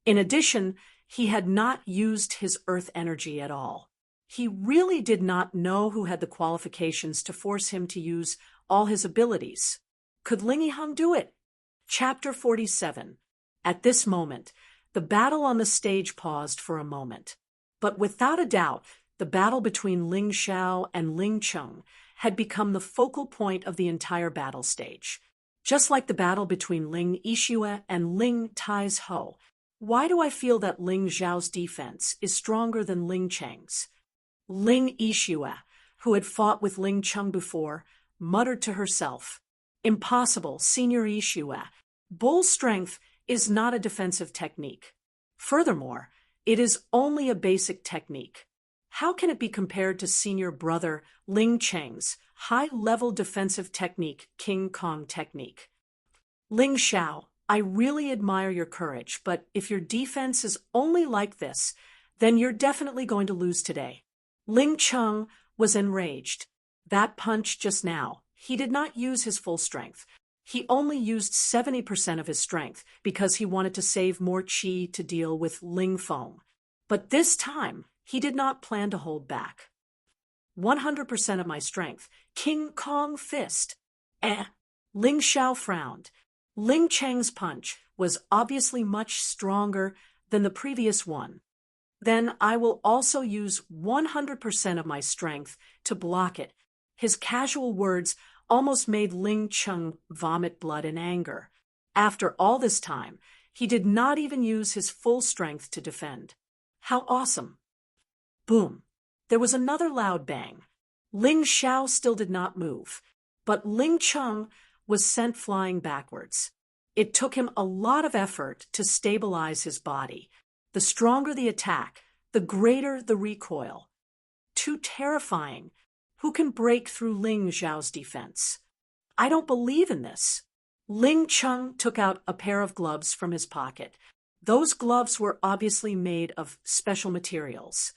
In addition, he had not used his earth energy at all. He really did not know who had the qualifications to force him to use all his abilities. Could Ling Yihang do it? Chapter 47. At this moment, the battle on the stage paused for a moment. But without a doubt, the battle between Ling Xiao and Ling Cheng had become the focal point of the entire battle stage. Just like the battle between Ling Yixue and Ling Tai's Ho, why do I feel that Ling Xiao's defense is stronger than Ling Cheng's? Ling Yixue, who had fought with Ling Cheng before, muttered to herself, "Impossible, Senior Yixue. Bull strength is not a defensive technique. Furthermore, it is only a basic technique. How can it be compared to senior brother Ling Cheng's high-level defensive technique, King Kong technique? Ling Xiao, I really admire your courage, but if your defense is only like this, then you're definitely going to lose today." Ling Cheng was enraged. That punch just now, he did not use his full strength. He only used 70% of his strength because he wanted to save more qi to deal with Ling Feng. But this time, he did not plan to hold back. 100% of my strength. King Kong fist. Ling Xiao frowned. Ling Cheng's punch was obviously much stronger than the previous one. Then I will also use 100% of my strength to block it. His casual words almost made Ling Cheng vomit blood in anger. After all this time, he did not even use his full strength to defend. How awesome! Boom! There was another loud bang. Ling Xiao still did not move, but Ling Cheng was sent flying backwards. It took him a lot of effort to stabilize his body. The stronger the attack, the greater the recoil. Too terrifying. Who can break through Ling Xiao's defense? I don't believe in this. Ling Cheng took out a pair of gloves from his pocket. Those gloves were obviously made of special materials.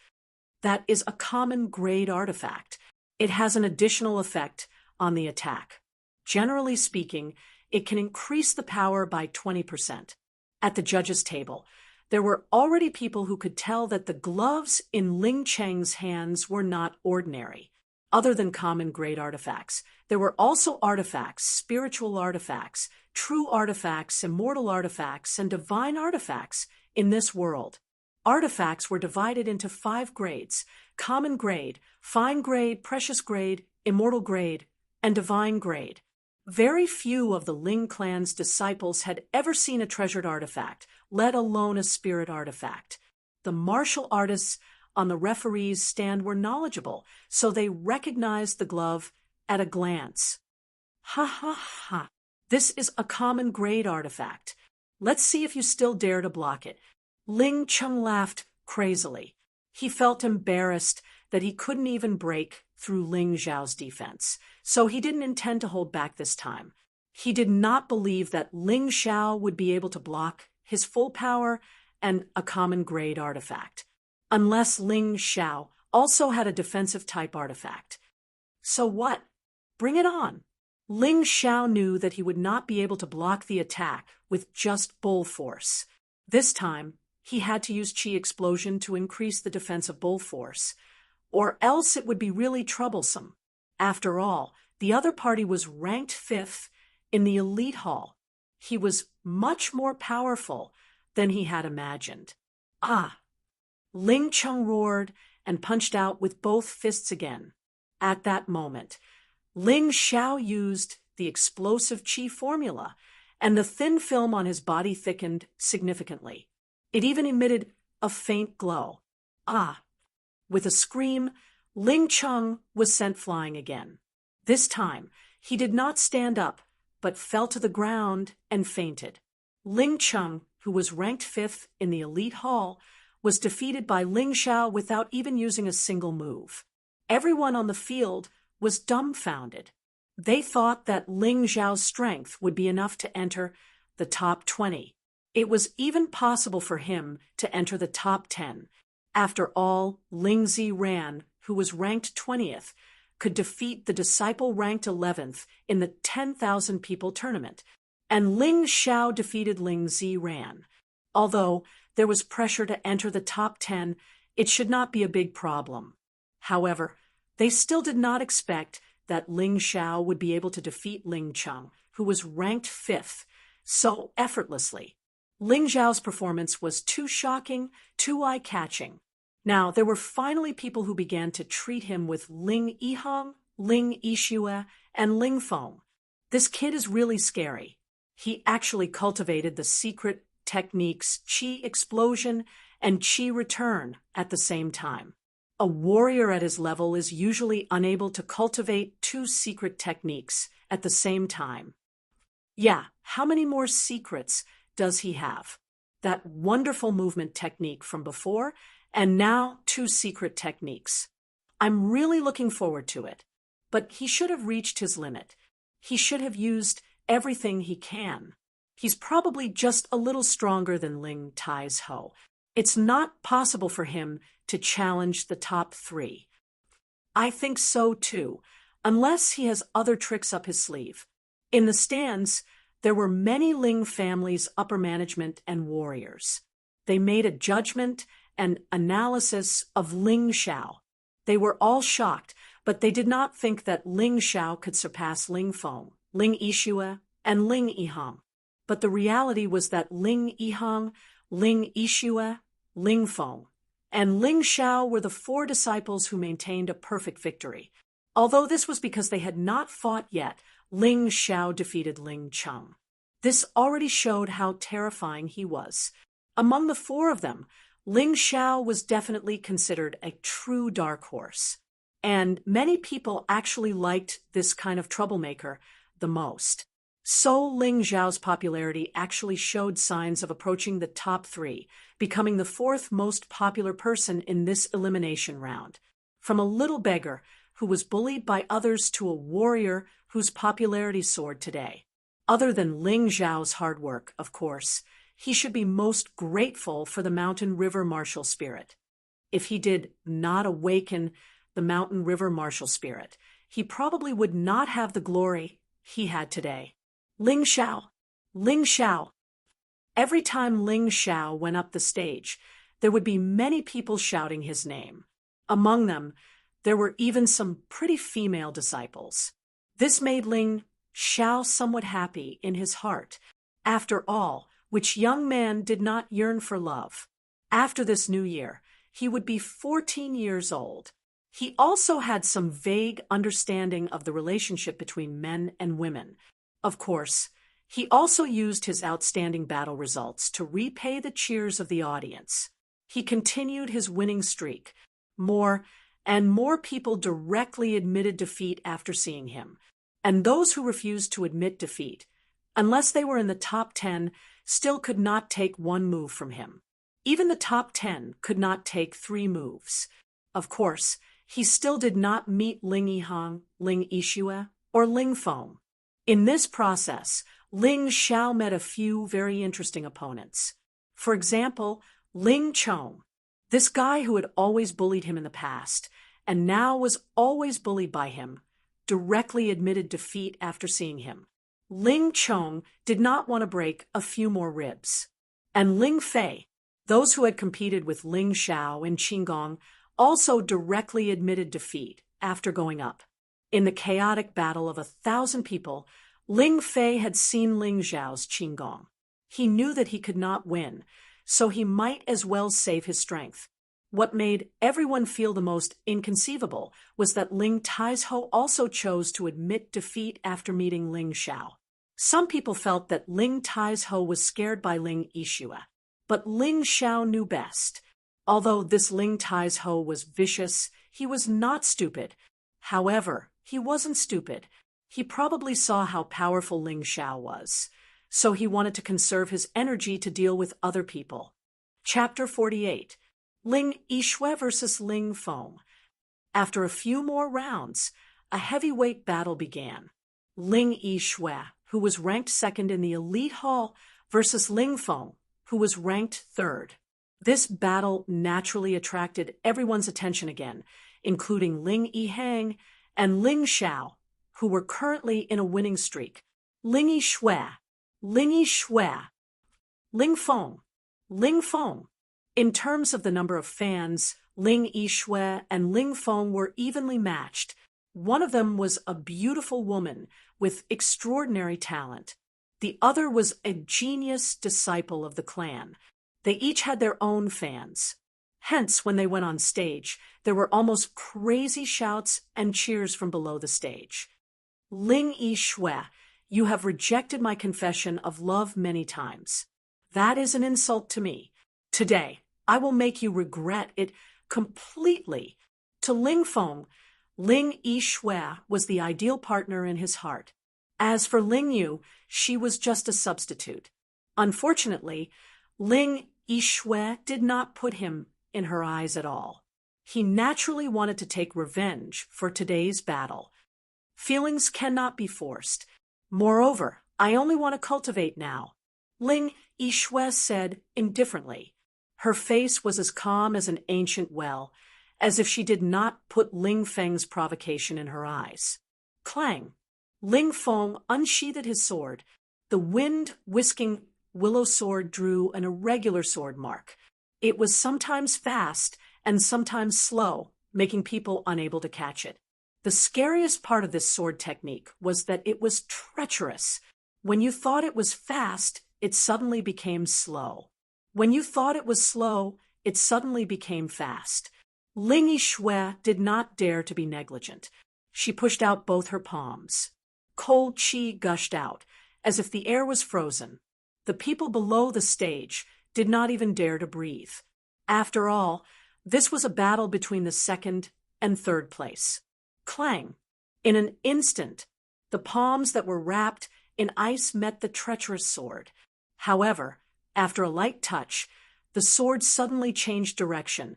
That is a common grade artifact. It has an additional effect on the attack. Generally speaking, it can increase the power by 20%. At the judges' table, there were already people who could tell that the gloves in Ling Cheng's hands were not ordinary. Other than common grade artifacts, there were also artifacts, spiritual artifacts, true artifacts, immortal artifacts, and divine artifacts in this world. Artifacts were divided into 5 grades: common grade, fine grade, precious grade, immortal grade, and divine grade. Very few of the Ling clan's disciples had ever seen a treasured artifact, let alone a spirit artifact. The martial artists on the referee's stand were knowledgeable, so they recognized the glove at a glance. Ha ha ha. This is a common grade artifact. Let's see if you still dare to block it. Ling Cheng laughed crazily. He felt embarrassed that he couldn't even break through Ling Xiao's defense, so he didn't intend to hold back this time. He did not believe that Ling Xiao would be able to block his full power and a common grade artifact, unless Ling Xiao also had a defensive type artifact. So what? Bring it on. Ling Xiao knew that he would not be able to block the attack with just bull force. This time, he had to use Qi explosion to increase the defensive bull force, or else it would be really troublesome. After all, the other party was ranked 5th in the elite hall. He was much more powerful than he had imagined. Ah! Ling Cheng roared and punched out with both fists again. At that moment, Ling Xiao used the explosive Qi formula, and the thin film on his body thickened significantly. It even emitted a faint glow. Ah! With a scream, Ling Cheng was sent flying again. This time, he did not stand up, but fell to the ground and fainted. Ling Cheng, who was ranked 5th in the elite hall, was defeated by Ling Xiao without even using a single move. Everyone on the field was dumbfounded. They thought that Ling Xiao's strength would be enough to enter the top 20. It was even possible for him to enter the top 10. After all, Ling Ziran, who was ranked 20th, could defeat the disciple ranked 11th in the 10,000 people tournament, and Ling Xiao defeated Ling Ziran. Although there was pressure to enter the top 10, it should not be a big problem. However, they still did not expect that Ling Xiao would be able to defeat Ling Cheng, who was ranked 5th, so effortlessly. Ling Xiao's performance was too shocking, too eye-catching. Now, there were finally people who began to treat him with Ling Yihang, Ling Yixue, and Ling Feng. This kid is really scary. He actually cultivated the secret techniques Qi explosion and Qi return at the same time. A warrior at his level is usually unable to cultivate 2 secret techniques at the same time. Yeah, how many more secrets does he have? That wonderful movement technique from before, and now 2 secret techniques. I'm really looking forward to it. But he should have reached his limit. He should have used everything he can. He's probably just a little stronger than Ling Tai's Ho. It's not possible for him to challenge the top 3. I think so too, unless he has other tricks up his sleeve. In the stands, there were many Ling family's upper management and warriors. They made a judgment and analysis of Ling Xiao. They were all shocked, but they did not think that Ling Xiao could surpass Ling Feng, Ling Yixue, and Ling Yihang. But the reality was that Ling Yihang, Ling Yixue, Ling Feng, and Ling Xiao were the 4 disciples who maintained a perfect victory. Although this was because they had not fought yet, Ling Xiao defeated Ling Cheng. This already showed how terrifying he was. Among the 4 of them, Ling Xiao was definitely considered a true dark horse. And many people actually liked this kind of troublemaker the most. So Ling Zhao's popularity actually showed signs of approaching the top 3, becoming the 4th most popular person in this elimination round. From a little beggar who was bullied by others to a warrior whose popularity soared today. Other than Ling Zhao's hard work, of course, he should be most grateful for the mountain river martial spirit. If he did not awaken the mountain river martial spirit, he probably would not have the glory he had today. Ling Xiao, Ling Xiao. Every time Ling Xiao went up the stage, there would be many people shouting his name. Among them, there were even some pretty female disciples. This made Ling Xiao somewhat happy in his heart. After all, which young man did not yearn for love? After this new year, he would be 14 years old. He also had some vague understanding of the relationship between men and women. Of course, he also used his outstanding battle results to repay the cheers of the audience. He continued his winning streak. More and more people directly admitted defeat after seeing him. And those who refused to admit defeat, unless they were in the top 10, still could not take one move from him. Even the top 10 could not take 3 moves. Of course, he still did not meet Ling Yihang, Ling Yixue, or Ling Feng. In this process, Ling Xiao met a few very interesting opponents. For example, Ling Chong, this guy who had always bullied him in the past, and now was always bullied by him, directly admitted defeat after seeing him. Ling Chong did not want to break a few more ribs. And Ling Fei, those who had competed with Ling Xiao and Qinggong, also directly admitted defeat after going up. In the chaotic battle of 1,000 people, Ling Fei had seen Ling Zhao's Qinggong. He knew that he could not win, so he might as well save his strength. What made everyone feel the most inconceivable was that Ling Taizhou also chose to admit defeat after meeting Ling Xiao. Some people felt that Ling Taizhou was scared by Ling Yixue, but Ling Xiao knew best. Although this Ling Taizhou was vicious, he was not stupid. However, he wasn't stupid. He probably saw how powerful Ling Xiao was, so he wanted to conserve his energy to deal with other people. Chapter 48. Ling Yixue versus Ling Feng. After a few more rounds, a heavyweight battle began. Ling Yixue, who was ranked 2nd in the elite hall, versus Ling Feng, who was ranked 3rd. This battle naturally attracted everyone's attention again, including Ling Yihang and Ling Xiao, who were currently in a winning streak. Ling Yixue, Ling Yixue, Ling Feng, Ling Feng. In terms of the number of fans, Ling Yixue and Ling Feng were evenly matched. One of them was a beautiful woman with extraordinary talent. The other was a genius disciple of the clan. They each had their own fans. Hence, when they went on stage, there were almost crazy shouts and cheers from below the stage. Ling Yixue, you have rejected my confession of love many times. That is an insult to me. Today, I will make you regret it completely. To Ling Feng, Ling Yixue was the ideal partner in his heart. As for Ling Yu, she was just a substitute. Unfortunately, Ling Yixue did not put him in her eyes at all. He naturally wanted to take revenge for today's battle. Feelings cannot be forced. Moreover, I only want to cultivate now. Ling Yixue said indifferently. Her face was as calm as an ancient well, as if she did not put Ling Feng's provocation in her eyes. Clang! Ling Feng unsheathed his sword. The wind-whisking willow sword drew an irregular sword mark. It was sometimes fast and sometimes slow, making people unable to catch it. The scariest part of this sword technique was that it was treacherous. When you thought it was fast, it suddenly became slow. When you thought it was slow, it suddenly became fast. Ling Yixue did not dare to be negligent. She pushed out both her palms. Cold qi gushed out, as if the air was frozen. The people below the stage did not even dare to breathe. After all, this was a battle between the 2nd and 3rd place. Clang! In an instant, the palms that were wrapped in ice met the treacherous sword. However, after a light touch, the sword suddenly changed direction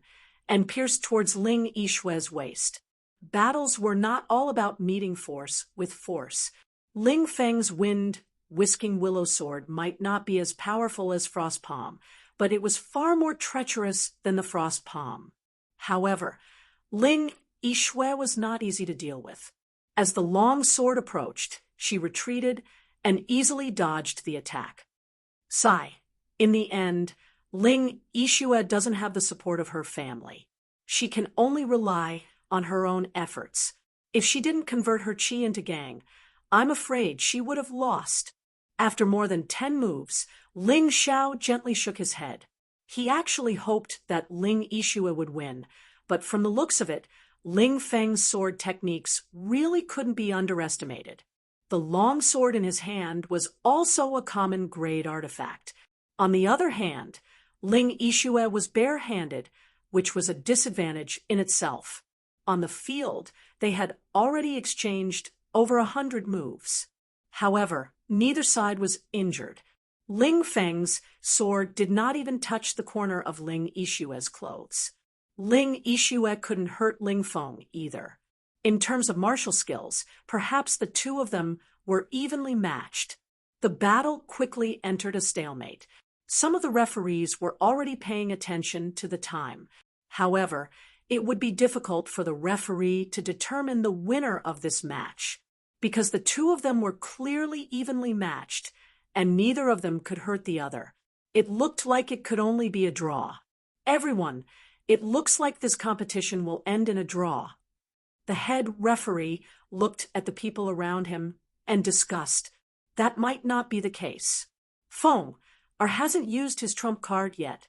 and pierced towards Ling Yishue's waist. Battles were not all about meeting force with force. Ling Feng's wind-whisking willow sword might not be as powerful as Frost Palm, but it was far more treacherous than the Frost Palm. However, Ling Yishue was not easy to deal with. As the long sword approached, she retreated and easily dodged the attack. Sigh. In the end, Ling Yishue doesn't have the support of her family. She can only rely on her own efforts. If she didn't convert her chi into gang, I'm afraid she would have lost. After more than 10 moves, Ling Xiao gently shook his head. He actually hoped that Ling Yishue would win, but from the looks of it, Ling Feng's sword techniques really couldn't be underestimated. The long sword in his hand was also a common grade artifact. On the other hand, Ling Yishue was bare-handed, which was a disadvantage in itself. On the field, they had already exchanged over 100 moves. However, neither side was injured. Ling Feng's sword did not even touch the corner of Ling Yishue's clothes. Ling Yishue couldn't hurt Ling Feng either. In terms of martial skills, perhaps the two of them were evenly matched. The battle quickly entered a stalemate. Some of the referees were already paying attention to the time. However, it would be difficult for the referee to determine the winner of this match, because the two of them were clearly evenly matched, and neither of them could hurt the other. It looked like it could only be a draw. Everyone, it looks like this competition will end in a draw. The head referee looked at the people around him and discussed. That might not be the case. Feng hasn't used his trump card yet.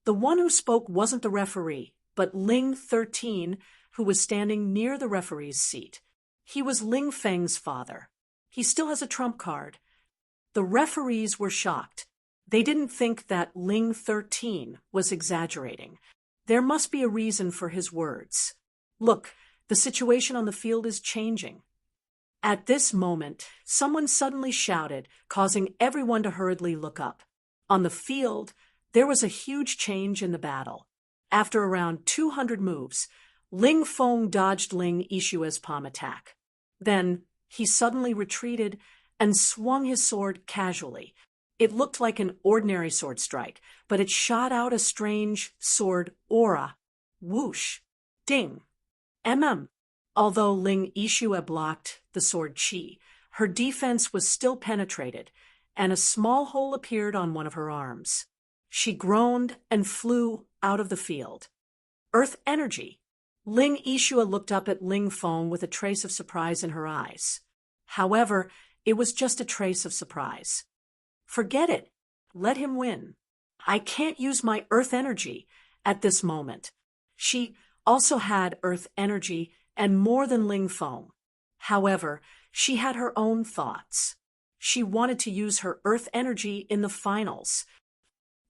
The one who spoke wasn't the referee, but Ling 13, who was standing near the referee's seat. He was Ling Feng's father. He still has a trump card. The referees were shocked. They didn't think that Ling 13 was exaggerating. There must be a reason for his words. Look, the situation on the field is changing. At this moment, someone suddenly shouted, causing everyone to hurriedly look up. On the field, there was a huge change in the battle. After around 200 moves, Ling Feng dodged Ling Yishue's palm attack. Then, he suddenly retreated and swung his sword casually. It looked like an ordinary sword strike, but it shot out a strange sword aura. Whoosh! Ding! Although Ling Yishue blocked the sword chi, her defense was still penetrated, and a small hole appeared on one of her arms. She groaned and flew out of the field. Earth energy. Ling Yishue looked up at Ling Feng with a trace of surprise in her eyes. However, it was just a trace of surprise. Forget it. Let him win. I can't use my earth energy at this moment. She also had earth energy and more than Ling Feng. However, she had her own thoughts. She wanted to use her earth energy in the finals,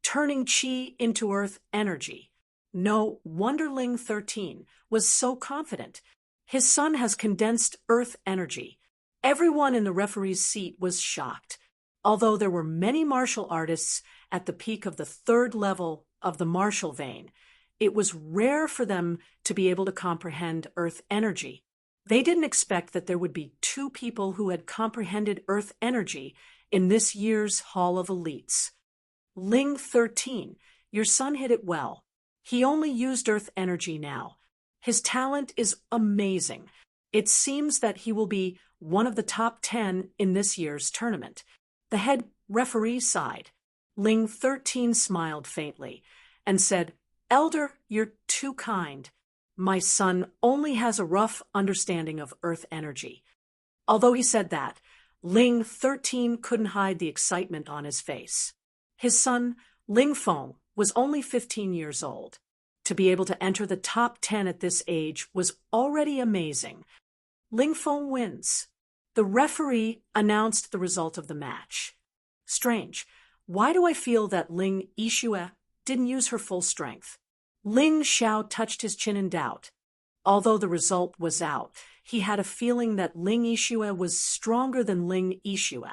turning chi into earth energy. No wonder Ling 13 was so confident. His son has condensed earth energy. Everyone in the referee's seat was shocked. Although there were many martial artists at the peak of the 3rd level of the martial vein, it was rare for them to be able to comprehend earth energy. They didn't expect that there would be 2 people who had comprehended earth energy in this year's Hall of Elites. Ling 13, your son hit it well. He only used earth energy now. His talent is amazing. It seems that he will be one of the top 10 in this year's tournament. The head referee sighed. Ling 13 smiled faintly and said, "Elder, you're too kind. My son only has a rough understanding of earth energy." Although he said that, Ling 13 couldn't hide the excitement on his face. His son, Ling Feng, was only 15 years old. To be able to enter the top 10 at this age was already amazing. Ling Feng wins. The referee announced the result of the match. Strange. Why do I feel that Ling Yishue didn't use her full strength? Ling Xiao touched his chin in doubt. Although the result was out, he had a feeling that Ling Yishue was stronger than Ling Yishue.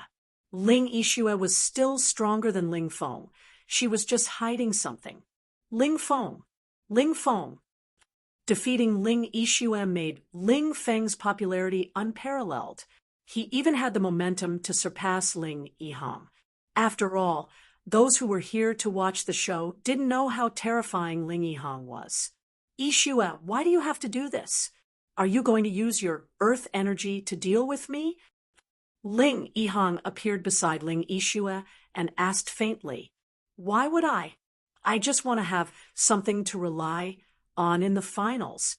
Ling Yixue was still stronger than Ling Feng. She was just hiding something. Ling Feng. Ling Feng. Defeating Ling Yixue made Ling Feng's popularity unparalleled. He even had the momentum to surpass Ling Yihang. After all, those who were here to watch the show didn't know how terrifying Ling Yihang was. Yixue, why do you have to do this? Are you going to use your earth energy to deal with me? Ling Yihang appeared beside Ling Yixue and asked faintly, "Why would I? I just want to have something to rely on in the finals."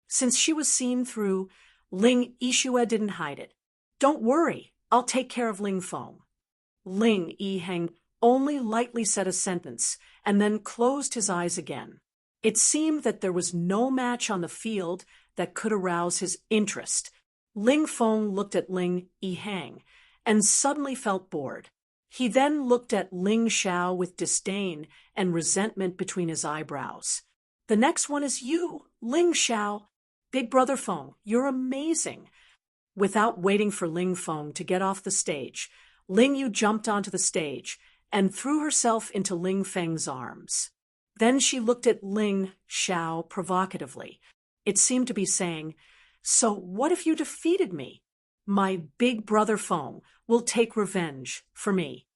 Since she was seen through, Ling Yixue didn't hide it. "Don't worry, I'll take care of Ling Feng." Ling Yihang only lightly said a sentence and then closed his eyes again. It seemed that there was no match on the field that could arouse his interest. Ling Feng looked at Ling Yihang and suddenly felt bored. He then looked at Ling Xiao with disdain and resentment between his eyebrows. "The next one is you, Ling Xiao. Big Brother Feng, you're amazing." Without waiting for Ling Feng to get off the stage, Ling Yu jumped onto the stage and threw herself into Ling Feng's arms. Then she looked at Ling Xiao provocatively. It seemed to be saying, "So what if you defeated me? My big brother Feng will take revenge for me."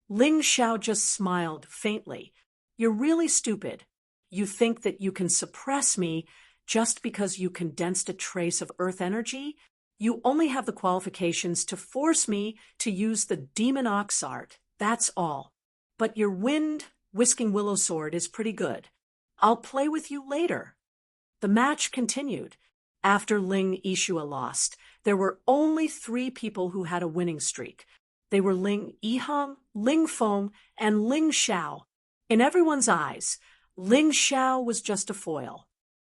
Ling Xiao just smiled faintly. "You're really stupid. You think that you can suppress me just because you condensed a trace of earth energy? You only have the qualifications to force me to use the demon ox art, that's all. But your wind whisking willow sword is pretty good. I'll play with you later." The match continued. After Ling Yixue lost, there were only 3 people who had a winning streak. They were Ling Yihang, Ling Feng, and Ling Xiao. In everyone's eyes, Ling Xiao was just a foil.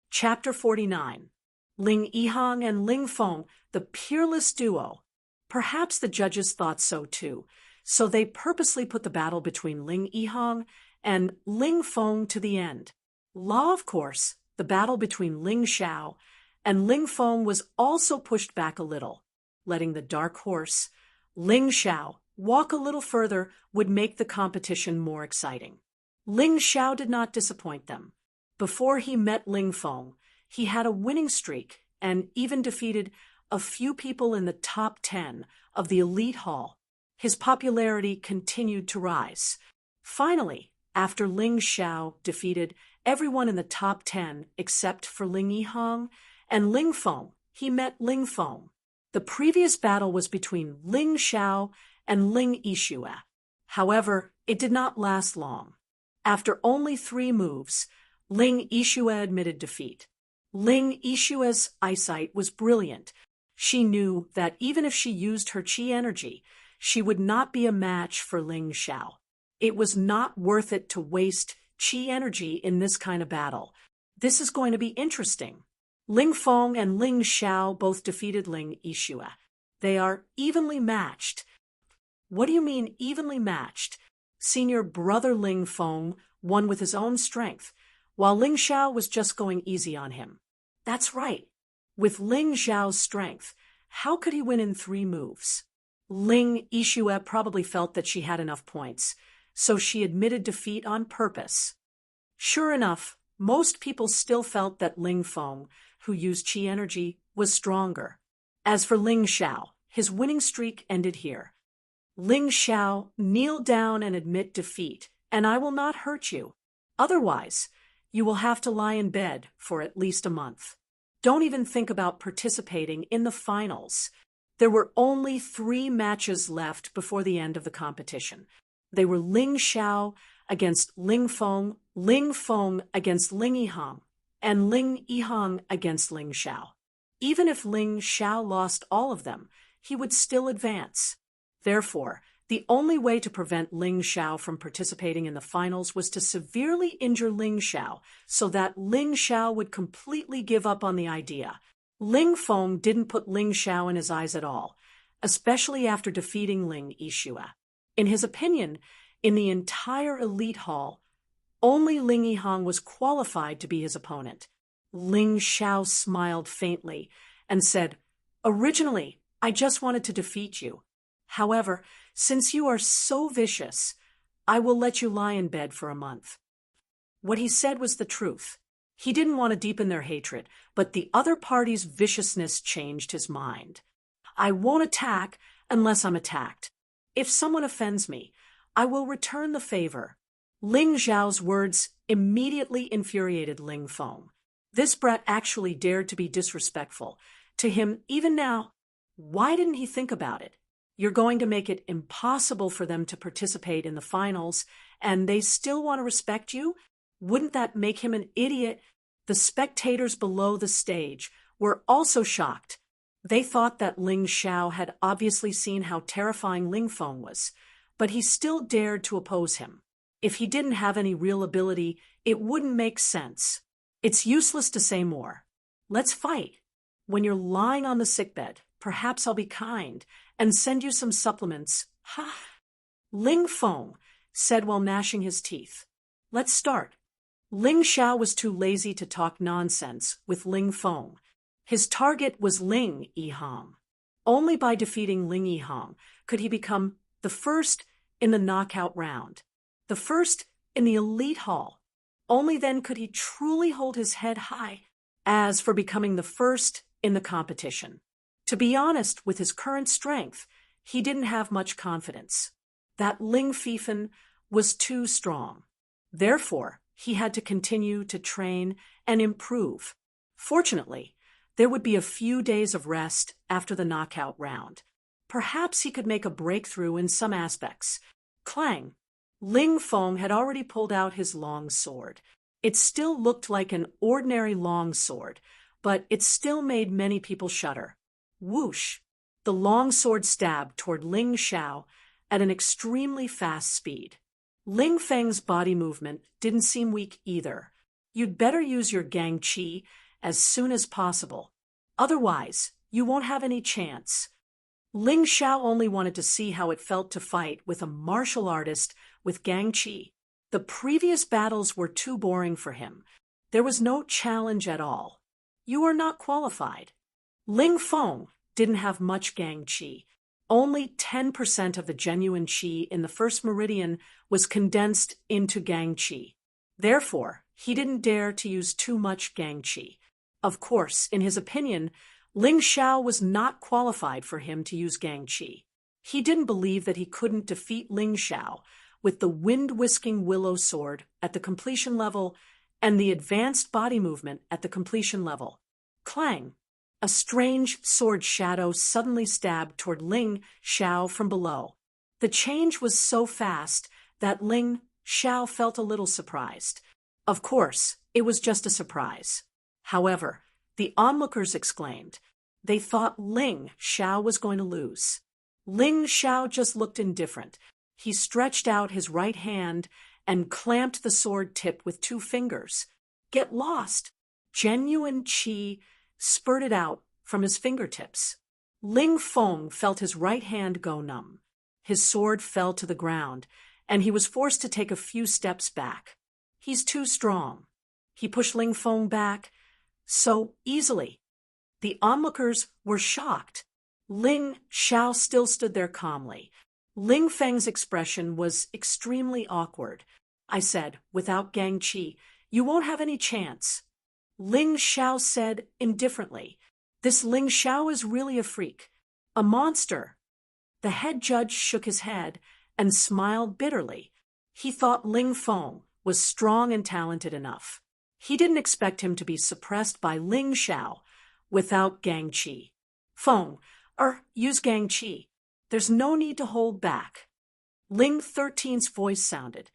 Chapter 49. Ling Yihang and Ling Feng, the peerless duo. Perhaps the judges thought so too, so they purposely put the battle between Ling Yihang and Ling Feng to the end. Law, of course, the battle between Ling Xiao and Ling Feng was also pushed back a little, letting the dark horse, Ling Xiao, walk a little further would make the competition more exciting. Ling Xiao did not disappoint them. Before he met Ling Feng, he had a winning streak and even defeated a few people in the top 10 of the elite hall. His popularity continued to rise. Finally, after Ling Xiao defeated everyone in the top 10 except for Ling Yihang and Ling Feng, he met Ling Feng. The previous battle was between Ling Xiao and Ling Yixue. However, it did not last long. After only 3 moves, Ling Yixue admitted defeat. Ling Yixue's eyesight was brilliant. She knew that even if she used her qi energy, she would not be a match for Ling Xiao. It was not worth it to waste qi energy in this kind of battle. This is going to be interesting. Ling Feng and Ling Xiao both defeated Ling Yixue. They are evenly matched. What do you mean evenly matched? Senior brother Ling Feng won with his own strength, while Ling Xiao was just going easy on him. That's right. With Ling Xiao's strength, how could he win in 3 moves? Ling Yixue probably felt that she had enough points, so she admitted defeat on purpose. Sure enough, most people still felt that Ling Feng, who used qi energy, was stronger. As for Ling Xiao, his winning streak ended here. Ling Xiao, kneel down and admit defeat, and I will not hurt you. Otherwise, you will have to lie in bed for at least a month. Don't even think about participating in the finals. There were only 3 matches left before the end of the competition. They were Ling Xiao against Ling Feng against Ling Yihang, and Ling Yihang against Ling Xiao. Even if Ling Xiao lost all of them, he would still advance. Therefore, the only way to prevent Ling Xiao from participating in the finals was to severely injure Ling Xiao so that Ling Xiao would completely give up on the idea. Ling Feng didn't put Ling Xiao in his eyes at all, especially after defeating Ling Yixue. In his opinion, in the entire elite hall, only Ling Yihang was qualified to be his opponent. Ling Xiao smiled faintly and said, "Originally, I just wanted to defeat you. However, since you are so vicious, I will let you lie in bed for a month." What he said was the truth. He didn't want to deepen their hatred, but the other party's viciousness changed his mind. "I won't attack unless I'm attacked. If someone offends me, I will return the favor." Ling Zhao's words immediately infuriated Ling Feng. This brat actually dared to be disrespectful to him even now. Why didn't he think about it? You're going to make it impossible for them to participate in the finals, and they still want to respect you? Wouldn't that make him an idiot? The spectators below the stage were also shocked. They thought that Ling Xiao had obviously seen how terrifying Ling Feng was, but he still dared to oppose him. If he didn't have any real ability, it wouldn't make sense. It's useless to say more. Let's fight. When you're lying on the sickbed, perhaps I'll be kind and send you some supplements. Ha! Ling Feng said while gnashing his teeth. Let's start. Ling Xiao was too lazy to talk nonsense with Ling Feng. His target was Ling Yihang. Only by defeating Ling Yihang could he become the first in the knockout round, the first in the elite hall. Only then could he truly hold his head high. As for becoming the first in the competition, to be honest, with his current strength, he didn't have much confidence. That Ling Fifen was too strong. Therefore, he had to continue to train and improve. Fortunately, there would be a few days of rest after the knockout round. Perhaps he could make a breakthrough in some aspects. Clang! Ling Feng had already pulled out his long sword. It still looked like an ordinary long sword, but it still made many people shudder. Whoosh! The long sword stabbed toward Ling Xiao at an extremely fast speed. Ling Feng's body movement didn't seem weak either. You'd better use your Gang Qi as soon as possible. Otherwise, you won't have any chance. Ling Xiao only wanted to see how it felt to fight with a martial artist with Gang Qi. The previous battles were too boring for him. There was no challenge at all. You are not qualified. Ling Feng didn't have much Gang Qi. Only 10% of the genuine Qi in the first meridian was condensed into Gang Qi. Therefore, he didn't dare to use too much Gang Qi. Of course, in his opinion, Ling Xiao was not qualified for him to use Gang Qi. He didn't believe that he couldn't defeat Ling Xiao with the wind-whisking willow sword at the completion level and the advanced body movement at the completion level. Clang! A strange sword shadow suddenly stabbed toward Ling Xiao from below. The change was so fast that Ling Xiao felt a little surprised. Of course, it was just a surprise. However, the onlookers exclaimed. They thought Ling Xiao was going to lose. Ling Xiao just looked indifferent. He stretched out his right hand and clamped the sword tip with 2 fingers. Get lost! Genuine qi spurted out from his fingertips. Ling Feng felt his right hand go numb. His sword fell to the ground, and he was forced to take a few steps back. He's too strong. He pushed Ling Feng back so easily. The onlookers were shocked. Ling Xiao still stood there calmly. Ling Feng's expression was extremely awkward. I said, without Gang Qi, you won't have any chance. Ling Xiao said indifferently, this Ling Xiao is really a freak, a monster. The head judge shook his head and smiled bitterly. He thought Ling Feng was strong and talented enough. He didn't expect him to be suppressed by Ling Xiao without Gang Qi. Feng, use Gang Qi. There's no need to hold back. Ling 13's voice sounded.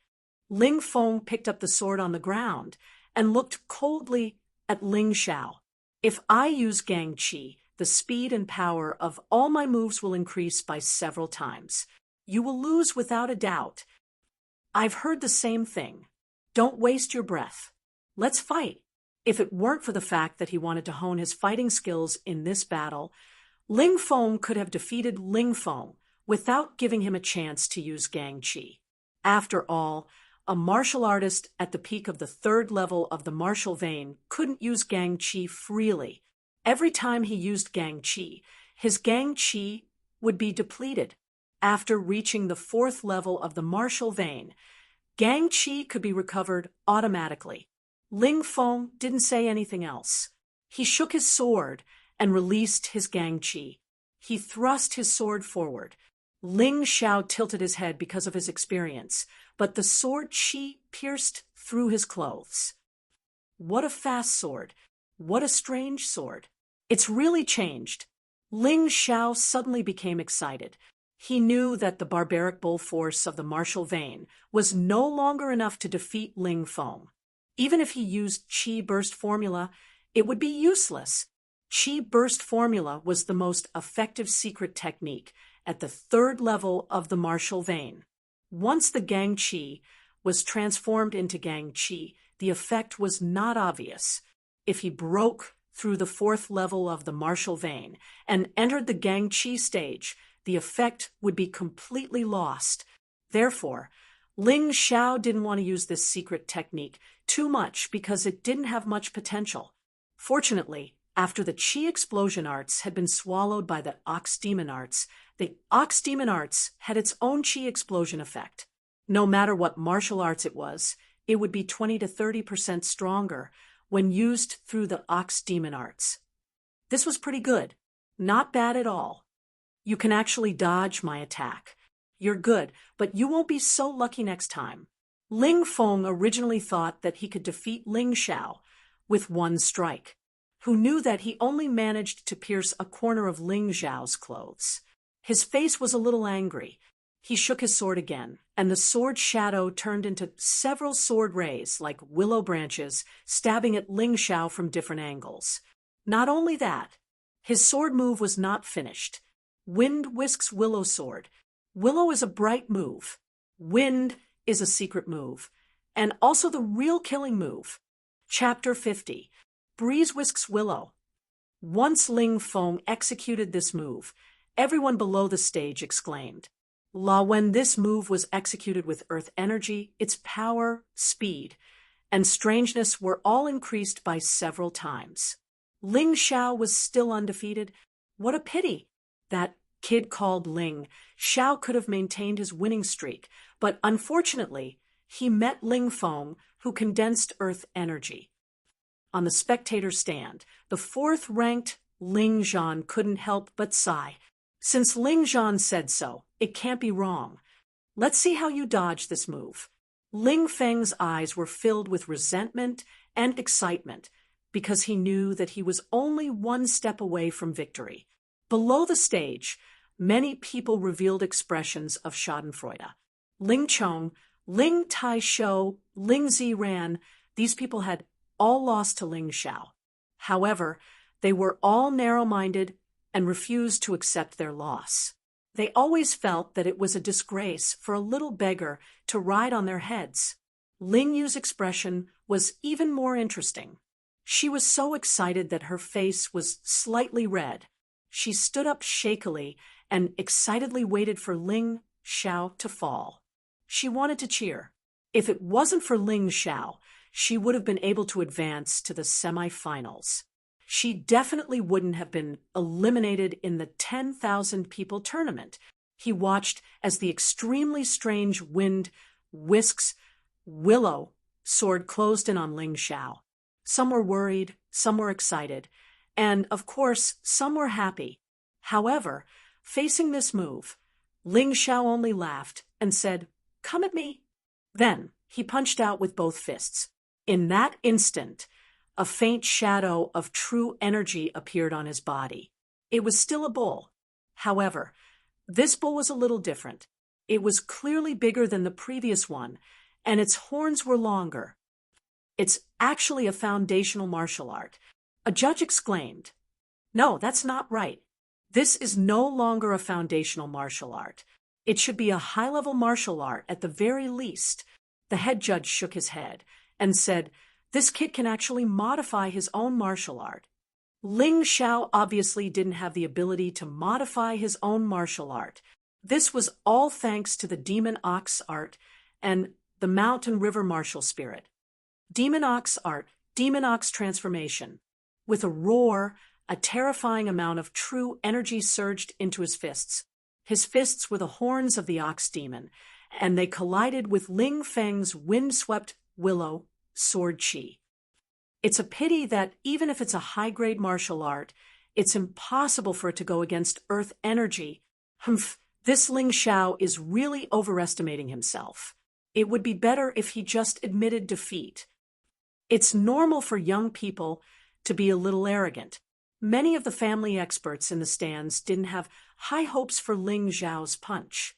Ling Feng picked up the sword on the ground and looked coldly at Ling Xiao. If I use Gang Qi, the speed and power of all my moves will increase by several times. You will lose without a doubt. I've heard the same thing. Don't waste your breath. Let's fight. If it weren't for the fact that he wanted to hone his fighting skills in this battle, Ling Feng could have defeated Ling Feng without giving him a chance to use Gang Qi. After all, a martial artist at the peak of the 3rd level of the martial vein couldn't use Gang Qi freely. Every time he used Gang Qi, his Gang Qi would be depleted. after reaching the fourth level of the martial vein, Gang Qi could be recovered automatically. Ling Feng didn't say anything else. He shook his sword and released his Gang Qi. He thrust his sword forward. Ling Xiao tilted his head because of his experience, but the sword Qi pierced through his clothes. What a fast sword! What a strange sword! It's really changed. Ling Xiao suddenly became excited. He knew that the barbaric bull force of the martial vein was no longer enough to defeat Ling Feng. Even if he used Qi Burst Formula, it would be useless. Qi Burst Formula was the most effective secret technique at the third level of the martial vein. Once the Gang Qi was transformed into Gang Qi, the effect was not obvious. If he broke through the fourth level of the martial vein and entered the Gang Qi stage, the effect would be completely lost. Therefore, Ling Xiao didn't want to use this secret technique too much because it didn't have much potential. Fortunately, after the Qi Explosion Arts had been swallowed by the Ox Demon Arts, the Ox Demon Arts had its own Qi explosion effect. No matter what martial arts it would be 20 to 30% stronger when used through the Ox Demon Arts. This was pretty good. Not bad at all. You can actually dodge my attack. You're good, but you won't be so lucky next time. Ling Feng originally thought that he could defeat Ling Xiao with one strike, who knew that he only managed to pierce a corner of Ling Xiao's clothes. His face was a little angry. He shook his sword again, and the sword shadow turned into several sword rays like willow branches, stabbing at Ling Xiao from different angles. Not only that, his sword move was not finished. Wind whisks Willow sword. Willow is a bright move. Wind is a secret move. And also the real killing move. Chapter 50. Breeze whisks Willow. Once Ling Feng executed this move, everyone below the stage exclaimed. When this move was executed with earth energy, its power, speed, and strangeness were all increased by several times. Ling Xiao was still undefeated. What a pity! That kid called Ling Xiao could have maintained his winning streak, but unfortunately, he met Ling Feng, who condensed earth energy. On the spectator stand, the fourth-ranked Ling Zhan couldn't help but sigh. Since Ling Zhan said so, it can't be wrong. Let's see how you dodge this move. Ling Feng's eyes were filled with resentment and excitement because he knew that he was only one step away from victory. Below the stage, many people revealed expressions of schadenfreude. Ling Chong, Ling Taishou, Ling Ziran, these people had all lost to Ling Xiao. However, they were all narrow-minded and refused to accept their loss. They always felt that it was a disgrace for a little beggar to ride on their heads. Ling Yu's expression was even more interesting. She was so excited that her face was slightly red. She stood up shakily and excitedly waited for Ling Xiao to fall. She wanted to cheer. If it wasn't for Ling Xiao, she would have been able to advance to the semifinals. She definitely wouldn't have been eliminated in the 10,000 people tournament. He watched as the extremely strange wind whisks Willow sword closed in on Ling Xiao. Some were worried, some were excited, and, of course, some were happy. However, facing this move, Ling Xiao only laughed and said, "Come at me." Then he punched out with both fists. In that instant, a faint shadow of true energy appeared on his body. It was still a bull. However, this bull was a little different. It was clearly bigger than the previous one, and its horns were longer. It's actually a foundational martial art. A judge exclaimed, "No, that's not right. This is no longer a foundational martial art. It should be a high-level martial art at the very least." The head judge shook his head and said, "This kid can actually modify his own martial art." Ling Xiao obviously didn't have the ability to modify his own martial art. This was all thanks to the Demon Ox art and the Mountain River martial spirit. Demon Ox art, Demon Ox transformation. With a roar, a terrifying amount of true energy surged into his fists. His fists were the horns of the ox demon, and they collided with Ling Feng's windswept willow sword chi. It's a pity that even if it's a high-grade martial art, it's impossible for it to go against earth energy. Humph, this Ling Xiao is really overestimating himself. It would be better if he just admitted defeat. It's normal for young people to be a little arrogant. Many of the family experts in the stands didn't have high hopes for Ling Xiao's punch.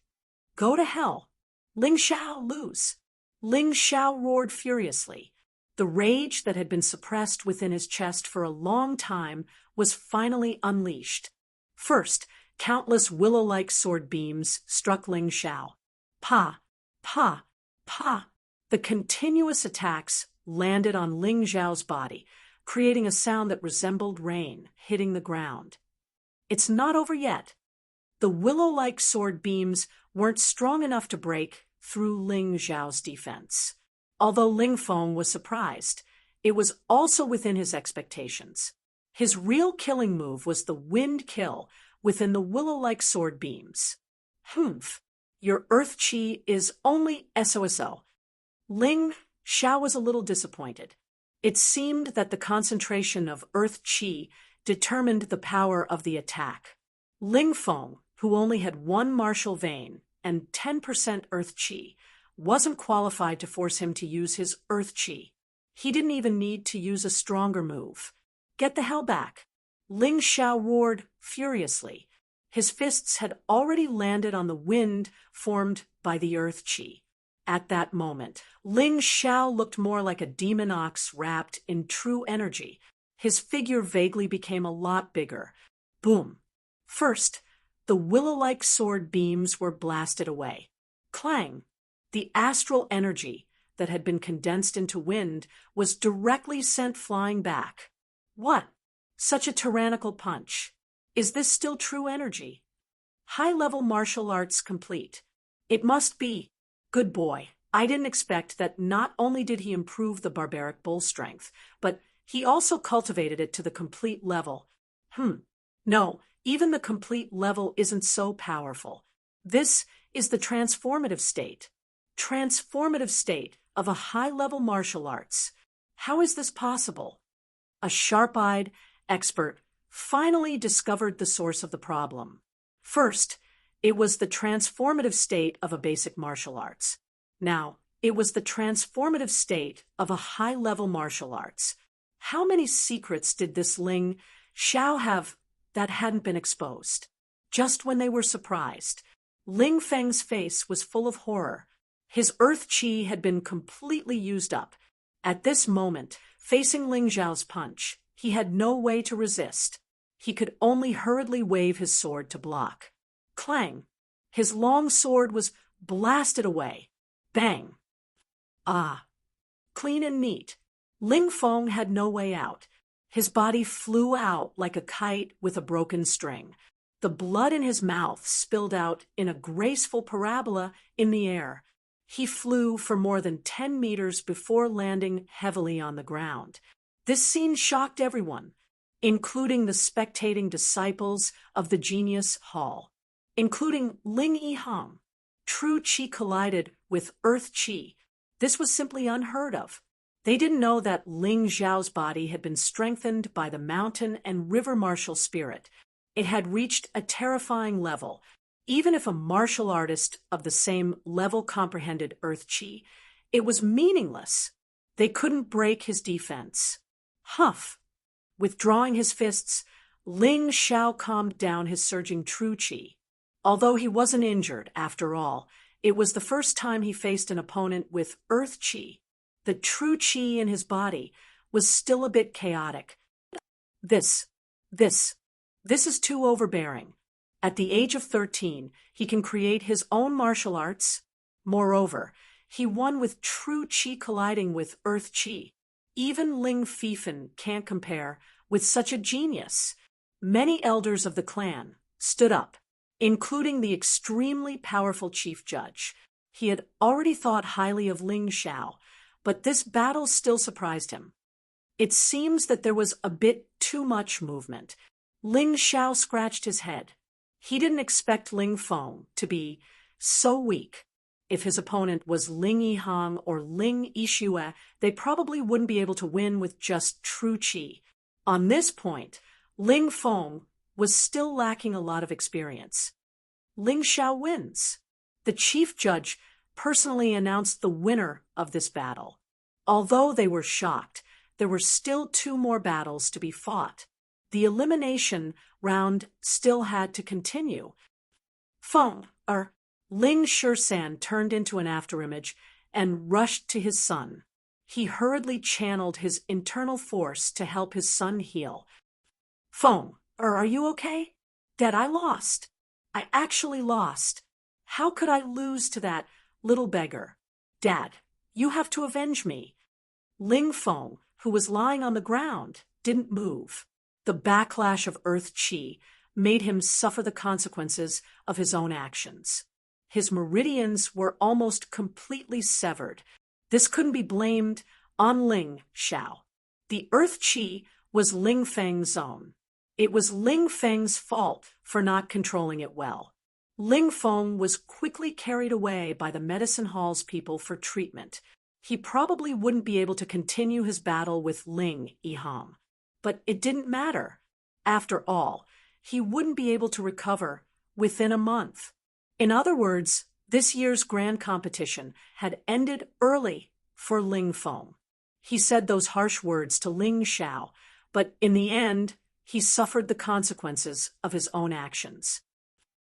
Go to hell. Ling Xiao, lose. Ling Xiao roared furiously. The rage that had been suppressed within his chest for a long time was finally unleashed. First, countless willow-like sword beams struck Ling Xiao. Pa, pa, pa. The continuous attacks landed on Ling Xiao's body, creating a sound that resembled rain hitting the ground. It's not over yet. The willow-like sword beams weren't strong enough to break through Ling Xiao's defense. Although Ling Feng was surprised, it was also within his expectations. His real killing move was the wind kill within the willow-like sword beams. Humph, your earth chi is only SOSO. Ling Xiao was a little disappointed. It seemed that the concentration of earth chi determined the power of the attack. Ling Feng, who only had one martial vein and 10% earth chi, wasn't qualified to force him to use his earth chi. He didn't even need to use a stronger move. Get the hell back. Ling Xiao roared furiously. His fists had already landed on the wind formed by the earth chi. At that moment, Ling Xiao looked more like a demon ox wrapped in true energy. His figure vaguely became a lot bigger. Boom. First, the willow-like sword beams were blasted away. Clang. The astral energy that had been condensed into wind was directly sent flying back. What? Such a tyrannical punch. Is this still true energy? High-level martial arts complete. It must be. Good boy. I didn't expect that not only did he improve the barbaric bull strength, but he also cultivated it to the complete level. No, even the complete level isn't so powerful. This is the transformative state. Transformative state of a high-level martial arts. How is this possible? A sharp-eyed expert finally discovered the source of the problem. First, it was the transformative state of a basic martial arts. Now, it was the transformative state of a high-level martial arts. How many secrets did this Ling Xiao have that hadn't been exposed? Just when they were surprised, Ling Feng's face was full of horror. His earth chi had been completely used up. At this moment, facing Ling Xiao's punch, he had no way to resist. He could only hurriedly wave his sword to block. Clang! His long sword was blasted away. Bang! Ah! Clean and neat. Ling Feng had no way out. His body flew out like a kite with a broken string. The blood in his mouth spilled out in a graceful parabola in the air. He flew for more than 10 meters before landing heavily on the ground. This scene shocked everyone, including the spectating disciples of the Genius Hall, including Ling Yihang. True Qi collided with Earth Qi. This was simply unheard of. They didn't know that Ling Xiao's body had been strengthened by the mountain and river martial spirit. It had reached a terrifying level. Even if a martial artist of the same level comprehended Earth Qi, it was meaningless. They couldn't break his defense. Huff! Withdrawing his fists, Ling Xiao calmed down his surging True Qi. Although he wasn't injured, after all, it was the first time he faced an opponent with Earth Qi. The True Qi in his body was still a bit chaotic. This is too overbearing. At the age of 13, he can create his own martial arts. Moreover, he won with True Qi colliding with Earth Qi. Even Ling Fifen can't compare with such a genius. Many elders of the clan stood up, including the extremely powerful chief judge. He had already thought highly of Ling Xiao, but this battle still surprised him. It seems that there was a bit too much movement. Ling Xiao scratched his head. He didn't expect Ling Feng to be so weak. If his opponent was Ling Yihang or Ling Yixue, they probably wouldn't be able to win with just true qi. On this point, Ling Feng was still lacking a lot of experience. Ling Xiao wins. The chief judge personally announced the winner of this battle. Although they were shocked, there were still 2 more battles to be fought. The elimination round still had to continue. Ling Shisan turned into an afterimage and rushed to his son. He hurriedly channeled his internal force to help his son heal. Are you okay? Dad, I lost. I actually lost. How could I lose to that little beggar? Dad, you have to avenge me. Ling Feng, who was lying on the ground, didn't move. The backlash of Earth Qi made him suffer the consequences of his own actions. His meridians were almost completely severed. This couldn't be blamed on Ling Xiao. The Earth Qi was Ling Feng's own. It was Ling Feng's fault for not controlling it well. Ling Feng was quickly carried away by the medicine hall's people for treatment. He probably wouldn't be able to continue his battle with Ling Yihang. But it didn't matter. After all, he wouldn't be able to recover within a month. In other words, this year's grand competition had ended early for Ling Feng. He said those harsh words to Ling Xiao, but in the end, he suffered the consequences of his own actions.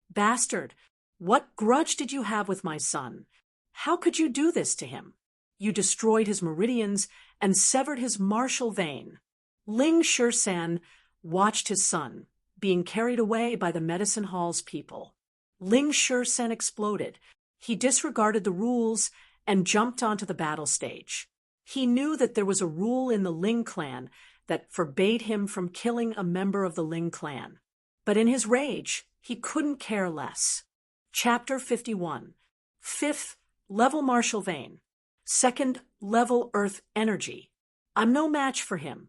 Bastard, what grudge did you have with my son? How could you do this to him? You destroyed his meridians and severed his martial vein. Ling Shisan watched his son being carried away by the medicine hall's people. Ling Shisan exploded. He disregarded the rules and jumped onto the battle stage. He knew that there was a rule in the Ling clan that forbade him from killing a member of the Ling clan. But in his rage, he couldn't care less. Chapter 51. 5th level martial vein. 2nd level earth energy. I'm no match for him.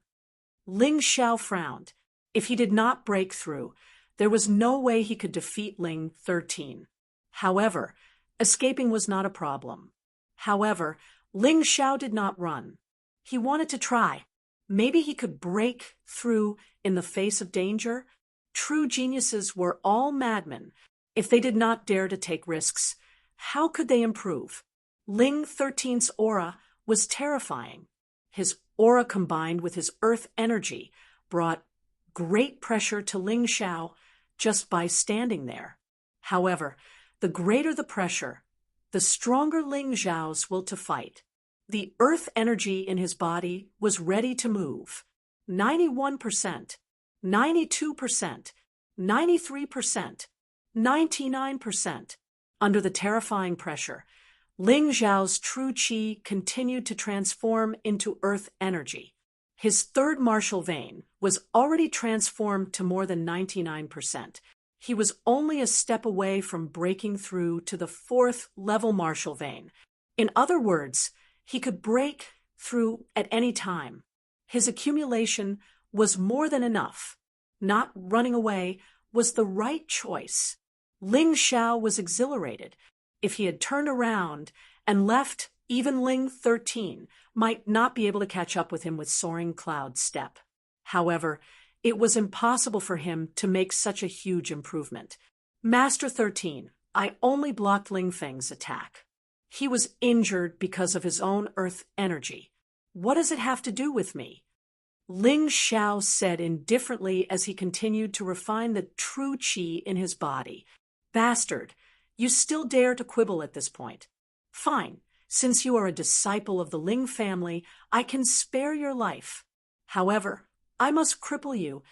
Ling Xiao frowned. If he did not break through, there was no way he could defeat Ling 13. However, escaping was not a problem. However, Ling Xiao did not run. He wanted to try. Maybe he could break through in the face of danger. True geniuses were all madmen. If they did not dare to take risks, how could they improve? Ling 13's aura was terrifying. His aura combined with his earth energy brought great pressure to Ling Xiao just by standing there. However, the greater the pressure, the stronger Ling Xiao's will to fight. The earth energy in his body was ready to move. 91%, 92%, 93%, 99%. Under the terrifying pressure, Ling Xiao's true qi continued to transform into earth energy. His 3rd martial vein was already transformed to more than 99%. He was only a step away from breaking through to the 4th level martial vein. In other words, he could break through at any time. His accumulation was more than enough. Not running away was the right choice. Ling Xiao was exhilarated. If he had turned around and left, even Ling 13 might not be able to catch up with him with soaring cloud step. However, it was impossible for him to make such a huge improvement. Master 13, I only blocked Ling Feng's attack. He was injured because of his own earth energy. What does it have to do with me? Ling Xiao said indifferently as he continued to refine the true qi in his body. Bastard, you still dare to quibble at this point. Fine, since you are a disciple of the Ling family, I can spare your life. However, I must cripple you.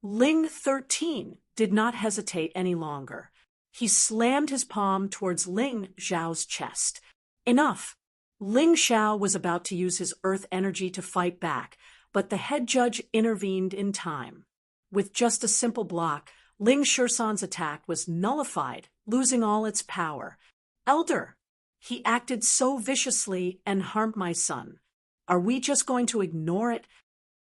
Ling 13 did not hesitate any longer. He slammed his palm towards Ling Xiao's chest. Enough! Ling Xiao was about to use his earth energy to fight back, but the head judge intervened in time. With just a simple block, Ling Shisan's attack was nullified, losing all its power. Elder, he acted so viciously and harmed my son. Are we just going to ignore it?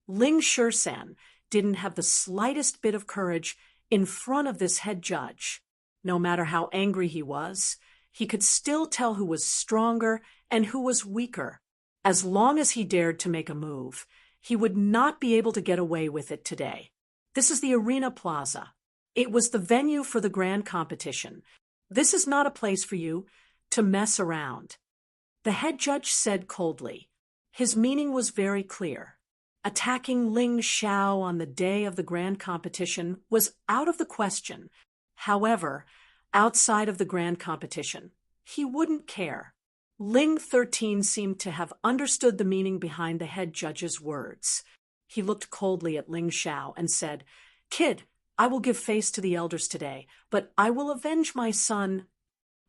Ling Shisan didn't have the slightest bit of courage in front of this head judge. No matter how angry he was, he could still tell who was stronger and who was weaker. As long as he dared to make a move, he would not be able to get away with it today. This is the Arena Plaza. It was the venue for the grand competition. This is not a place for you to mess around. The head judge said coldly. His meaning was very clear. Attacking Ling Xiao on the day of the grand competition was out of the question. However, outside of the grand competition, he wouldn't care. Ling 13 seemed to have understood the meaning behind the head judge's words. He looked coldly at Ling Xiao and said, "Kid, I will give face to the elders today, but I will avenge my son."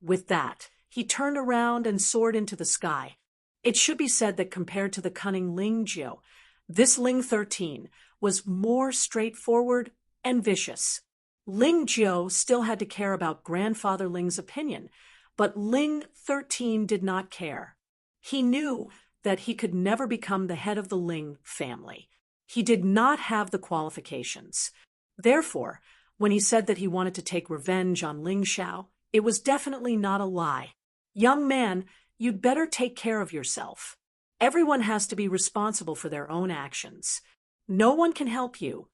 With that, he turned around and soared into the sky. It should be said that compared to the cunning Ling Jiu, this Ling 13 was more straightforward and vicious. Ling Jiu still had to care about grandfather Ling's opinion, but Ling 13 did not care. He knew that he could never become the head of the Ling family. He did not have the qualifications. Therefore, when he said that he wanted to take revenge on Ling Xiao, it was definitely not a lie. "Young man, you'd better take care of yourself. Everyone has to be responsible for their own actions. No one can help you."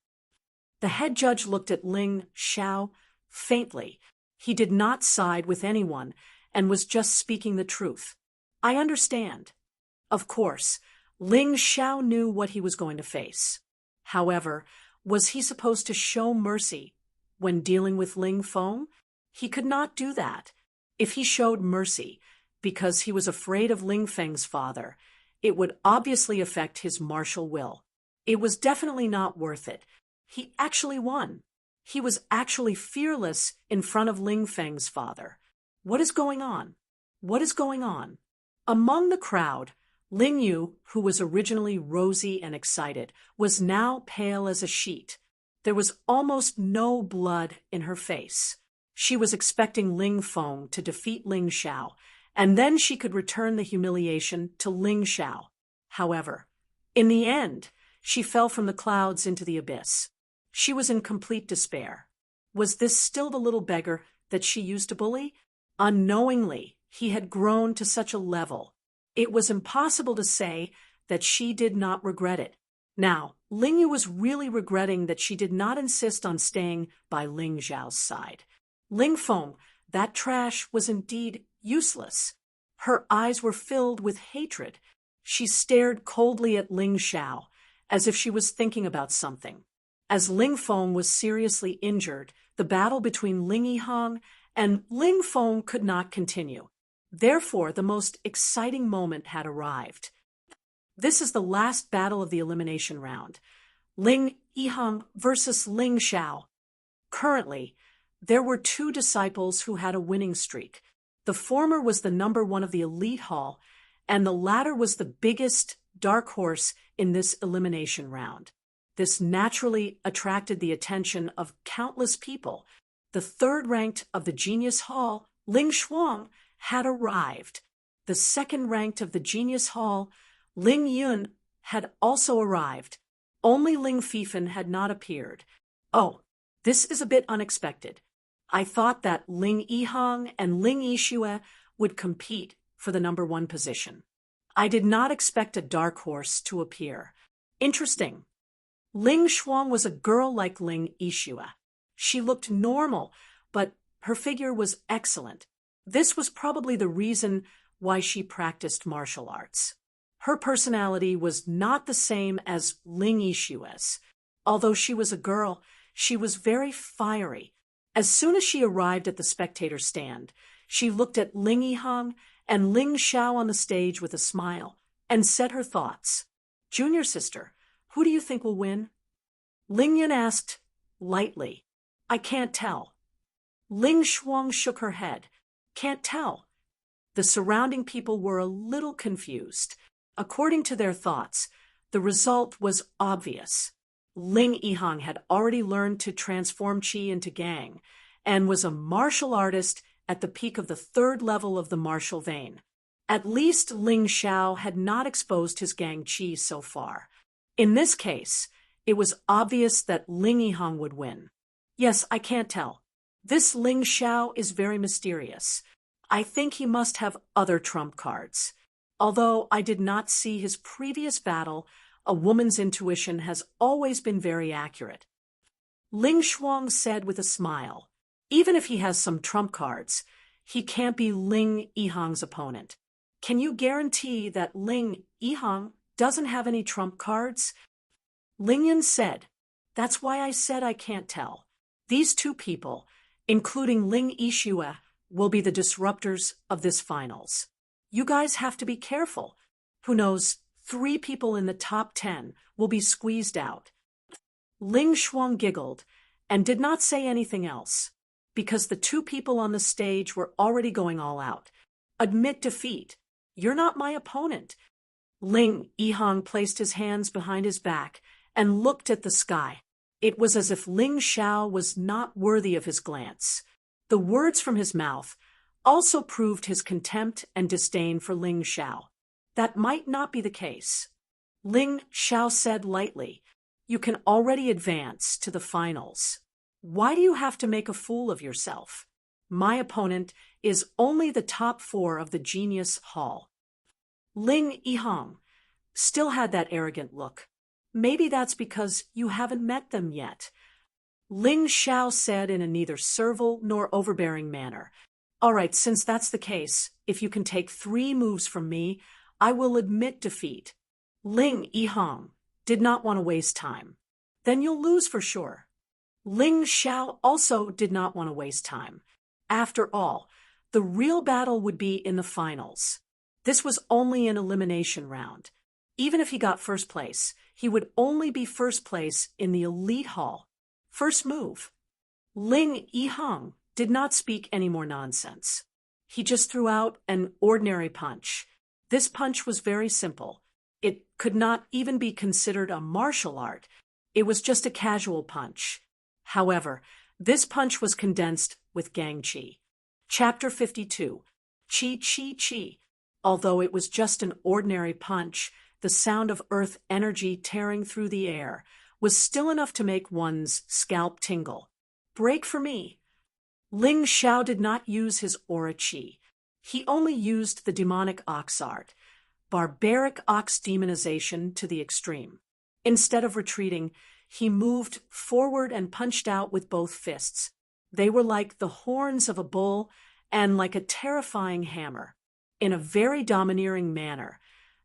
The head judge looked at Ling Xiao faintly. He did not side with anyone and was just speaking the truth. "I understand." Of course, Ling Xiao knew what he was going to face. However, was he supposed to show mercy when dealing with Ling Feng? He could not do that. If he showed mercy because he was afraid of Ling Feng's father, it would obviously affect his martial will. It was definitely not worth it. He actually won. He was actually fearless in front of Ling Feng's father. What is going on? What is going on? Among the crowd, Ling Yu, who was originally rosy and excited, was now pale as a sheet. There was almost no blood in her face. She was expecting Ling Feng to defeat Ling Xiao, and then she could return the humiliation to Ling Xiao. However, in the end, she fell from the clouds into the abyss. She was in complete despair. Was this still the little beggar that she used to bully? Unknowingly, he had grown to such a level. It was impossible to say that she did not regret it. Now, Ling Yu was really regretting that she did not insist on staying by Ling Xiao's side. Ling Feng, that trash, was indeed useless. Her eyes were filled with hatred. She stared coldly at Ling Xiao, as if she was thinking about something. As Ling Feng was seriously injured, the battle between Ling Yihang and Ling Feng could not continue. Therefore, the most exciting moment had arrived. This is the last battle of the elimination round. Ling Yihang versus Ling Xiao. Currently, there were two disciples who had a winning streak. The former was the number one of the elite hall, and the latter was the biggest dark horse in this elimination round. This naturally attracted the attention of countless people. The third ranked of the Genius Hall, Ling Shuang, had arrived. The second ranked of the Genius Hall, Ling Yun, had also arrived. Only Ling Fifen had not appeared. Oh, this is a bit unexpected. I thought that Ling Yihang and Ling Yixue would compete for the number one position. I did not expect a dark horse to appear. Interesting. Ling Shuang was a girl like Ling Yixue. She looked normal, but her figure was excellent. This was probably the reason why she practiced martial arts. Her personality was not the same as Ling Yixue's. Although she was a girl, she was very fiery. As soon as she arrived at the spectator stand, she looked at Ling Yihang and Ling Xiao on the stage with a smile and said her thoughts. "Junior sister, who do you think will win?" Ling Yun asked lightly. "I can't tell." Ling Shuang shook her head. "Can't tell." The surrounding people were a little confused. According to their thoughts, the result was obvious. Ling Yihang had already learned to transform qi into gang and was a martial artist at the peak of the third level of the martial vein. At least Ling Xiao had not exposed his gang qi so far. In this case, it was obvious that Ling Yihang would win. Yes, I can't tell. This Ling Xiao is very mysterious. I think he must have other trump cards. Although I did not see his previous battle, a woman's intuition has always been very accurate. Ling Shuang said with a smile, even if he has some trump cards, he can't be Ling Yihang's opponent. Can you guarantee that Ling Yihang doesn't have any trump cards? Ling Yan said, that's why I said I can't tell. These two people, including Ling Yixue, will be the disruptors of this finals. You guys have to be careful. Who knows, 3 people in the top 10 will be squeezed out. Ling Shuang giggled and did not say anything else, because the 2 people on the stage were already going all out. Admit defeat. You're not my opponent. Ling Yihang placed his hands behind his back and looked at the sky. It was as if Ling Xiao was not worthy of his glance. The words from his mouth also proved his contempt and disdain for Ling Xiao. That might not be the case. Ling Xiao said lightly, you can already advance to the finals. Why do you have to make a fool of yourself? My opponent is only the top 4 of the Genius Hall. Ling Yihang still had that arrogant look. Maybe that's because you haven't met them yet. Ling Xiao said in a neither servile nor overbearing manner. All right, since that's the case, if you can take 3 moves from me, I will admit defeat. Ling Yihang did not want to waste time. Then you'll lose for sure. Ling Xiao also did not want to waste time. After all, the real battle would be in the finals. This was only an elimination round. Even if he got first place, he would only be first place in the elite hall. First move. Ling Yihang did not speak any more nonsense. He just threw out an ordinary punch. This punch was very simple. It could not even be considered a martial art. It was just a casual punch. However, this punch was condensed with Gang Chi. Chapter 52. Chi Chi Chi. Although it was just an ordinary punch, the sound of earth energy tearing through the air was still enough to make one's scalp tingle. Break for me. Ling Xiao did not use his aura chi. He only used the demonic ox art, barbaric ox demonization to the extreme. Instead of retreating, he moved forward and punched out with both fists. They were like the horns of a bull and like a terrifying hammer. In a very domineering manner,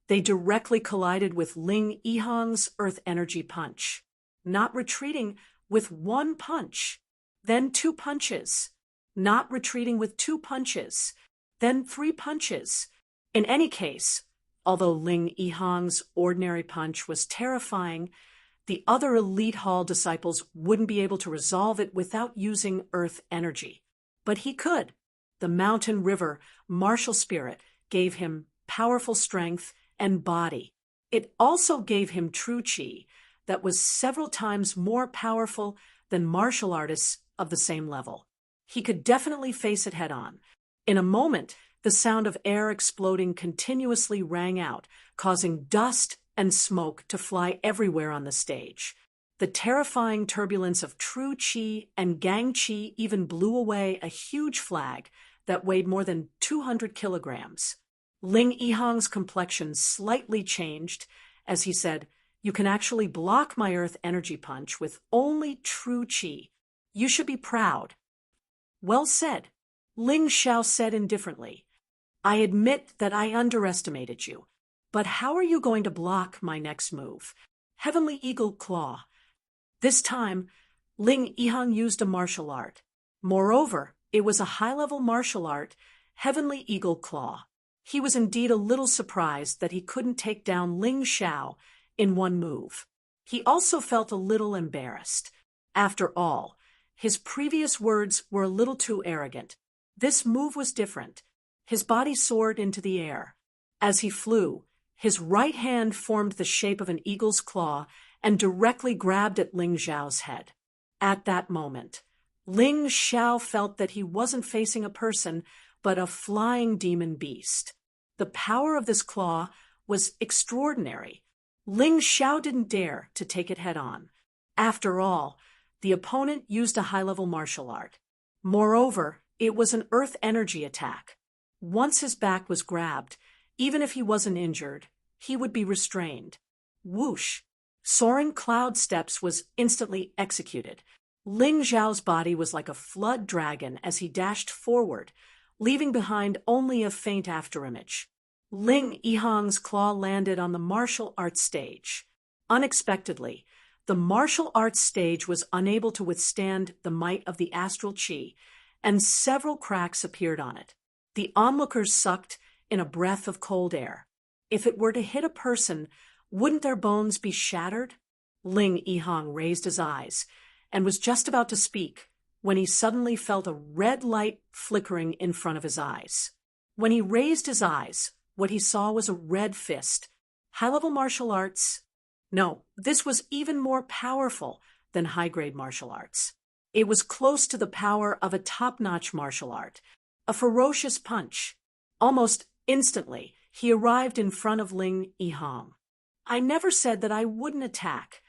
they directly collided with Ling Yihang's earth energy punch, not retreating with 1 punch, then 2 punches, not retreating with 2 punches, then 3 punches. In any case, although Ling Yihang's ordinary punch was terrifying, the other elite hall disciples wouldn't be able to resolve it without using earth energy. But he could. The mountain river martial spirit gave him powerful strength and body. It also gave him true chi that was several times more powerful than martial artists of the same level. He could definitely face it head on. In a moment, the sound of air exploding continuously rang out, causing dust and smoke to fly everywhere on the stage. The terrifying turbulence of true chi and gang chi even blew away a huge flag that weighed more than 200 kilograms. Ling Yihang's complexion slightly changed as he said, you can actually block my earth energy punch with only true chi. You should be proud. Well said. Ling Xiao said indifferently. I admit that I underestimated you. But how are you going to block my next move? Heavenly Eagle Claw. This time, Ling Yihang used a martial art. Moreover, it was a high-level martial art, Heavenly Eagle Claw. He was indeed a little surprised that he couldn't take down Ling Xiao in 1 move. He also felt a little embarrassed. After all, his previous words were a little too arrogant. This move was different. His body soared into the air. As he flew, his right hand formed the shape of an eagle's claw and directly grabbed at Ling Xiao's head. At that moment, Ling Xiao felt that he wasn't facing a person, but a flying demon beast. The power of this claw was extraordinary. Ling Xiao didn't dare to take it head on. After all, The opponent used a high-level martial art. Moreover, it was an earth energy attack. Once his back was grabbed, even if he wasn't injured, he would be restrained. Whoosh! Soaring cloud steps was instantly executed. Ling Xiao's body was like a flood dragon as he dashed forward, leaving behind only a faint afterimage. Ling Yihang's claw landed on the martial arts stage. Unexpectedly, the martial arts stage was unable to withstand the might of the astral qi, and several cracks appeared on it. The onlookers sucked in a breath of cold air. If it were to hit a person, wouldn't their bones be shattered? Ling Yihang raised his eyes and was just about to speak when he suddenly felt a red light flickering in front of his eyes. When he raised his eyes, what he saw was a red fist. High-level martial arts? No, this was even more powerful than high-grade martial arts. It was close to the power of a top-notch martial art, a ferocious punch. Almost instantly, he arrived in front of Ling Yihang. I never said that I wouldn't attack.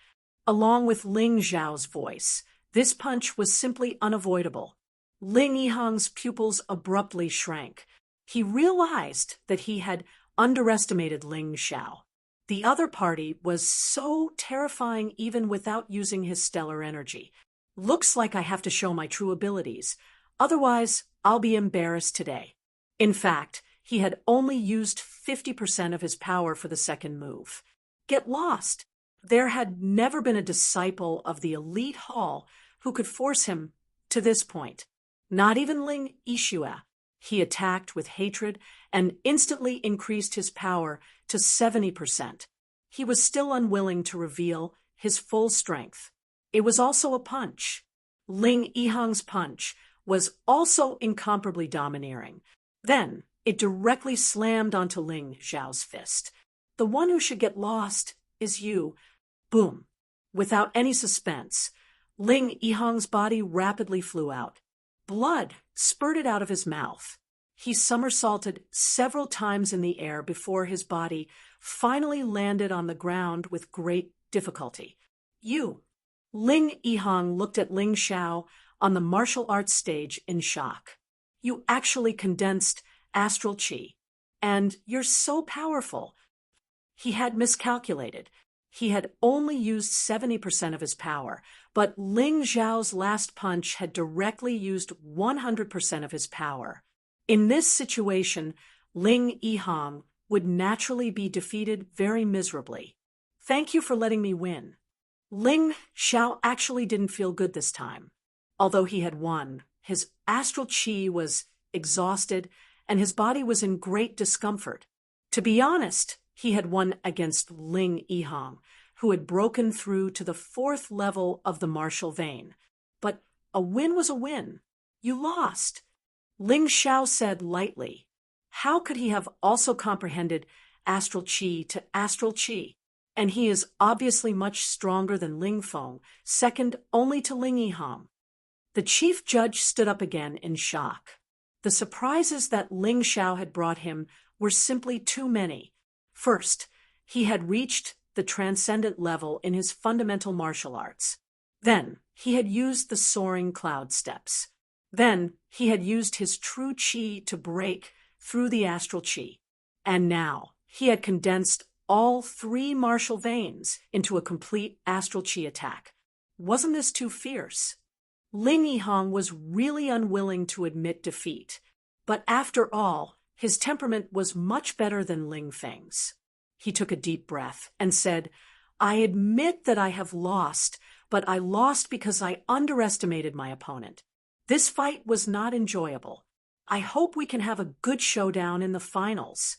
Along with Ling Xiao's voice, this punch was simply unavoidable. Ling Yihang's pupils abruptly shrank. He realized that he had underestimated Ling Xiao. The other party was so terrifying even without using his stellar energy. Looks like I have to show my true abilities. Otherwise, I'll be embarrassed today. In fact, he had only used 50% of his power for the second move. Get lost! There had never been a disciple of the elite hall who could force him to this point. Not even Ling Yixue. He attacked with hatred and instantly increased his power to 70%. He was still unwilling to reveal his full strength. It was also a punch. Ling Yihang's punch was also incomparably domineering. Then it directly slammed onto Ling Xiao's fist. The one who should get lost is you. Boom. Without any suspense, Ling Yihang's body rapidly flew out. Blood spurted out of his mouth. He somersaulted several times in the air before his body finally landed on the ground with great difficulty. You. Ling Yihang looked at Ling Xiao on the martial arts stage in shock. You actually condensed astral qi. And you're so powerful. He had miscalculated. He had only used 70% of his power, but Ling Xiao's last punch had directly used 100% of his power. In this situation, Ling Yihang would naturally be defeated very miserably. Thank you for letting me win. Ling Xiao actually didn't feel good this time. Although he had won, his astral qi was exhausted and his body was in great discomfort. To be honest, he had won against Ling Yihang, who had broken through to the 4th level of the martial vein. But a win was a win. You lost. Ling Xiao said lightly. How could he have also comprehended astral qi to astral qi? And he is obviously much stronger than Ling Feng, second only to Ling Yihang. The chief judge stood up again in shock. The surprises that Ling Xiao had brought him were simply too many. First, he had reached the transcendent level in his fundamental martial arts. Then, he had used the soaring cloud steps. Then, he had used his true qi to break through the astral qi. And now, he had condensed all 3 martial veins into a complete astral qi attack. Wasn't this too fierce? Ling Yihang was really unwilling to admit defeat. But after all, his temperament was much better than Ling Feng's. He took a deep breath and said, I admit that I have lost, but I lost because I underestimated my opponent. This fight was not enjoyable. I hope we can have a good showdown in the finals.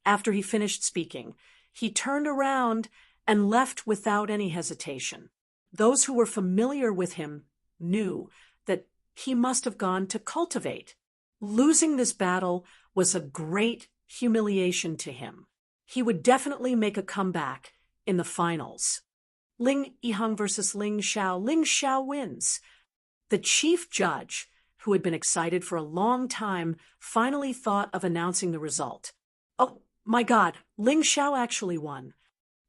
After he finished speaking, he turned around and left without any hesitation. Those who were familiar with him knew that he must have gone to cultivate. Losing this battle was a great humiliation to him. He would definitely make a comeback in the finals. Ling Yihang versus Ling Xiao. Ling Xiao wins. The chief judge, who had been excited for a long time, finally thought of announcing the result. Oh, my God, Ling Xiao actually won.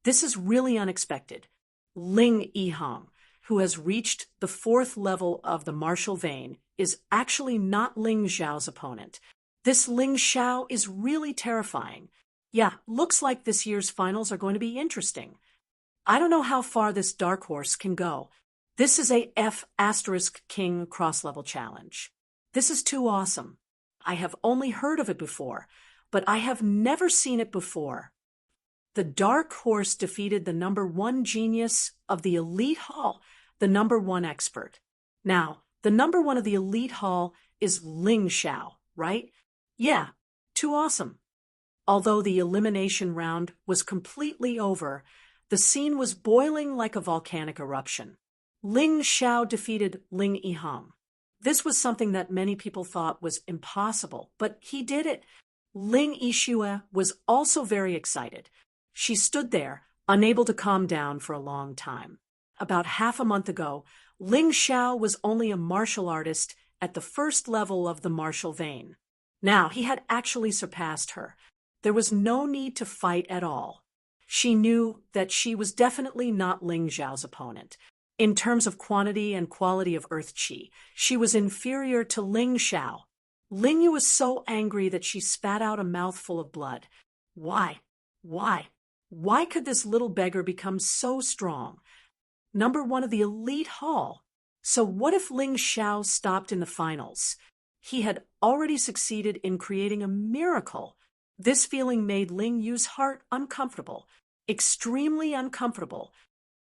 This is really unexpected. Ling Yihang, who has reached the 4th level of the martial vein, is actually not Ling Xiao's opponent. This Ling Xiao is really terrifying. Yeah, looks like this year's finals are going to be interesting. I don't know how far this dark horse can go. This is a F*King cross-level challenge. This is too awesome. I have only heard of it before, but I have never seen it before. The dark horse defeated the #1 genius of the elite hall, the #1 expert. Now, the #1 of the elite hall is Ling Xiao, right? Yeah, too awesome. Although the elimination round was completely over, the scene was boiling like a volcanic eruption. Ling Xiao defeated Ling Yihang. This was something that many people thought was impossible, but he did it. Ling Yixue was also very excited. She stood there, unable to calm down for a long time. About half a month ago, Ling Xiao was only a martial artist at the 1st level of the martial vein. Now he had actually surpassed her. There was no need to fight at all. She knew that she was definitely not Ling Xiao's opponent. In terms of quantity and quality of earth qi, she was inferior to Ling Xiao. Ling Yu was so angry that she spat out a mouthful of blood. Why? Why could this little beggar become so strong? #1 of the elite hall. So what if Ling Xiao stopped in the finals? He had already succeeded in creating a miracle. This feeling made Ling Yu's heart uncomfortable, extremely uncomfortable.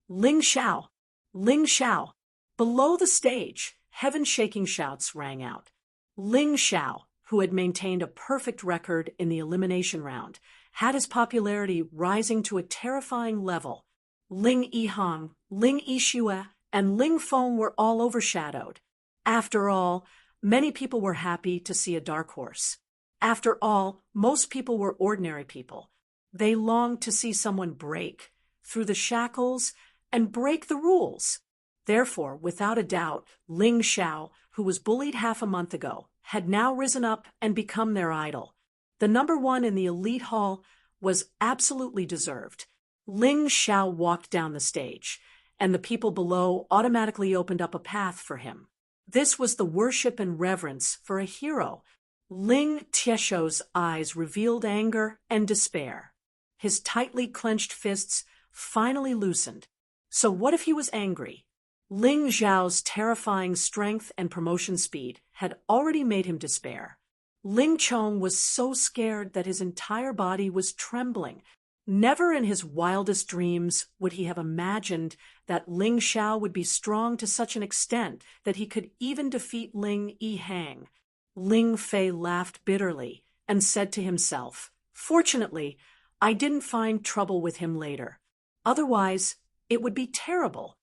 Ling Xiao! Ling Xiao! Below the stage, heaven-shaking shouts rang out. Ling Xiao, who had maintained a perfect record in the elimination round, had his popularity rising to a terrifying level. Ling Yihang, Ling Yixue, and Ling Feng were all overshadowed. After all, many people were happy to see a dark horse. After all, most people were ordinary people. They longed to see someone break through the shackles and break the rules. Therefore, without a doubt, Ling Xiao, who was bullied half a month ago, had now risen up and become their idol. The #1 in the elite hall was absolutely deserved. Ling Xiao walked down the stage, and the people below automatically opened up a path for him. This was the worship and reverence for a hero. Ling Tieshou's eyes revealed anger and despair. His tightly clenched fists finally loosened. So what if he was angry? Ling Xiao's terrifying strength and promotion speed had already made him despair. Ling Chong was so scared that his entire body was trembling. Never in his wildest dreams would he have imagined that Ling Xiao would be strong to such an extent that he could even defeat Ling Yihang. Ling Fei laughed bitterly and said to himself, "Fortunately, I didn't find trouble with him later. Otherwise, it would be terrible."